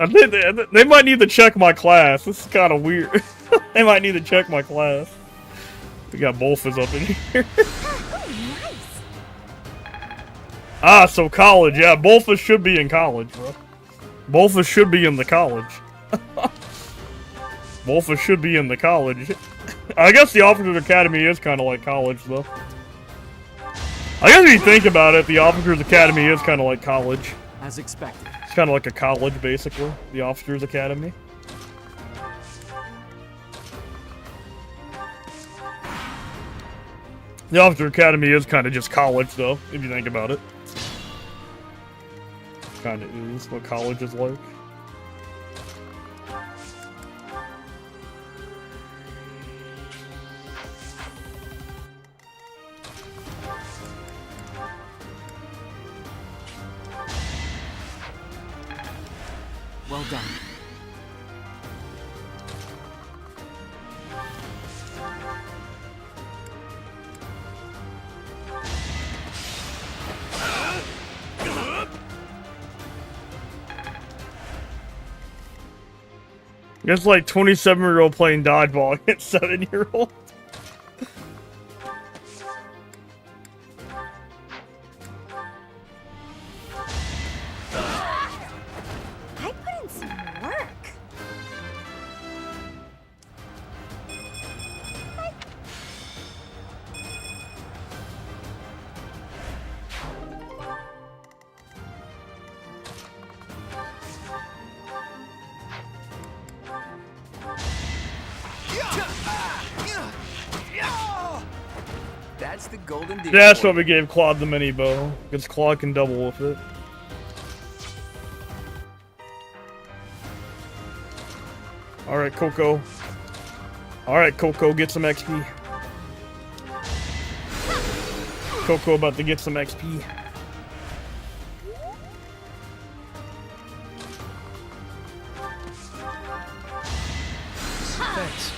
I think they might need to check my class. This is kind of weird. They might need to check my class. We got Bolfus up in here. Ah, so college. Yeah, Bolfus should be in college, bro. Bolfus should be in the college. Bolfus should be in the college. I guess the Officers Academy is kind of like college, though. I guess if you think about it, the Officers Academy is kind of like college. As expected. It's kind of like a college, basically. The Officers Academy. The Officer Academy is kind of just college, though, if you think about it. Kind of is what college is like. Well done. It's like 27-year-old playing dodgeball against 7-year-old. I put in some work. That's the golden deal. That's what we gave Claude the mini bow, because Claude can double with it. Alright, Coco. Alright, Coco, get some XP. Coco about to get some XP. Thanks.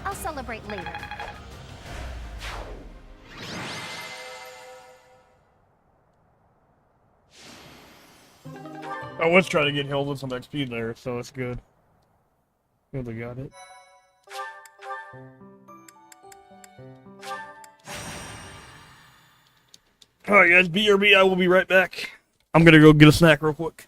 I'll celebrate later. I was trying to get Hilda some XP there, so it's good. Hilda got it. Alright guys, BRB, I will be right back. I'm gonna go get a snack real quick.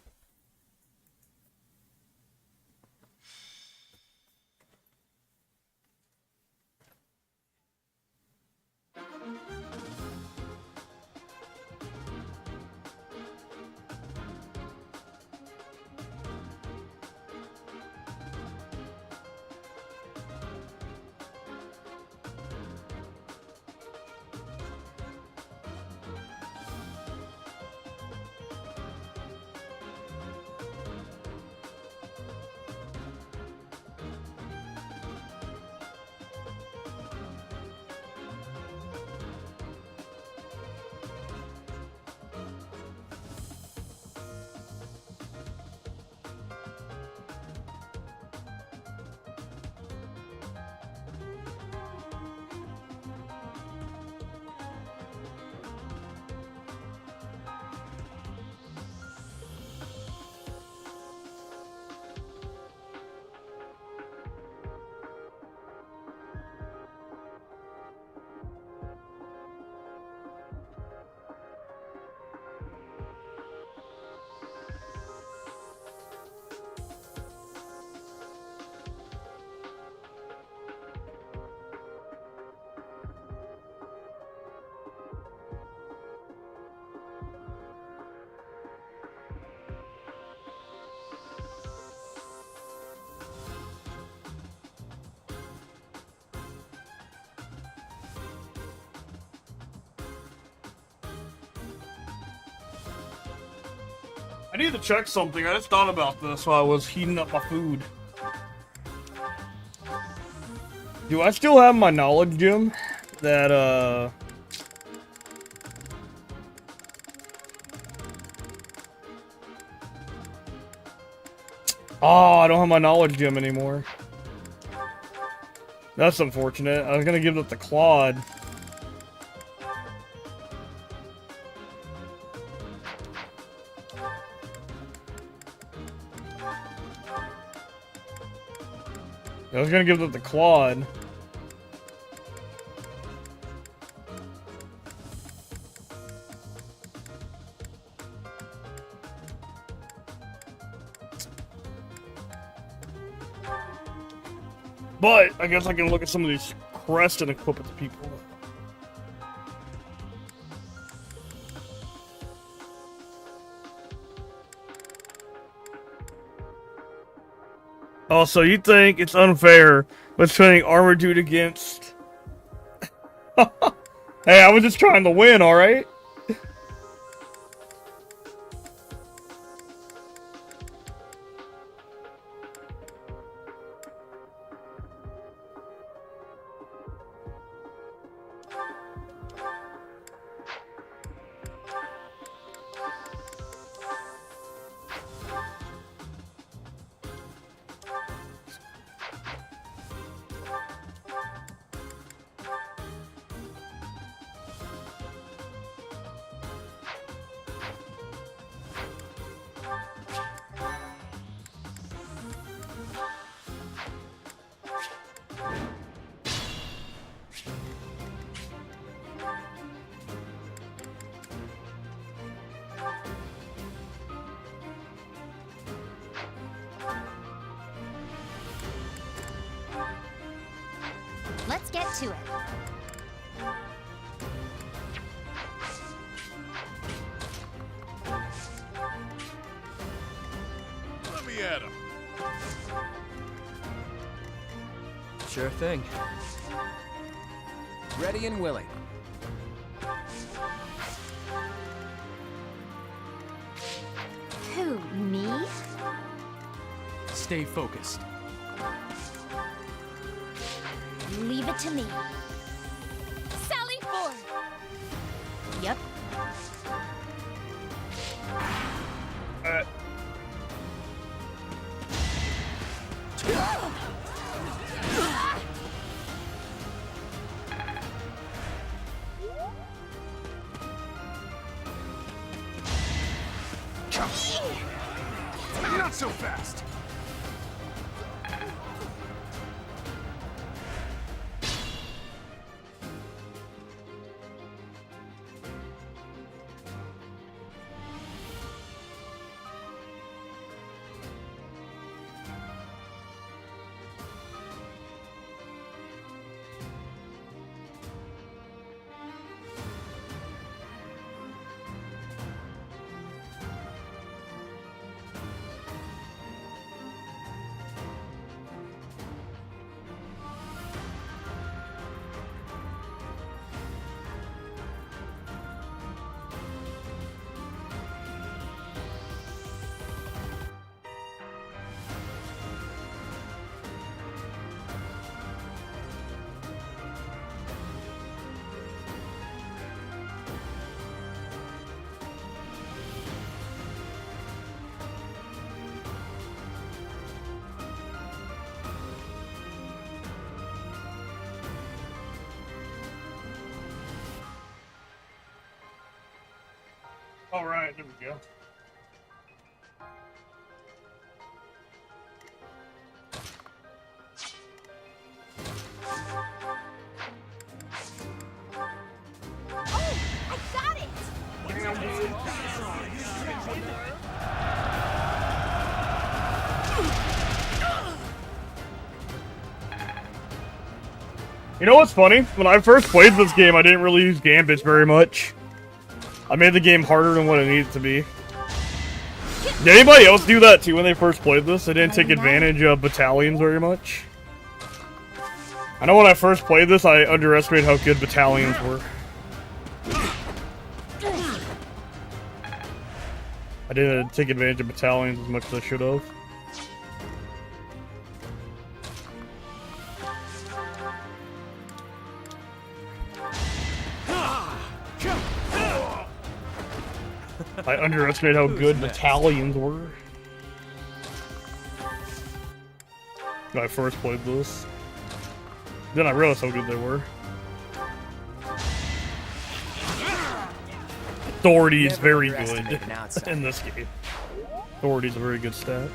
I need to check something. I just thought about this while I was heating up my food. Do I still have my knowledge gem? That, Oh, I don't have my knowledge gem anymore. That's unfortunate. I was gonna give it to Claude. I was gonna give it to Claude. But I guess I can look at some of these crests and equip it to people. Oh, so you think it's unfair with turning armor dude against... Hey, I was just trying to win, alright? Let's get to it. Let me at him. Sure thing. Ready and willing. Who, me? Stay focused. Leave it to me. Sally forth! Yep. Not so fast! All right, there we go. Oh, I got it! You know what's funny? When I first played this game, I didn't really use gambits very much. I made the game harder than what it needed to be. Did anybody else do that too when they first played this? They didn't take advantage of battalions very much. I know when I first played this, I underestimated how good battalions were. I didn't take advantage of battalions as much as I should have. I underestimated how good battalions were. When I first played this. Then I realized how good they were. Authority is very good in this game. Authority is a very good stat.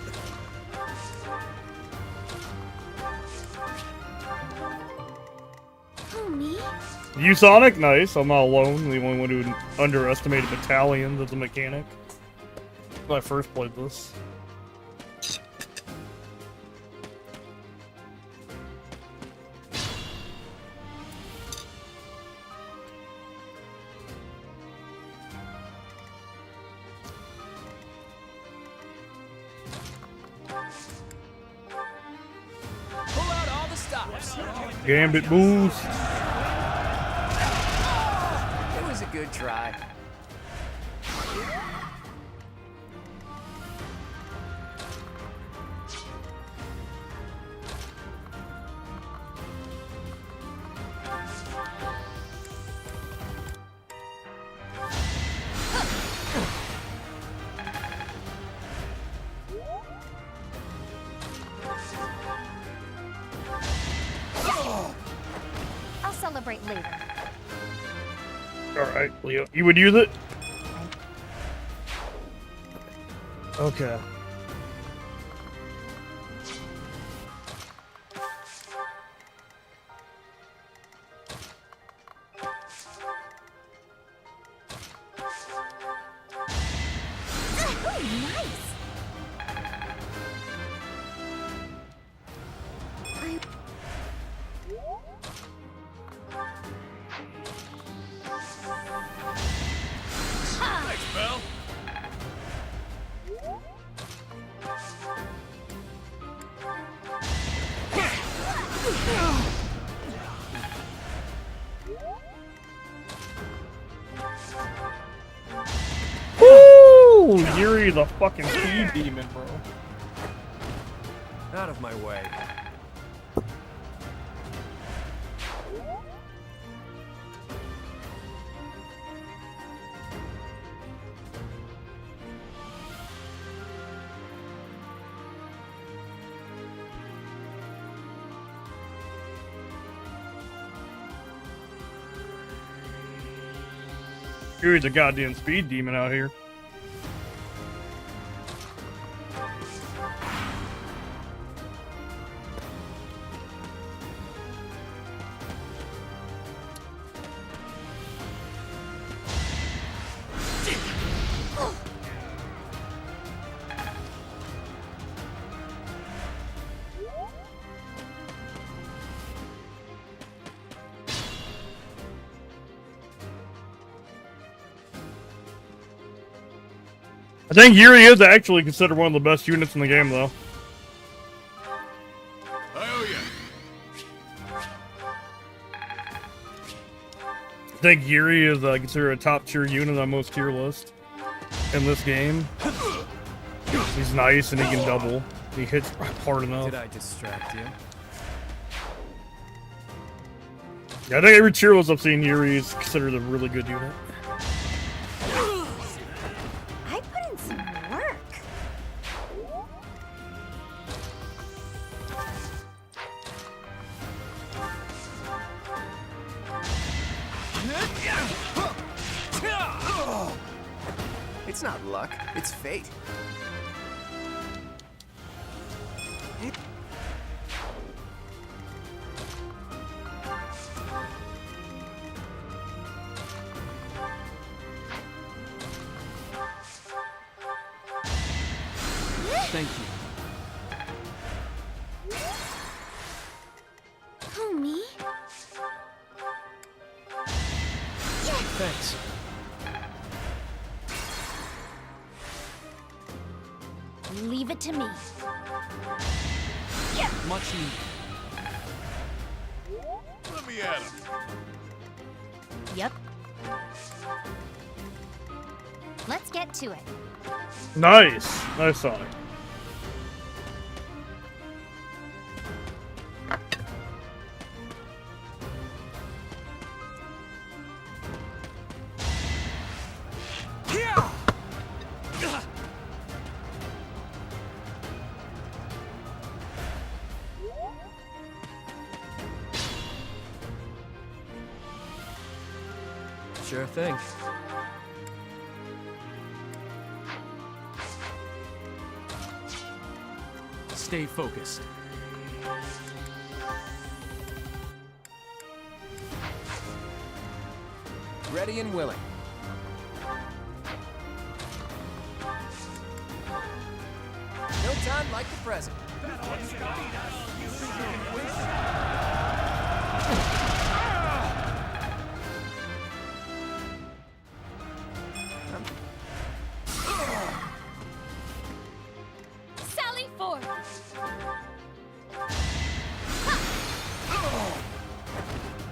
Who, me? You, Sonic? Nice. I'm not alone. The only one who underestimated battalions as a mechanic. When I first played this. Pull out all the stops. Gambit boost. It was a good try. I'll celebrate later. Alright, Leo. You would use it? Okay. Thanks, Belle. Woo! Yuri the fucking speed demon, bro. Out of my way. Yuri's a goddamn speed demon out here. I think Yuri is actually considered one of the best units in the game, though. I think Yuri is considered a top tier unit on most tier list in this game. He's nice and he can double. He hits hard enough. Did I distract you? Yeah, I think every tier list I've seen, Yuri is considered a really good unit. I put in some work. It's not luck, it's fate. Thank you. Who, me? Thanks. Leave it to me. Much needed. Let me at him. Yep. Let's get to it. Nice. Nice, Sonic. Sure thing. Stay focused. Ready and willing. No time like the present. Sally forth!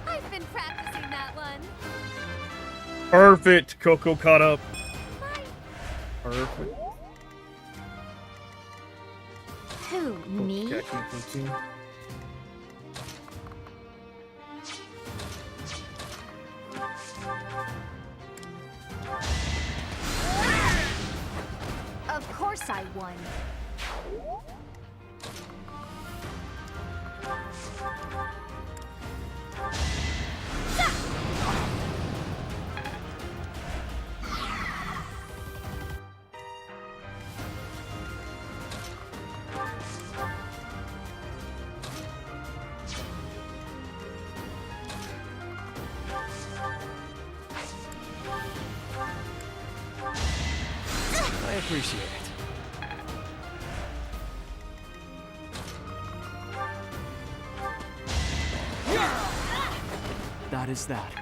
I've been practicing that one. Perfect. Coco caught up. Perfect. Who, me? Of course I won. I appreciate it. That is that.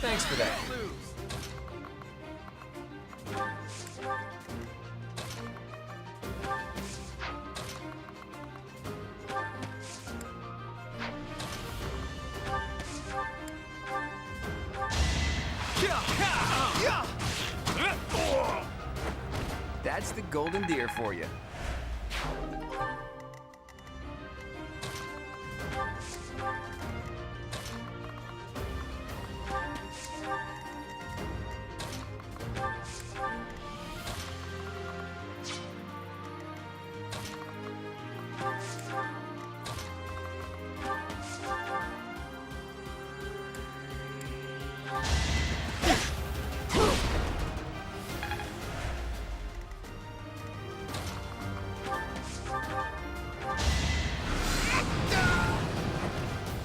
Thanks for that. That's the golden deer for you.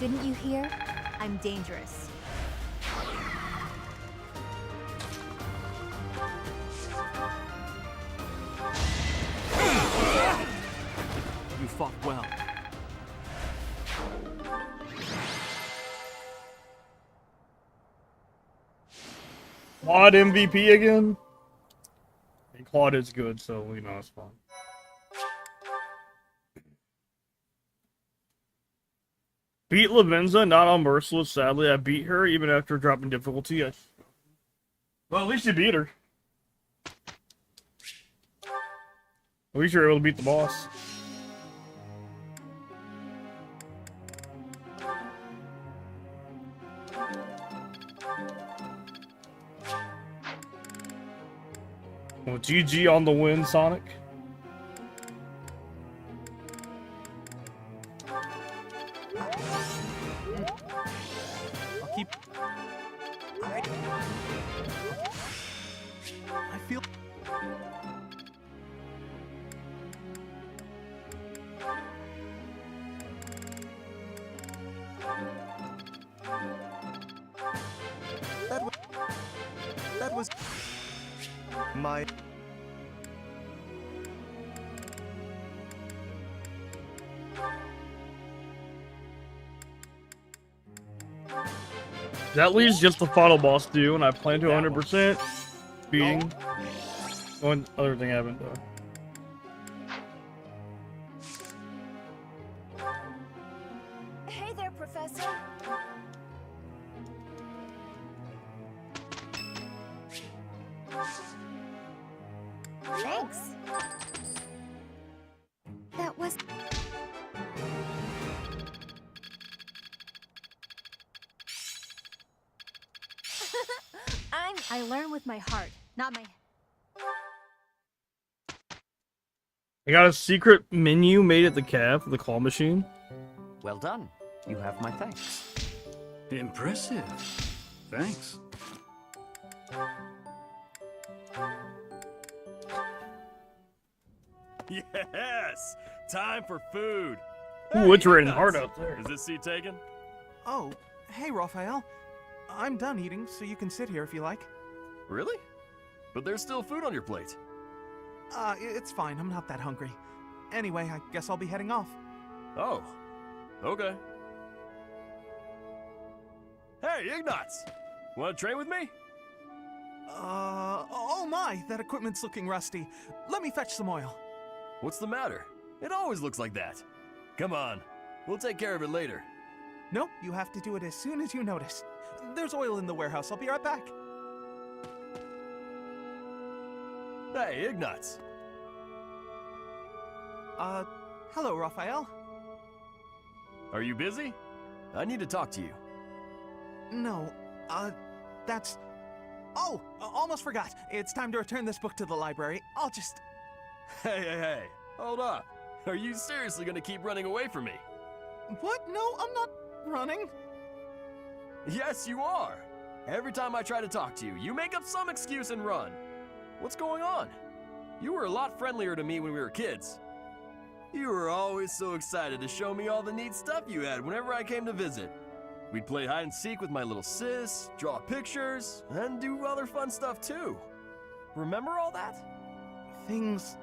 Didn't you hear? I'm dangerous. You fought well. Claude MVP again? And Claude is good, so you know it's fine. Beat Lavenza, not on Merciless, sadly. I beat her even after dropping difficulty. Well, at least you beat her. At least you're able to beat the boss. Well, GG on the win, Sonic. I'll keep... I feel... That was... My... That leaves just the final boss due, and I plan to 100% beating. One other thing I haven't done. Hey there, Professor. Thanks. That was... I learn with my heart, not my... I got a secret menu made at the caf, the claw machine. Well done. You have my thanks. Impressive. Thanks. Yes! Time for food! Ooh, it's raining nuts. hard out there. Is this seat taken? Oh, hey, Raphael. I'm done eating, so you can sit here if you like. Really? But there's still food on your plate. It's fine. I'm not that hungry. Anyway, I guess I'll be heading off. Oh, okay. Hey, Ignatz! Want to train with me? Oh my, that equipment's looking rusty. Let me fetch some oil. What's the matter? It always looks like that. Come on, we'll take care of it later. Nope, you have to do it as soon as you notice. There's oil in the warehouse. I'll be right back. Hey, Ignatz. Hello, Raphael. Are you busy? I need to talk to you. No, that's... Oh, almost forgot. It's time to return this book to the library. I'll just... Hey, hold up. Are you seriously gonna keep running away from me? What? No, I'm not running. Yes, you are. Every time I try to talk to you, you make up some excuse and run. What's going on? You were a lot friendlier to me when we were kids. You were always so excited to show me all the neat stuff you had whenever I came to visit. We'd play hide and seek with my little sis, draw pictures, and do other fun stuff too. Remember all that? Things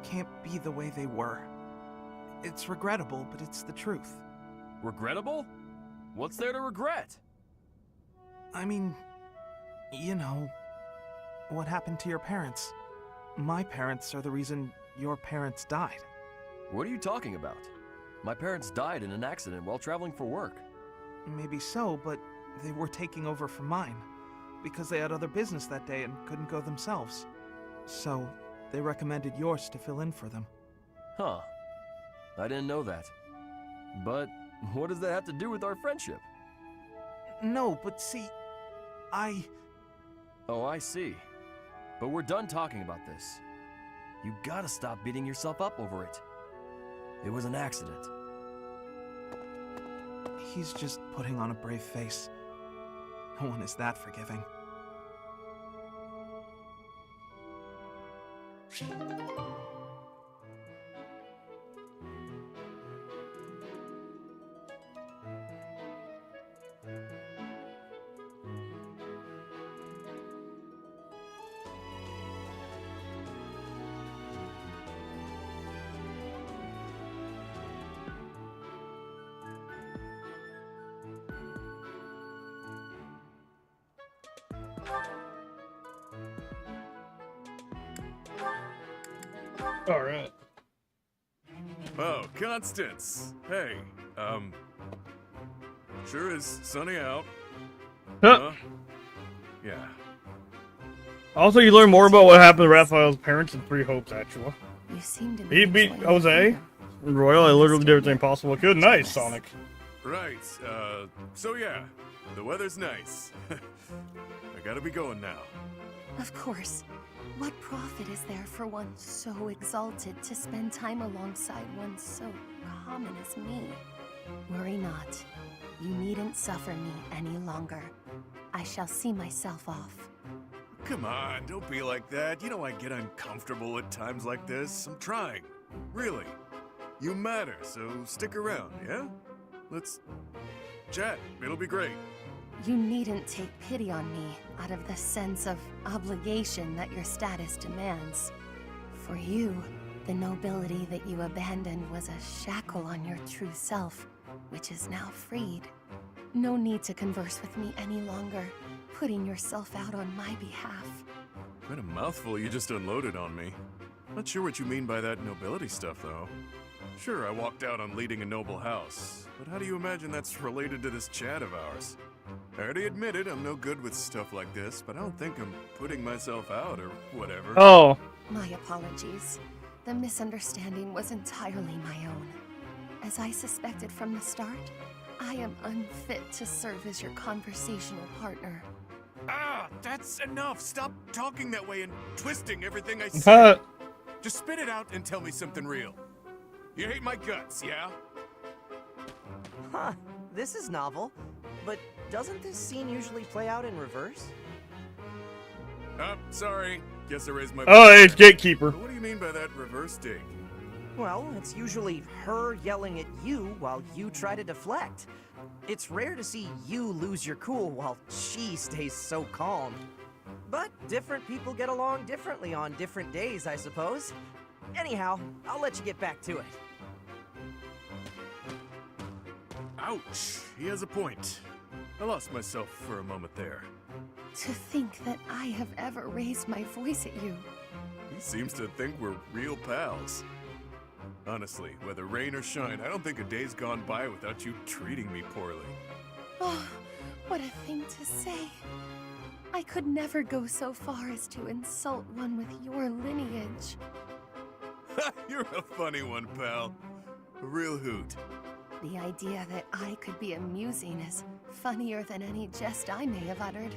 can't be the way they were. It's regrettable, but it's the truth. Regrettable? What's there to regret? I mean, you know, what happened to your parents. My parents are the reason your parents died. What are you talking about? My parents died in an accident while traveling for work. Maybe so, but they were taking over for mine, because they had other business that day and couldn't go themselves. So, they recommended yours to fill in for them. Huh. I didn't know that. But what does that have to do with our friendship? No, but see, Oh, I see. But we're done talking about this. You gotta stop beating yourself up over it. It was an accident. He's just putting on a brave face. No one is that forgiving. All right. Oh, Constance. Hey, sure is sunny out. Huh? Yeah. Also, you learn more about what happened to Raphael's parents in Three Hopes, actually. You seem to He beat Jose. In Royal, I literally did everything possible I could. Nice, Sonic. Right, so yeah, the weather's nice. I gotta be going now. Of course. What profit is there for one so exalted to spend time alongside one so common as me? Worry not. You needn't suffer me any longer. I shall see myself off. Come on, don't be like that. You know I get uncomfortable at times like this. I'm trying. Really. You matter, so stick around, yeah? Let's chat. It'll be great. You needn't take pity on me out of the sense of obligation that your status demands. For you, the nobility that you abandoned was a shackle on your true self, which is now freed. No need to converse with me any longer, putting yourself out on my behalf. What a mouthful you just unloaded on me. Not sure what you mean by that nobility stuff, though. Sure, I walked out on leading a noble house, but how do you imagine that's related to this chat of ours? I already admitted I'm no good with stuff like this, but I don't think I'm putting myself out or whatever. Oh. My apologies. The misunderstanding was entirely my own. As I suspected from the start, I am unfit to serve as your conversational partner. Ah, that's enough! Stop talking that way and twisting everything I say. Just spit it out and tell me something real. You hate my guts, yeah? Huh, this is novel. But doesn't this scene usually play out in reverse? Sorry. Guess I raised my Oh, it's Gatekeeper. What do you mean by that reverse take? Well, it's usually her yelling at you while you try to deflect. It's rare to see you lose your cool while she stays so calm. But different people get along differently on different days, I suppose. Anyhow, I'll let you get back to it. Ouch, he has a point. I lost myself for a moment there. To think that I have ever raised my voice at you. He seems to think we're real pals. Honestly, whether rain or shine, I don't think a day's gone by without you treating me poorly. Oh, what a thing to say. I could never go so far as to insult one with your lineage. You're a funny one, pal. A real hoot. The idea that I could be amusing is funnier than any jest I may have uttered.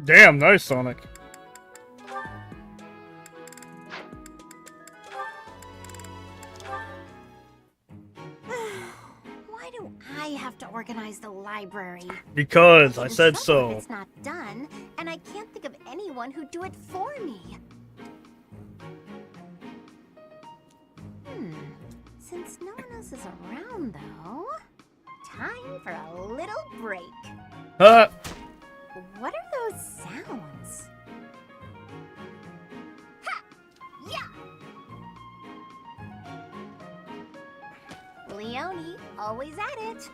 Damn, nice, Sonic. Why do I have to organize the library? Because I Get in said trouble if so. It's not done, and I can't think of anyone who'd do it for me. Since no one else is around, though, time for a little break. What are those sounds? Ha! Yeah! Leone, always at it.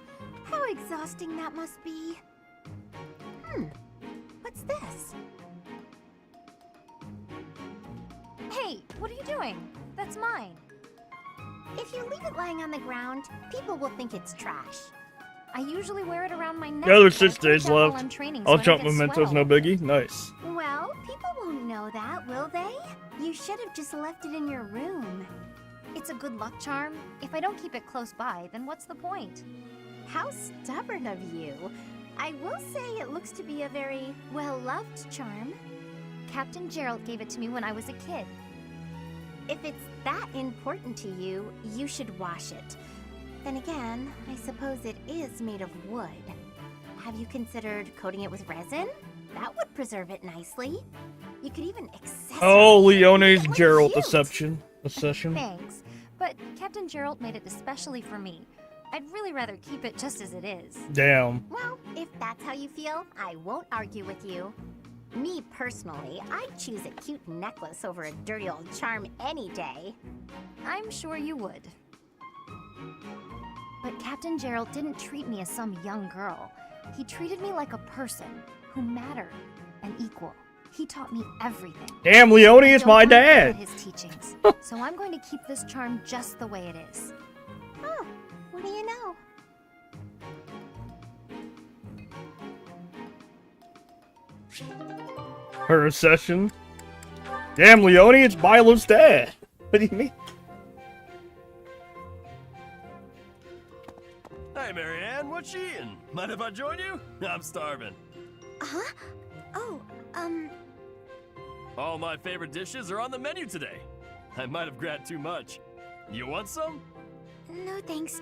How exhausting that must be. What's this? Hey, what are you doing? That's mine. If you leave it lying on the ground, people will think it's trash. I usually wear it around my neck. Yeah, there's but I 6 put it days down while left. I'm training I'll so I jump don't get mementos, sweat no all biggie. Nice. Well, people won't know that, will they? You should have just left it in your room. It's a good luck charm. If I don't keep it close by, then what's the point? How stubborn of you. I will say it looks to be a very well-loved charm. Captain Gerald gave it to me when I was a kid. If it's that important to you, you should wash it. Then again, I suppose it is made of wood. Have you considered coating it with resin? That would preserve it nicely. You could even accessorize Oh, it. Leone's It looks Gerald cute. deception. Thanks, but Captain Gerald made it especially for me. I'd really rather keep it just as it is. Damn. Well, if that's how you feel, I won't argue with you. Me personally, I'd choose a cute necklace over a dirty old charm any day. I'm sure you would. But Captain Gerald didn't treat me as some young girl. He treated me like a person who mattered, an equal. He taught me everything. Damn, Leone is my I don't wanna dad. forget his teachings, so I'm going to keep this charm just the way it is. Oh, what do you know? Her accession. Damn, Leone, it's Milo's dad. What do you mean? Hey, Marianne, what you eating? Mind if I join you? I'm starving. Huh? Oh, All my favorite dishes are on the menu today. I might have grabbed too much. You want some? no thanks.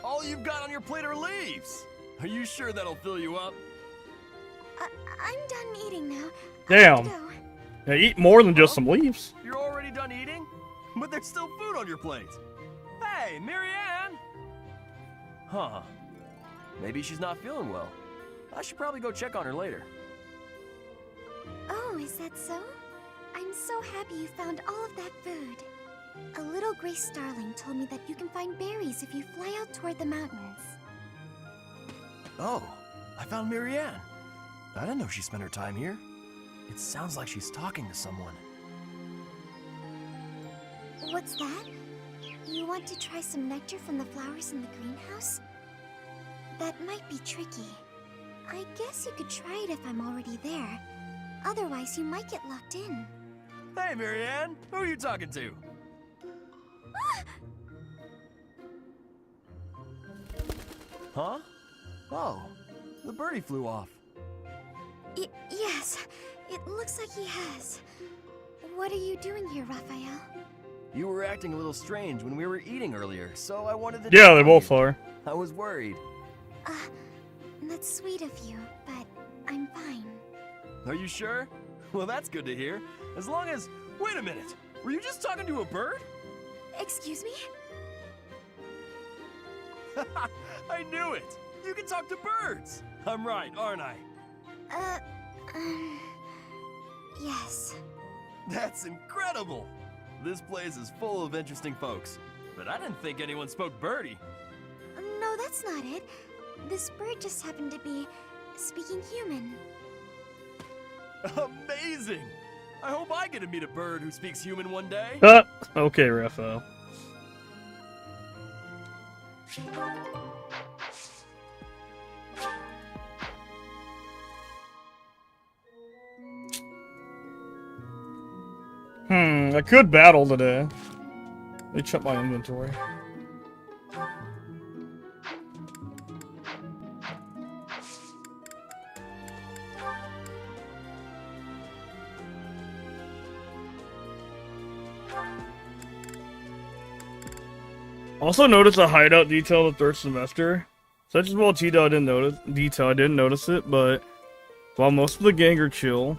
All you've got on your plate are leaves. Are you sure that'll fill you up? I'm done eating now. Damn. Yeah, eat more than just some leaves. You're already done eating? But there's still food on your plate. Hey, Marianne! Huh. Maybe she's not feeling well. I should probably go check on her later. Oh, is that so? I'm so happy you found all of that food. A little gray starling told me that you can find berries if you fly out toward the mountains. Oh, I found Marianne. I didn't know she spent her time here. It sounds like she's talking to someone. What's that? You want to try some nectar from the flowers in the greenhouse? That might be tricky. I guess you could try it if I'm already there. Otherwise, you might get locked in. Hey, Marianne! Who are you talking to? Huh? Oh, the birdie flew off. Yes, it looks like he has. What are you doing here, Raphael? You were acting a little strange when we were eating earlier, so I wanted to... Yeah, they both are. I was worried. That's sweet of you, but I'm fine. Are you sure? Well, that's good to hear. As long as... Wait a minute! Were you just talking to a bird? Excuse me? I knew it! You can talk to birds! I'm right, aren't I? Yes. That's incredible! This place is full of interesting folks. But I didn't think anyone spoke birdie. No, that's not it. This bird just happened to be speaking human. Amazing! I hope I get to meet a bird who speaks human one day. Okay, Raphael. I could battle today. Let me check my inventory. Also notice a hideout detail the third semester. Such as well detail I didn't notice it, but while most of the gang are chill,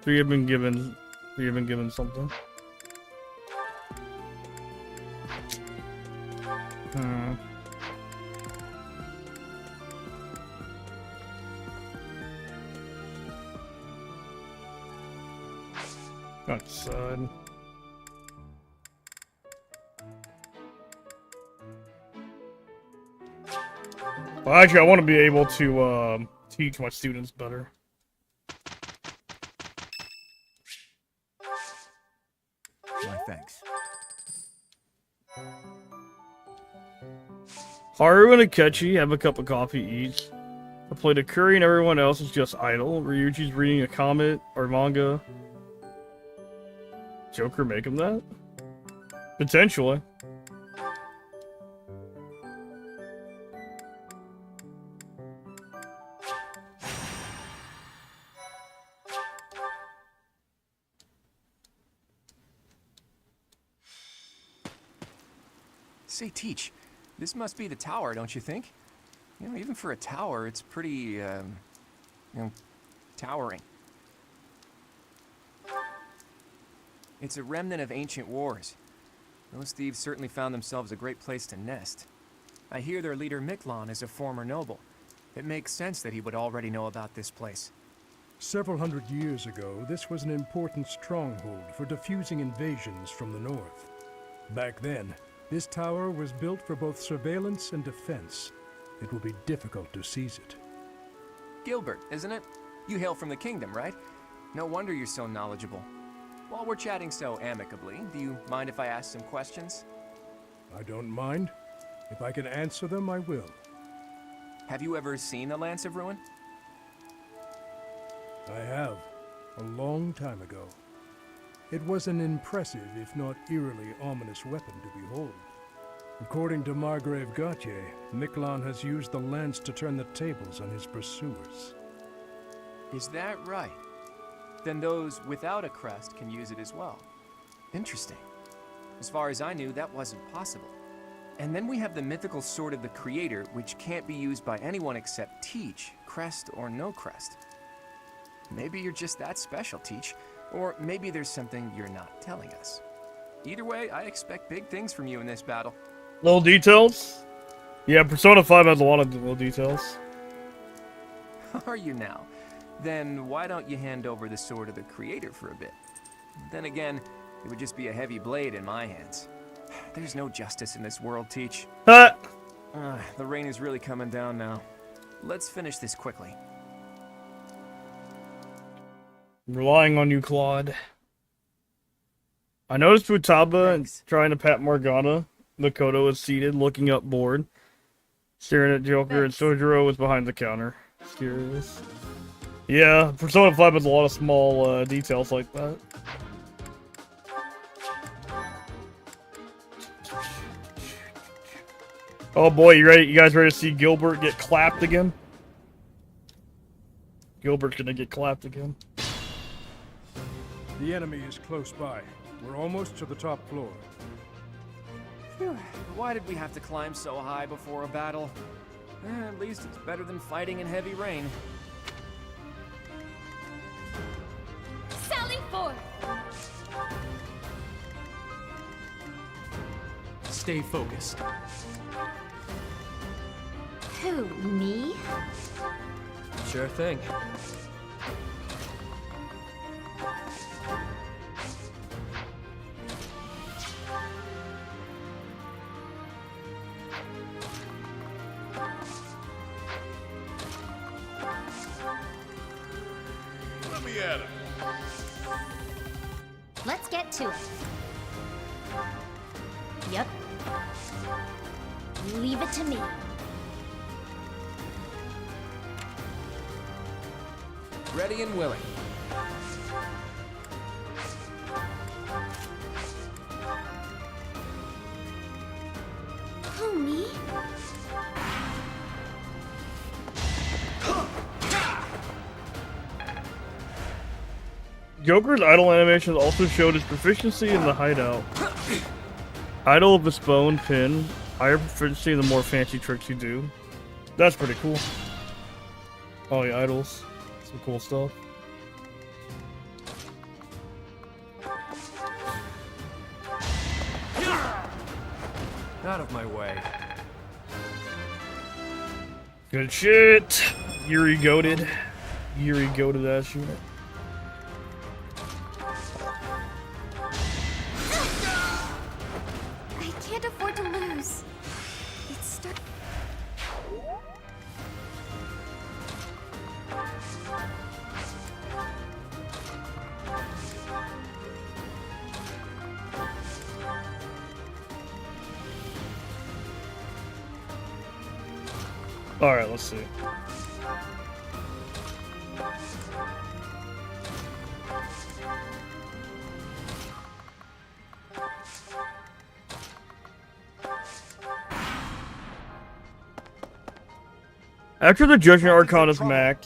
three have been given something. That's sad. Well, actually, I want to be able to teach my students better. My thanks. Haru and Akechi have a cup of coffee each. A plate of curry and everyone else is just idle. Ryuichi's reading a comic or manga. Joker make him that? Potentially. Say, Teach, this must be the tower, don't you think? You know, even for a tower, it's pretty, towering. It's a remnant of ancient wars. Those thieves certainly found themselves a great place to nest. I hear their leader Miklon is a former noble. It makes sense that he would already know about this place. Several hundred years ago, this was an important stronghold for diffusing invasions from the north. Back then, this tower was built for both surveillance and defense. It will be difficult to seize it. Gilbert, isn't it? You hail from the kingdom, right? No wonder you're so knowledgeable. While we're chatting so amicably, do you mind if I ask some questions? I don't mind. If I can answer them, I will. Have you ever seen the Lance of Ruin? I have, a long time ago. It was an impressive, if not eerily ominous weapon to behold. According to Margrave Gautier, Miklon has used the lance to turn the tables on his pursuers. Is that right? Then those without a crest can use it as well. Interesting. As far as I knew, that wasn't possible. And then we have the mythical Sword of the Creator, which can't be used by anyone except Teach, crest or no crest. Maybe you're just that special, Teach. Or maybe there's something you're not telling us. Either way, I expect big things from you in this battle. Little details? Yeah, Persona 5 has a lot of little details. Are you now? then why don't you hand over the sword to the creator for a bit? Then again, it would just be a heavy blade in my hands. There's no justice in this world, Teach. The rain is really coming down now. Let's finish this quickly. Relying on you, Claude. I noticed Futaba and trying to pat Morgana. Makoto was seated, looking up bored, staring at Joker, and Sojiro was behind the counter. Curious. Yeah, Persona 5 has a lot of small details like that. Oh boy, you ready? You guys ready to see Gilbert get clapped again? Gilbert's gonna get clapped again. The enemy is close by. We're almost to the top floor. Phew. Why did we have to climb so high before a battle? At least it's better than fighting in heavy rain. Sally forth! Stay focused. Who, me? Sure thing. Let me at him. Let's get to it. Yep. Leave it to me. Ready and willing. Who, me? Joker's idle animations also showed his proficiency in the hideout. Idle of his bone pin, higher proficiency the more fancy tricks you do. That's pretty cool. Oh yeah, idols. Some cool stuff. Out of my way. Good shit. Yuri goated. Yuri goated ass unit. I can't afford to lose. It's start. Alright, let's see. After the Judgment Archon is Mac,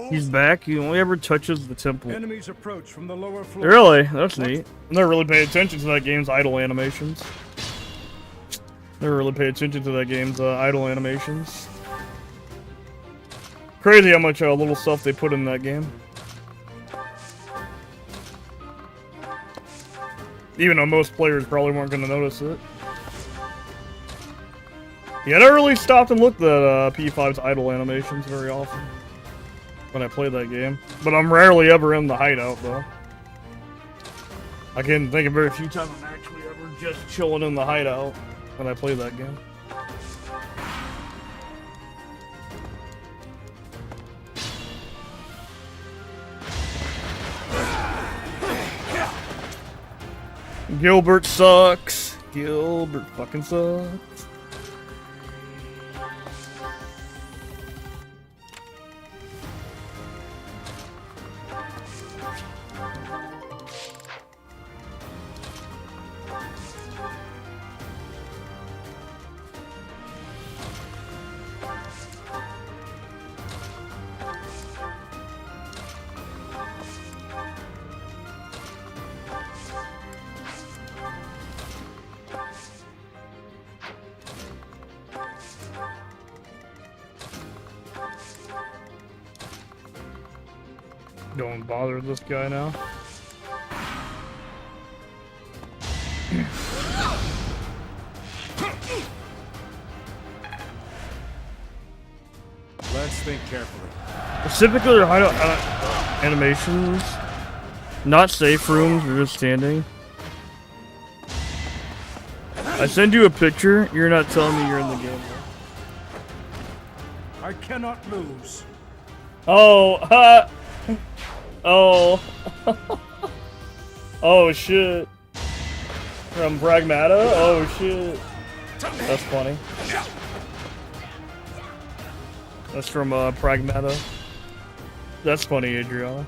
he's back. He only ever touches the temple. Enemies approach from the lower floor. Really? That's neat. I never really paid attention to that game's idle animations. Never really paid attention to that game's idle animations. Crazy how much little stuff they put in that game. Even though most players probably weren't going to notice it. Yeah, I never really stopped and looked at P5's idle animations very often when I play that game. But I'm rarely ever in the hideout, though. I can think of very few times I'm actually ever just chilling in the hideout when I play that game. Gilbert sucks. Gilbert fucking sucks. Don't bother this guy now. Let's think carefully. Specifically, their hideout animations, not safe rooms, you're just standing. I send you a picture, you're not telling me you're in the game. I cannot lose. Oh, oh. Oh shit. From Pragmata? Oh shit. That's funny. That's from Pragmata. That's funny, Adriana.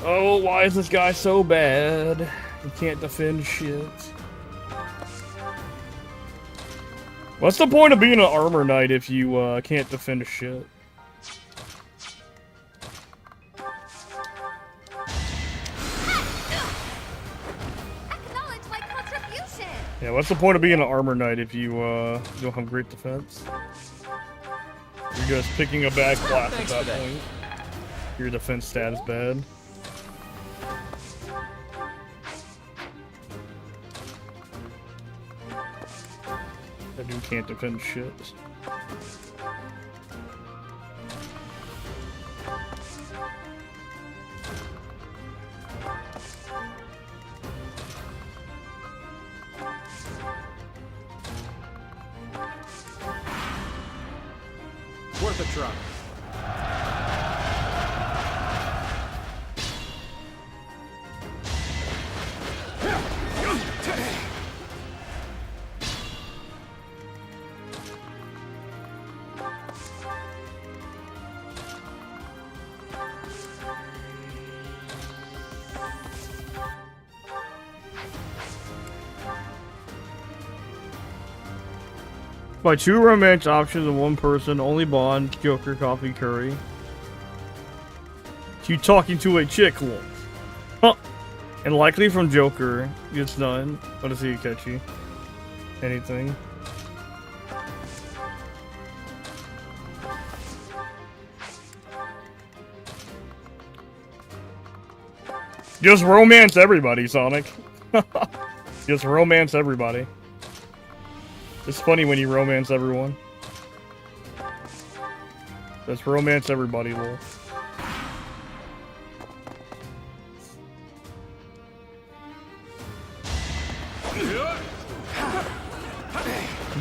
Oh, why is this guy so bad? He can't defend shit. What's the point of being an armor knight if you can't defend shit? Acknowledge my contribution. Yeah, what's the point of being an armor knight if you don't have great defense? You're just picking a bad class at that point. Your defense stat is bad. That dude can't defend shit. Worth a try. By 2 romance options and 1 person, only Bond, Joker, Coffee, Curry. You talking to a chick, lol. Huh. And likely from Joker, gets none. What does he catch you? Anything. Just romance everybody, Sonic. Just romance everybody. It's funny when you romance everyone. Just romance everybody, lol.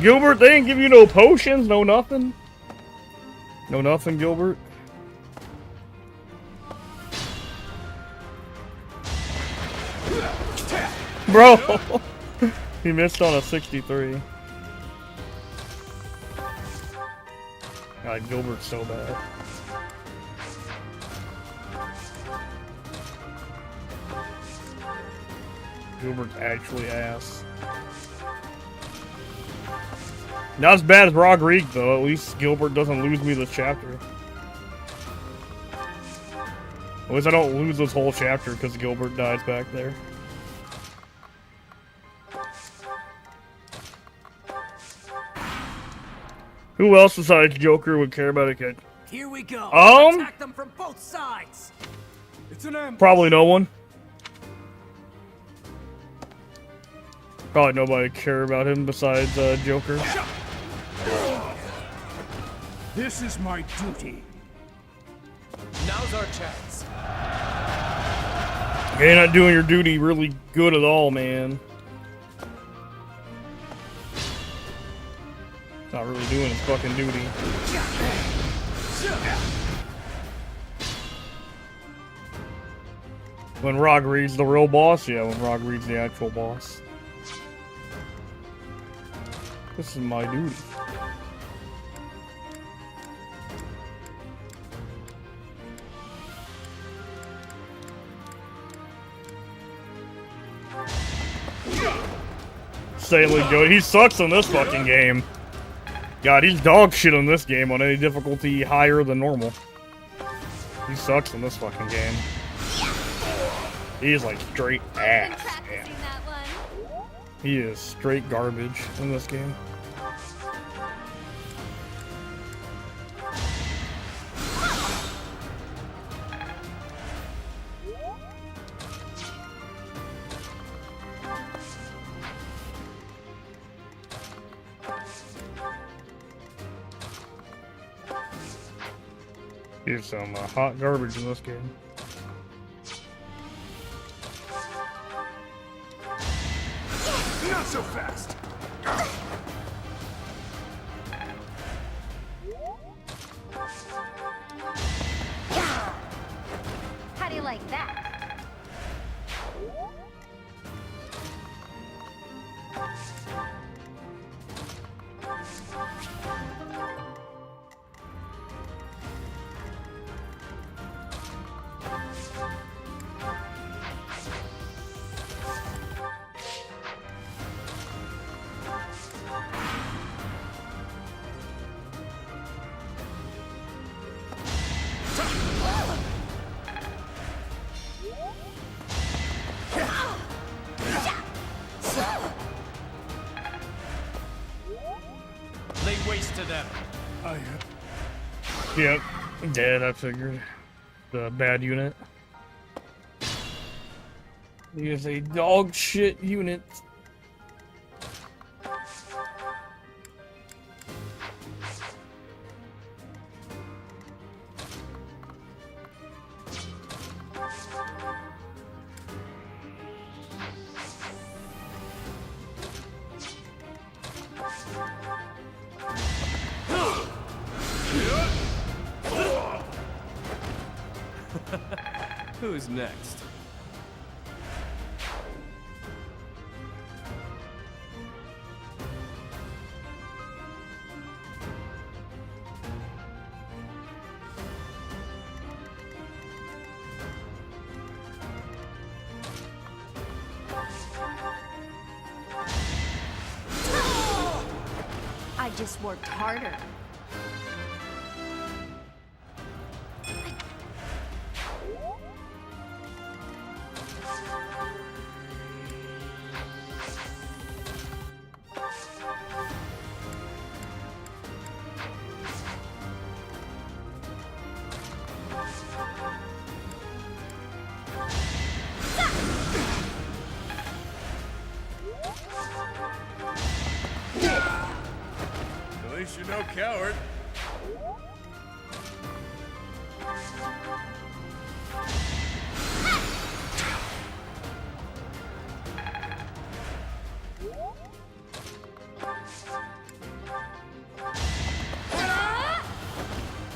Gilbert, they didn't give you no potions, no nothing? No nothing, Gilbert? Bro! He missed on a 63. God, Gilbert's so bad. Gilbert's actually ass. Not as bad as Rodrigue, though. At least Gilbert doesn't lose me this chapter. At least I don't lose this whole chapter because Gilbert dies back there. Who else besides Joker would care about a kid? Here we go. Um? Attack them from both sides. It's an ambush. Probably no one. Probably nobody care about him besides Joker. This is my duty. Now's our chance. You're not doing your duty really good at all, man. Not really doing his fucking duty. When Rodrigue's the real boss? Yeah, when Rodrigue's the actual boss. This is my duty. Sailor Joe, he sucks in this fucking game. God, he's dog shit in this game on any difficulty higher than normal. He sucks in this fucking game. He's like straight ass. Man. He is straight garbage in this game. Here's some hot garbage in this game. Not so fast! How do you like that? Lay waste to them. Yep, dead, I figured. The bad unit. He is a dog shit unit. Who's next? I just worked harder. At least you're no coward.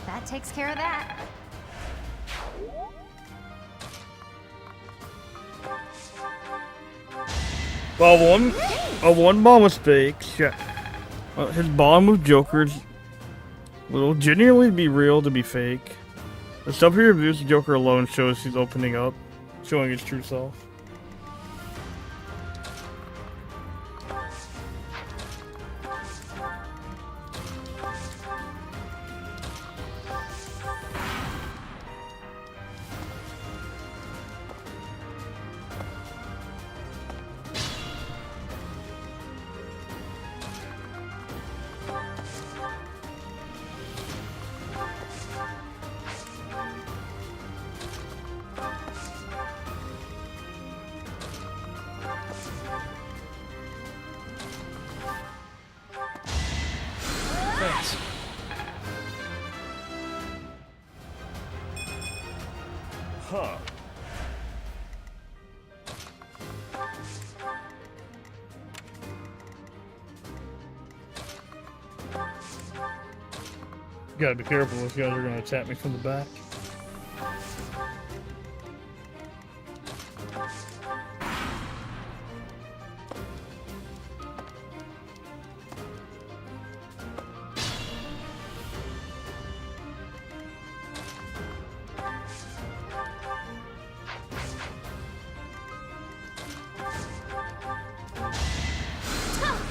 That takes care of that. Well, one bomb was fake. Yeah. His bomb with Joker's will genuinely be real to be fake. The stuff he reviews the Joker alone shows he's opening up, showing his true self. Thanks. Huh. Gotta be careful, those guys are gonna attack me from the back.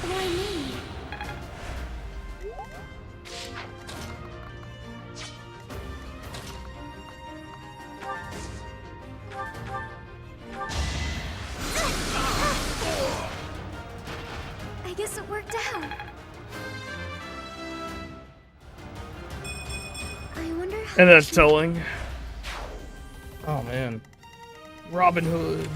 Why me? I guess it worked out. I wonder how And that's telling. Oh man. Robin Hood.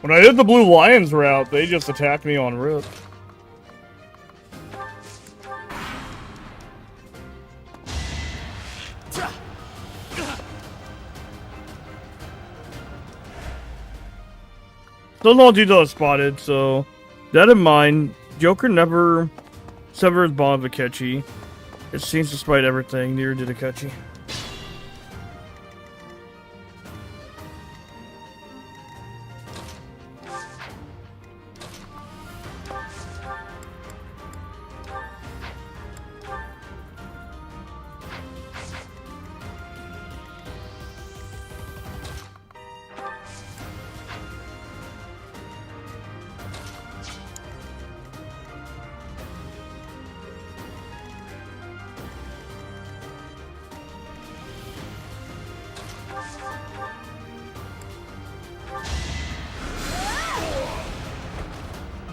When I did the Blue Lions route, they just attacked me on rip. Still no details spotted, so that in mind, Joker never severed his bond with Akechi. It seems despite everything, neither did Akechi.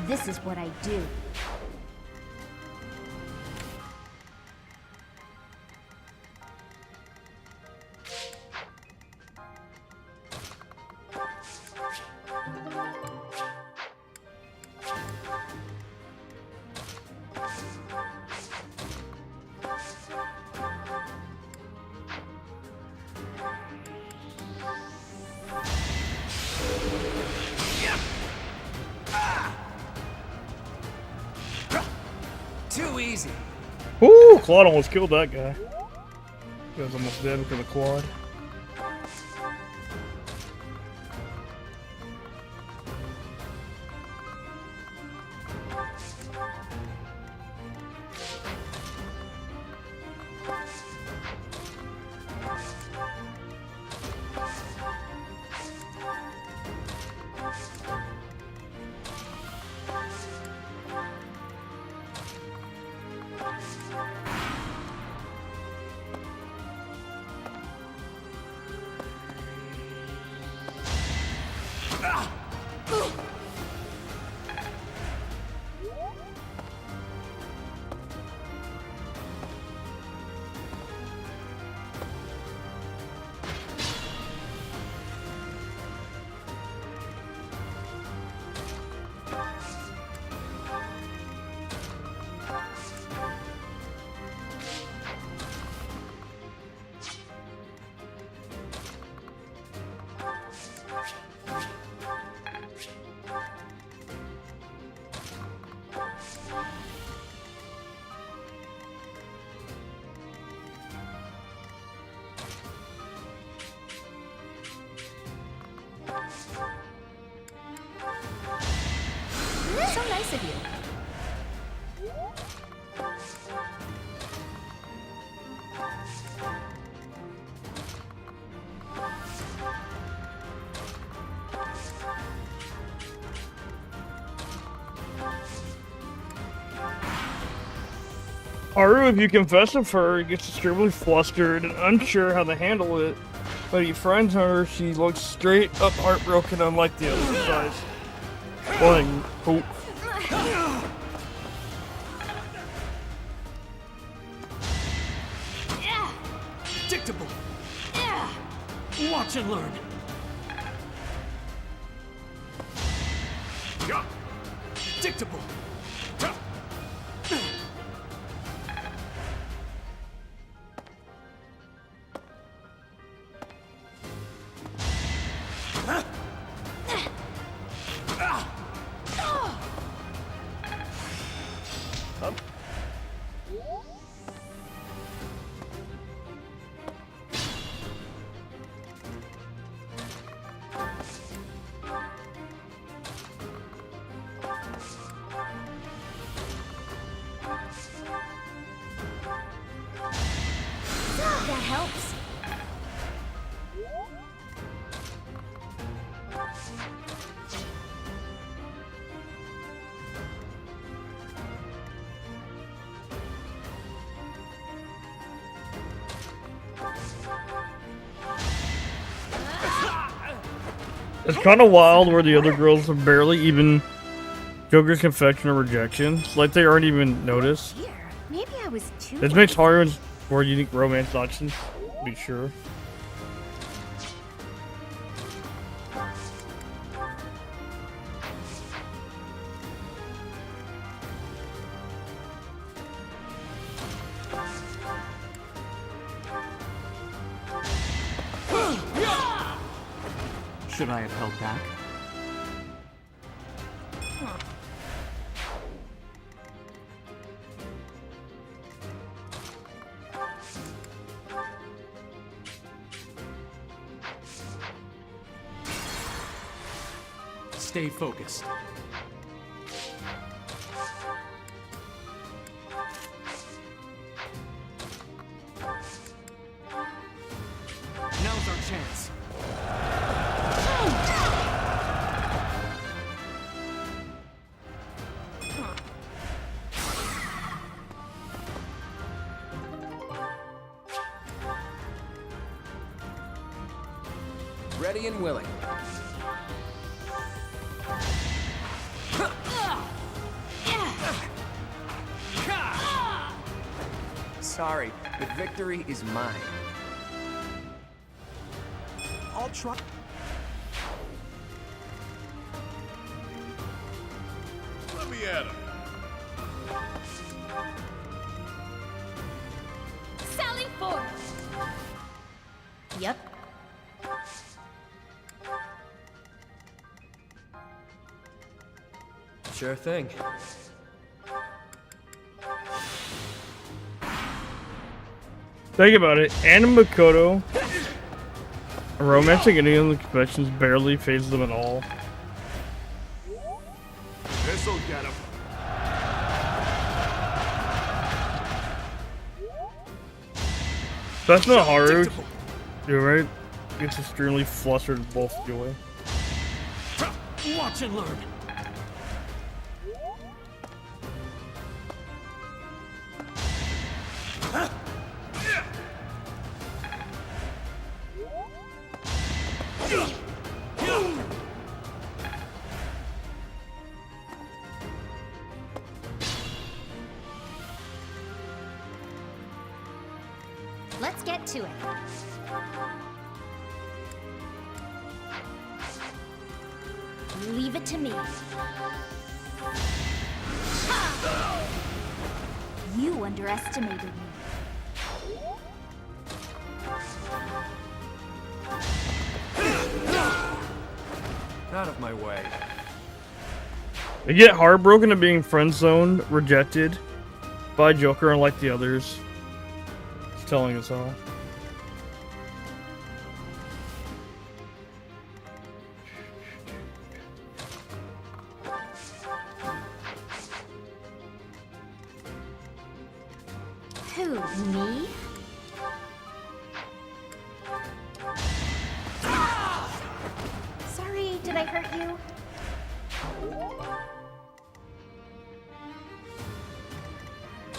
This is what I do. Too easy. Woo! Claude almost killed that guy. He was almost dead because of Claude. So nice of you. Haru, if you confess to her, gets extremely flustered and unsure how to handle it. But he friends her, she looks straight up heartbroken, unlike the other side. Boing. Oh. Predictable. Watch and learn. Predictable. That helps. It's kind of wild where the other girls have barely even Joker's confession or rejection. It's like they aren't even noticed. Maybe I was too. This makes Haru's more unique romance options, to be sure. Should I have held back? Stay focused. Now's our chance. Ready and willing. Sorry, the victory is mine. I'll try. Let me at him. Sally forth! Yep. Sure thing. Think about it. Anna Makoto, romantic any of the conventions barely phases them at all. This'll get him. That's not Haru. You're right. Gets extremely flustered at both joy. Watch and learn. Let's get to it. Leave it to me. You underestimated me. Out of my way. They get heartbroken at being friend-zoned, rejected by Joker, unlike the others. It's telling us all. Who, me? Sorry, did I hurt you?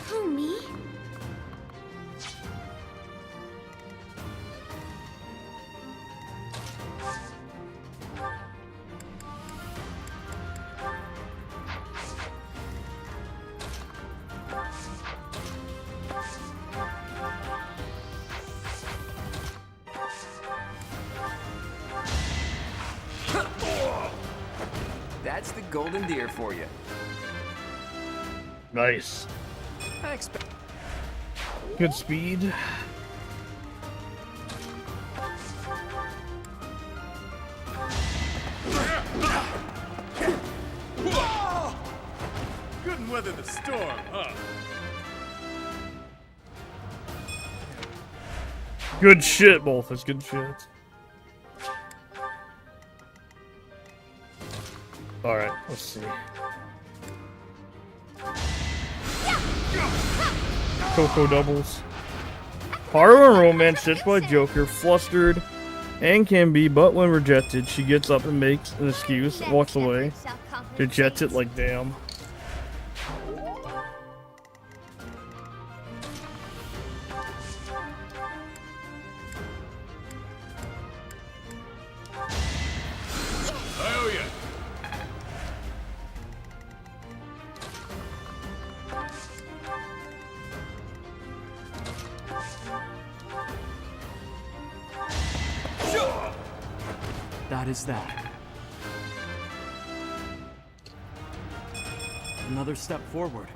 Who, me? That's the golden deer for you. Nice. I expect. Good speed. Couldn't weather the storm, huh? Good shit, both. That's good shit. Alright, let's see. Coco doubles. Haru and romance stitched by Joker, flustered and can be, but when rejected, she gets up and makes an excuse and walks away. Rejects it like damn. Oh yeah. That is that. Another step forward.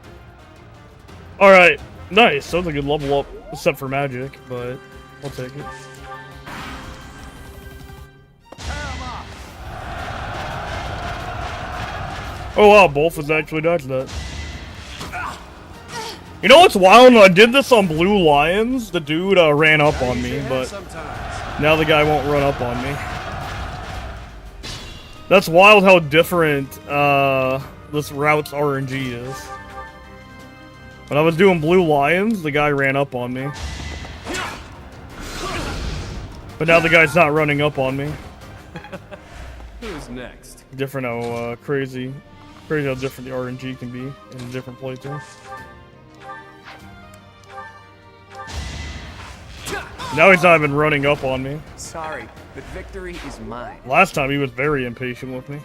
Alright, nice. Sounds like a good level up, except for magic, but I'll take it. Tear 'em up. Oh wow, Bolfus actually dodged that. You know what's wild? When I did this on Blue Lions, the dude ran up on me, but now the guy won't run up on me. That's wild how different this route's RNG is. When I was doing Blue Lions, the guy ran up on me. But now the guy's not running up on me. Who's next? Different how crazy how different the RNG can be in a different playthrough. Now he's not even running up on me. Sorry, but victory is mine. Last time he was very impatient with me.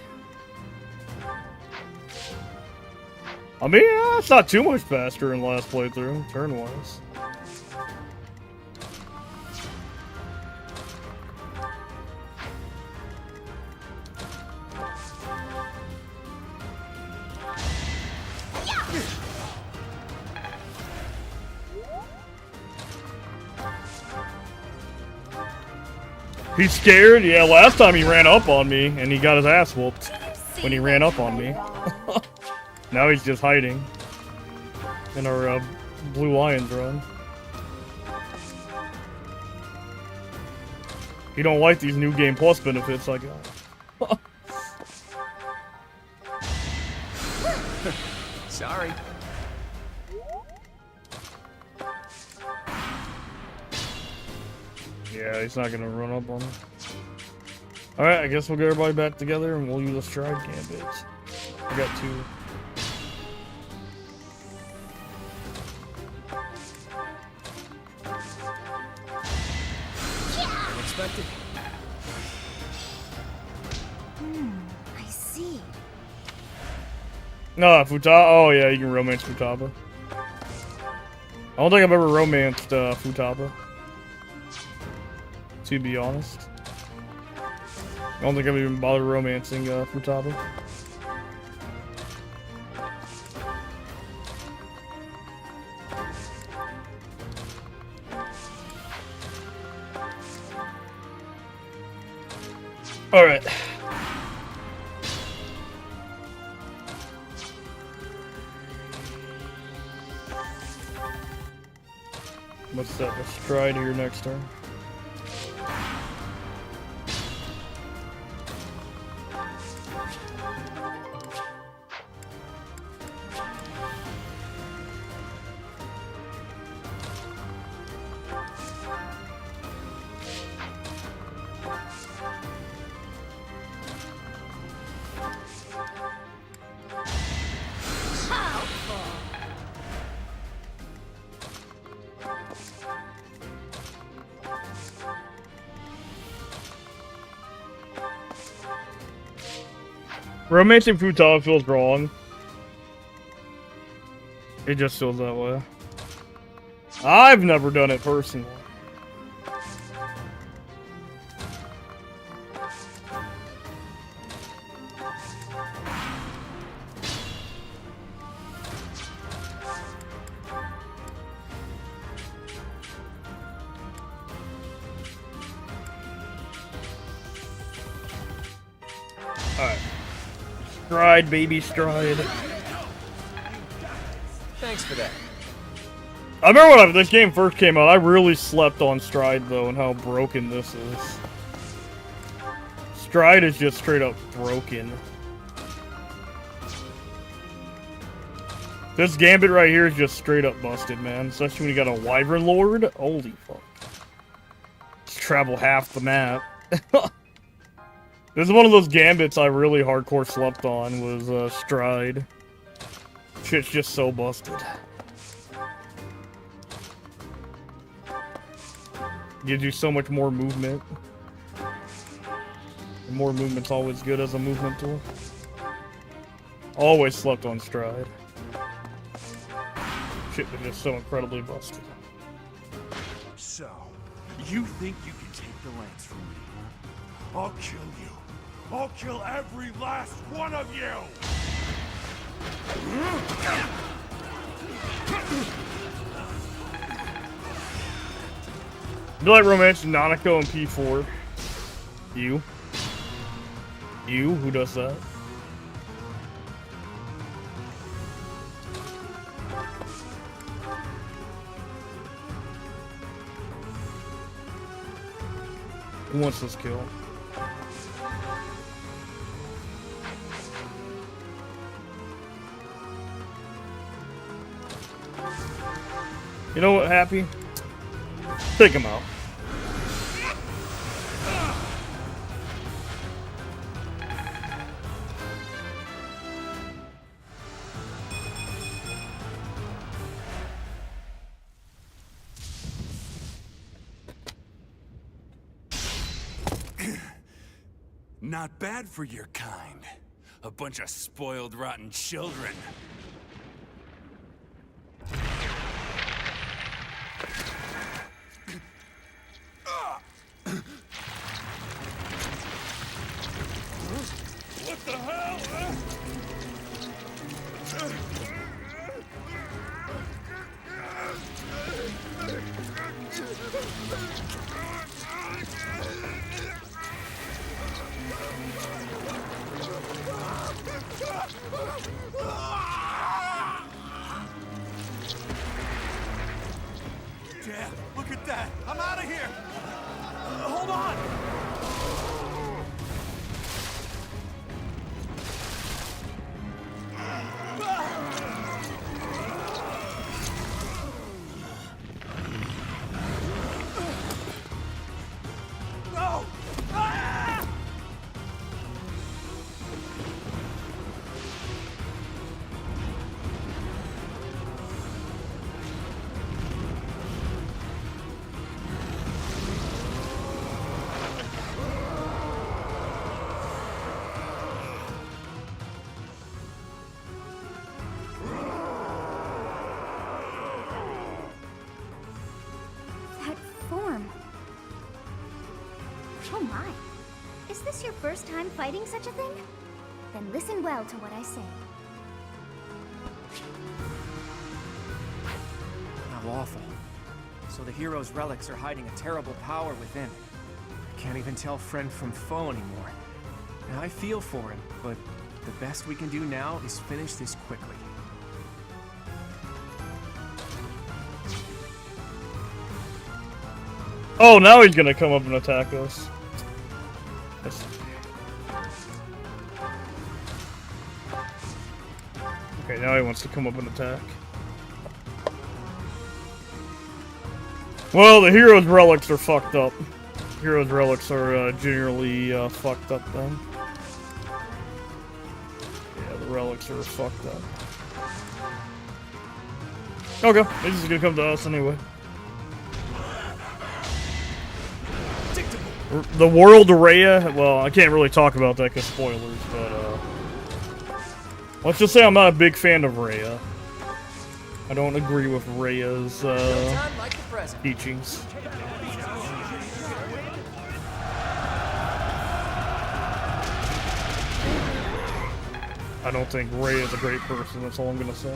I mean, it's not too much faster in last playthrough, turn-wise. He's scared? Yeah, last time he ran up on me, and he got his ass whooped when he ran up on me. Now he's just hiding in our Blue Lions run. You don't like these new Game Plus benefits I got. Sorry. Yeah, he's not gonna run up on me. Alright, I guess we'll get everybody back together and we'll use a stride gambit. I got 2. Unexpected. I see. No, Futaba. Oh yeah, you can romance Futaba. I don't think I've ever romanced Futaba. To be honest, I don't think I've even bothered romancing Futaba. All right. Let's set the stride here next turn. Romancing Futaba feels wrong. It just feels that way. I've never done it personally. Alright. Stride, baby, stride. Thanks for that. I remember when this game first came out, I really slept on Stride, though, and how broken this is. Stride is just straight up broken. This gambit right here is just straight up busted, man. Especially when you got a Wyvern Lord. Holy fuck. Just travel half the map. This is one of those gambits I really hardcore slept on, was Stride. Shit's just so busted. Gives you so much more movement. And more movement's always good as a movement tool. Always slept on Stride. Shit was just so incredibly busted. So, you think you can take the lance from me? I'll kill you. I'll kill every last one of you! Do like romance Nanako and P4. You? You? Who does that? Who wants this kill? You know what, Happy? Take him out. Not bad for your kind. A bunch of spoiled, rotten children. What the hell? Dad, look at that! I'm out of here! Hold on! No! Ah! That form. Oh my. Is this your first time fighting such a thing? Then listen well to what I say. How awful. So the hero's relics are hiding a terrible power within. I can't even tell friend from foe anymore. Now, I feel for him, but the best we can do now is finish this quickly. Oh, now he's gonna come up and attack us. Okay, now he wants to come up and attack. Well, the hero's relics are fucked up. Hero's relics are generally fucked up then. Yeah, the relics are fucked up. Okay, he's just gonna come to us anyway. The world Rhea, well, I can't really talk about that because spoilers, but let's just say I'm not a big fan of Rhea. I don't agree with Rhea's teachings. I don't think Rhea is a great person, that's all I'm gonna say.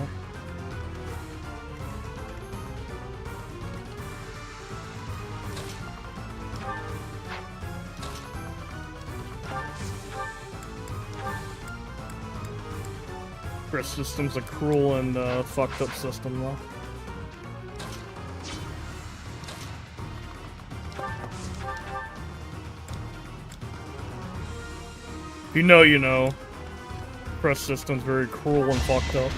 Chris system's a cruel and fucked up system, though. If you know, you know. Press system's very cruel and fucked up.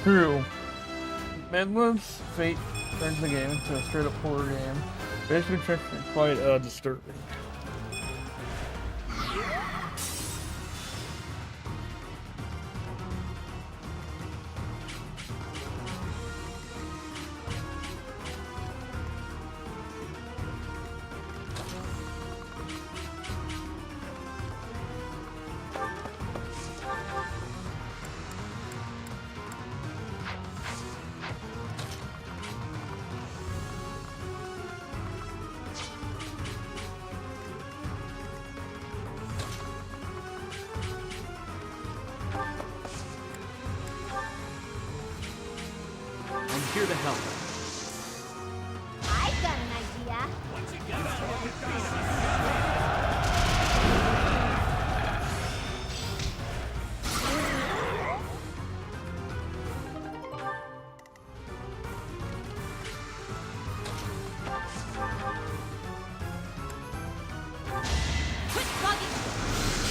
True. Emblem's fate turns the game into a straight up horror game. Basically, quite disturbing. here to help. I've got an idea.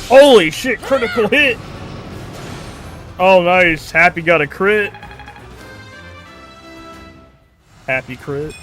Holy shit, critical hit! Oh, nice. Happy got a crit. Happy crit.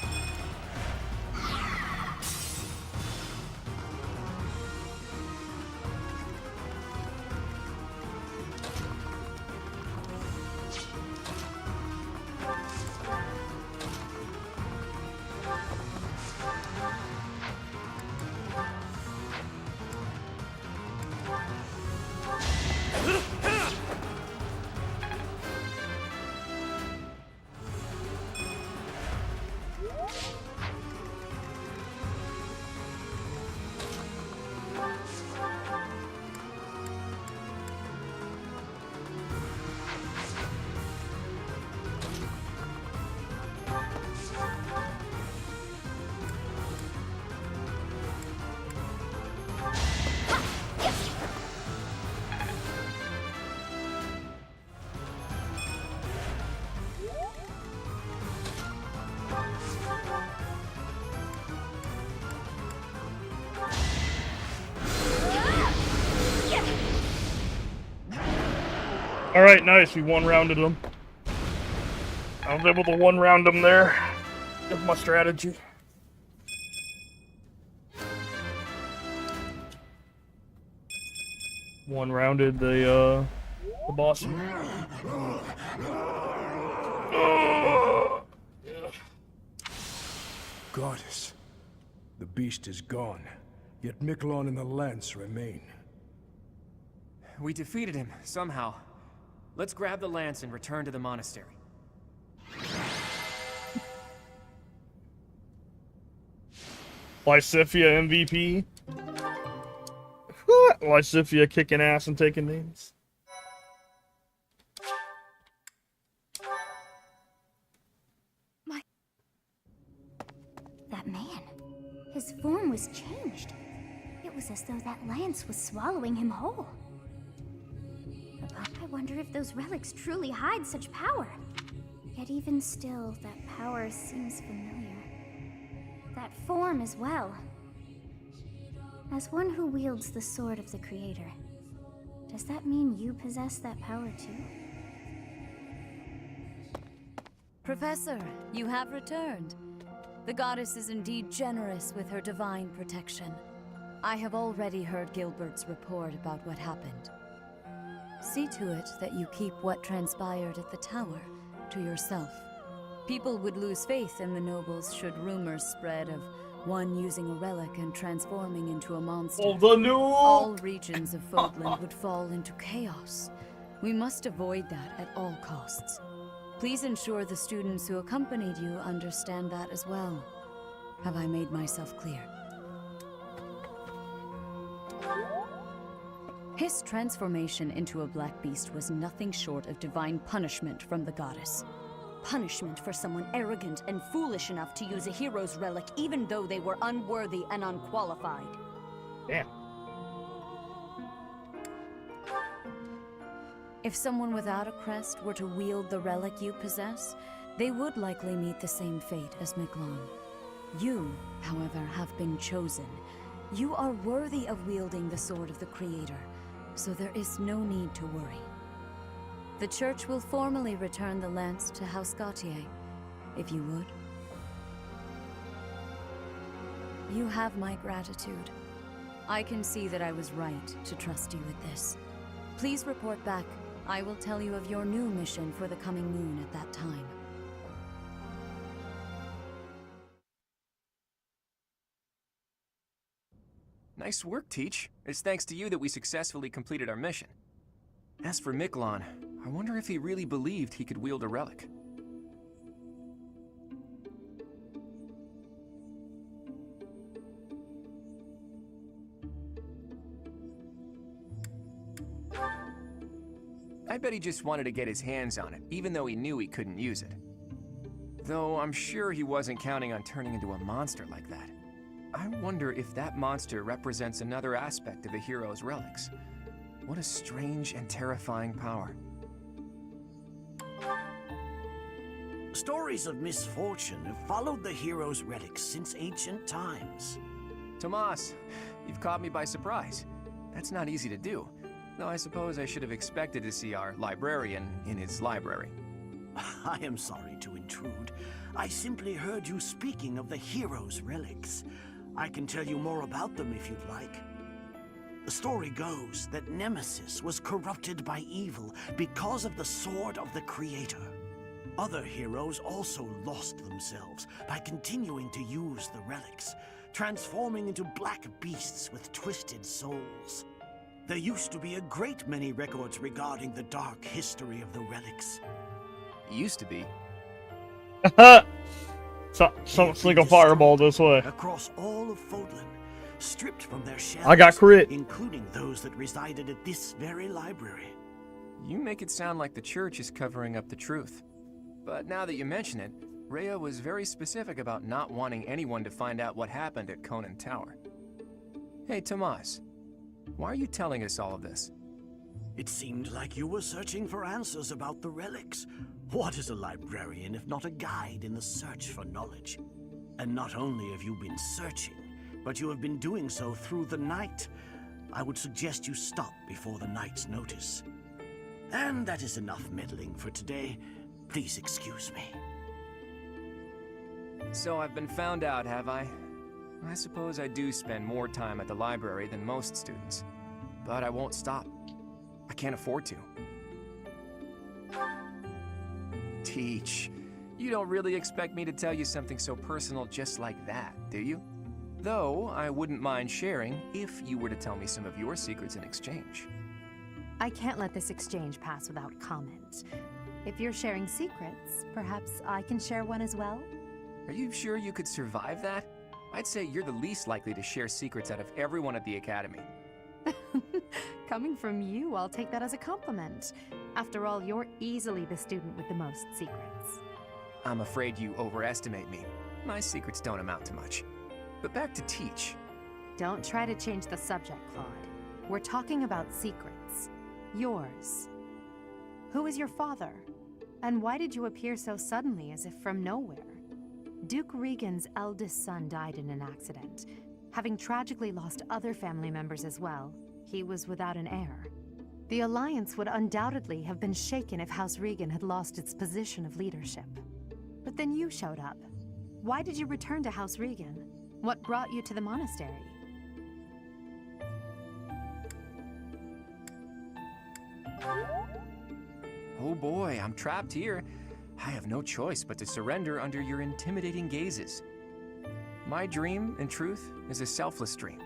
Alright, nice. We one-rounded him. I was able to one-round him there. That's my strategy. One-rounded the boss. Goddess. The beast is gone, yet Miklon and the lance remain. We defeated him, somehow. Let's grab the lance and return to the monastery. Lysithia MVP. Lysithia kicking ass and taking names. That man. His form was changed. It was as though that lance was swallowing him whole. I wonder if those relics truly hide such power. Yet even still, that power seems familiar. That form as well. As one who wields the sword of the Creator, does that mean you possess that power too? Professor, you have returned. The goddess is indeed generous with her divine protection. I have already heard Gilbert's report about what happened. See to it that you keep what transpired at the tower to yourself. People would lose faith in the nobles should rumors spread of one using a relic and transforming into a monster. Oh, the new! All regions of Fodlan would fall into chaos. We must avoid that at all costs. Please ensure the students who accompanied you understand that as well. Have I made myself clear? His transformation into a black beast was nothing short of divine punishment from the goddess. Punishment for someone arrogant and foolish enough to use a hero's relic even though they were unworthy and unqualified. Damn. If someone without a crest were to wield the relic you possess, they would likely meet the same fate as Miklon. You, however, have been chosen. You are worthy of wielding the sword of the Creator, so there is no need to worry. The Church will formally return the lance to House Gautier, if you would. You have my gratitude. I can see that I was right to trust you with this. Please report back. I will tell you of your new mission for the coming moon at that time. Nice work, Teach. It's thanks to you that we successfully completed our mission. As for Miklon, I wonder if he really believed he could wield a relic. I bet he just wanted to get his hands on it, even though he knew he couldn't use it. Though I'm sure he wasn't counting on turning into a monster like that. I wonder if that monster represents another aspect of the hero's relics. What a strange and terrifying power. Stories of misfortune have followed the hero's relics since ancient times. Tomas, you've caught me by surprise. That's not easy to do, though I suppose I should have expected to see our librarian in his library. I am sorry to intrude. I simply heard you speaking of the hero's relics. I can tell you more about them if you'd like. The story goes that Nemesis was corrupted by evil because of the sword of the Creator. Other heroes also lost themselves by continuing to use the relics, transforming into black beasts with twisted souls. There used to be a great many records regarding the dark history of the relics. Used to be? So sling a fireball this way. Across all of Fodlan, stripped from their shells, I got crit. including those that resided at this very library. You make it sound like the church is covering up the truth. But now that you mention it, Rhea was very specific about not wanting anyone to find out what happened at Conan Tower. Hey, Tomas, why are you telling us all of this? It seemed like you were searching for answers about the relics. What is a librarian if not a guide in the search for knowledge? And not only have you been searching, but you have been doing so through the night. I would suggest you stop before the night's notice. And that is enough meddling for today. Please excuse me. So I've been found out, have I? I suppose I do spend more time at the library than most students. But I won't stop. I can't afford to. Teach. You don't really expect me to tell you something so personal just like that, do you? Though, I wouldn't mind sharing if you were to tell me some of your secrets in exchange. I can't let this exchange pass without comment. If you're sharing secrets, perhaps I can share one as well? Are you sure you could survive that? I'd say you're the least likely to share secrets out of everyone at the Academy. Coming from you, I'll take that as a compliment. After all, you're easily the student with the most secrets. I'm afraid you overestimate me. My secrets don't amount to much. But back to Teach. Don't try to change the subject, Claude. We're talking about secrets. Yours. Who is your father? And why did you appear so suddenly, as if from nowhere? Duke Regan's eldest son died in an accident. Having tragically lost other family members as well, he was without an heir. The Alliance would undoubtedly have been shaken if House Regan had lost its position of leadership. But then you showed up. Why did you return to House Regan? What brought you to the monastery? Oh boy, I'm trapped here. I have no choice but to surrender under your intimidating gazes. My dream, in truth, is a selfless dream,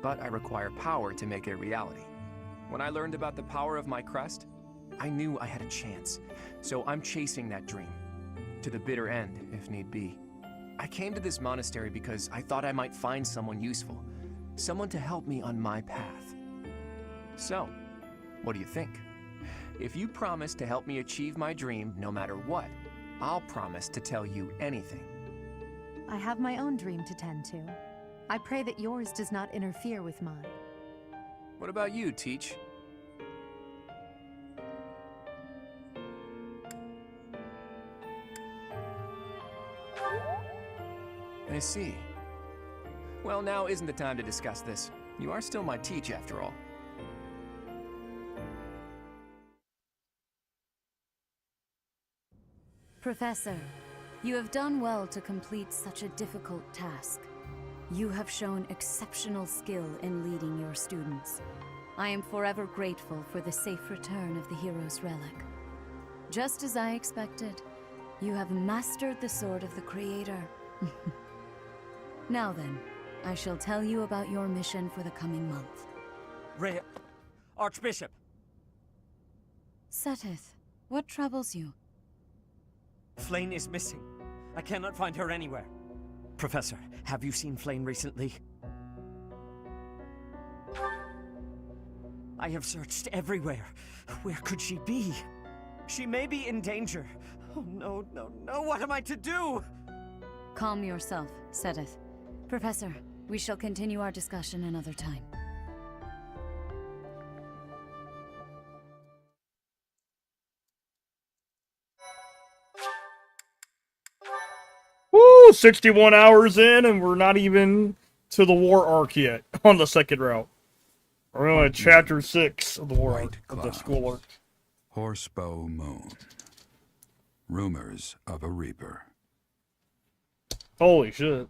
but I require power to make it a reality. When I learned about the power of my crest, I knew I had a chance, so I'm chasing that dream. To the bitter end, if need be. I came to this monastery because I thought I might find someone useful, someone to help me on my path. So, what do you think? If you promise to help me achieve my dream no matter what, I'll promise to tell you anything. I have my own dream to tend to. I pray that yours does not interfere with mine. What about you, Teach? I see. Well, now isn't the time to discuss this. You are still my Teach, after all. Professor, you have done well to complete such a difficult task. You have shown exceptional skill in leading your students. I am forever grateful for the safe return of the hero's relic. Just as I expected, you have mastered the sword of the Creator. Now then, I shall tell you about your mission for the coming month. Rhea, Archbishop! Seteth, what troubles you? Flayn is missing. I cannot find her anywhere. Professor, have you seen Flayn recently? I have searched everywhere. Where could she be? She may be in danger. Oh no, no, no, what am I to do? Calm yourself, Sedith. Professor, we shall continue our discussion another time. Woo! 61 hours in, and we're not even to the war arc yet on the second route. We're only at chapter 6 of the war arc, of the school arc. Horsebow Moon. Rumors of a Reaper. Holy shit.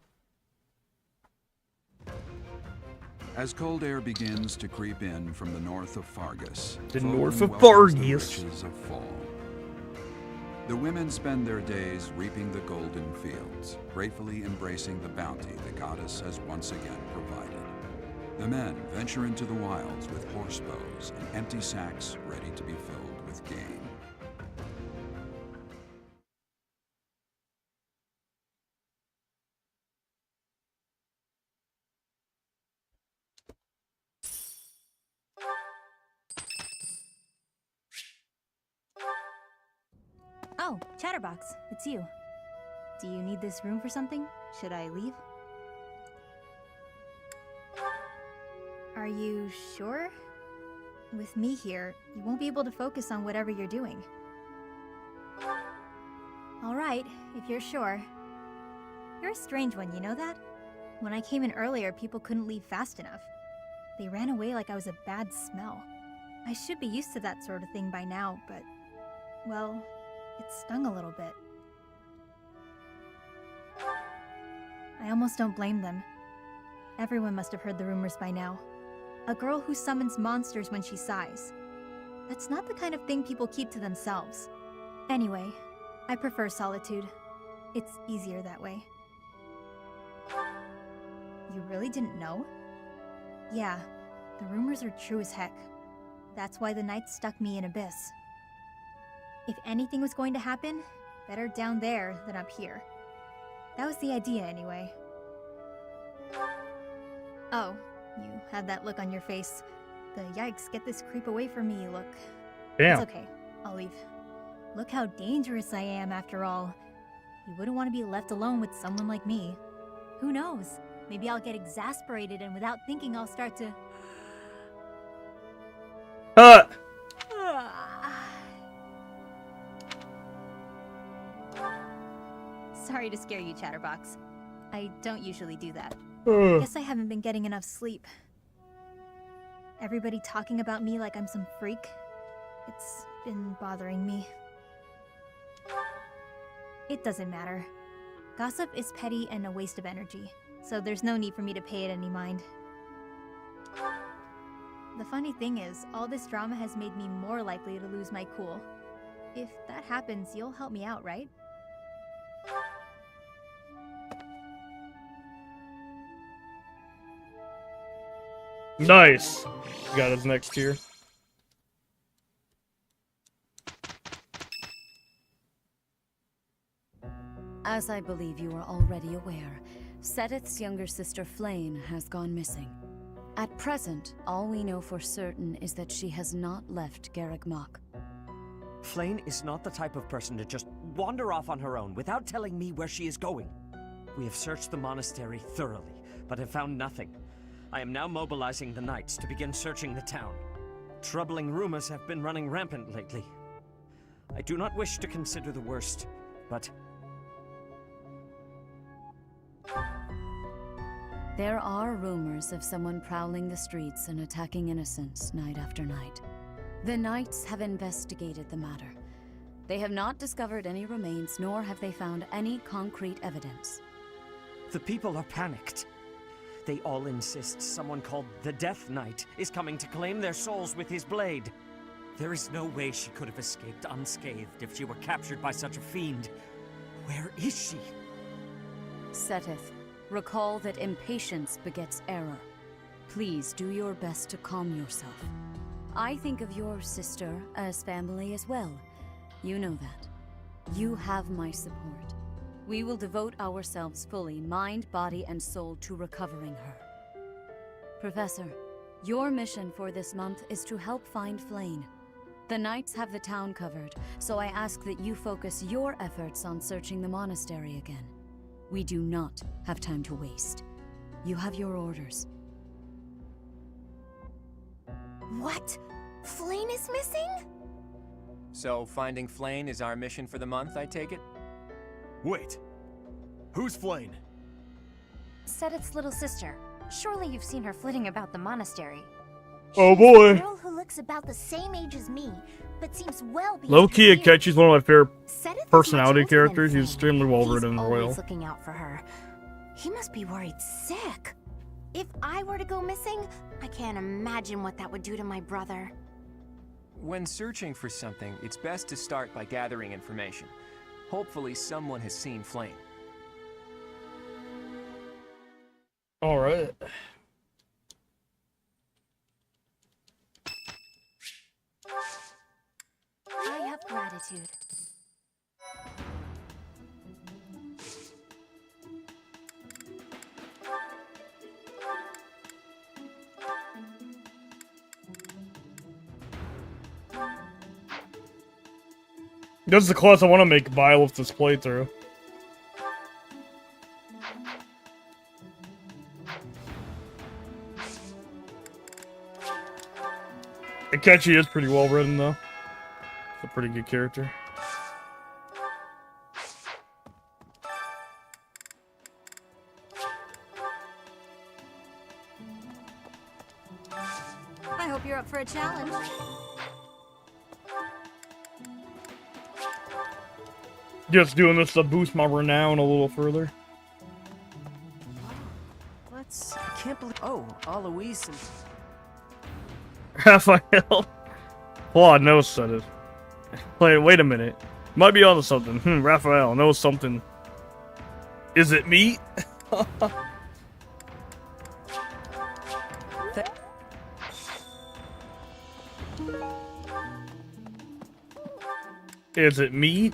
As cold air begins to creep in from the north of Fargus, The Foden north of welcomes the Fargus. riches of fall. The women spend their days reaping the golden fields, gratefully embracing the bounty the goddess has once again provided. The men venture into the wilds with horsebows and empty sacks ready to be filled with game. Oh, Chatterbox, it's you. Do you need this room for something? Should I leave? Are you sure? With me here, you won't be able to focus on whatever you're doing. Alright, if you're sure. You're a strange one, you know that? When I came in earlier, people couldn't leave fast enough. They ran away like I was a bad smell. I should be used to that sort of thing by now, but... well, it stung a little bit. I almost don't blame them. Everyone must have heard the rumors by now. A girl who summons monsters when she sighs. That's not the kind of thing people keep to themselves. Anyway, I prefer solitude. It's easier that way. You really didn't know? Yeah, the rumors are true as heck. That's why the Knights stuck me in Abyss. If anything was going to happen, better down there than up here. That was the idea anyway. Oh, you have that look on your face. The yikes, get this creep away from me look. Damn. It's okay, I'll leave. Look how dangerous I am after all. You wouldn't want to be left alone with someone like me. Who knows? Maybe I'll get exasperated and without thinking I'll start to... Sorry to scare you, Chatterbox. I don't usually do that. Guess I haven't been getting enough sleep. Everybody talking about me like I'm some freak. It's been bothering me. It doesn't matter. Gossip is petty and a waste of energy, so there's no need for me to pay it any mind. The funny thing is, all this drama has made me more likely to lose my cool. If that happens, you'll help me out, right? Nice. Got his next tier. As I believe you are already aware, Sedith's younger sister Flayn has gone missing. At present, all we know for certain is that she has not left Garreg Mach. Flayn is not the type of person to just wander off on her own without telling me where she is going. We have searched the monastery thoroughly, but have found nothing. I am now mobilizing the knights to begin searching the town. Troubling rumors have been running rampant lately. I do not wish to consider the worst, but... There are rumors of someone prowling the streets and attacking innocents night after night. The Knights have investigated the matter. They have not discovered any remains, nor have they found any concrete evidence. The people are panicked. They all insist someone called the Death Knight is coming to claim their souls with his blade. There is no way she could have escaped unscathed if she were captured by such a fiend. Where is she? Sedith, recall that impatience begets error. Please do your best to calm yourself. I think of your sister as family as well. You know that. You have my support. We will devote ourselves fully, mind, body, and soul, to recovering her. Professor, your mission for this month is to help find Flayn. The knights have the town covered, so I ask that you focus your efforts on searching the monastery again. We do not have time to waste. You have your orders. What? Flane is missing? So finding Flane is our mission for the month, I take it? Wait. Who's Flane? Sedith's little sister. Surely you've seen her flitting about the monastery. Oh A boy. girl who looks about the same age as me, but seems well beyond Low key, her years. Akechi's one of my favorite Sedith is personality much older than characters. He's Flane. extremely well written and He's royal. always looking out for her. He must be worried sick. If I were to go missing, I can't imagine what that would do to my brother. When searching for something, it's best to start by gathering information. Hopefully someone has seen Flane. Alright. I have gratitude. This is the class I want to make vile with this playthrough. Akechi is pretty well written though. It's a pretty good character. I hope you're up for a challenge. Just doing this to boost my renown a little further. I can't believe. Oh, Alois and. Raphael. Oh, no, said it. Wait a minute. Might be onto something. Raphael knows something. Is it meat? Is it meat?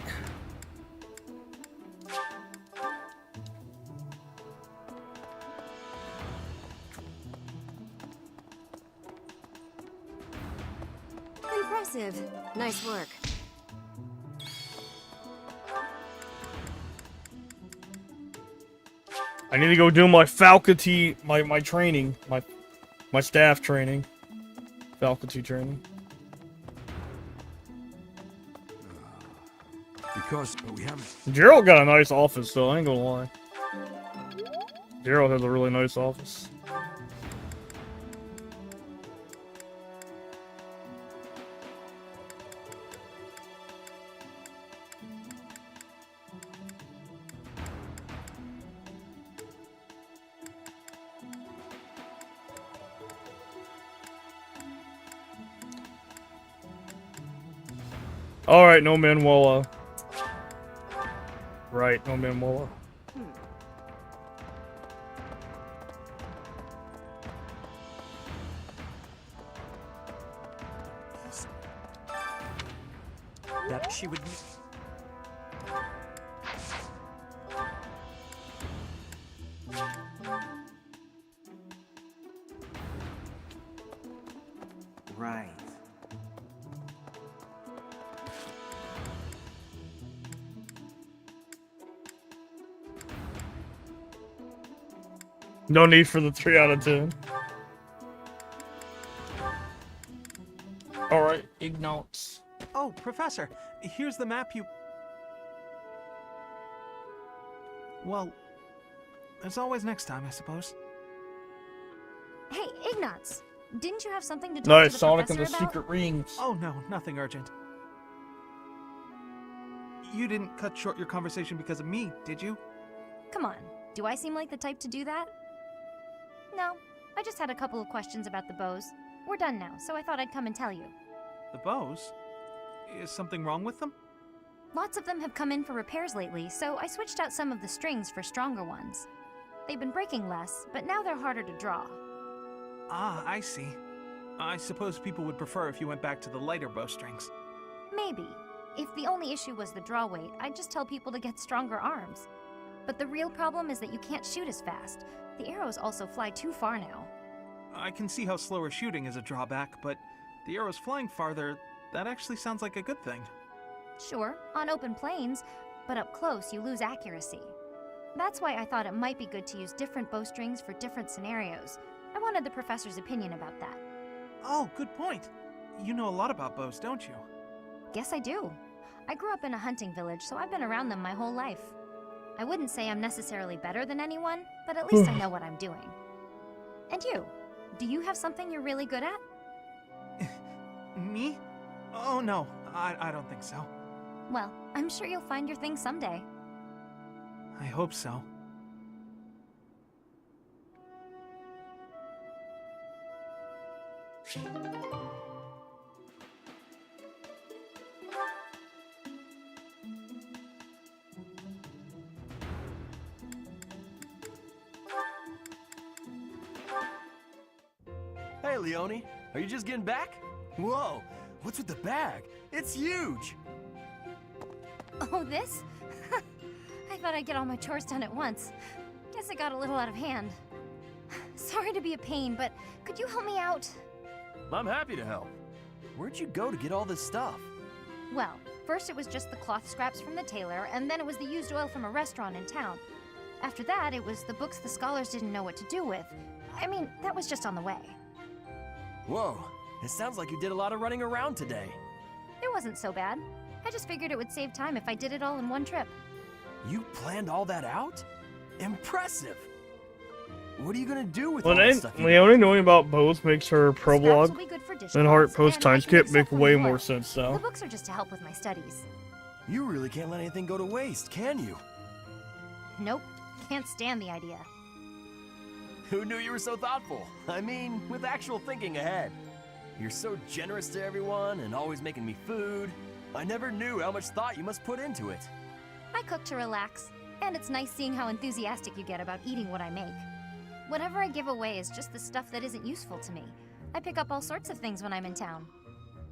Impressive. Nice work. I need to go do my faculty, my training, my staff training, faculty training. Because we haven't. Gerald got a nice office, though. I ain't gonna lie. Gerald has a really nice office. Alright, no Manuela. Right, no Manuela. That she would. Right. No need for the 3 out of 10. Alright, Ignots. Oh, Professor, here's the map you... Well, there's always next time, I suppose. Hey, Ignatz, didn't you have something to talk Nice, to the Sonic and professor the about? Secret Rings. Oh no, nothing urgent. You didn't cut short your conversation because of me, did you? Come on, do I seem like the type to do that? No, I just had a couple of questions about the bows. We're done now, so I thought I'd come and tell you. The bows? Is something wrong with them? Lots of them have come in for repairs lately, so I switched out some of the strings for stronger ones. They've been breaking less, but now they're harder to draw. Ah, I see. I suppose people would prefer if you went back to the lighter bowstrings. Maybe. If the only issue was the draw weight, I'd just tell people to get stronger arms. But the real problem is that you can't shoot as fast. The arrows also fly too far now. I can see how slower shooting is a drawback, but the arrows flying farther, That actually sounds like a good thing. Sure, on open plains, but up close you lose accuracy. That's why I thought it might be good to use different bowstrings for different scenarios. I wanted the professor's opinion about that. Oh, good point. You know a lot about bows, don't you? Guess I do. I grew up in a hunting village, so I've been around them my whole life. I wouldn't say I'm necessarily better than anyone, but at least I know what I'm doing. And you? Do you have something you're really good at? Me? Oh no, I don't think so. Well, I'm sure you'll find your thing someday. I hope so. Hey, Leone, are you just getting back? Whoa, what's with the bag? It's huge! Oh, this? I thought I'd get all my chores done at once. Guess it got a little out of hand. Sorry to be a pain, but could you help me out? I'm happy to help. Where'd you go to get all this stuff? Well, first it was just the cloth scraps from the tailor, and then it was the used oil from a restaurant in town. After that, it was the books the scholars didn't know what to do with. I mean, that was just on the way. Whoa, it sounds like you did a lot of running around today. It wasn't so bad. I just figured it would save time if I did it all in one trip. You planned all that out? Impressive! What are you gonna do with all that stuff? Leone knowing about both makes her prologue and Heart post time skip make way more sense The now. books are just to help with my studies. You really can't let anything go to waste, can you? Nope, can't stand the idea. Who knew you were so thoughtful? I mean, with actual thinking ahead. You're so generous to everyone and always making me food. I never knew how much thought you must put into it. I cook to relax, and it's nice seeing how enthusiastic you get about eating what I make. Whatever I give away is just the stuff that isn't useful to me. I pick up all sorts of things when I'm in town.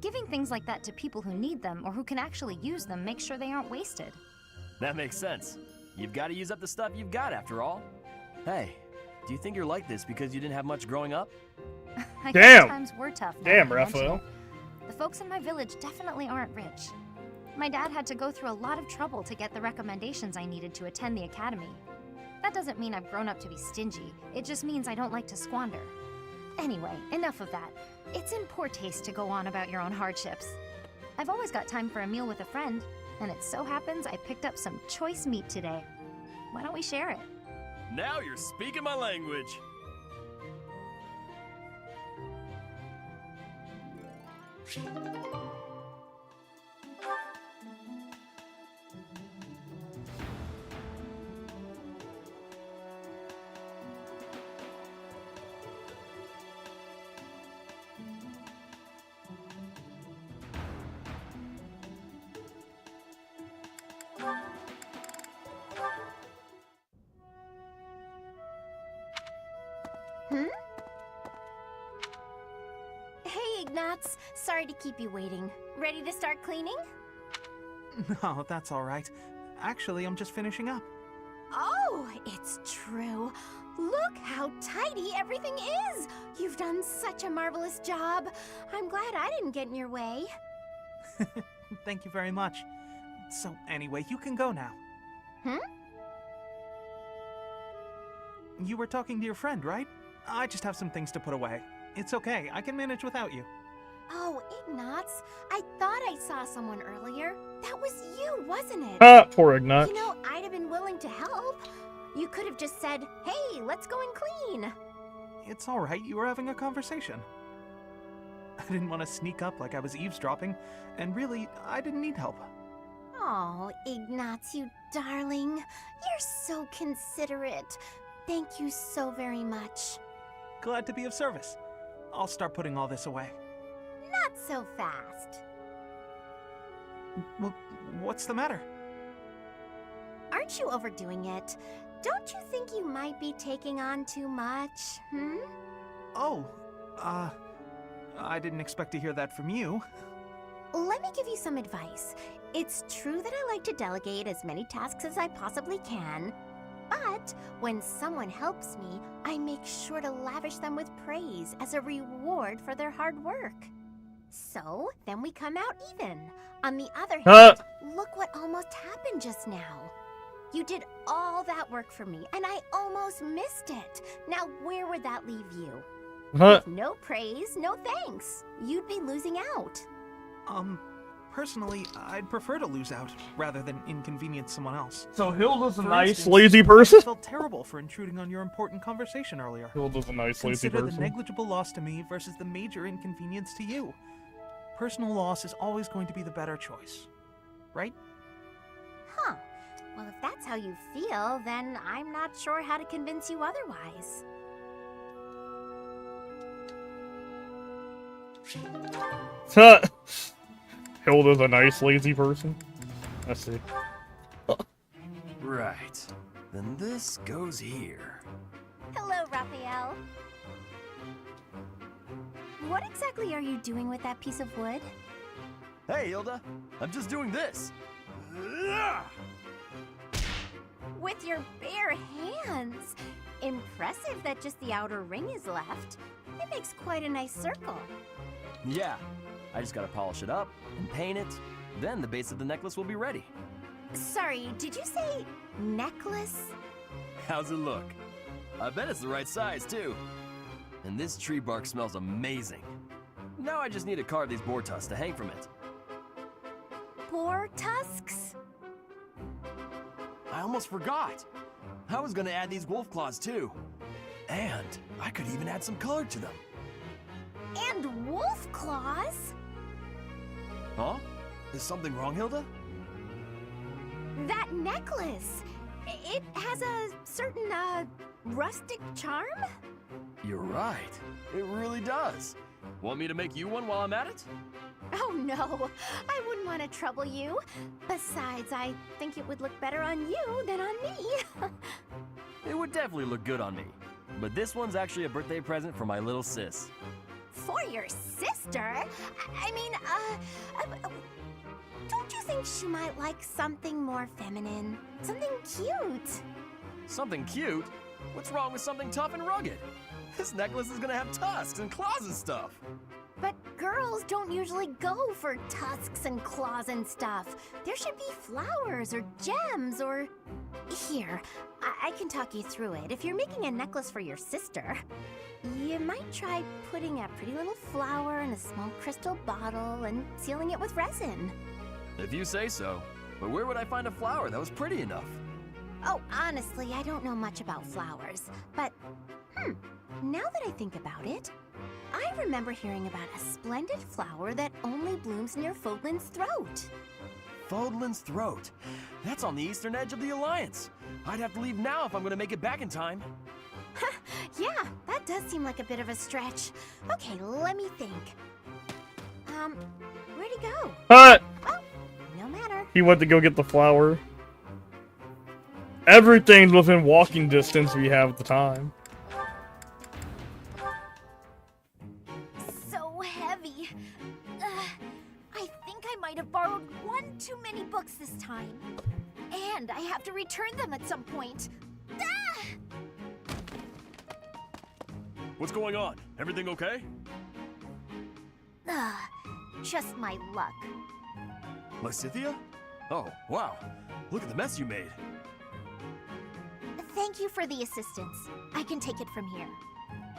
Giving things like that to people who need them or who can actually use them makes sure they aren't wasted. That makes sense. You've got to use up the stuff you've got after all. Hey, do you think you're like this because you didn't have much growing up? I Damn. guess times were tough. now Damn, that you mention Raphael. it. The folks in my village definitely aren't rich. My dad had to go through a lot of trouble to get the recommendations I needed to attend the academy. That doesn't mean I've grown up to be stingy. It just means I don't like to squander. Anyway, enough of that. It's in poor taste to go on about your own hardships. I've always got time for a meal with a friend, and it so happens I picked up some choice meat today. Why don't we share it? Now you're speaking my language. Hey, Ignatz. Sorry to keep you waiting. Ready to start cleaning? No, that's all right. Actually, I'm just finishing up. Oh, it's true. Look how tidy everything is. You've done such a marvelous job. I'm glad I didn't get in your way. Thank you very much. So anyway, you can go now. You were talking to your friend, right? I just have some things to put away. It's okay, I can manage without you. Oh, Ignatz, I thought I saw someone earlier. That was you, wasn't it? Poor Ignatz. You know, I'd have been willing to help. You could have just said, hey, let's go and clean. It's all right, you were having a conversation. I didn't want to sneak up like I was eavesdropping, and really, I didn't need help. Oh, Ignatz, you darling. You're so considerate. Thank you so very much. Glad to be of service. I'll start putting all this away. Not so fast. Well, what's the matter? Aren't you overdoing it? Don't you think you might be taking on too much, Oh, I didn't expect to hear that from you. Let me give you some advice. It's true that I like to delegate as many tasks as I possibly can, but when someone helps me, I make sure to lavish them with praise as a reward for their hard work. So, then we come out even. On the other hand, look what almost happened just now. You did all that work for me, and I almost missed it. Now, where would that leave you? With no praise, no thanks. You'd be losing out. Personally, I'd prefer to lose out rather than inconvenience someone else. So Hilda's a For nice, instance, lazy person? I felt terrible for intruding on your important conversation earlier. Hilda's a nice, lazy Consider person. the negligible loss to me versus the major inconvenience to you. Personal loss is always going to be the better choice, right? Huh. Well, if that's how you feel, then I'm not sure how to convince you otherwise. Hilda's a nice, lazy person. Let's see. Right. Then this goes here. Hello, Raphael. What exactly are you doing with that piece of wood? Hey, Hilda. I'm just doing this. With your bare hands. Impressive that just the outer ring is left. It makes quite a nice circle. Yeah. I just gotta polish it up and paint it. Then the base of the necklace will be ready. Sorry, did you say necklace? How's it look? I bet it's the right size, too. And this tree bark smells amazing. Now I just need to carve these boar tusks to hang from it. Boar tusks? I almost forgot. I was gonna add these wolf claws, too. And I could even add some color to them. And wolf claws? Huh? Is something wrong, Hilda? That necklace. It has a certain, rustic charm? You're right. It really does. Want me to make you one while I'm at it? Oh no, I wouldn't want to trouble you. Besides, I think it would look better on you than on me. It would definitely look good on me. But this one's actually a birthday present for my little sis. For your sister? I mean, don't you think she might like something more feminine? Something cute? Something cute? What's wrong with something tough and rugged? This necklace is gonna have tusks and claws and stuff. But girls don't usually go for tusks and claws and stuff. There should be flowers or gems or... Here, I can talk you through it. If you're making a necklace for your sister, you might try putting a pretty little flower in a small crystal bottle and sealing it with resin. If you say so. But where would I find a flower that was pretty enough? Oh, honestly, I don't know much about flowers. But, now that I think about it, I remember hearing about a splendid flower that only blooms near Fodlan's throat. Fodlan's throat? That's on the eastern edge of the Alliance. I'd have to leave now if I'm gonna make it back in time. Yeah, that does seem like a bit of a stretch. Okay, let me think. Where'd he go? Oh, no matter. He went to go get the flower. Everything's within walking distance we have at the time. So heavy. I think I might have borrowed one too many books this time. And I have to return them at some point. What's going on? Everything okay? Just my luck. Lysithia? Oh, wow. Look at the mess you made. Thank you for the assistance. I can take it from here.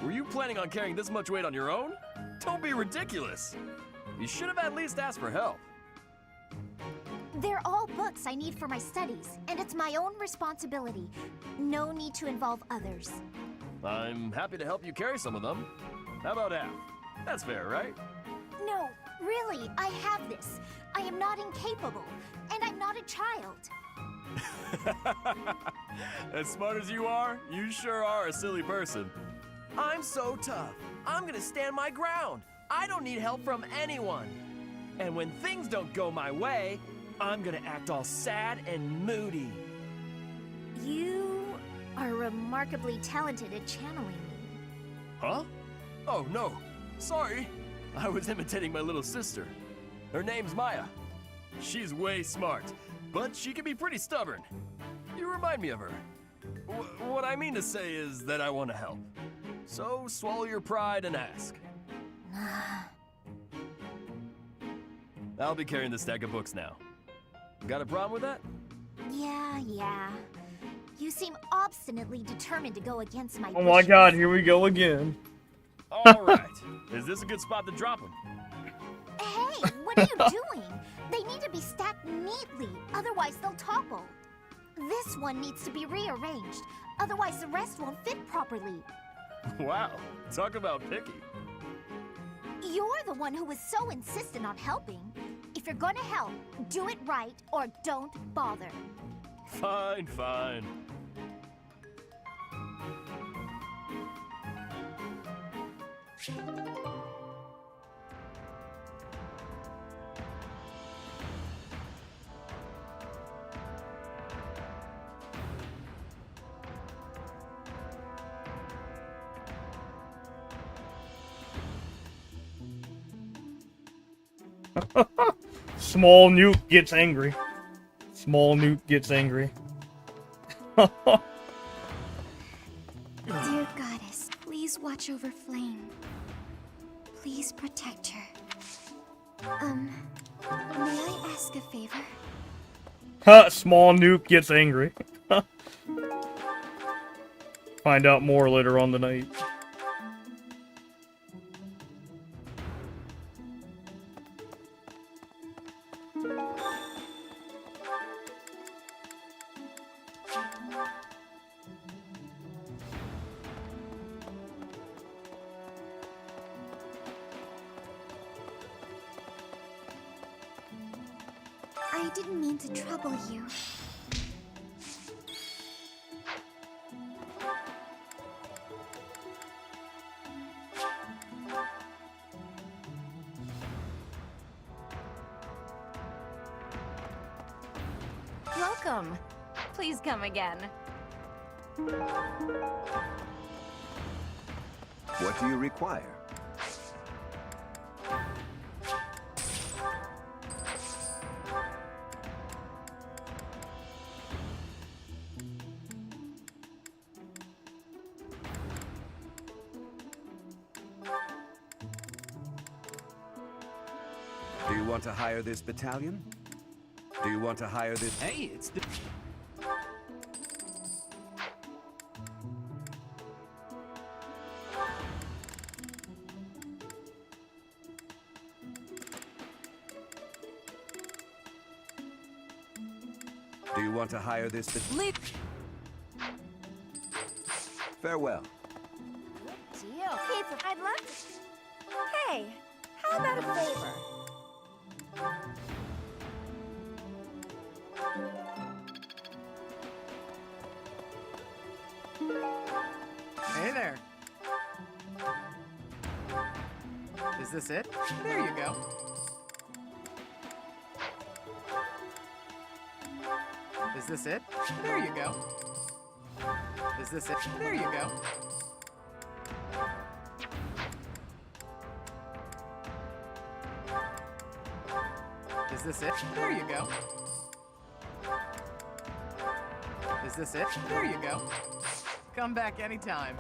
Were you planning on carrying this much weight on your own? Don't be ridiculous. You should have at least asked for help. They're all books I need for my studies, and it's my own responsibility. No need to involve others. I'm happy to help you carry some of them. How about half? That's fair, right? No, really, I have this. I am not incapable, and I'm not a child. As smart as you are, you sure are a silly person. I'm so tough. I'm gonna stand my ground. I don't need help from anyone. And when things don't go my way, I'm gonna act all sad and moody. You are remarkably talented at channeling me. Huh? Oh, no. Sorry. I was imitating my little sister. Her name's Maya. She's way smart, but she can be pretty stubborn. You remind me of her. What I mean to say is that I want to help. So swallow your pride and ask. I'll be carrying the stack of books now. Got a problem with that? Yeah. You seem obstinately determined to go against my Oh my wishes. god, here we go again. Alright. Is this a good spot to drop them? Hey, what are you doing? They need to be stacked neatly, otherwise they'll topple. This one needs to be rearranged, otherwise the rest won't fit properly. Wow, talk about picky. You're the one who was so insistent on helping. If you're gonna help, do it right or don't bother. Fine. Small Newt gets angry. Small Newt gets angry. Dear goddess, please watch over Flame. Please protect her. May I ask a favor? Small Newt gets angry. Find out more later on tonight. I didn't mean to trouble you. Welcome. Please come again. What do you require? Do you want to hire this battalion? Do you want to hire this? Hey, it's the... Do you want to hire this Leave. Farewell. Deal. I'd love to. Hey, how about a favor? Hey there. Is this it? There you go. Is this it? There you go. Is this it? There you go. Is this it? There you go. Is this it? There you go. Come back anytime.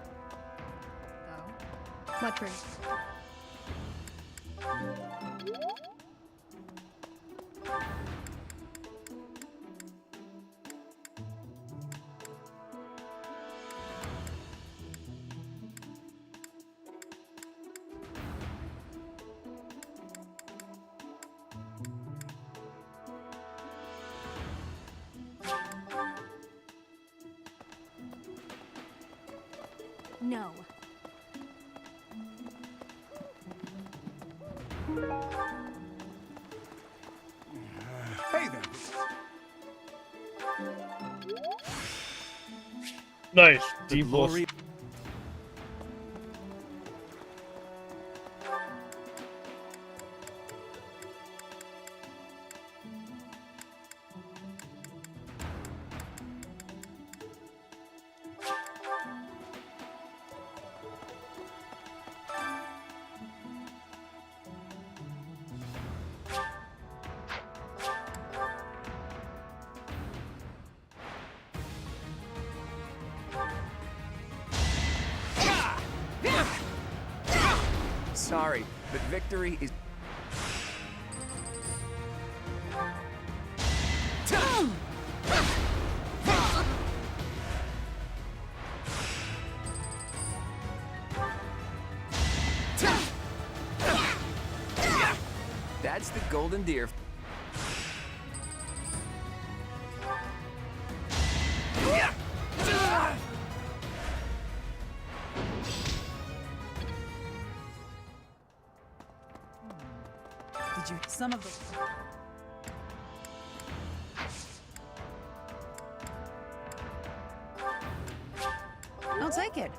Oh. Muttering. No. Hey there. Nice. The D+. glory. Sorry, but victory is... golden deer. Did you some of the I'll take it.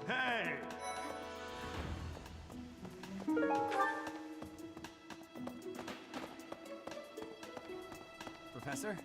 Hey! Professor?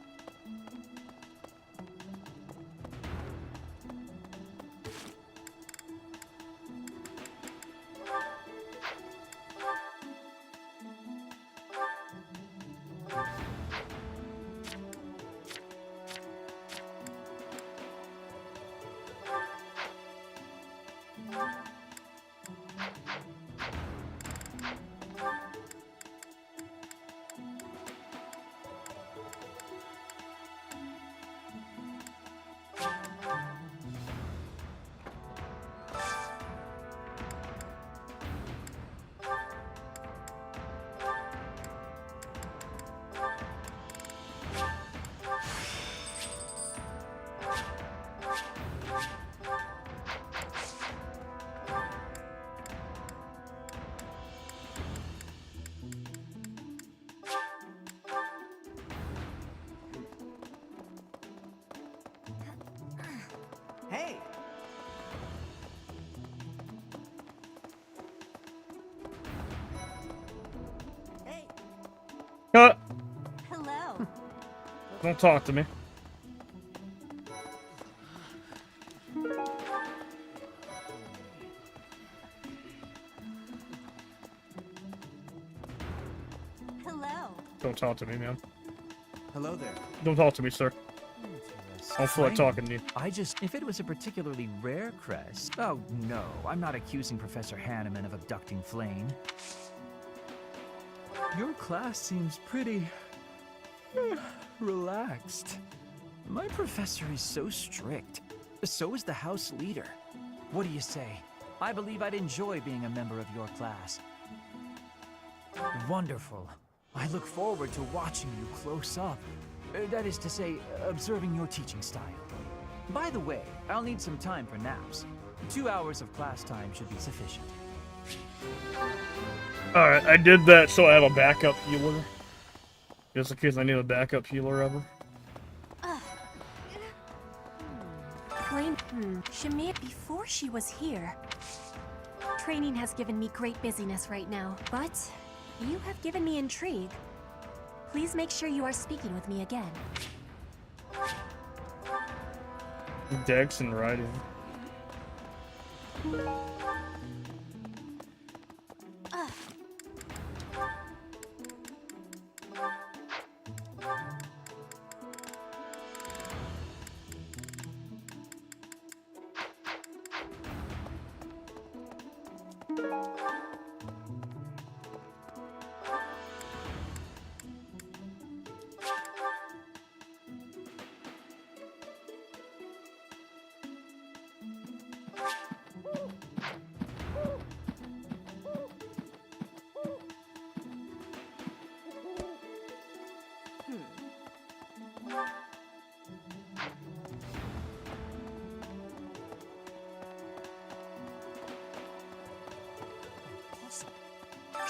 Hey! Cut. Hello. Don't talk to me. Hello. Don't talk to me, man. Hello there. Don't talk to me, sir. I don't feel like Frank, talking to you. if it was a particularly rare crest... Oh, no, I'm not accusing Professor Hanneman of abducting Flane. Your class seems pretty... relaxed. My professor is so strict. So is the house leader. What do you say? I believe I'd enjoy being a member of your class. Wonderful. I look forward to watching you close up. That is to say, observing your teaching style. By the way, I'll need some time for naps. 2 hours of class time should be sufficient. Alright, I did that so I have a backup healer. Just in case I need a backup healer ever. Flame, Shamir, before she was here. Training has given me great busyness right now, but you have given me intrigue. Please make sure you are speaking with me again. Dex and riding.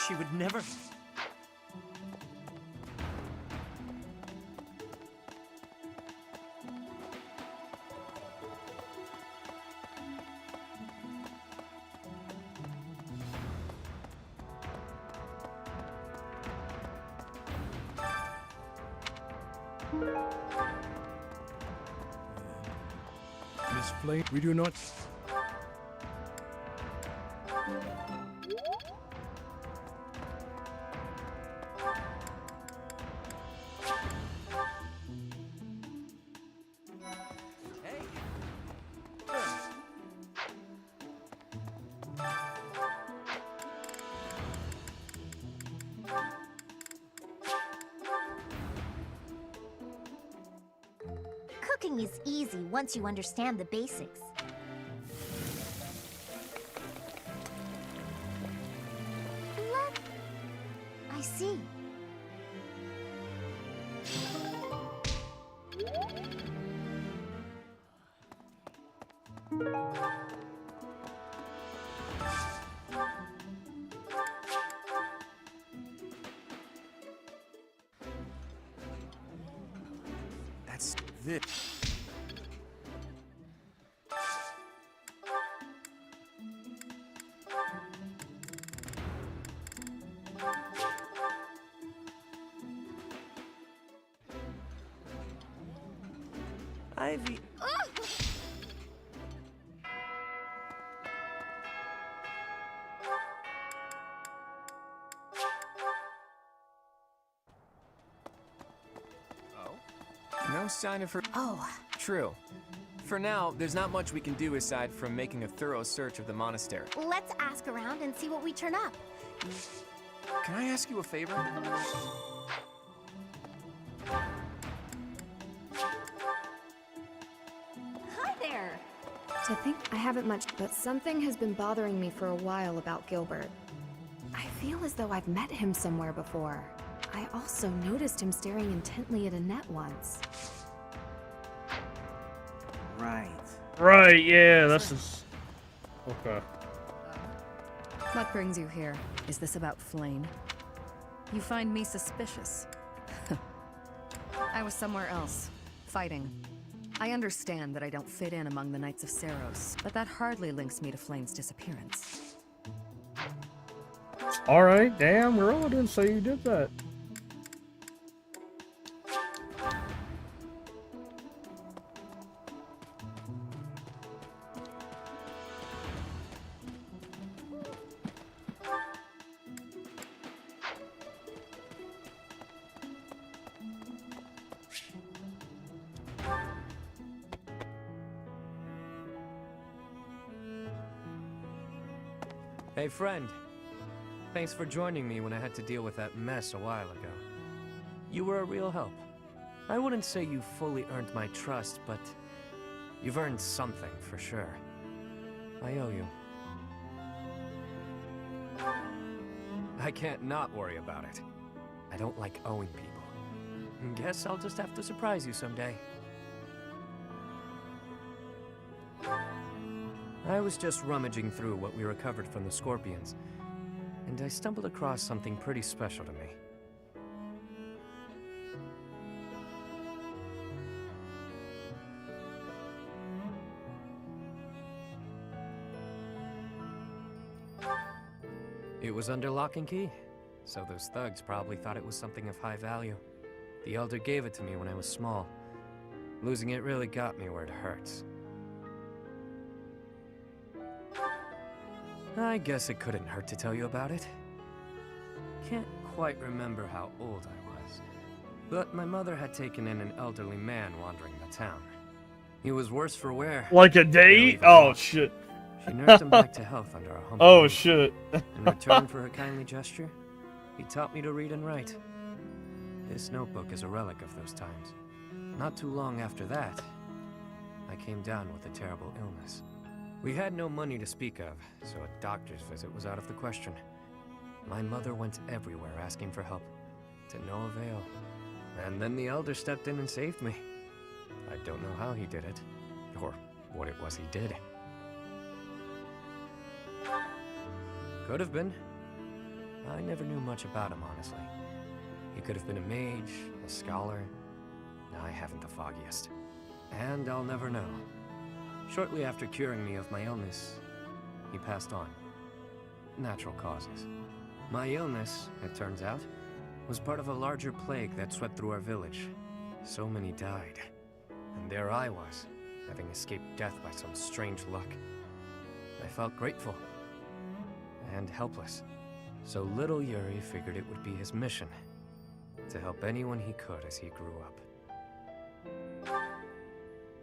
She would never... Miss Flame, we do not... Talking is easy once you understand the basics. I see. That's this. Ivy. No sign of her. Oh. True. For now, there's not much we can do aside from making a thorough search of the monastery. Let's ask around and see what we turn up. Can I ask you a favor? Hi there. To think I haven't much, but something has been bothering me for a while about Gilbert. I feel as though I've met him somewhere before. I also noticed him staring intently at Annette once. Right. Right, yeah, that's just... Okay. What brings you here? Is this about Flayn? You find me suspicious. I was somewhere else, fighting. I understand that I don't fit in among the Knights of Seiros, but that hardly links me to Flayn's disappearance. Alright, damn, girl, I didn't say you did that. Hey, friend. Thanks for joining me when I had to deal with that mess a while ago. You were a real help. I wouldn't say you fully earned my trust, but you've earned something for sure. I owe you. I can't not worry about it. I don't like owing people. Guess I'll just have to surprise you someday. I was just rummaging through what we recovered from the Scorpions, and I stumbled across something pretty special to me. It was under lock and key, so those thugs probably thought it was something of high value. The Elder gave it to me when I was small. Losing it really got me where it hurts. I guess it couldn't hurt to tell you about it. Can't quite remember how old I was, but my mother had taken in an elderly man wandering the town. He was worse for wear. Like a date? Oh, shit. She nursed him back to health under a humble Oh, roof. shit. In return for her kindly gesture, he taught me to read and write. This notebook is a relic of those times. Not too long after that, I came down with a terrible illness. We had no money to speak of, so a doctor's visit was out of the question. My mother went everywhere asking for help, to no avail. And then the Elder stepped in and saved me. I don't know how he did it, or what it was he did. Could have been. I never knew much about him, honestly. He could have been a mage, a scholar. I haven't the foggiest. And I'll never know. Shortly after curing me of my illness, he passed on. Natural causes. My illness, it turns out, was part of a larger plague that swept through our village. So many died. And there I was, having escaped death by some strange luck. I felt grateful. And helpless. So little Yuri figured it would be his mission to help anyone he could as he grew up.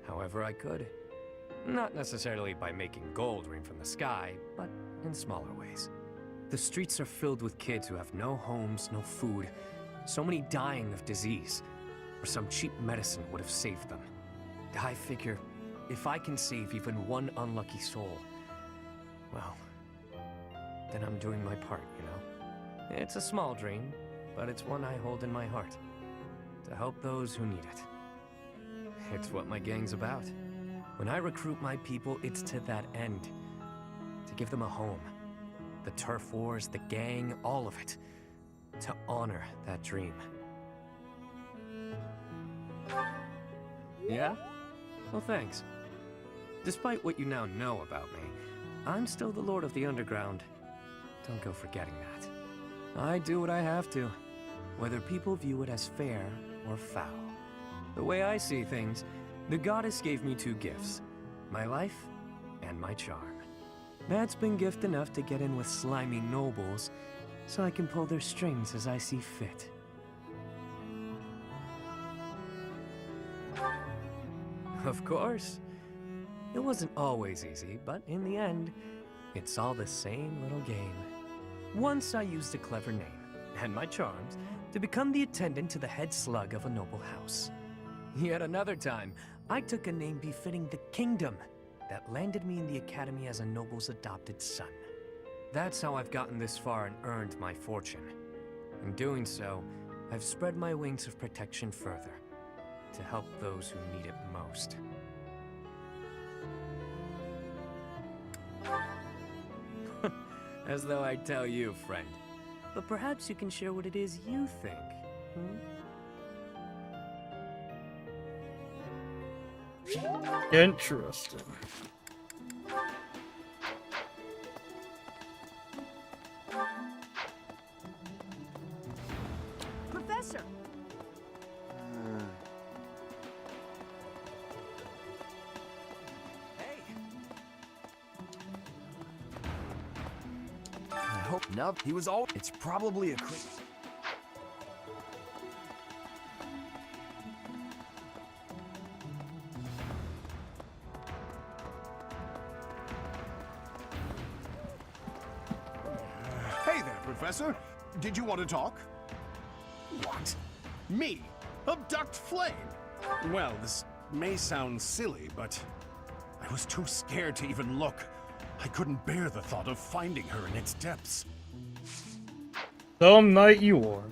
However I could. Not necessarily by making gold rain from the sky, but in smaller ways. The streets are filled with kids who have no homes, no food, so many dying of disease, or some cheap medicine would have saved them. I figure if I can save even one unlucky soul, well, then I'm doing my part, you know? It's a small dream, but it's one I hold in my heart. To help those who need it. It's what my gang's about. When I recruit my people, it's to that end. To give them a home. The turf wars, the gang, all of it. To honor that dream. Yeah? Well, thanks. Despite what you now know about me, I'm still the Lord of the Underground. Don't go forgetting that. I do what I have to, whether people view it as fair or foul. The way I see things, the goddess gave me 2 gifts, my life and my charm. That's been gift enough to get in with slimy nobles, so I can pull their strings as I see fit. Of course. It wasn't always easy, but in the end, it's all the same little game. Once I used a clever name, and my charms, to become the attendant to the head slug of a noble house. Yet another time, I took a name befitting the kingdom that landed me in the academy as a noble's adopted son. That's how I've gotten this far and earned my fortune. In doing so, I've spread my wings of protection further, to help those who need it most. As though I'd tell you, friend. But perhaps you can share what it is you think, Interesting. Professor! I hope not. He was all. It's probably a Hey there, Professor. Did you want to talk? What? Me? Abduct Flame? Well, this may sound silly, but I was too scared to even look. I couldn't bear the thought of finding her in its depths. Dumb knight you are.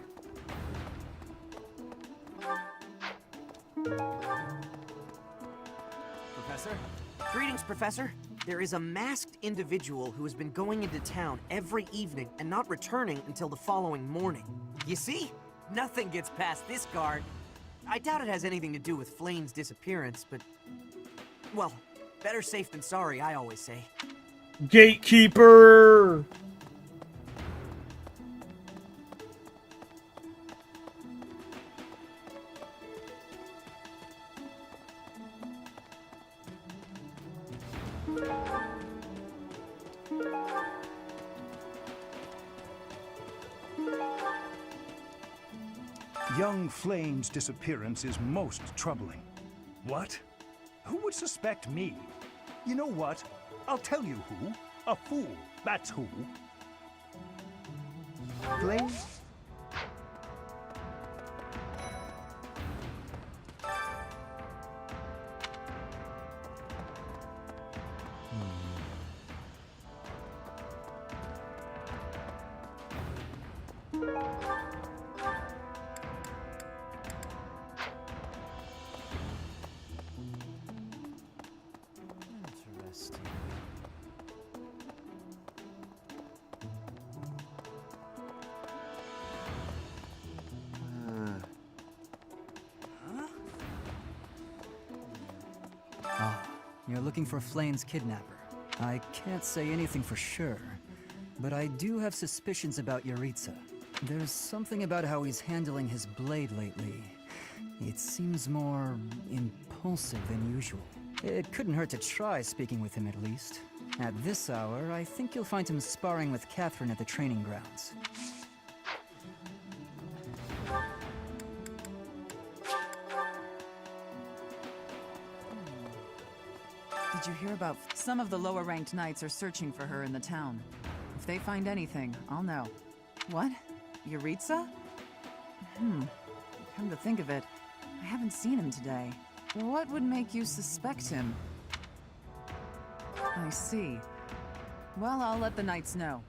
Professor? Greetings, Professor. There is a masked individual who has been going into town every evening and not returning until the following morning. You see? Nothing gets past this guard. I doubt it has anything to do with Flame's disappearance, but... well, better safe than sorry, I always say. Gatekeeper! Young Flame's disappearance is most troubling. What? Who would suspect me? You know what? I'll tell you who. A fool, that's who. Flame? You're looking for Flame's kidnapper. I can't say anything for sure, but I do have suspicions about Yaritza. There's something about how he's handling his blade lately. It seems more impulsive than usual. It couldn't hurt to try speaking with him at least. At this hour, I think you'll find him sparring with Catherine at the training grounds. Did you hear about... Some of the lower-ranked knights are searching for her in the town. If they find anything, I'll know. What? Yaritza? Come to think of it, I haven't seen him today. What would make you suspect him? I see. Well, I'll let the knights know.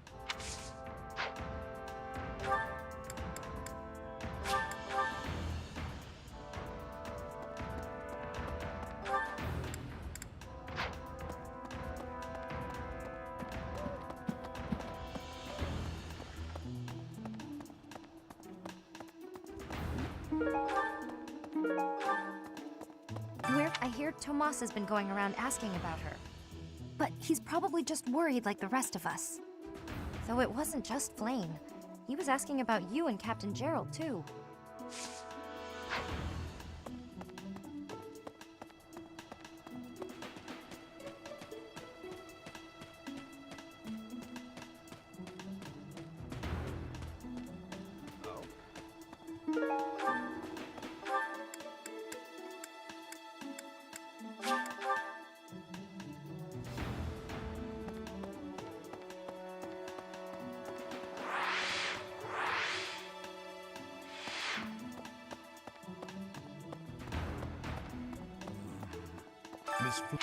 I hear Tomas has been going around asking about her. But he's probably just worried like the rest of us. Though it wasn't just Flame. He was asking about you and Captain Gerald, too.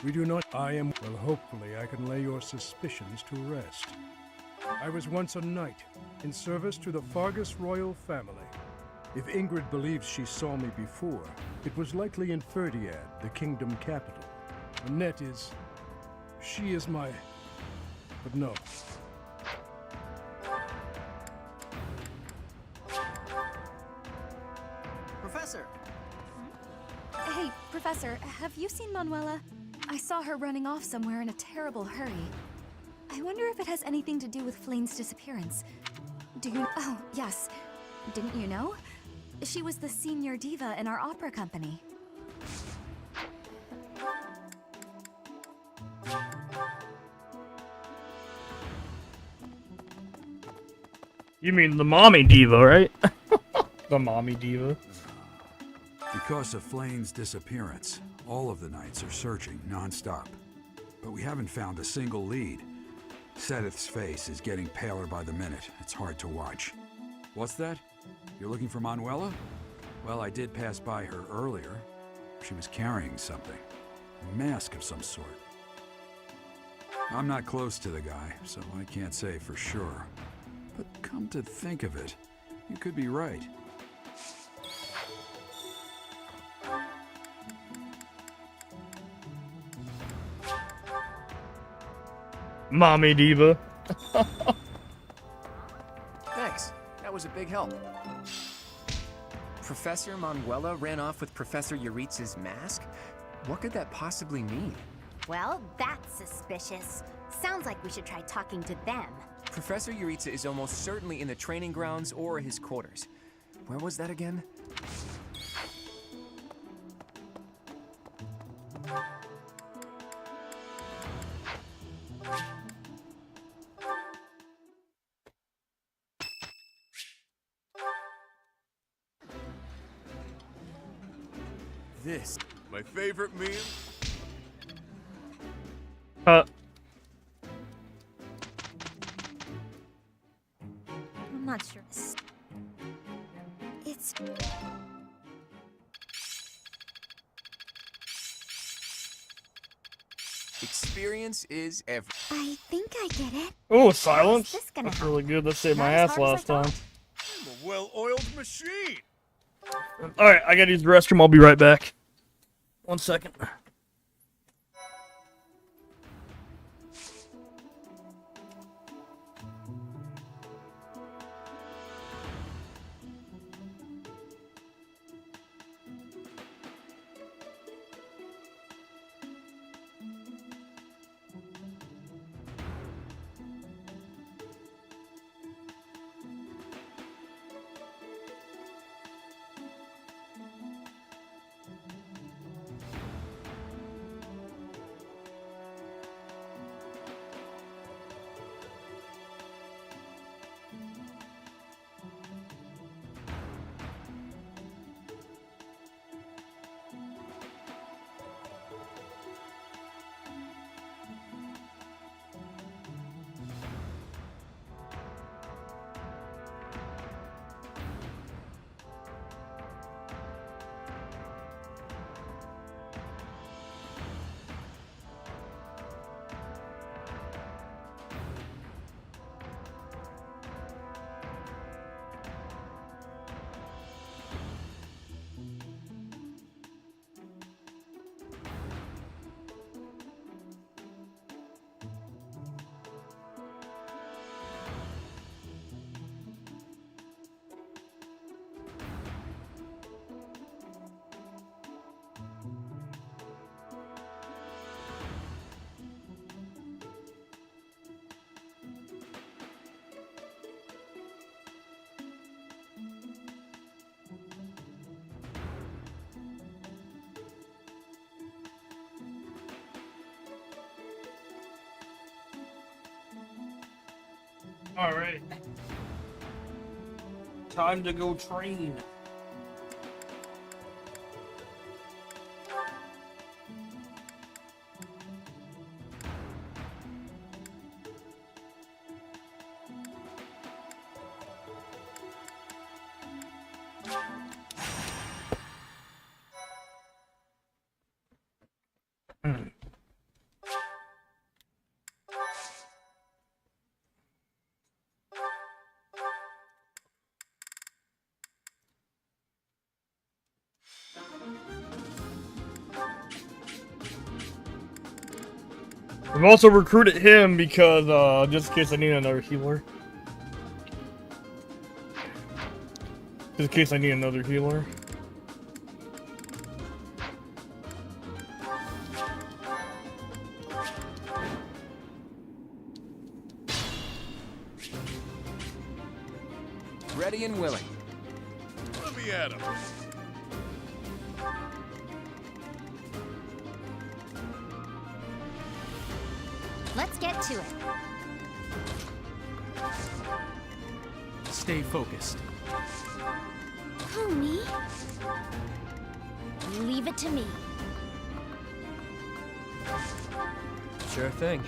We do not. I am. Well, hopefully I can lay your suspicions to rest. I was once a knight, in service to the Fargus royal family. If Ingrid believes she saw me before, it was likely in Ferdiad, the kingdom capital. Annette is... she is my... but no. Professor! Hey, Professor, have you seen Manuela? I saw her running off somewhere in a terrible hurry. I wonder if it has anything to do with Flame's disappearance. Do you... Oh, yes. Didn't you know? She was the senior diva in our opera company. You mean the mommy diva, right? The mommy diva. Because of Flame's disappearance, all of the knights are searching non-stop. But we haven't found a single lead. Sedith's face is getting paler by the minute. It's hard to watch. What's that? You're looking for Manuela? Well, I did pass by her earlier. She was carrying something. A mask of some sort. I'm not close to the guy, so I can't say for sure. But come to think of it, you could be right. Mommy diva. Thanks. That was a big help. Professor Manuela ran off with Professor Yuritsa's mask? What could that possibly mean? Well, that's suspicious. Sounds like we should try talking to them. Professor Yuritsa is almost certainly in the training grounds or his quarters. Where was that again? This, my favorite meal. I'm not sure. It's... Experience is everything. I think I get it. Oh, silence. How's this gonna That's really good. That saved my Not as ass hard as last time. I'm a well-oiled machine. Alright, I gotta use the restroom. I'll be right back. 1 second. Alright. Time to go train. I've also recruited him because, just in case I need another healer. Just in case I need another healer. Ready and willing. Let me at him. Let's get to it. Stay focused. Who, me? Leave it to me. Sure thing.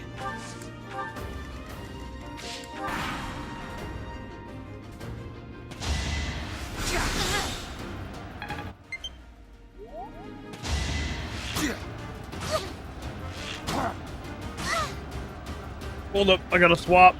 Hold up, I gotta swap.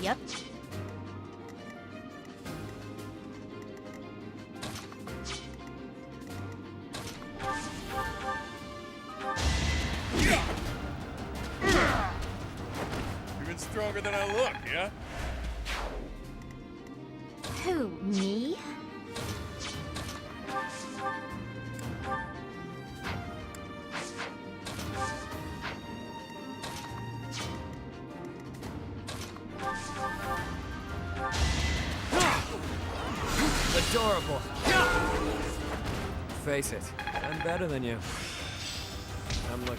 Yep. Even stronger than I look, yeah? Who, me? Adorable. Face it, I'm better than you. I'm looking.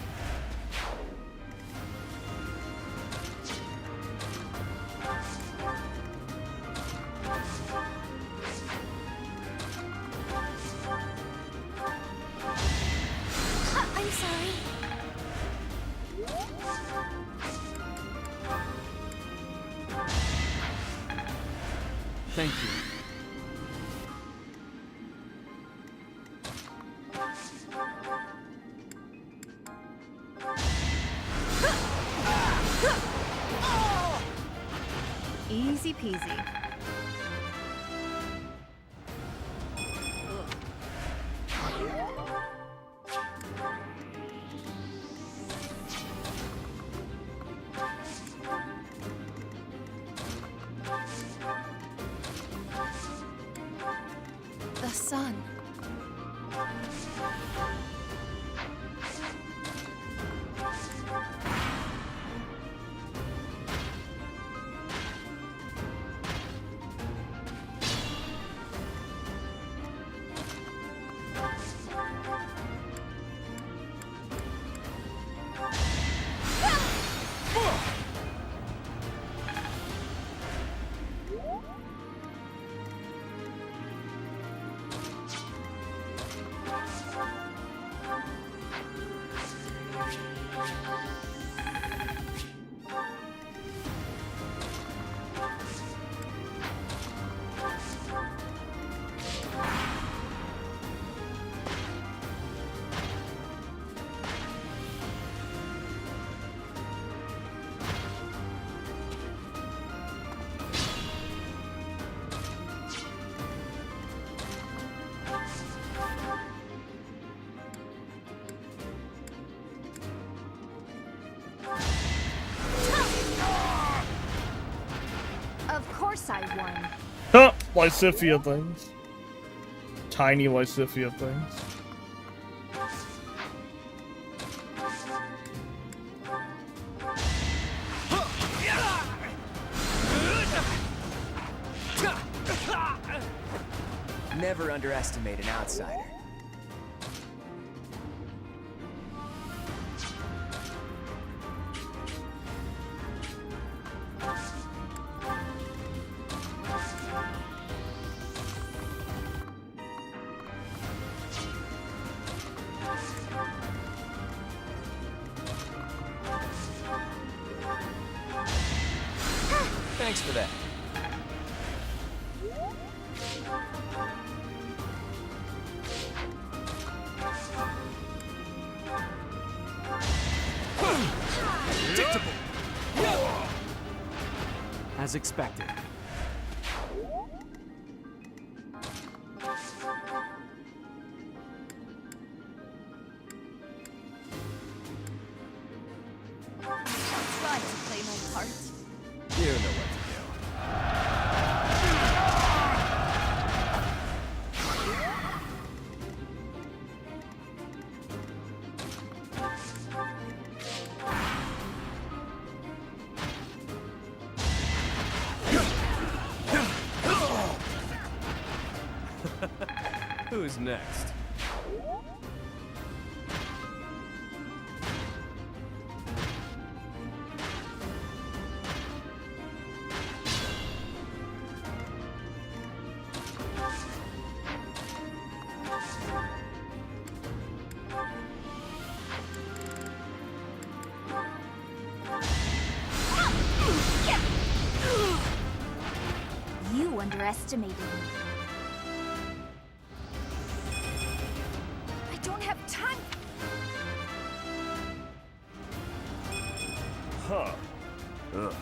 I'm sorry. Thank you. Easy peasy. The sun. Lysithia things. Tiny Lysithia things. Never underestimate an outsider. Thanks for that. As expected. Try to play my part. You know what to do. Who's next? You underestimated me. I don't have time. Huh. Ugh.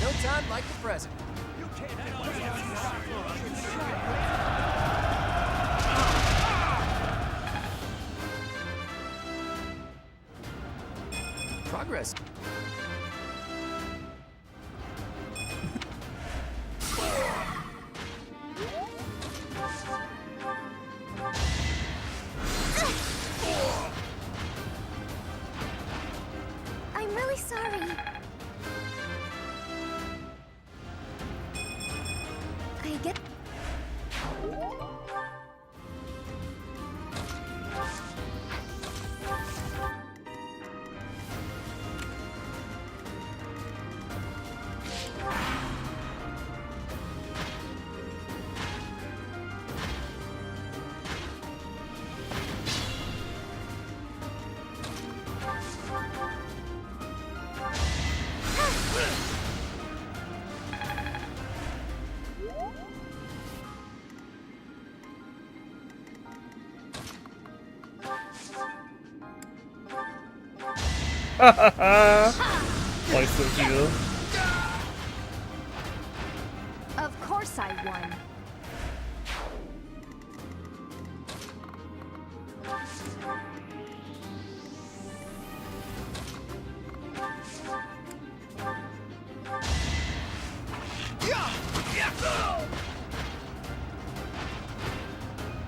No time like the present. Progress. I'm really sorry. I get. Lysithia. Of course I won.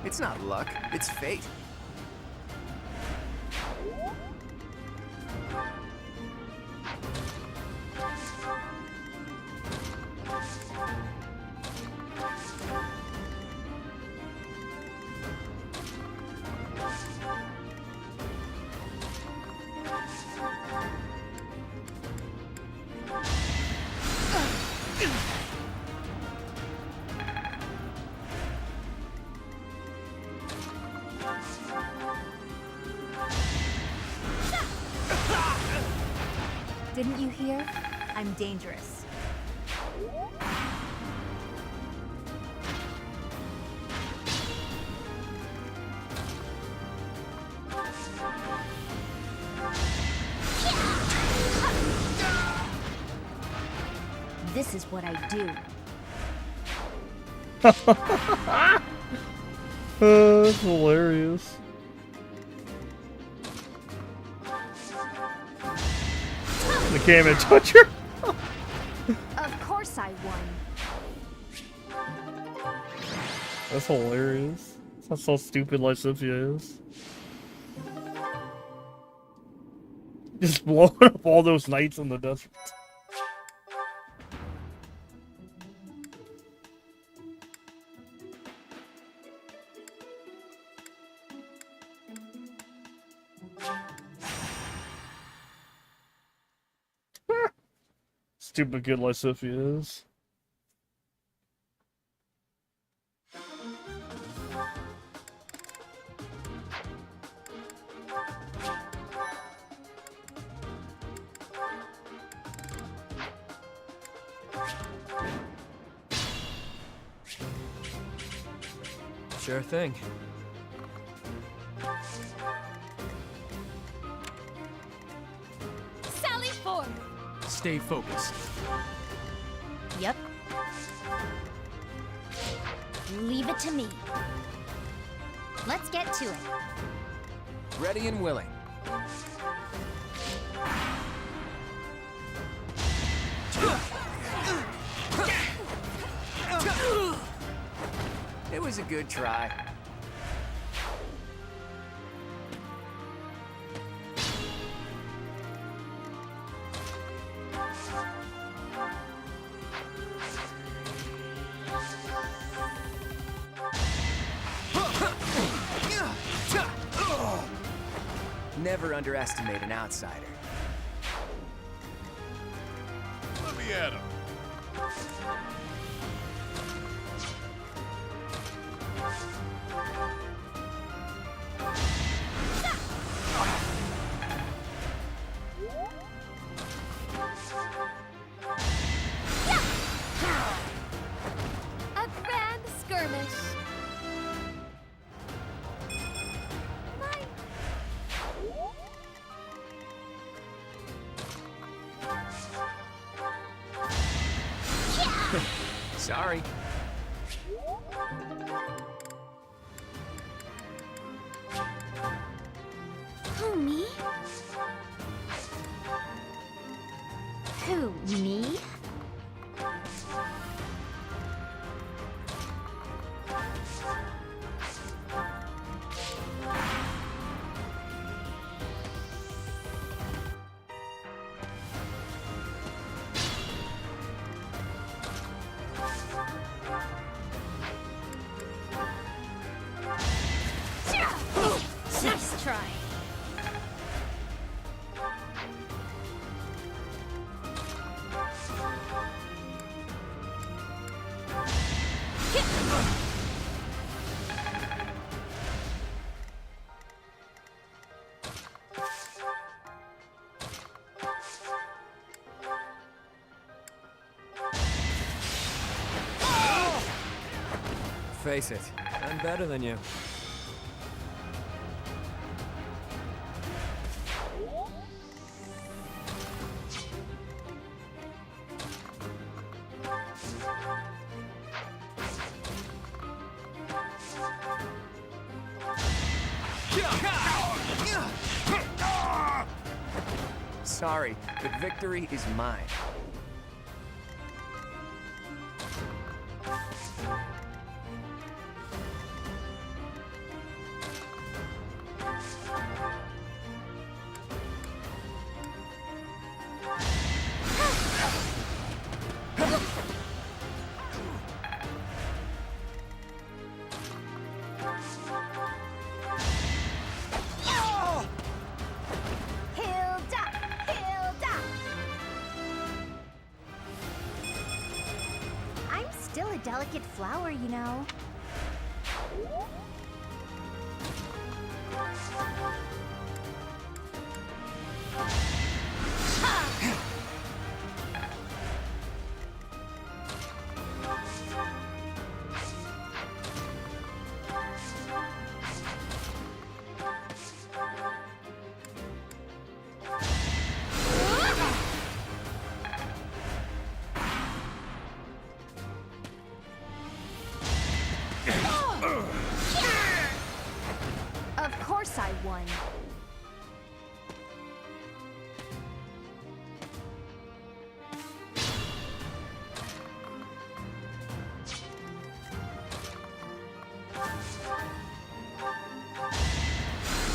It's not luck, it's fate. Didn't you hear? I'm dangerous. This is what I do. That's hilarious. I can't even touch her. Of course I won. That's hilarious. That's how stupid Lysithia is. Just blowing up all those knights in the desert. Stupid good Lysithia is. Sure thing. Sally forth! Stay focused. Yep. Leave it to me. Let's get to it. Ready and willing. It was a good try. Never underestimate an outsider. Let me at him. A grand skirmish. Sorry. Who, me? Who, me? Nice try. Face it, I'm better than you. Sorry, but victory is mine. Still a delicate flower, you know. one.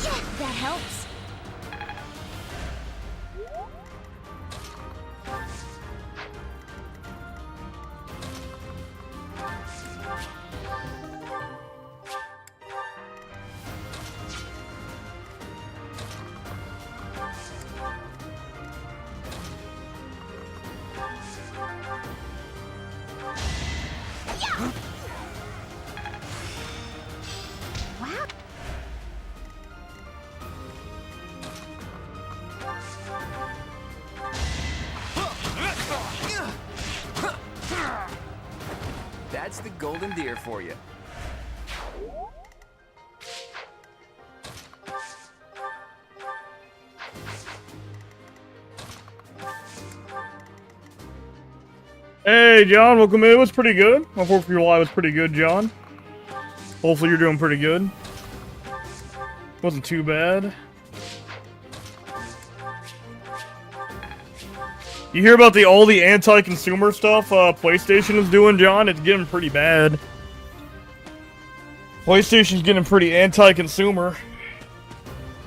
Yeah, that helps. Wow. That's the golden deer for you. Hey, John, welcome in. It was pretty good. My 4th of July was pretty good, John. Hopefully you're doing pretty good. Wasn't too bad. You hear about all the anti-consumer stuff PlayStation is doing, John? It's getting pretty bad. PlayStation's getting pretty anti-consumer.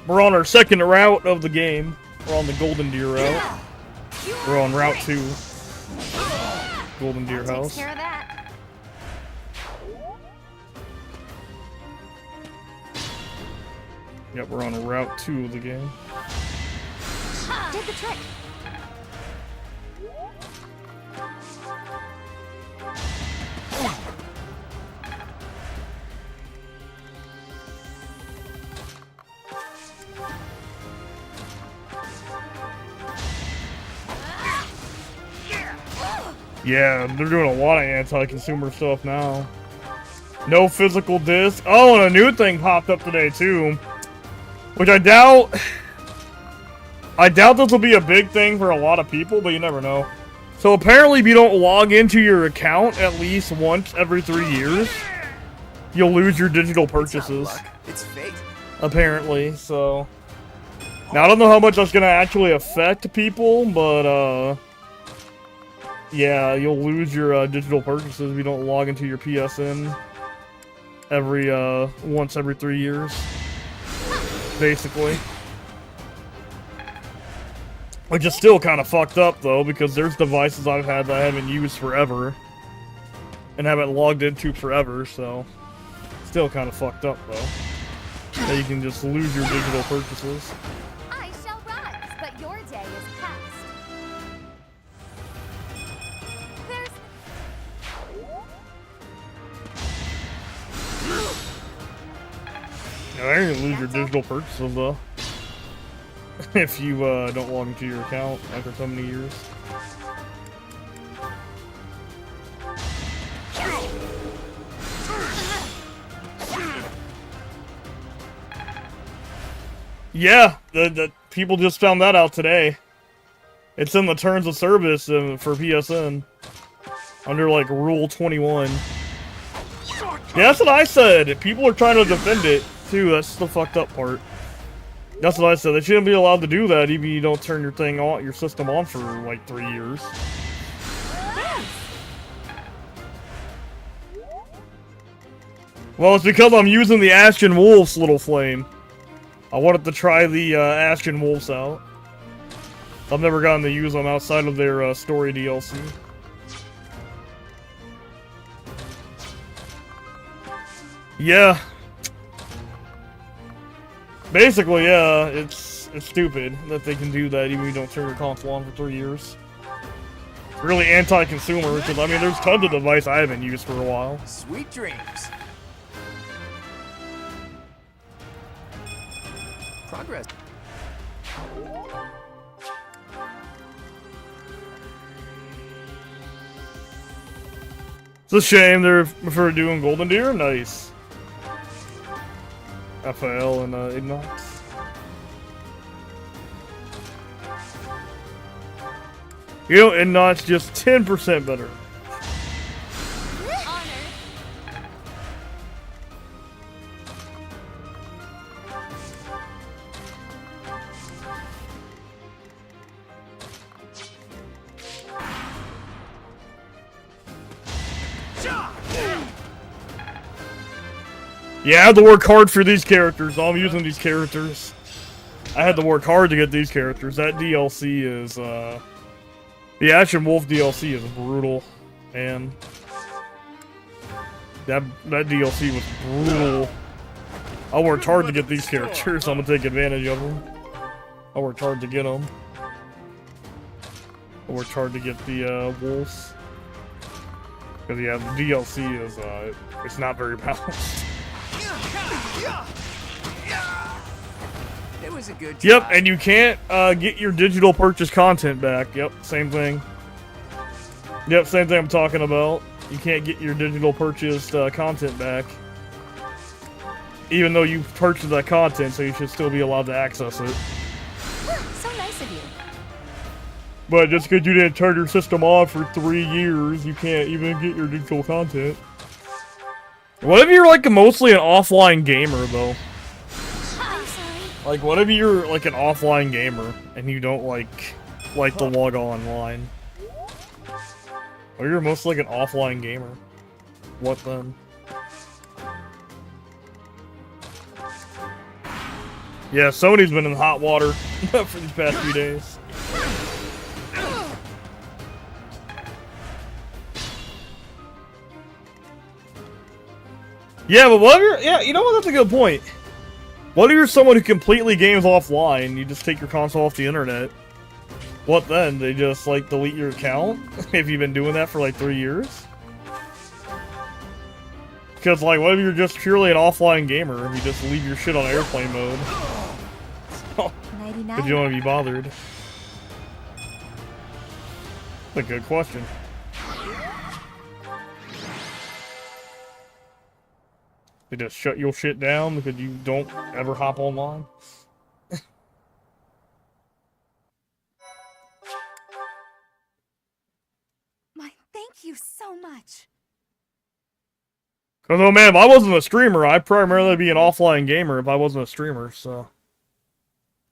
We're on our 2nd route of the game. We're on the Golden Deer route. We're on Route 2. Golden Deer Takes House. care of that. Yep, we're on Route 2 of the game. Did the trick. Yeah, they're doing a lot of anti-consumer stuff now. No physical disc. Oh, and a new thing popped up today too, which I doubt this will be a big thing for a lot of people, but you never know. So apparently if you don't log into your account at least once every 3 years, you'll lose your digital purchases. It's fate. Apparently, so. Now I don't know how much that's gonna actually affect people, but yeah, you'll lose your digital purchases if you don't log into your PSN once every 3 years, basically. Which is still kind of fucked up though, because there's devices I've had that I haven't used forever and haven't logged into forever, so still kind of fucked up though. That you can just lose your digital purchases. I shall rise, but your day is past. There's... Now, you're gonna lose your digital purchases though. If you don't log into your account after so many years. Yeah, the people just found that out today. It's in the terms of service for PSN. Under like Rule 21. Yeah, that's what I said. People are trying to defend it too. That's the fucked up part. That's what I said. They shouldn't be allowed to do that even if you don't turn your thing on, your system on for like 3 years. Well, it's because I'm using the Ashen Wolves little flame. I wanted to try the Ashen Wolves out. I've never gotten to use them outside of their story DLC. Yeah. Basically, yeah, it's stupid that they can do that even if you don't turn your console on for 3 years. Really anti-consumer, because I mean, there's tons of device I haven't used for a while. Sweet dreams. Progress. It's a shame they're prefer doing Golden Deer. Nice. FL and Ignox. You know, Ignox just 10% better. Yeah, I had to work hard for these characters. I'm using these characters. I had to work hard to get these characters. That DLC is, the Action Wolf DLC is brutal, man. That DLC was brutal. I worked hard to get these characters. I'm gonna take advantage of them. I worked hard to get them. I worked hard to get the wolves. Because yeah, the DLC is it's not very balanced. It was a good Yep, try. and you can't get your digital purchase content back. Yep, same thing. Yep, same thing I'm talking about. You can't get your digital purchased content back. Even though you purchased that content, so you should still be allowed to access it. So nice of you. But just because you didn't turn your system off for 3 years, you can't even get your digital content. What if you're like mostly an offline gamer though? I'm sorry. Like what if you're like an offline gamer and you don't like to log online? Or you're mostly like an offline gamer. What then? Yeah, Sony's been in hot water for these past few days. Yeah, but what if you're, yeah, you know what, that's a good point. What if you're someone who completely games offline, you just take your console off the internet? What then? They just, like, delete your account? If you've been doing that for, like, 3 years? Because, like, what if you're just purely an offline gamer and you just leave your shit on airplane mode? Because you don't want to be bothered. That's a good question. They just shut your shit down because you don't ever hop online? Thank you so much. Because, oh man, if I wasn't a streamer, I'd primarily be an offline gamer if I wasn't a streamer, so...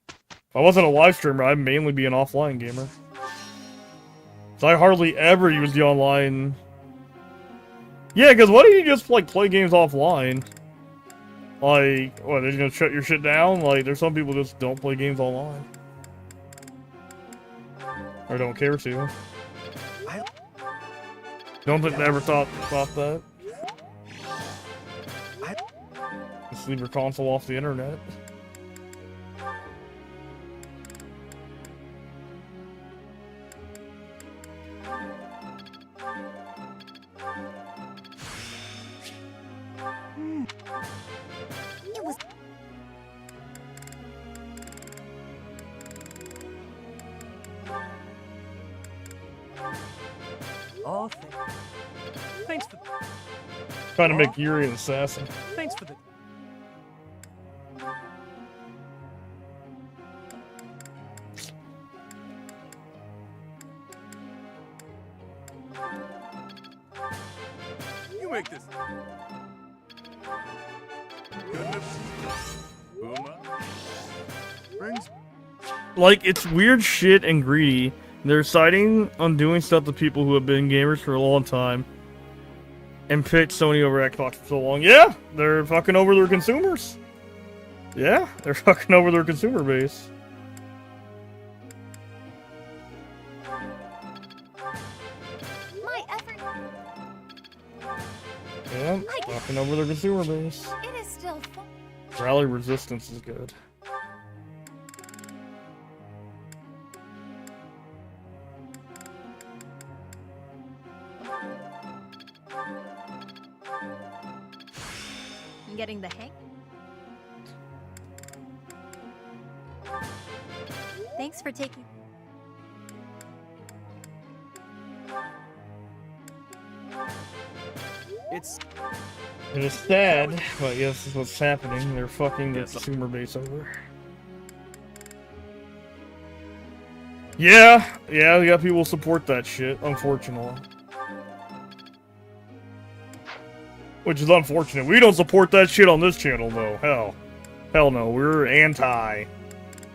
If I wasn't a live streamer, I'd mainly be an offline gamer. So I hardly ever use the online... Yeah, because what if you just, like, play games offline? Like, what, they're gonna shut your shit down? Like, there's some people just don't play games online. Or don't care to. Don't think they ever thought that. Just leave your console off the internet. It was... Oh, thanks for... Trying to make Yuri an assassin. Thanks for the... You make this. Brings. Like, it's weird shit and greedy. They're citing on doing stuff to people who have been gamers for a long time and picked Sony over Xbox for so long. Yeah, they're fucking over their consumers. Yeah, they're fucking over their consumer base. My effort... Yeah, fucking over their consumer base. It is still fun. Rally resistance is good. I'm getting the hang. Thanks for taking... It is sad, but yes, this is what's happening. They're fucking their consumer base over. Yeah, we got people support that shit, unfortunately. Which is unfortunate. We don't support that shit on this channel, though. Hell no. We're anti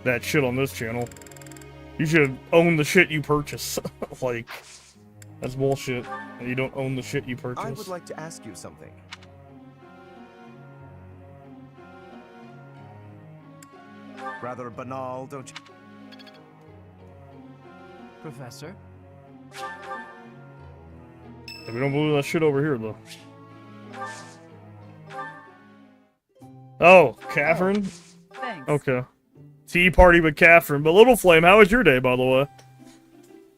that shit on this channel. You should own the shit you purchase. Like, that's bullshit. You don't own the shit you I would purchase. like to ask you something. Rather banal, don't you? Professor? We don't believe that shit over here, though. Oh, Catherine? Thanks. Okay. Tea party with Catherine. But Little Flame, how was your day, by the way?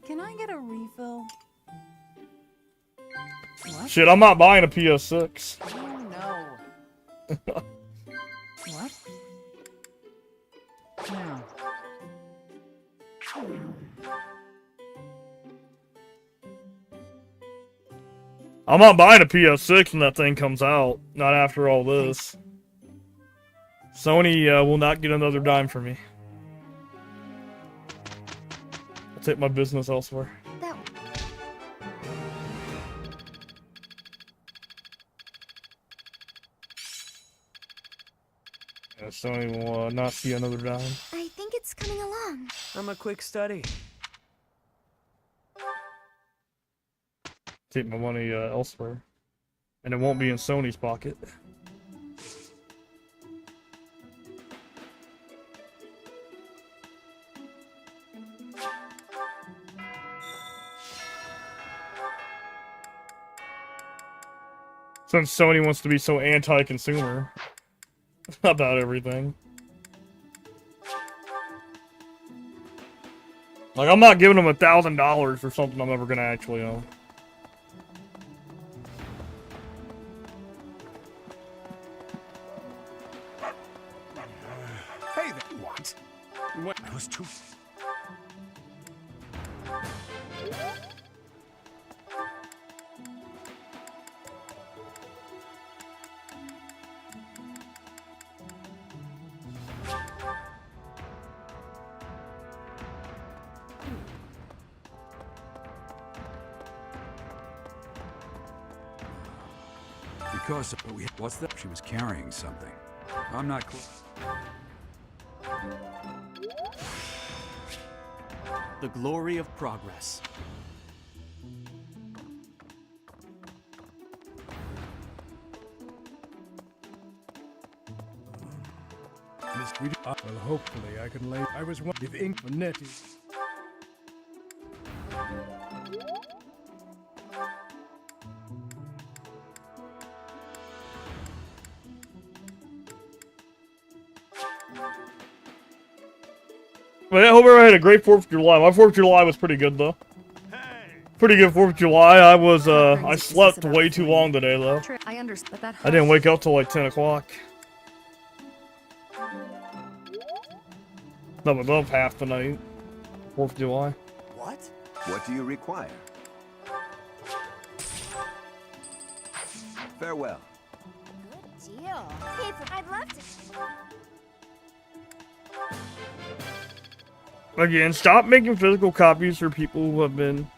Can I get a refill? What? Shit, I'm not buying a PS6. Oh no. What? No. I'm not buying a PS6 when that thing comes out. Not after all this. Sony will not get another dime from me. I'll take my business elsewhere. Yeah, Sony will not see another dime. I think it's coming along. I'm a quick study. Take my money elsewhere. And it won't be in Sony's pocket. Since Sony wants to be so anti-consumer about everything. Like, I'm not giving them $1,000 for something I'm never gonna actually own. Hey there. What? What? I was too... Because of, what's that? She was carrying something. I'm not clear. The glory of progress. Well, hopefully I can lay. I was one if ink for Nettie. But I hope everyone had a great 4th of July. My 4th of July was pretty good, though. Pretty good 4th of July. I was, I slept way too long today, though. I understand that. I didn't wake up till like 10 o'clock. I was up half the night. 4th of July. What? What do you require? Farewell. Good deal. Hey, I'd love to. Again, stop making physical copies for people who have been...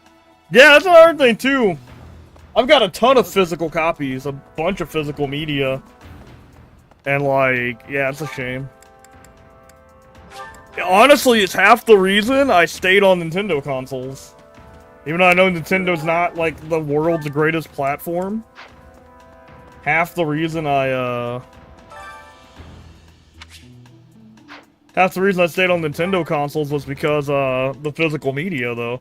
Yeah, that's another thing, too. I've got a ton of physical copies, a bunch of physical media. And, like, yeah, it's a shame. Honestly, it's half the reason I stayed on Nintendo consoles. Even though I know Nintendo's not, like, the world's greatest platform. Half the reason I stayed on Nintendo consoles was because, the physical media, though.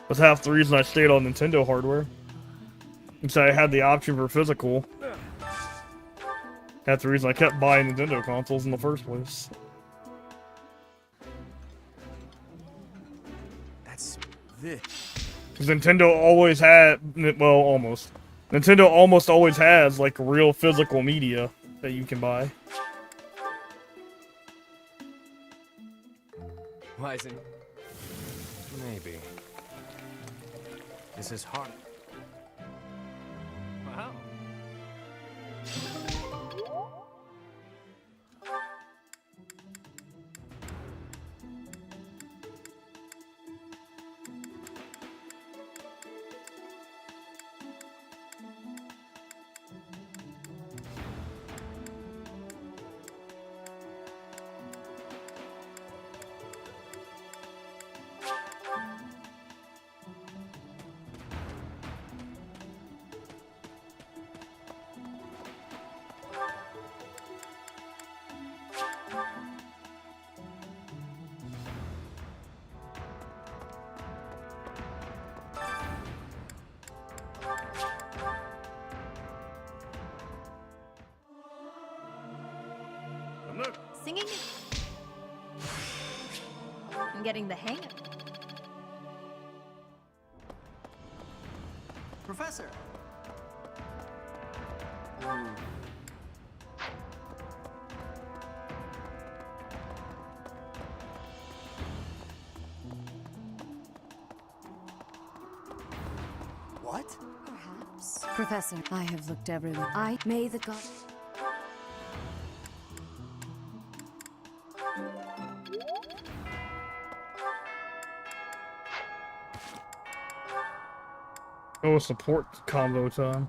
That's half the reason I stayed on Nintendo hardware. And so I had the option for physical. That's the reason I kept buying Nintendo consoles in the first place. That's this. Because Nintendo always had, well, almost. Nintendo almost always has, like, real physical media that you can buy. Weizen. Maybe. This is hard. Wow. hanging. I'm getting the hang of it. Professor! What? Perhaps. Professor, I have looked everywhere. May the god... Oh, support combo time.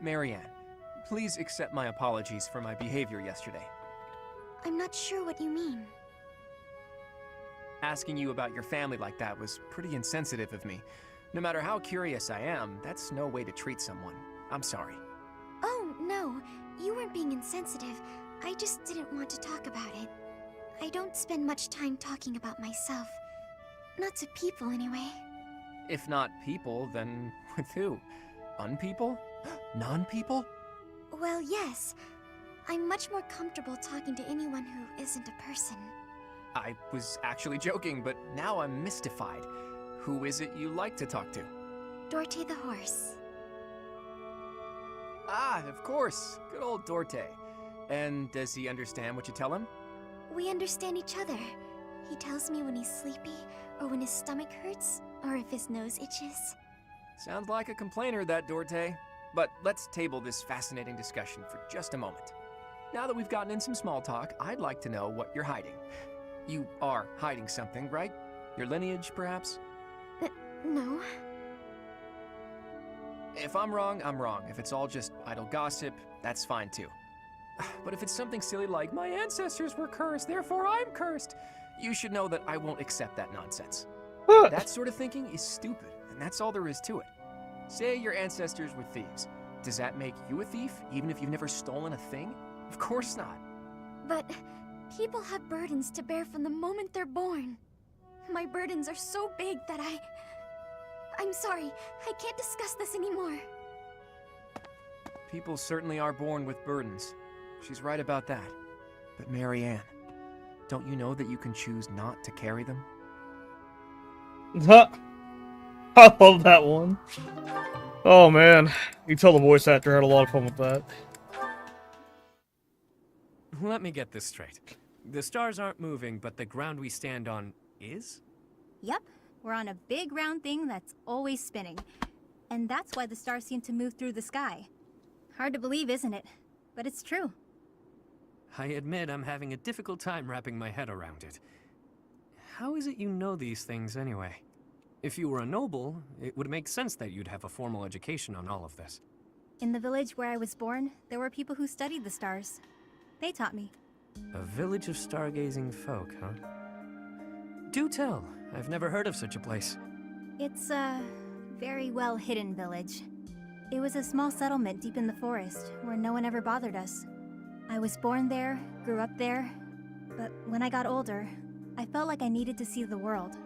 Marianne, please accept my apologies for my behavior yesterday. I'm not sure what you mean. Asking you about your family like that was pretty insensitive of me. No matter how curious I am, that's no way to treat someone. I'm sorry. Oh, no. You weren't being insensitive. I just didn't want to talk about it. I don't spend much time talking about myself. Not to people, anyway. If not people, then with who? Unpeople? Non-people? Well, yes. I'm much more comfortable talking to anyone who isn't a person. I was actually joking, but now I'm mystified. Who is it you like to talk to? Dorte the horse. Ah, of course. Good old Dorte. And does he understand what you tell him? We understand each other. He tells me when he's sleepy, or when his stomach hurts, or if his nose itches. Sounds like a complainer, that Dorte. But let's table this fascinating discussion for just a moment. Now that we've gotten in some small talk, I'd like to know what you're hiding. You are hiding something, right? Your lineage, perhaps? No. If I'm wrong, I'm wrong. If it's all just idle gossip, that's fine too. But if it's something silly like, my ancestors were cursed, therefore I'm cursed, you should know that I won't accept that nonsense. That sort of thinking is stupid, and that's all there is to it. Say your ancestors were thieves. Does that make you a thief, even if you've never stolen a thing? Of course not. But people have burdens to bear from the moment they're born. My burdens are so big that I'm sorry, I can't discuss this anymore. People certainly are born with burdens. She's right about that. But Marianne, don't you know that you can choose not to carry them? I love that one. Oh man, you tell the voice actor had a lot of fun with that. Let me get this straight. The stars aren't moving, but the ground we stand on is? Yep, we're on a big round thing that's always spinning. And that's why the stars seem to move through the sky. Hard to believe, isn't it? But it's true. I admit I'm having a difficult time wrapping my head around it. How is it you know these things anyway? If you were a noble, it would make sense that you'd have a formal education on all of this. In the village where I was born, there were people who studied the stars. They taught me. A village of stargazing folk, huh? Do tell. I've never heard of such a place. It's a very well-hidden village. It was a small settlement deep in the forest, where no one ever bothered us. I was born there, grew up there, but when I got older, I felt like I needed to see the world.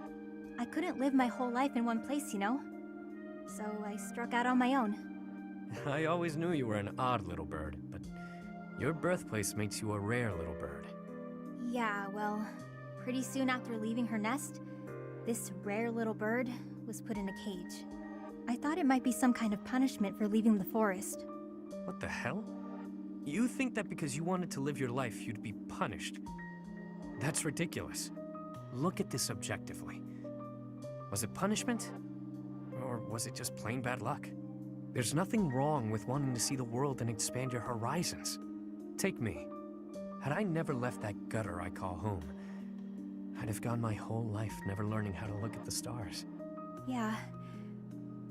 I couldn't live my whole life in one place, you know? So I struck out on my own. I always knew you were an odd little bird, but your birthplace makes you a rare little bird. Yeah, well, pretty soon after leaving her nest, this rare little bird was put in a cage. I thought it might be some kind of punishment for leaving the forest. What the hell? You think that because you wanted to live your life, you'd be punished? That's ridiculous. Look at this objectively. Was it punishment? Or was it just plain bad luck? There's nothing wrong with wanting to see the world and expand your horizons. Take me. Had I never left that gutter I call home, I'd have gone my whole life never learning how to look at the stars. Yeah.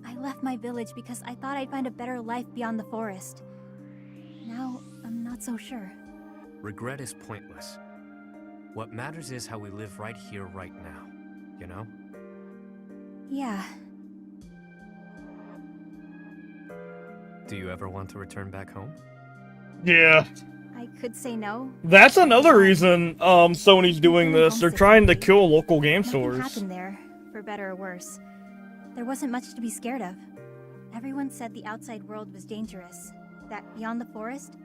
I left my village because I thought I'd find a better life beyond the forest. Now, I'm not so sure. Regret is pointless. What matters is how we live right here, right now. You know? Yeah. Do you ever want to return back home? Yeah. I could say no. That's another reason Sony's doing this. They're trying to kill local game Nothing stores. happened there, for better or worse. There wasn't much to be scared of. Everyone said the outside world was dangerous. That beyond the forest,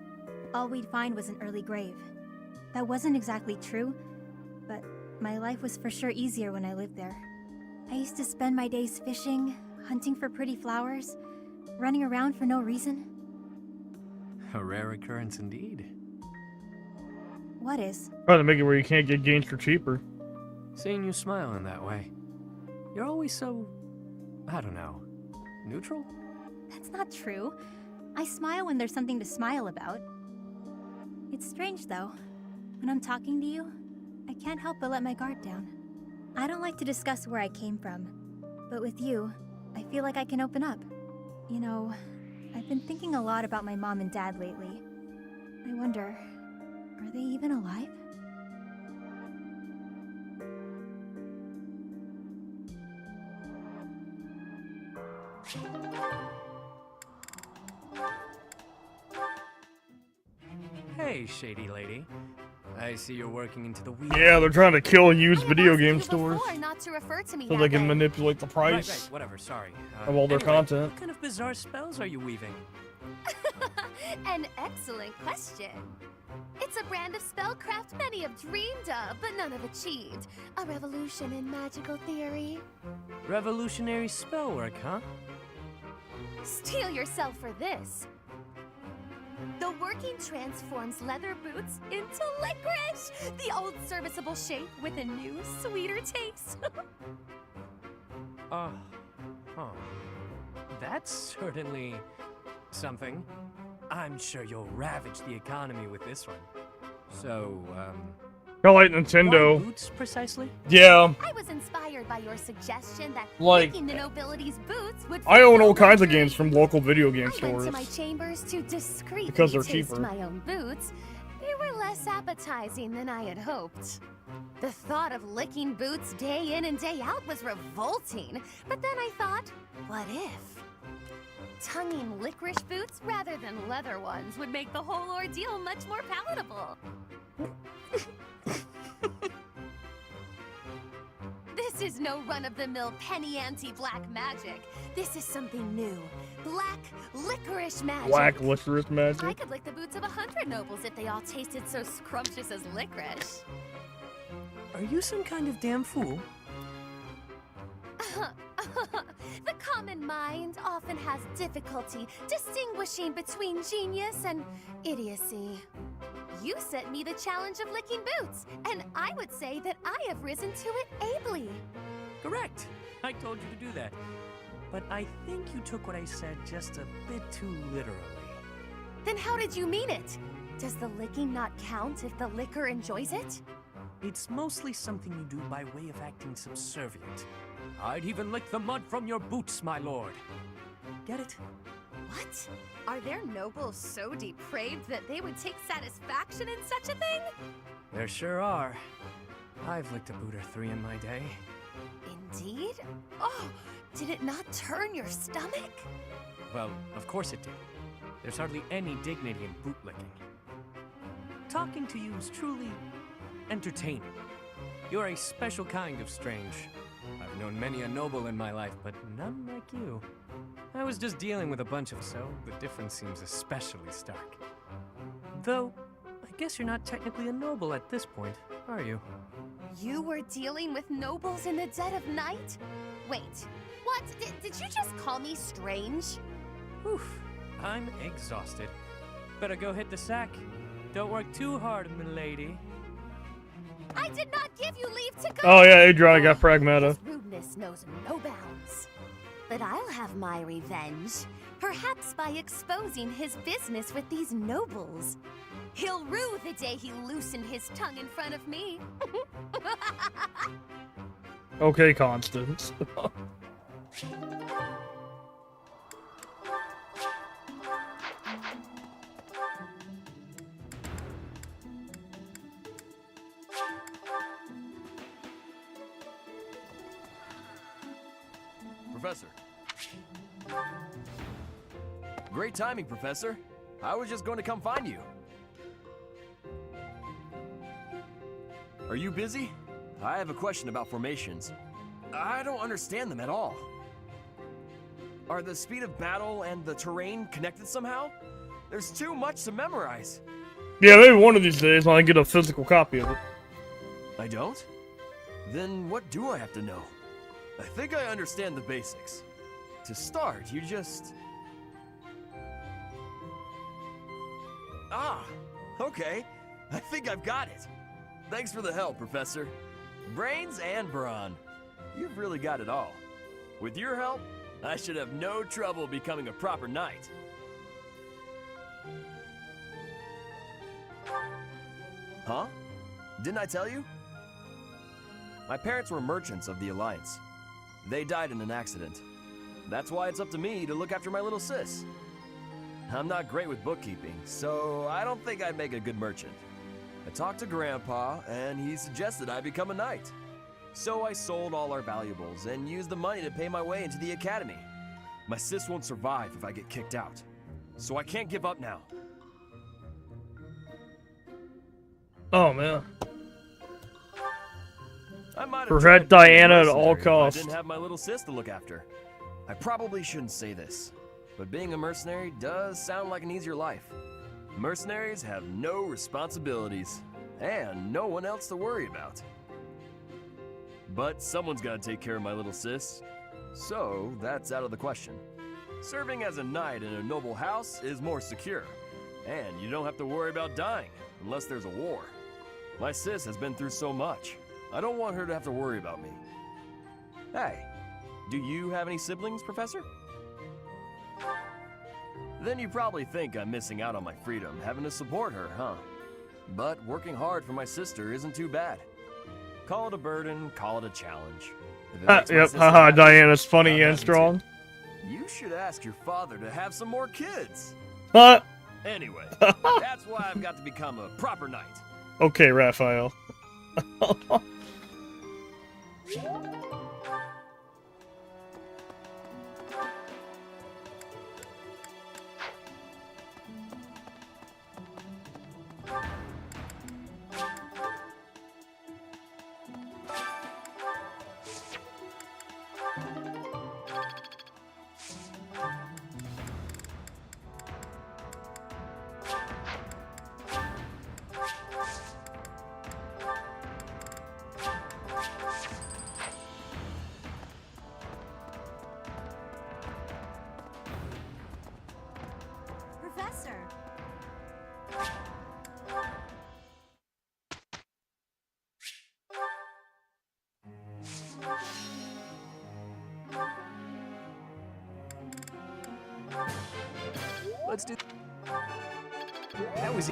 all we'd find was an early grave. That wasn't exactly true, but my life was for sure easier when I lived there. I used to spend my days fishing, hunting for pretty flowers, running around for no reason. A rare occurrence indeed. What is? Trying to make it where you can't get gangster cheaper. Seeing you smile in that way. You're always so, I don't know, neutral? That's not true. I smile when there's something to smile about. It's strange, though. When I'm talking to you, I can't help but let my guard down. I don't like to discuss where I came from, but with you, I feel like I can open up. You know, I've been thinking a lot about my mom and dad lately. I wonder, are they even alive? Hey, shady lady. I see you're working into the weeds. Yeah, they're trying to kill used video game stores Not to refer to me so that they can way. manipulate the price Right, whatever, sorry. of all their Anyway, content. What kind of bizarre spells are you weaving? An excellent question. It's a brand of spellcraft many have dreamed of, but none have achieved. A revolution in magical theory. Revolutionary spellwork, huh? Steel yourself for this. The working transforms leather boots into licorice! The old serviceable shape with a new, sweeter taste. Huh. That's certainly something. I'm sure you'll ravage the economy with this one. So, I like Nintendo. why boots precisely? Yeah. I was inspired by your suggestion that Like, licking the nobility's boots would I own all fulfill kinds of my games from local video game I went stores. to my chambers to discreetly Because they're taste cheaper. my own boots. They were less appetizing than I had hoped. The thought of licking boots day in and day out was revolting. But then I thought, what if? Tonguing licorice boots rather than leather ones would make the whole ordeal much more palatable. This is no run-of-the-mill penny ante black magic. This is something new. Black licorice magic. Black licorice I magic. could lick the boots of 100 nobles if they all tasted so scrumptious as licorice. Are you some kind of damn fool? The common mind often has difficulty distinguishing between genius and idiocy. You sent me the challenge of licking boots, and I would say that I have risen to it ably. Correct. I told you to do that. But I think you took what I said just a bit too literally. Then how did you mean it? Does the licking not count if the liquor enjoys it? It's mostly something you do by way of acting subservient. I'd even lick the mud from your boots, my lord. Get it? What? Are there nobles so depraved that they would take satisfaction in such a thing? There sure are. I've licked a boot or three in my day. Indeed? Oh, did it not turn your stomach? Well, of course it did. There's hardly any dignity in bootlicking. Talking to you is truly entertaining. You're a special kind of strange. I've known many a noble in my life, but none like you. I was just dealing with a bunch of so the difference seems especially stark. Though, I guess you're not technically a noble at this point, are you? You were dealing with nobles in the dead of night? Wait, what? Did you just call me strange? Oof, I'm exhausted. Better go hit the sack. Don't work too hard, milady. I did not give you leave to go! Oh yeah, Adrian got Pragmata. His rudeness knows no bounds. But I'll have my revenge. Perhaps by exposing his business with these nobles. He'll rue the day he loosened his tongue in front of me. Okay, Constance. Professor. Great timing, Professor. I was just going to come find you. Are you busy? I have a question about formations. I don't understand them at all. Are the speed of battle and the terrain connected somehow? There's too much to memorize. Yeah, maybe one of these days when I get a physical copy of it. I don't? Then what do I have to know? I think I understand the basics. To start, you just... Ah, okay. I think I've got it. Thanks for the help, Professor. Brains and brawn. You've really got it all. With your help, I should have no trouble becoming a proper knight. Huh? Didn't I tell you? My parents were merchants of the Alliance. They died in an accident. That's why it's up to me to look after my little sis. I'm not great with bookkeeping, so I don't think I'd make a good merchant. I talked to Grandpa, and he suggested I become a knight. So I sold all our valuables and used the money to pay my way into the academy. My sis won't survive if I get kicked out, so I can't give up now. Oh man. I might have Protect tried being a Diana at all mercenary if costs. I didn't have my little sis to look after. I probably shouldn't say this, but being a mercenary does sound like an easier life. Mercenaries have no responsibilities and no one else to worry about. But someone's got to take care of my little sis, so that's out of the question. Serving as a knight in a noble house is more secure, and you don't have to worry about dying unless there's a war. My sis has been through so much. I don't want her to have to worry about me. Hey, do you have any siblings, Professor? Then you probably think I'm missing out on my freedom, having to support her, huh? But working hard for my sister isn't too bad. Call it a burden, call it a challenge. If it makes my Yep, sister haha, happy, Diana's funny I'm and happy strong. too. You should ask your father to have some more kids. Huh? Anyway, that's why I've got to become a proper knight. Okay, Raphael. Professor! Let's do... That was...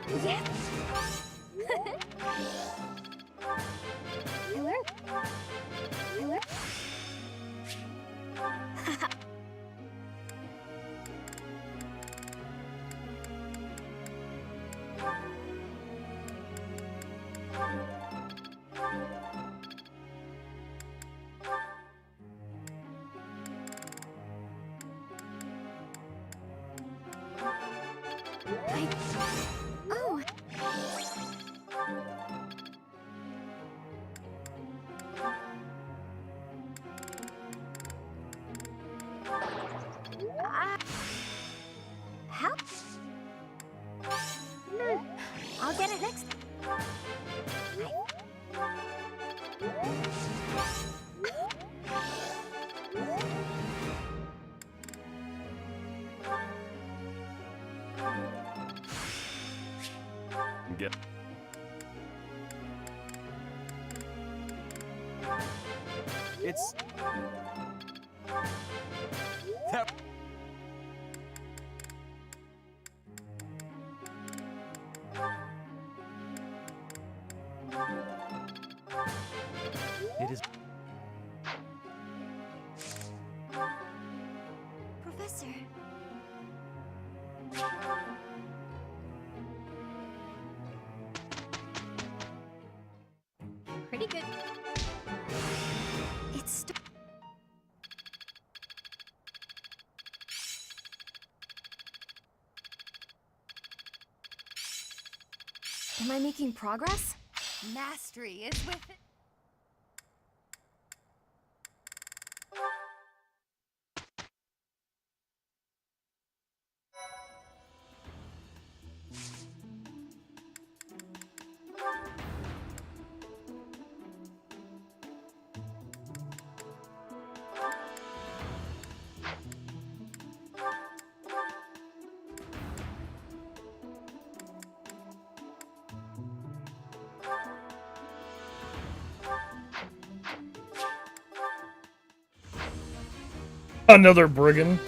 I learned... Yeah! I learned... I learned... Oh! How? I'll get it next. Get. It's... That... It is... Professor. Pretty good. It's I making progress? Mastery is with it. Another brigand.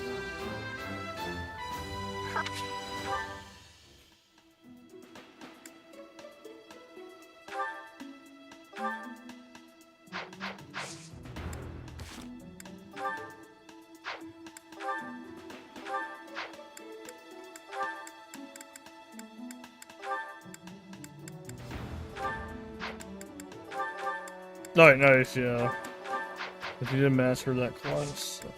Alright, nice, yeah. If you didn't master that class. So.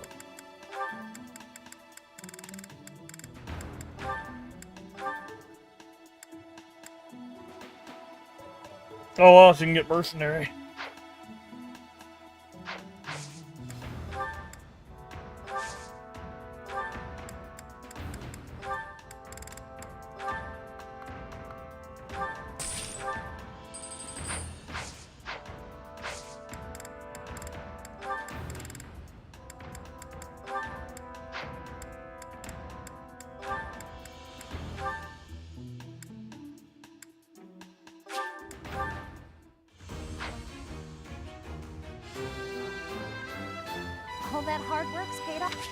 Oh well, so you can get mercenary. All that hard work's paid off.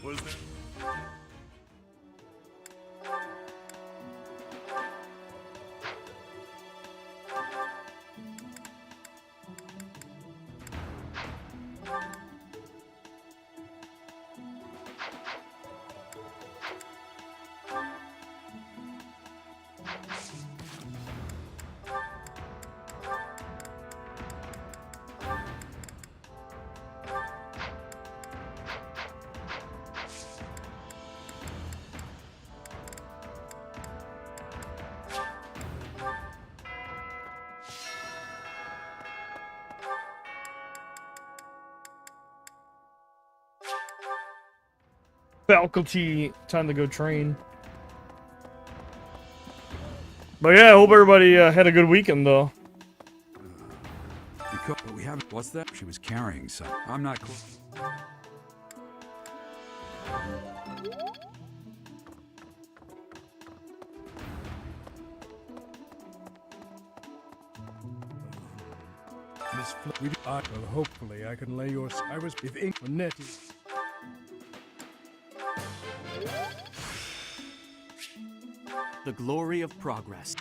Was there? Faculty, time to go train. But yeah, I hope everybody had a good weekend though. Because we haven't. What's that? She was carrying some. I'm not cool. Miss well, hopefully I can lay your. I was with ink for Nettie. The glory of progress.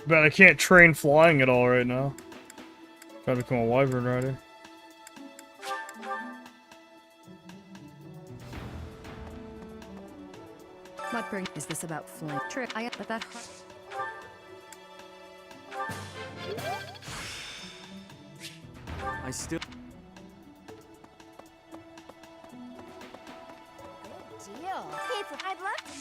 But I can't train flying at all right now. Try to become a wyvern rider. What bring is this about flame? Trick, but that I still. Deal. Hey, I'd love to.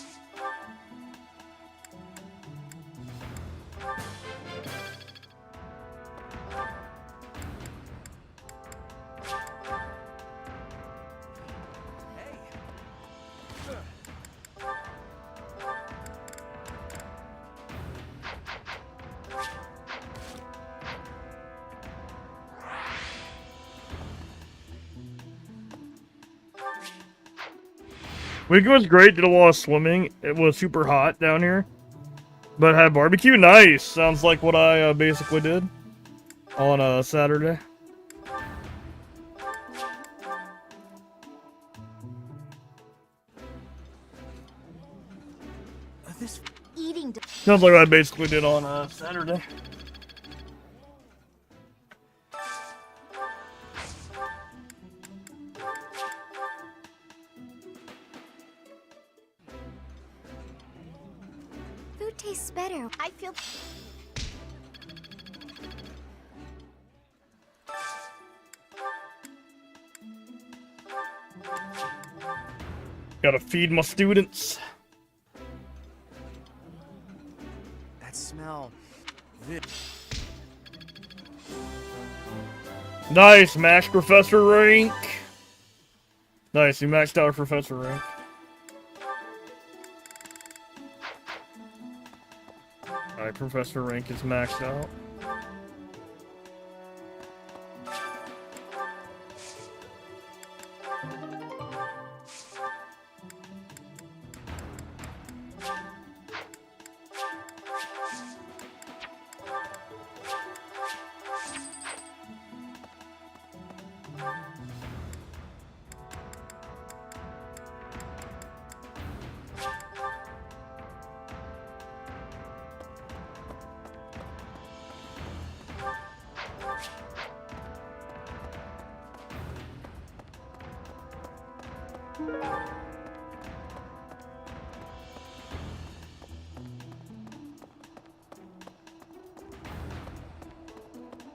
Weekend was great, did a lot of swimming. It was super hot down here. But had barbecue, nice! Sounds like what I basically did on Saturday. This eating. Sounds like what I basically did on Saturday. Food tastes better. I feel. Gotta feed my students. That smell. Nice, max professor rank. Nice, you maxed out professor rank. Alright, professor rank is maxed out.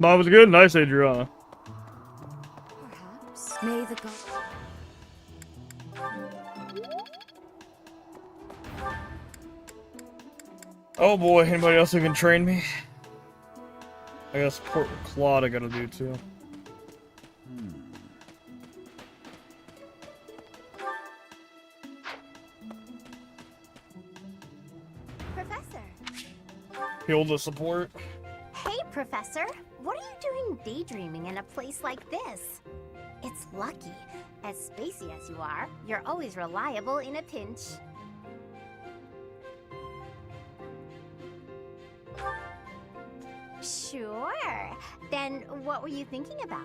That was good. Nice, Adriana. Perhaps. May the god. Oh boy, anybody else who can train me? I got support with Claude I gotta do too. Professor. Heal the support. Hey, Professor. What are you doing daydreaming in a place like this? It's lucky. As spacey as you are, you're always reliable in a pinch. Sure. Then what were you thinking about?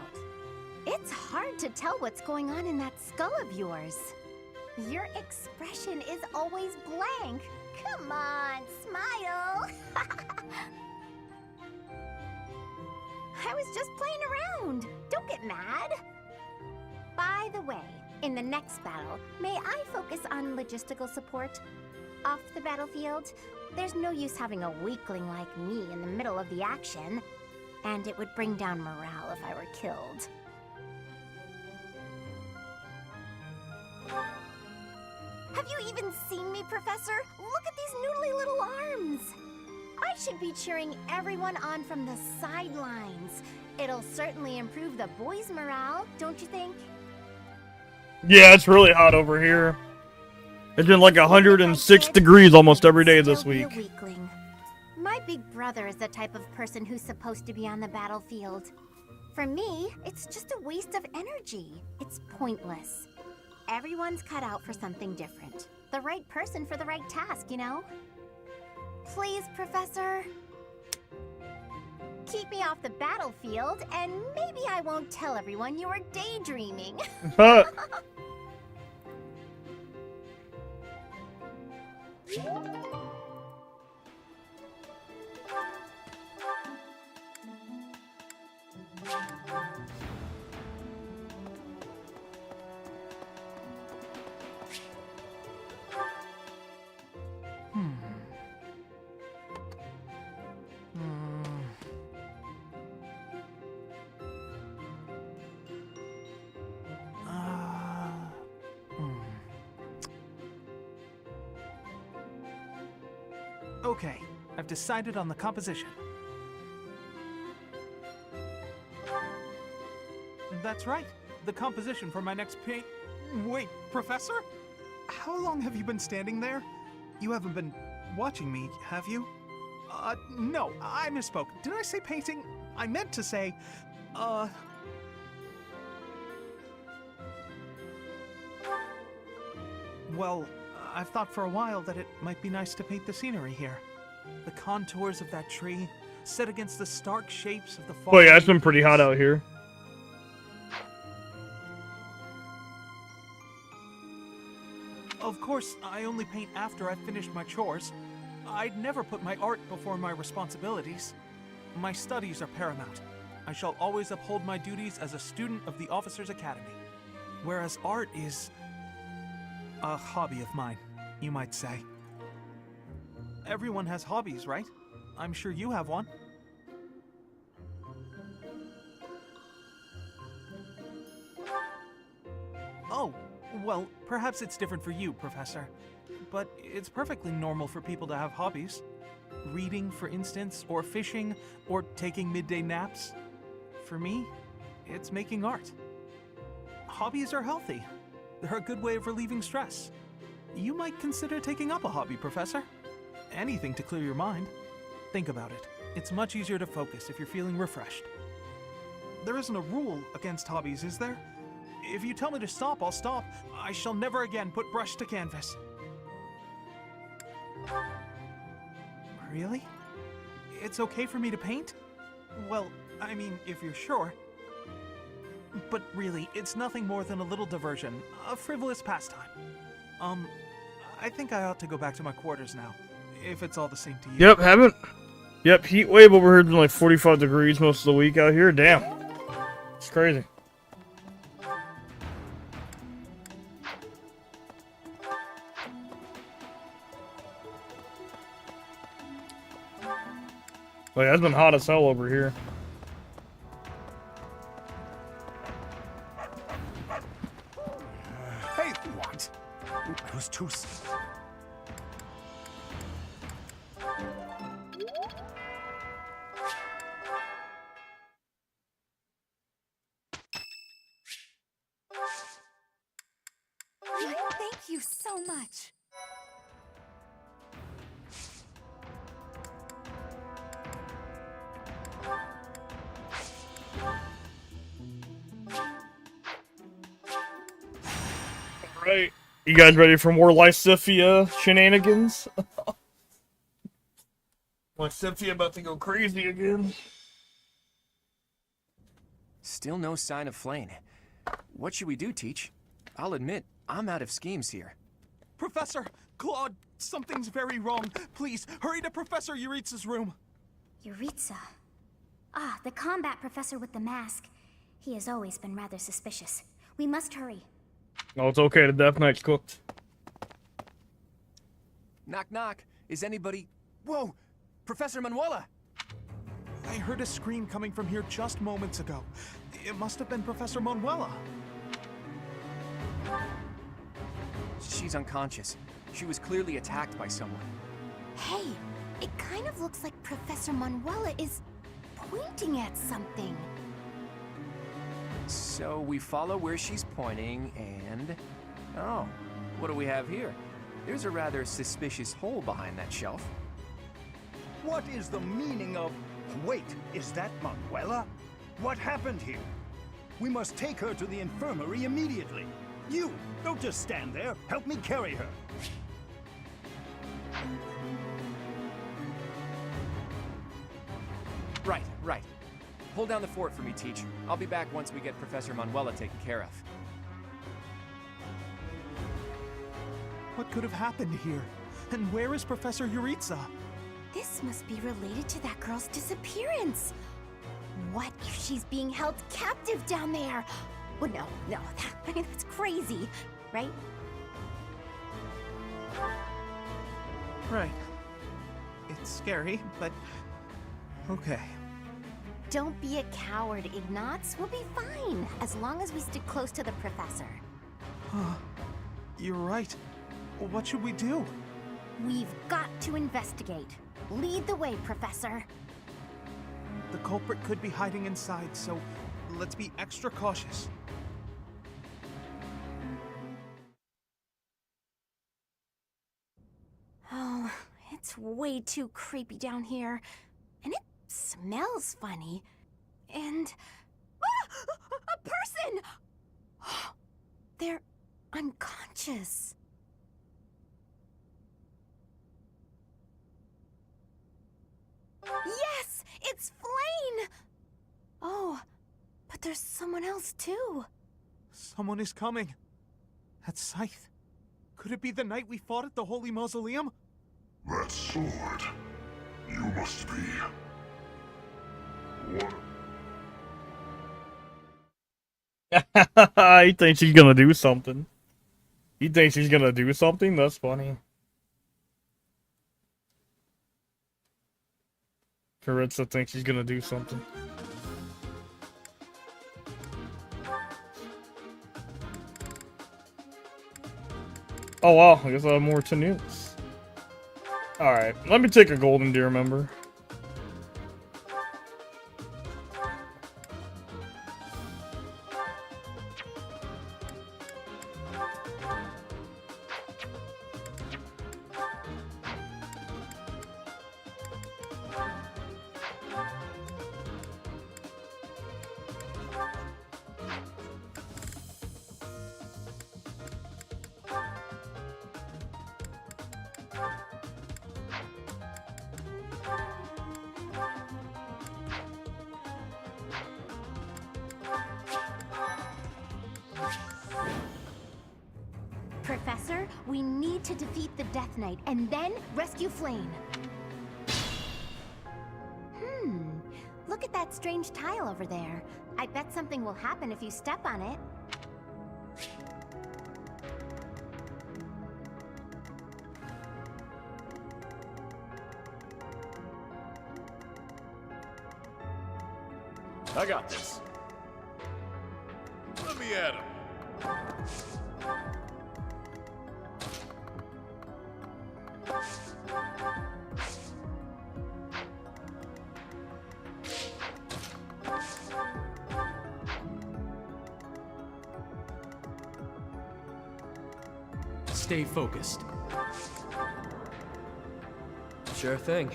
It's hard to tell what's going on in that skull of yours. Your expression is always blank. Come on, smile. I was just playing around. Don't get mad. By the way, in the next battle, may I focus on logistical support? Off the battlefield, there's no use having a weakling like me in the middle of the action, and it would bring down morale if I were killed. Have you even seen me, Professor? Look at these noodly little arms! I should be cheering everyone on from the sidelines. It'll certainly improve the boys' morale, don't you think? Yeah, it's really hot over here. It's been like 106 degrees almost every day this Still be week. a weakling. My big brother is the type of person who's supposed to be on the battlefield. For me, it's just a waste of energy. It's pointless. Everyone's cut out for something different. The right person for the right task, you know? Please, Professor. Keep me off the battlefield, and maybe I won't tell everyone you were daydreaming. Okay, I've decided on the composition. That's right, the composition for my next paint. Wait, Professor? How long have you been standing there? You haven't been watching me, have you? No, I misspoke. Did I say painting? I meant to say, Well, I've thought for a while that it might be nice to paint the scenery here. The contours of that tree, set against the stark shapes of the fall. Well, yeah, it's been pretty hot out here. Of course, I only paint after I've finished my chores. I'd never put my art before my responsibilities. My studies are paramount. I shall always uphold my duties as a student of the Officers' Academy. Whereas art is a hobby of mine, you might say. Everyone has hobbies, right? I'm sure you have one. Oh, well, perhaps it's different for you, Professor. But it's perfectly normal for people to have hobbies. Reading, for instance, or fishing, or taking midday naps. For me, it's making art. Hobbies are healthy. They're a good way of relieving stress. You might consider taking up a hobby, Professor. Anything to clear your mind. Think about it. It's much easier to focus if you're feeling refreshed. There isn't a rule against hobbies, is there? If you tell me to stop, I'll stop. I shall never again put brush to canvas. Really? It's okay for me to paint? Well, I mean, if you're sure. But really, it's nothing more than a little diversion, a frivolous pastime. I think I ought to go back to my quarters now, if it's all the same to you. Yep, haven't. Yep, heat wave over here has been like 45 degrees most of the week out here. Damn. It's crazy. Like, it's been hot as hell over here. Hey, what? I was too... Thank you so much. Right. You guys ready for more Lysithia shenanigans? Lysithia about to go crazy again. Still no sign of Flane. What should we do, Teach? I'll admit, I'm out of schemes here. Professor! Claude, something's very wrong. Please, hurry to Professor Yuritsa's room. Yuritsa. Ah, the combat professor with the mask. He has always been rather suspicious. We must hurry. Oh, it's okay. The Death Knight's cooked. Knock, knock. Is anybody... Whoa! Professor Manuela! I heard a scream coming from here just moments ago. It must have been Professor Manuela. She's unconscious. She was clearly attacked by someone. Hey, it kind of looks like Professor Manuela is pointing at something. So we follow where she's pointing and... Oh, what do we have here? There's a rather suspicious hole behind that shelf. What is the meaning of... Wait, is that Manuela? What happened here? We must take her to the infirmary immediately. You, don't just stand there. Help me carry her. Right, right. Hold down the fort for me, Teach. I'll be back once we get Professor Manuela taken care of. What could have happened here? And where is Professor Yuritsa? This must be related to that girl's disappearance. What if she's being held captive down there? Well, no, that's crazy, right? Right. It's scary, but okay. Don't be a coward, Ignatz. We'll be fine, as long as we stick close to the professor. You're right. What should we do? We've got to investigate. Lead the way, Professor. The culprit could be hiding inside, so let's be extra cautious. Oh, it's way too creepy down here. And it smells funny. And... Ah! A person! They're unconscious. There's someone else, too. Someone is coming. That scythe. Could it be the knight we fought at the Holy Mausoleum? That sword. You must be... What? He thinks he's gonna do something. He thinks he's gonna do something? That's funny. Karitsa thinks he's gonna do something. Oh wow, I guess I have more Tanooks. Alright, let me take a golden deer member. Professor, we need to defeat the Death Knight and then rescue Flame. Look at that strange tile over there. I bet something will happen if you step on it. I got this. Let me at him. Stay focused. Sure thing.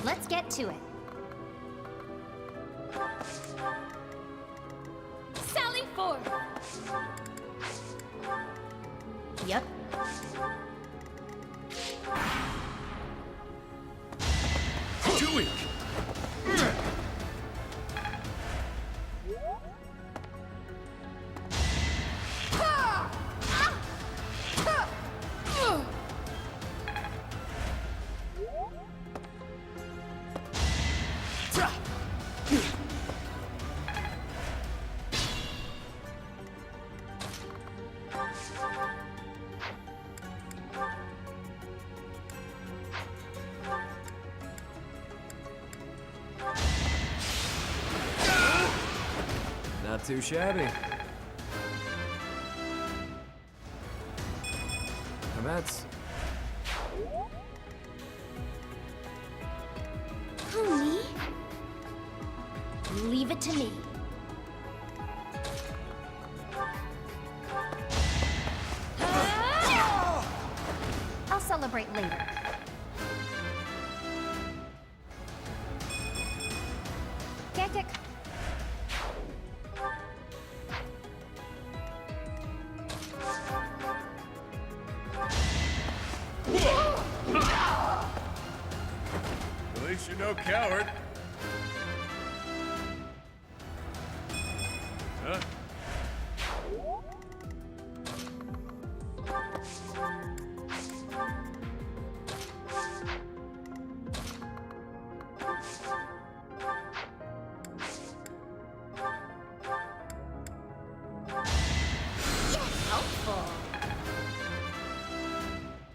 Let's get to it. Sally forth! Yep. Do it! Not too shabby. That's... Who, me? Leave it to me. I'll celebrate later. Kick. At least you're no coward. Huh?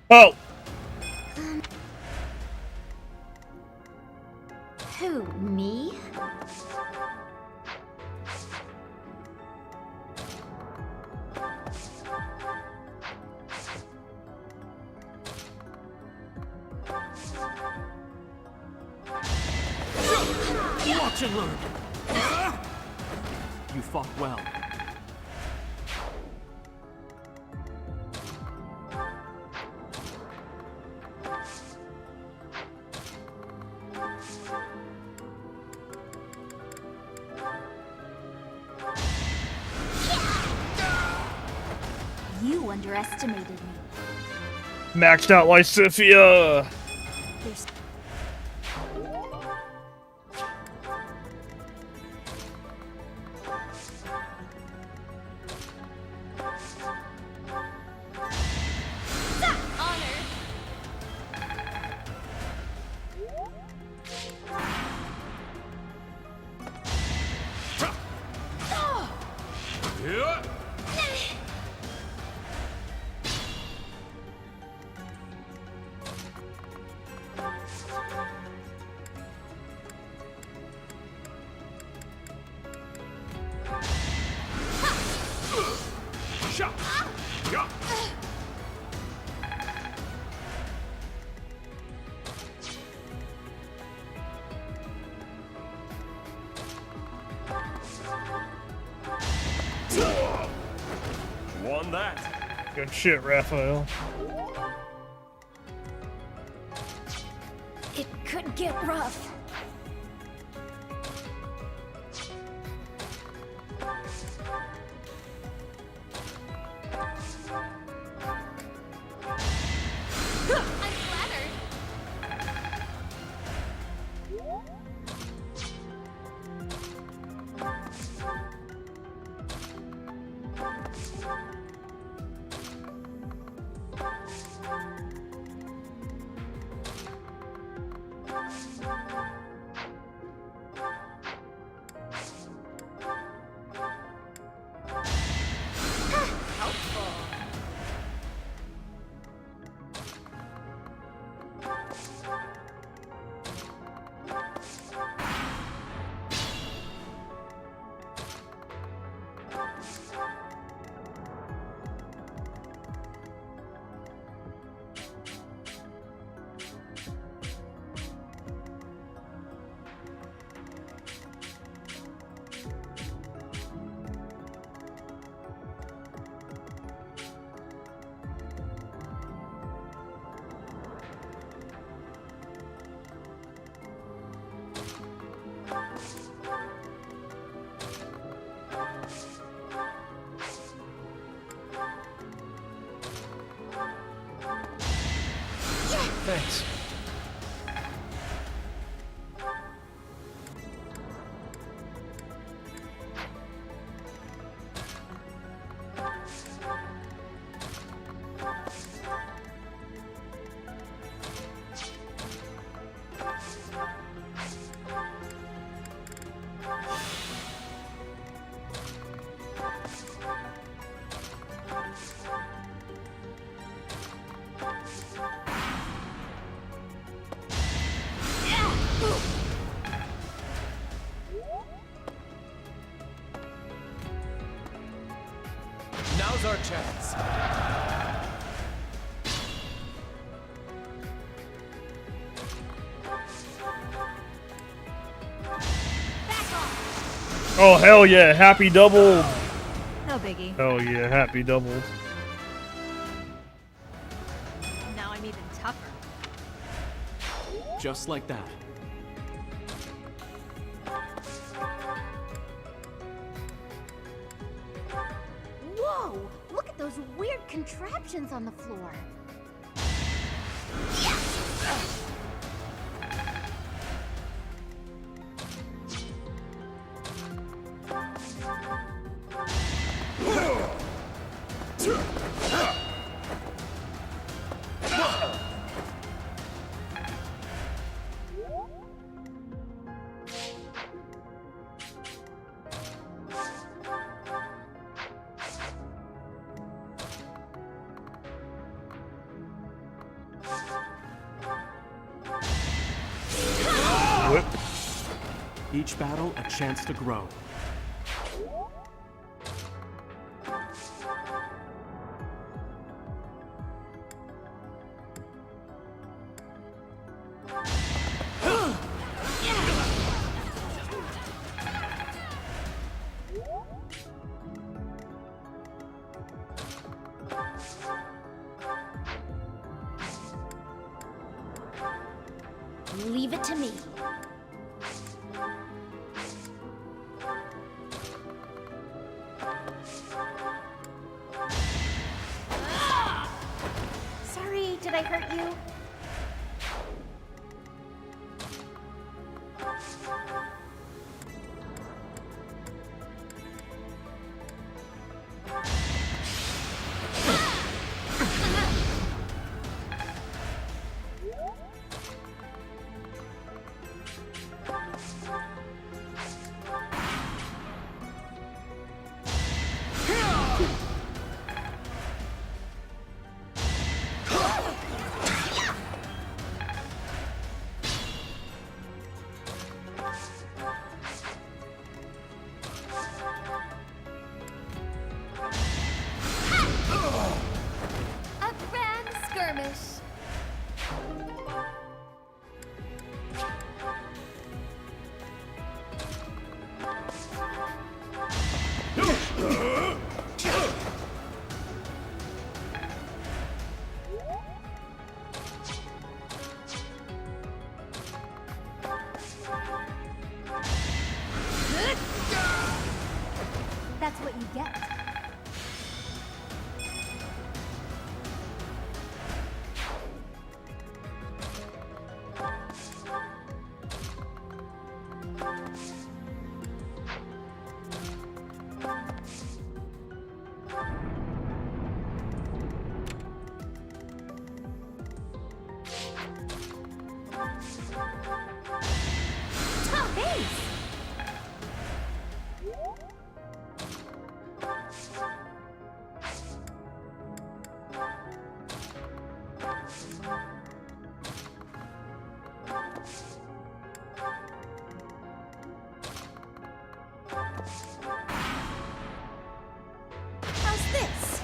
Oh! Who, me? Watch and learn. You fought well. You underestimated me. Maxed out Lysithia! There's... Won that. Good shit, Raphael. It could get rough. I'm flattered. Thanks. Now's our chance. Oh, hell yeah. Happy double. No biggie. Hell yeah. Happy double. Now I'm even tougher. Just like that. Whoa! Look at those weird contraptions on the floor. Each battle, a chance to grow. Leave it to me. Sorry, did I hurt you? we get. Top ace! How's this?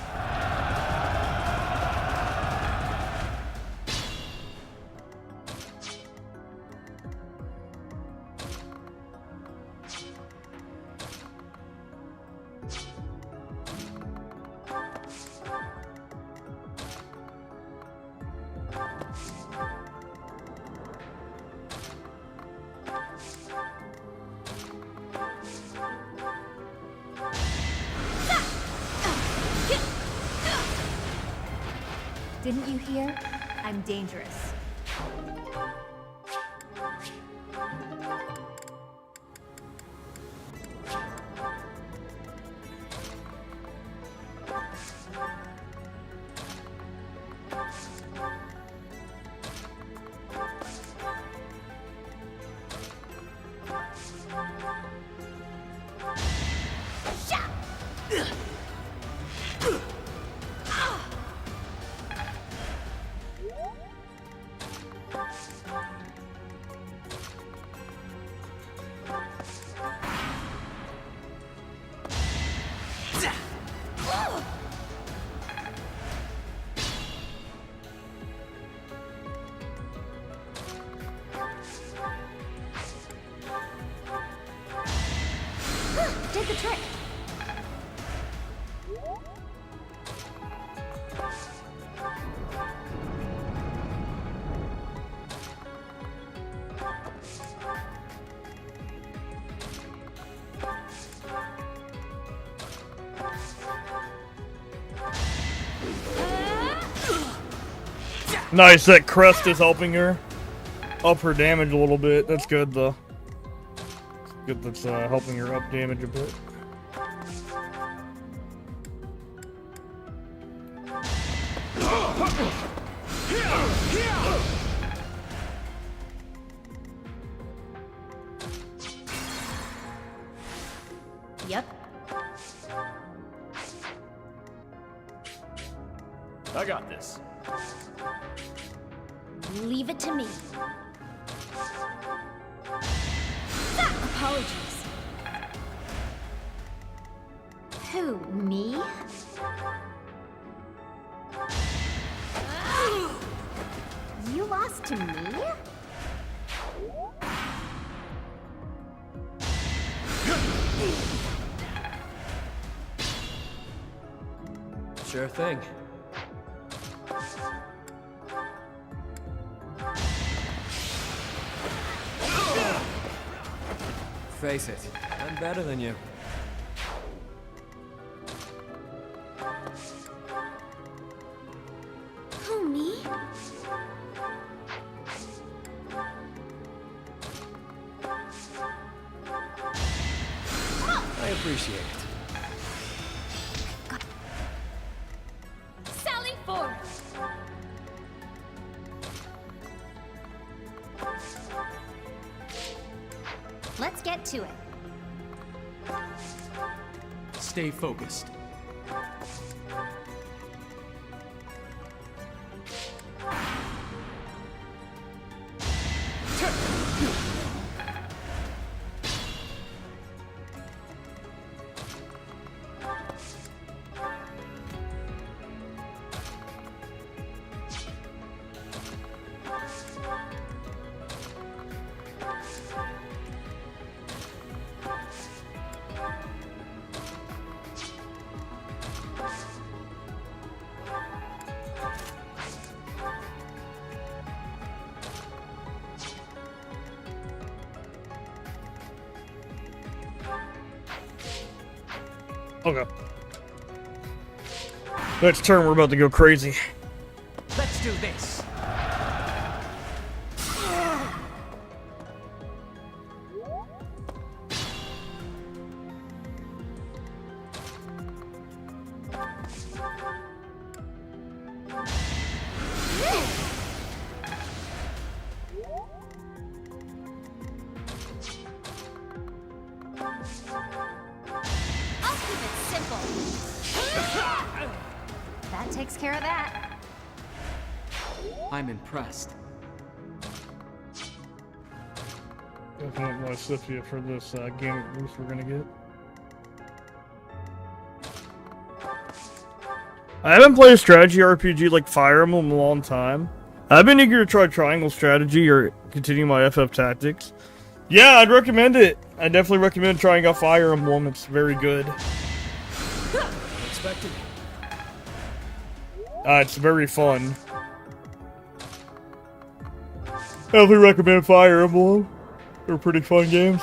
Didn't you hear? I'm dangerous. Did the trick. Nice, that crest is helping her up her damage a little bit. That's good though. Good, that's helping her up damage a bit. Yep. I got this. Leave it to me. Apologies. Who, me? You lost to me? Sure thing. Face it, I'm better than you. Who, me? I appreciate it. Sally forth! Let's get to it. Stay focused. Okay. Next turn, we're about to go crazy. Let's do this. I'll keep it simple. That takes care of that. I'm impressed. Definitely want Sophia for this game of boost we're gonna get. I haven't played a strategy RPG like Fire Emblem in a long time. I've been eager to try Triangle Strategy or continue my FF Tactics. Yeah, I'd recommend it. I definitely recommend trying out Fire Emblem. It's very good. Expected. It's very fun. Definitely recommend Fire Emblem. They're pretty fun games.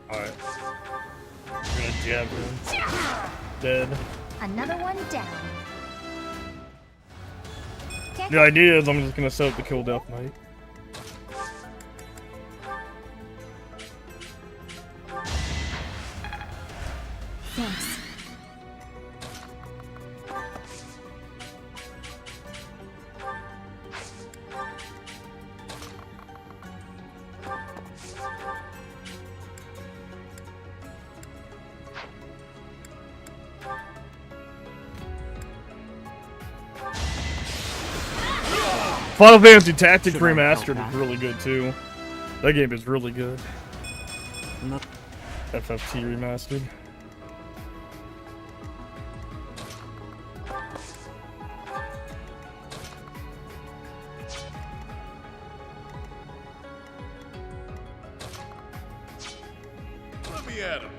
Alright. I'm gonna jab him. Dead. Another one down. The idea is I'm just gonna set up the kill Death Knight. Thanks. Final Fantasy Tactics Remastered is really good too. That game is really good. FFT Remastered. Let me at him.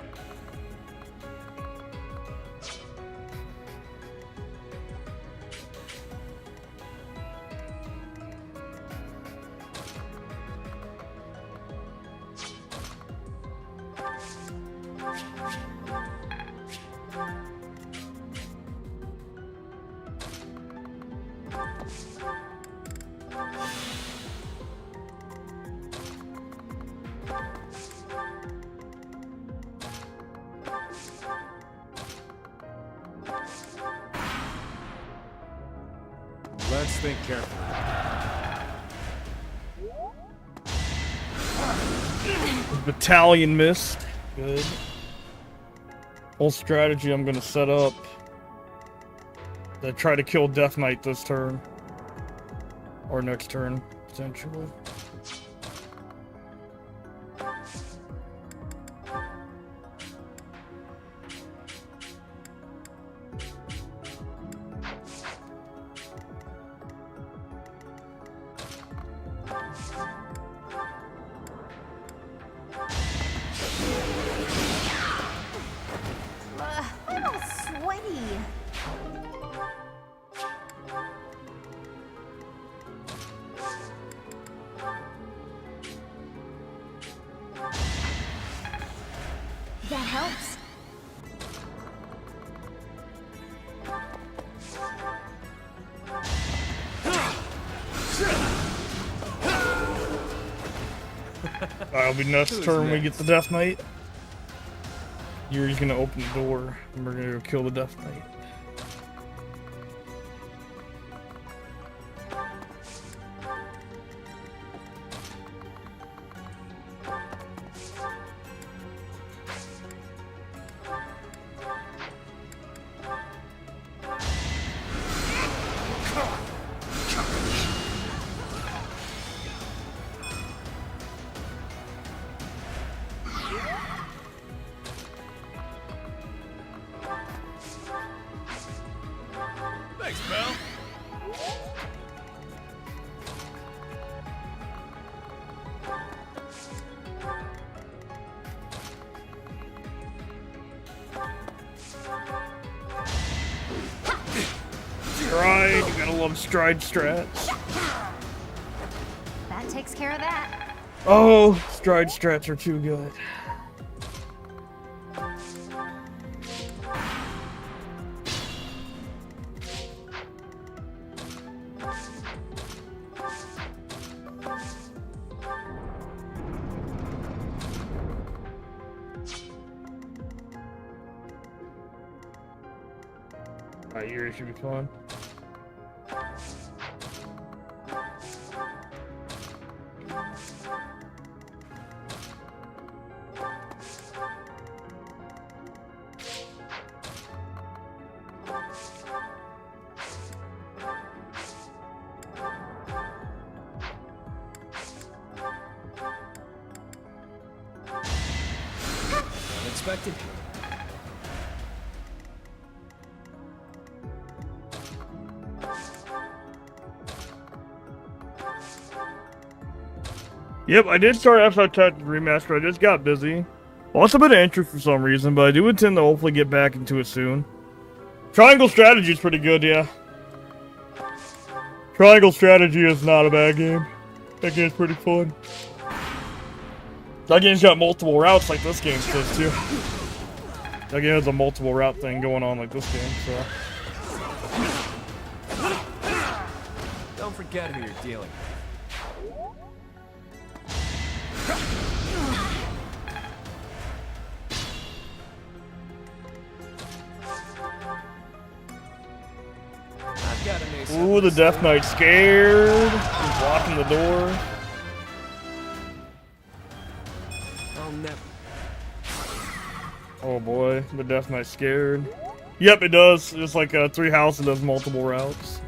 Let's think carefully. Battalion missed. Good. Whole strategy I'm gonna set up to try to kill Death Knight this turn. Or next turn, potentially. I'm all sweaty. That helps. That'll be next turn we get the Death Knight. Yuri's gonna open the door and we're gonna go kill the Death Knight. You gotta love stride strats. That takes care of that. Oh, stride strats are too good. Alright, yours should be fun. Unexpected. Yep, I did start FF Tactics Remaster. I just got busy. Lost a bit of interest for some reason, but I do intend to hopefully get back into it soon. Triangle Strategy is pretty good, yeah. Triangle Strategy is not a bad game. That game's pretty fun. That game's got multiple routes like this game does too. That game has a multiple route thing going on like this game, so. Don't forget who you're dealing with. Ooh, the Death Knight scared. He's blocking the door. I'll never. Oh boy, the Death Knight scared. Yep, it does. It's like a 3 house and does multiple routes.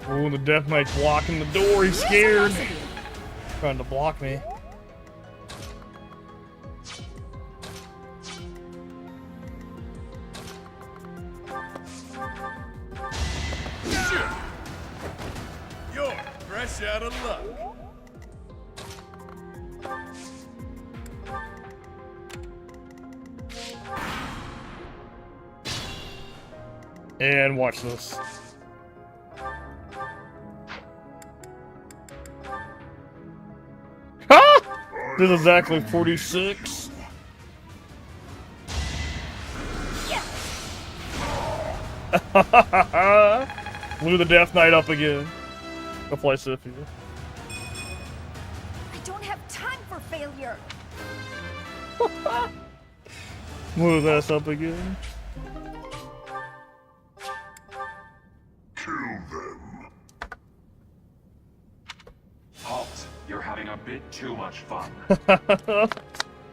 Ooh, the Death Knight's blocking the door. He's scared. Trying to block me. You're fresh out of luck. And watch this. This is exactly 46. Blew the Death Knight up again. Go play Sophia. I don't have time for failure. Blew his ass up again. Kill them. Halt. You're having a bit too much fun.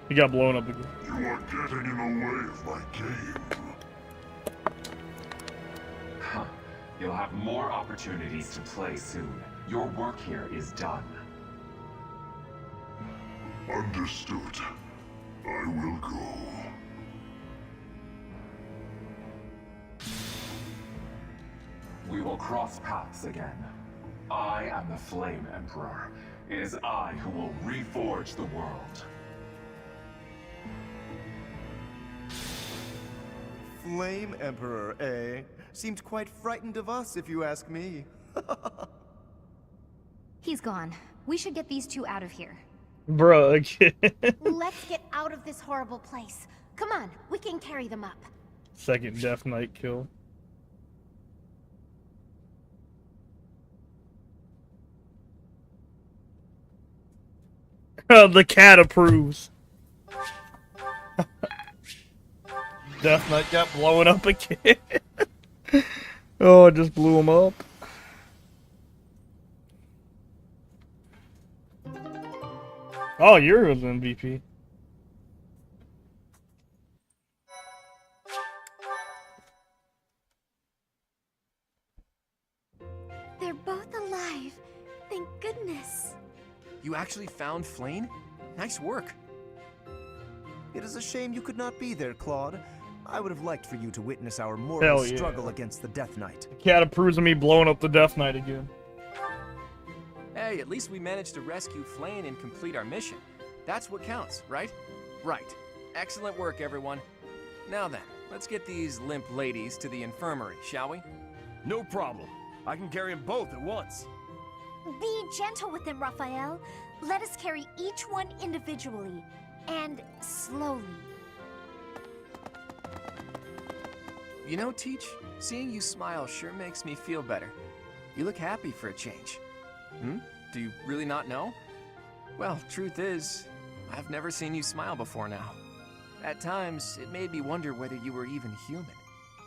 He got blown up again. You are getting in the way of my game. Huh. You'll have more opportunities to play soon. Your work here is done. Understood. I will go. We will cross paths again. I am the Flame Emperor. It is I who will reforge the world. Flame Emperor, eh? Seemed quite frightened of us, if you ask me. He's gone. We should get these two out of here. Bruh, again. Let's get out of this horrible place. Come on, we can carry them up. Second Death Knight kill. The cat approves. Death Knight got blown up again. Oh, it just blew him up. Oh, you're an MVP. You actually found Flane? Nice work. It is a shame you could not be there, Claude. I would have liked for you to witness our mortal yeah. struggle against the Death Knight. The cat approves of me blowing up the Death Knight again. Hey, at least we managed to rescue Flane and complete our mission. That's what counts, right? Right. Excellent work, everyone. Now then, let's get these limp ladies to the infirmary, shall we? No problem. I can carry them both at once. Be gentle with them, Raphael. Let us carry each one individually, and slowly. You know, Teach, seeing you smile sure makes me feel better. You look happy for a change. Do you really not know? Well, truth is, I've never seen you smile before now. At times, it made me wonder whether you were even human.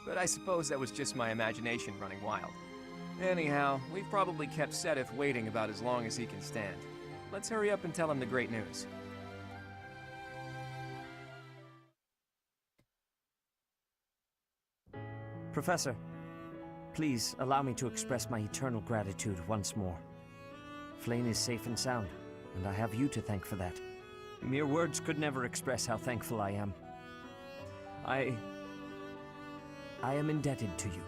But I suppose that was just my imagination running wild. Anyhow, we've probably kept Sedith waiting about as long as he can stand. Let's hurry up and tell him the great news. Professor, please allow me to express my eternal gratitude once more. Flane is safe and sound, and I have you to thank for that. Mere words could never express how thankful I am. I am indebted to you.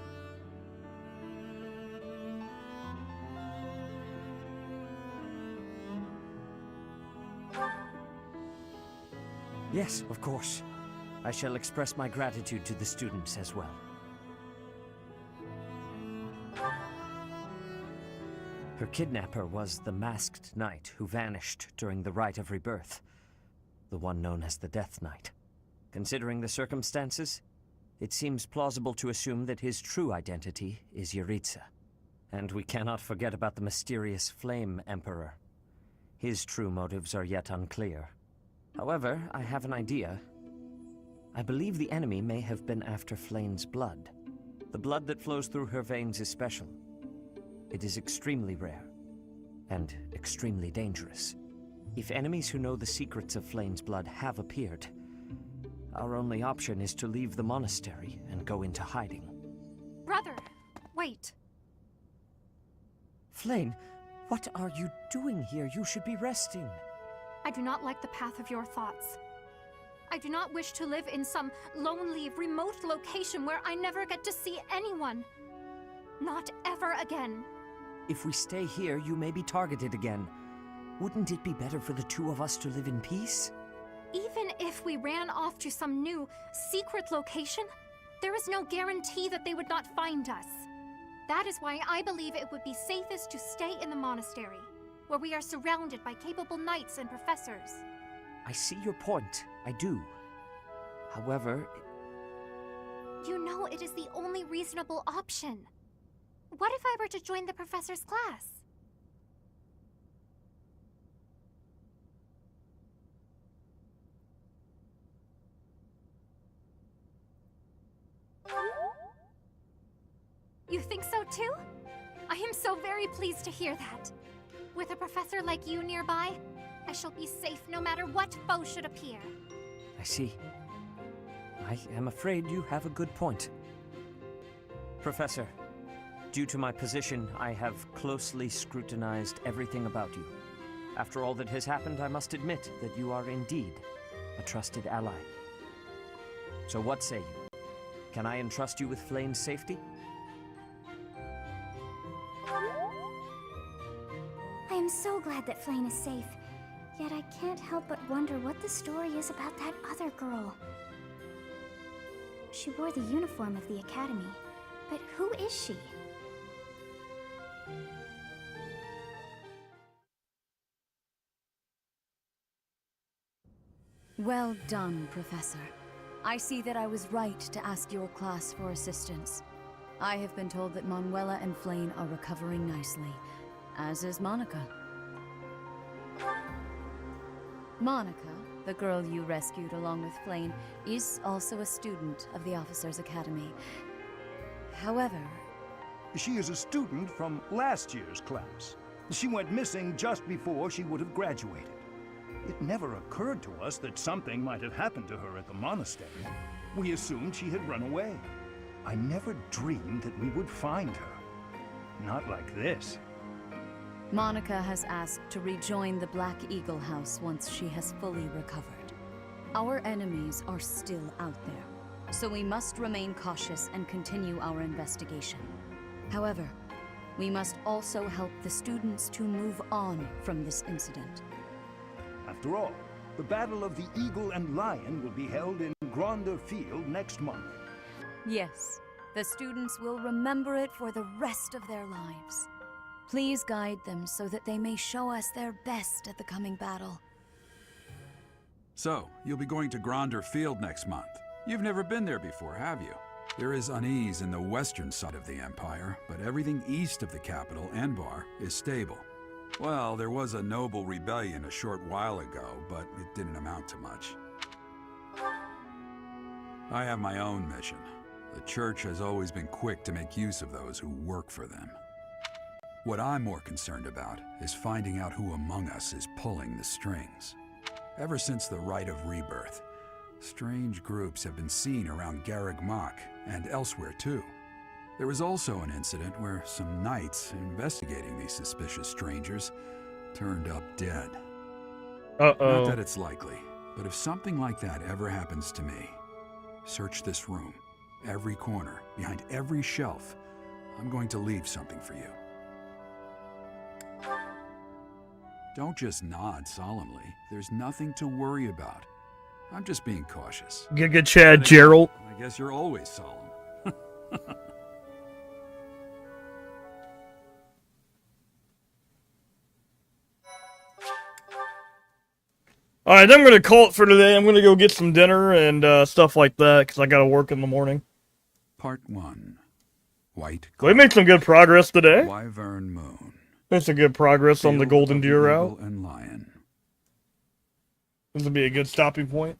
Yes, of course. I shall express my gratitude to the students as well. Her kidnapper was the masked knight who vanished during the Rite of Rebirth, the one known as the Death Knight. Considering the circumstances, it seems plausible to assume that his true identity is Yaritza. And we cannot forget about the mysterious Flame Emperor. His true motives are yet unclear. However, I have an idea. I believe the enemy may have been after Flane's blood. The blood that flows through her veins is special. It is extremely rare, and extremely dangerous. If enemies who know the secrets of Flane's blood have appeared, our only option is to leave the monastery and go into hiding. Brother, wait. Flane, what are you doing here? You should be resting. I do not like the path of your thoughts. I do not wish to live in some lonely, remote location where I never get to see anyone. Not ever again. If we stay here, you may be targeted again. Wouldn't it be better for the two of us to live in peace? Even if we ran off to some new, secret location, there is no guarantee that they would not find us. That is why I believe it would be safest to stay in the monastery, where we are surrounded by capable knights and professors. I see your point. I do. However... You know it is the only reasonable option. What if I were to join the professor's class? You think so too? I am so very pleased to hear that. With a professor like you nearby, I shall be safe no matter what foe should appear. I see. I am afraid you have a good point. Professor, due to my position, I have closely scrutinized everything about you. After all that has happened, I must admit that you are indeed a trusted ally. So what say you? Can I entrust you with Flane's safety? I am so glad that Flane is safe. Yet I can't help but wonder what the story is about that other girl. She wore the uniform of the academy, but who is she? Well done, Professor. I see that I was right to ask your class for assistance. I have been told that Manuela and Flane are recovering nicely, as is Monica. Monica, the girl you rescued along with Flane, is also a student of the Officers' Academy. However... She is a student from last year's class. She went missing just before she would have graduated. It never occurred to us that something might have happened to her at the monastery. We assumed she had run away. I never dreamed that we would find her. Not like this. Monica has asked to rejoin the Black Eagle House once she has fully recovered. Our enemies are still out there, so we must remain cautious and continue our investigation. However, we must also help the students to move on from this incident. After all, the Battle of the Eagle and Lion will be held in Gronder Field next month. Yes, the students will remember it for the rest of their lives. Please guide them so that they may show us their best at the coming battle. So, you'll be going to Gronder Field next month. You've never been there before, have you? There is unease in the western side of the Empire, but everything east of the capital, Enbar, is stable. Well, there was a noble rebellion a short while ago, but it didn't amount to much. I have my own mission. The Church has always been quick to make use of those who work for them. What I'm more concerned about is finding out who among us is pulling the strings. Ever since the Rite of Rebirth, strange groups have been seen around Garreg Mach and elsewhere too. There was also an incident where some knights investigating these suspicious strangers turned up dead. Uh-oh. Not that it's likely, but if something like that ever happens to me, search this room, every corner, behind every shelf. I'm going to leave something for you. Don't just nod solemnly. There's nothing to worry about. I'm just being cautious. Good Chad, Gerald. I guess you're always solemn. Alright, I'm gonna call it for today. I'm gonna go get some dinner and stuff like that, because I gotta work in the morning. Part 1. White. We made some good progress today. Wyvern Moon. Made some good progress on the Golden Deer route. And Lion. This would be a good stopping point.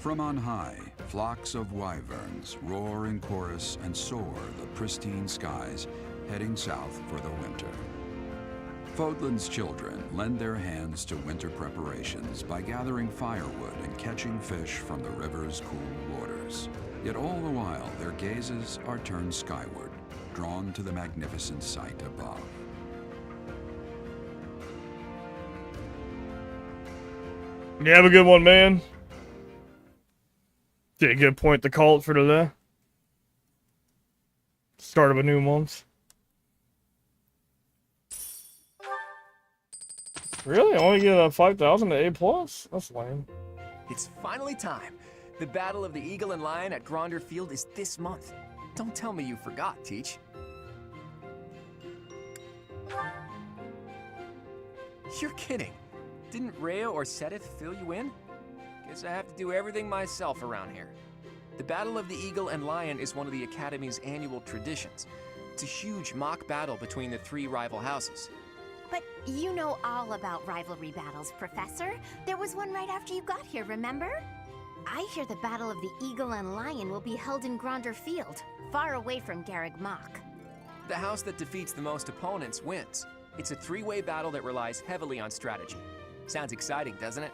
From on high, flocks of wyverns roar in chorus and soar the pristine skies, heading south for the winter. Fodlan's children lend their hands to winter preparations by gathering firewood and catching fish from the river's cool waters. Yet all the while, their gazes are turned skyward, drawn to the magnificent sight above. You have a good one, man. Yeah, good point to call it for today. Start of a new month. Really? I only get a 5,000 to A+? That's lame. It's finally time. The Battle of the Eagle and Lion at Gronder Field is this month. Don't tell me you forgot, Teach. You're kidding. Didn't Rhea or Sedith fill you in? Guess I have to do everything myself around here. The Battle of the Eagle and Lion is one of the Academy's annual traditions. It's a huge mock battle between the three rival houses. But you know all about rivalry battles, Professor. There was one right after you got here, remember? I hear the Battle of the Eagle and Lion will be held in Gronder Field, far away from Garreg Mach. The house that defeats the most opponents wins. It's a three-way battle that relies heavily on strategy. Sounds exciting, doesn't it?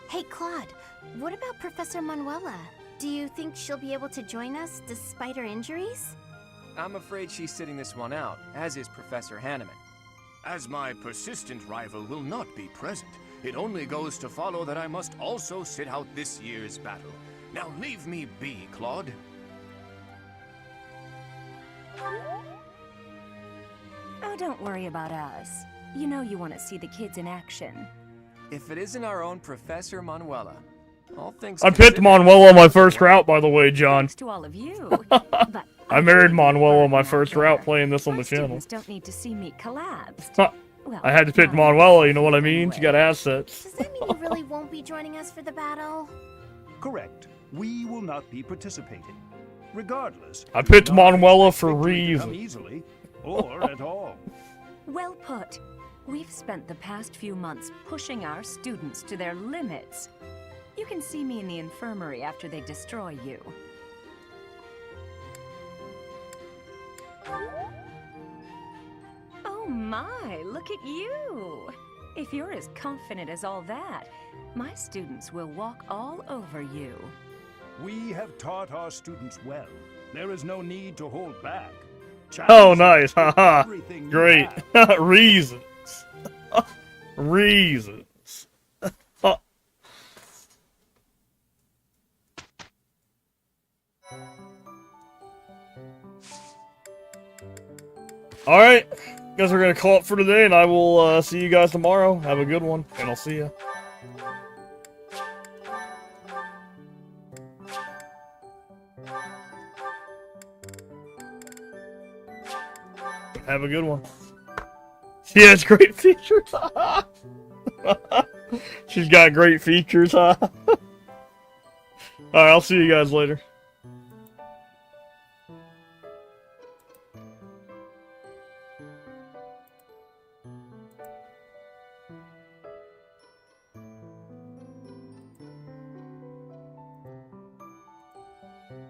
Hey, Claude, what about Professor Manuela? Do you think she'll be able to join us despite her injuries? I'm afraid she's sitting this one out, as is Professor Hanneman. As my persistent rival will not be present, it only goes to follow that I must also sit out this year's battle. Now leave me be, Claude. Oh, don't worry about us. You know you want to see the kids in action. If it isn't our own Professor Manuela, all things I picked Manuela on my first route, by the way, John. To all of you. But I married Manuela on my first route playing this on the channel. students don't need to see me collapsed. Well, I had to pick Manuela, you know what I mean? She got assets. Does that mean you really won't be joining us for the battle? Correct. We will not be participating. Regardless, I picked Manuela for victory to come reasons. easily or at all. Well put. We've spent the past few months pushing our students to their limits. You can see me in the infirmary after they destroy you. Oh my, look at you! If you're as confident as all that, my students will walk all over you. We have taught our students well. There is no need to hold back. Oh, nice. Haha. Great. Reasons. Reasons. Alright. Guess we're gonna call it for today, and I will see you guys tomorrow. Have a good one, and I'll see ya. Have a good one. She has great features. She's got great features, huh? Alright, I'll see you guys later.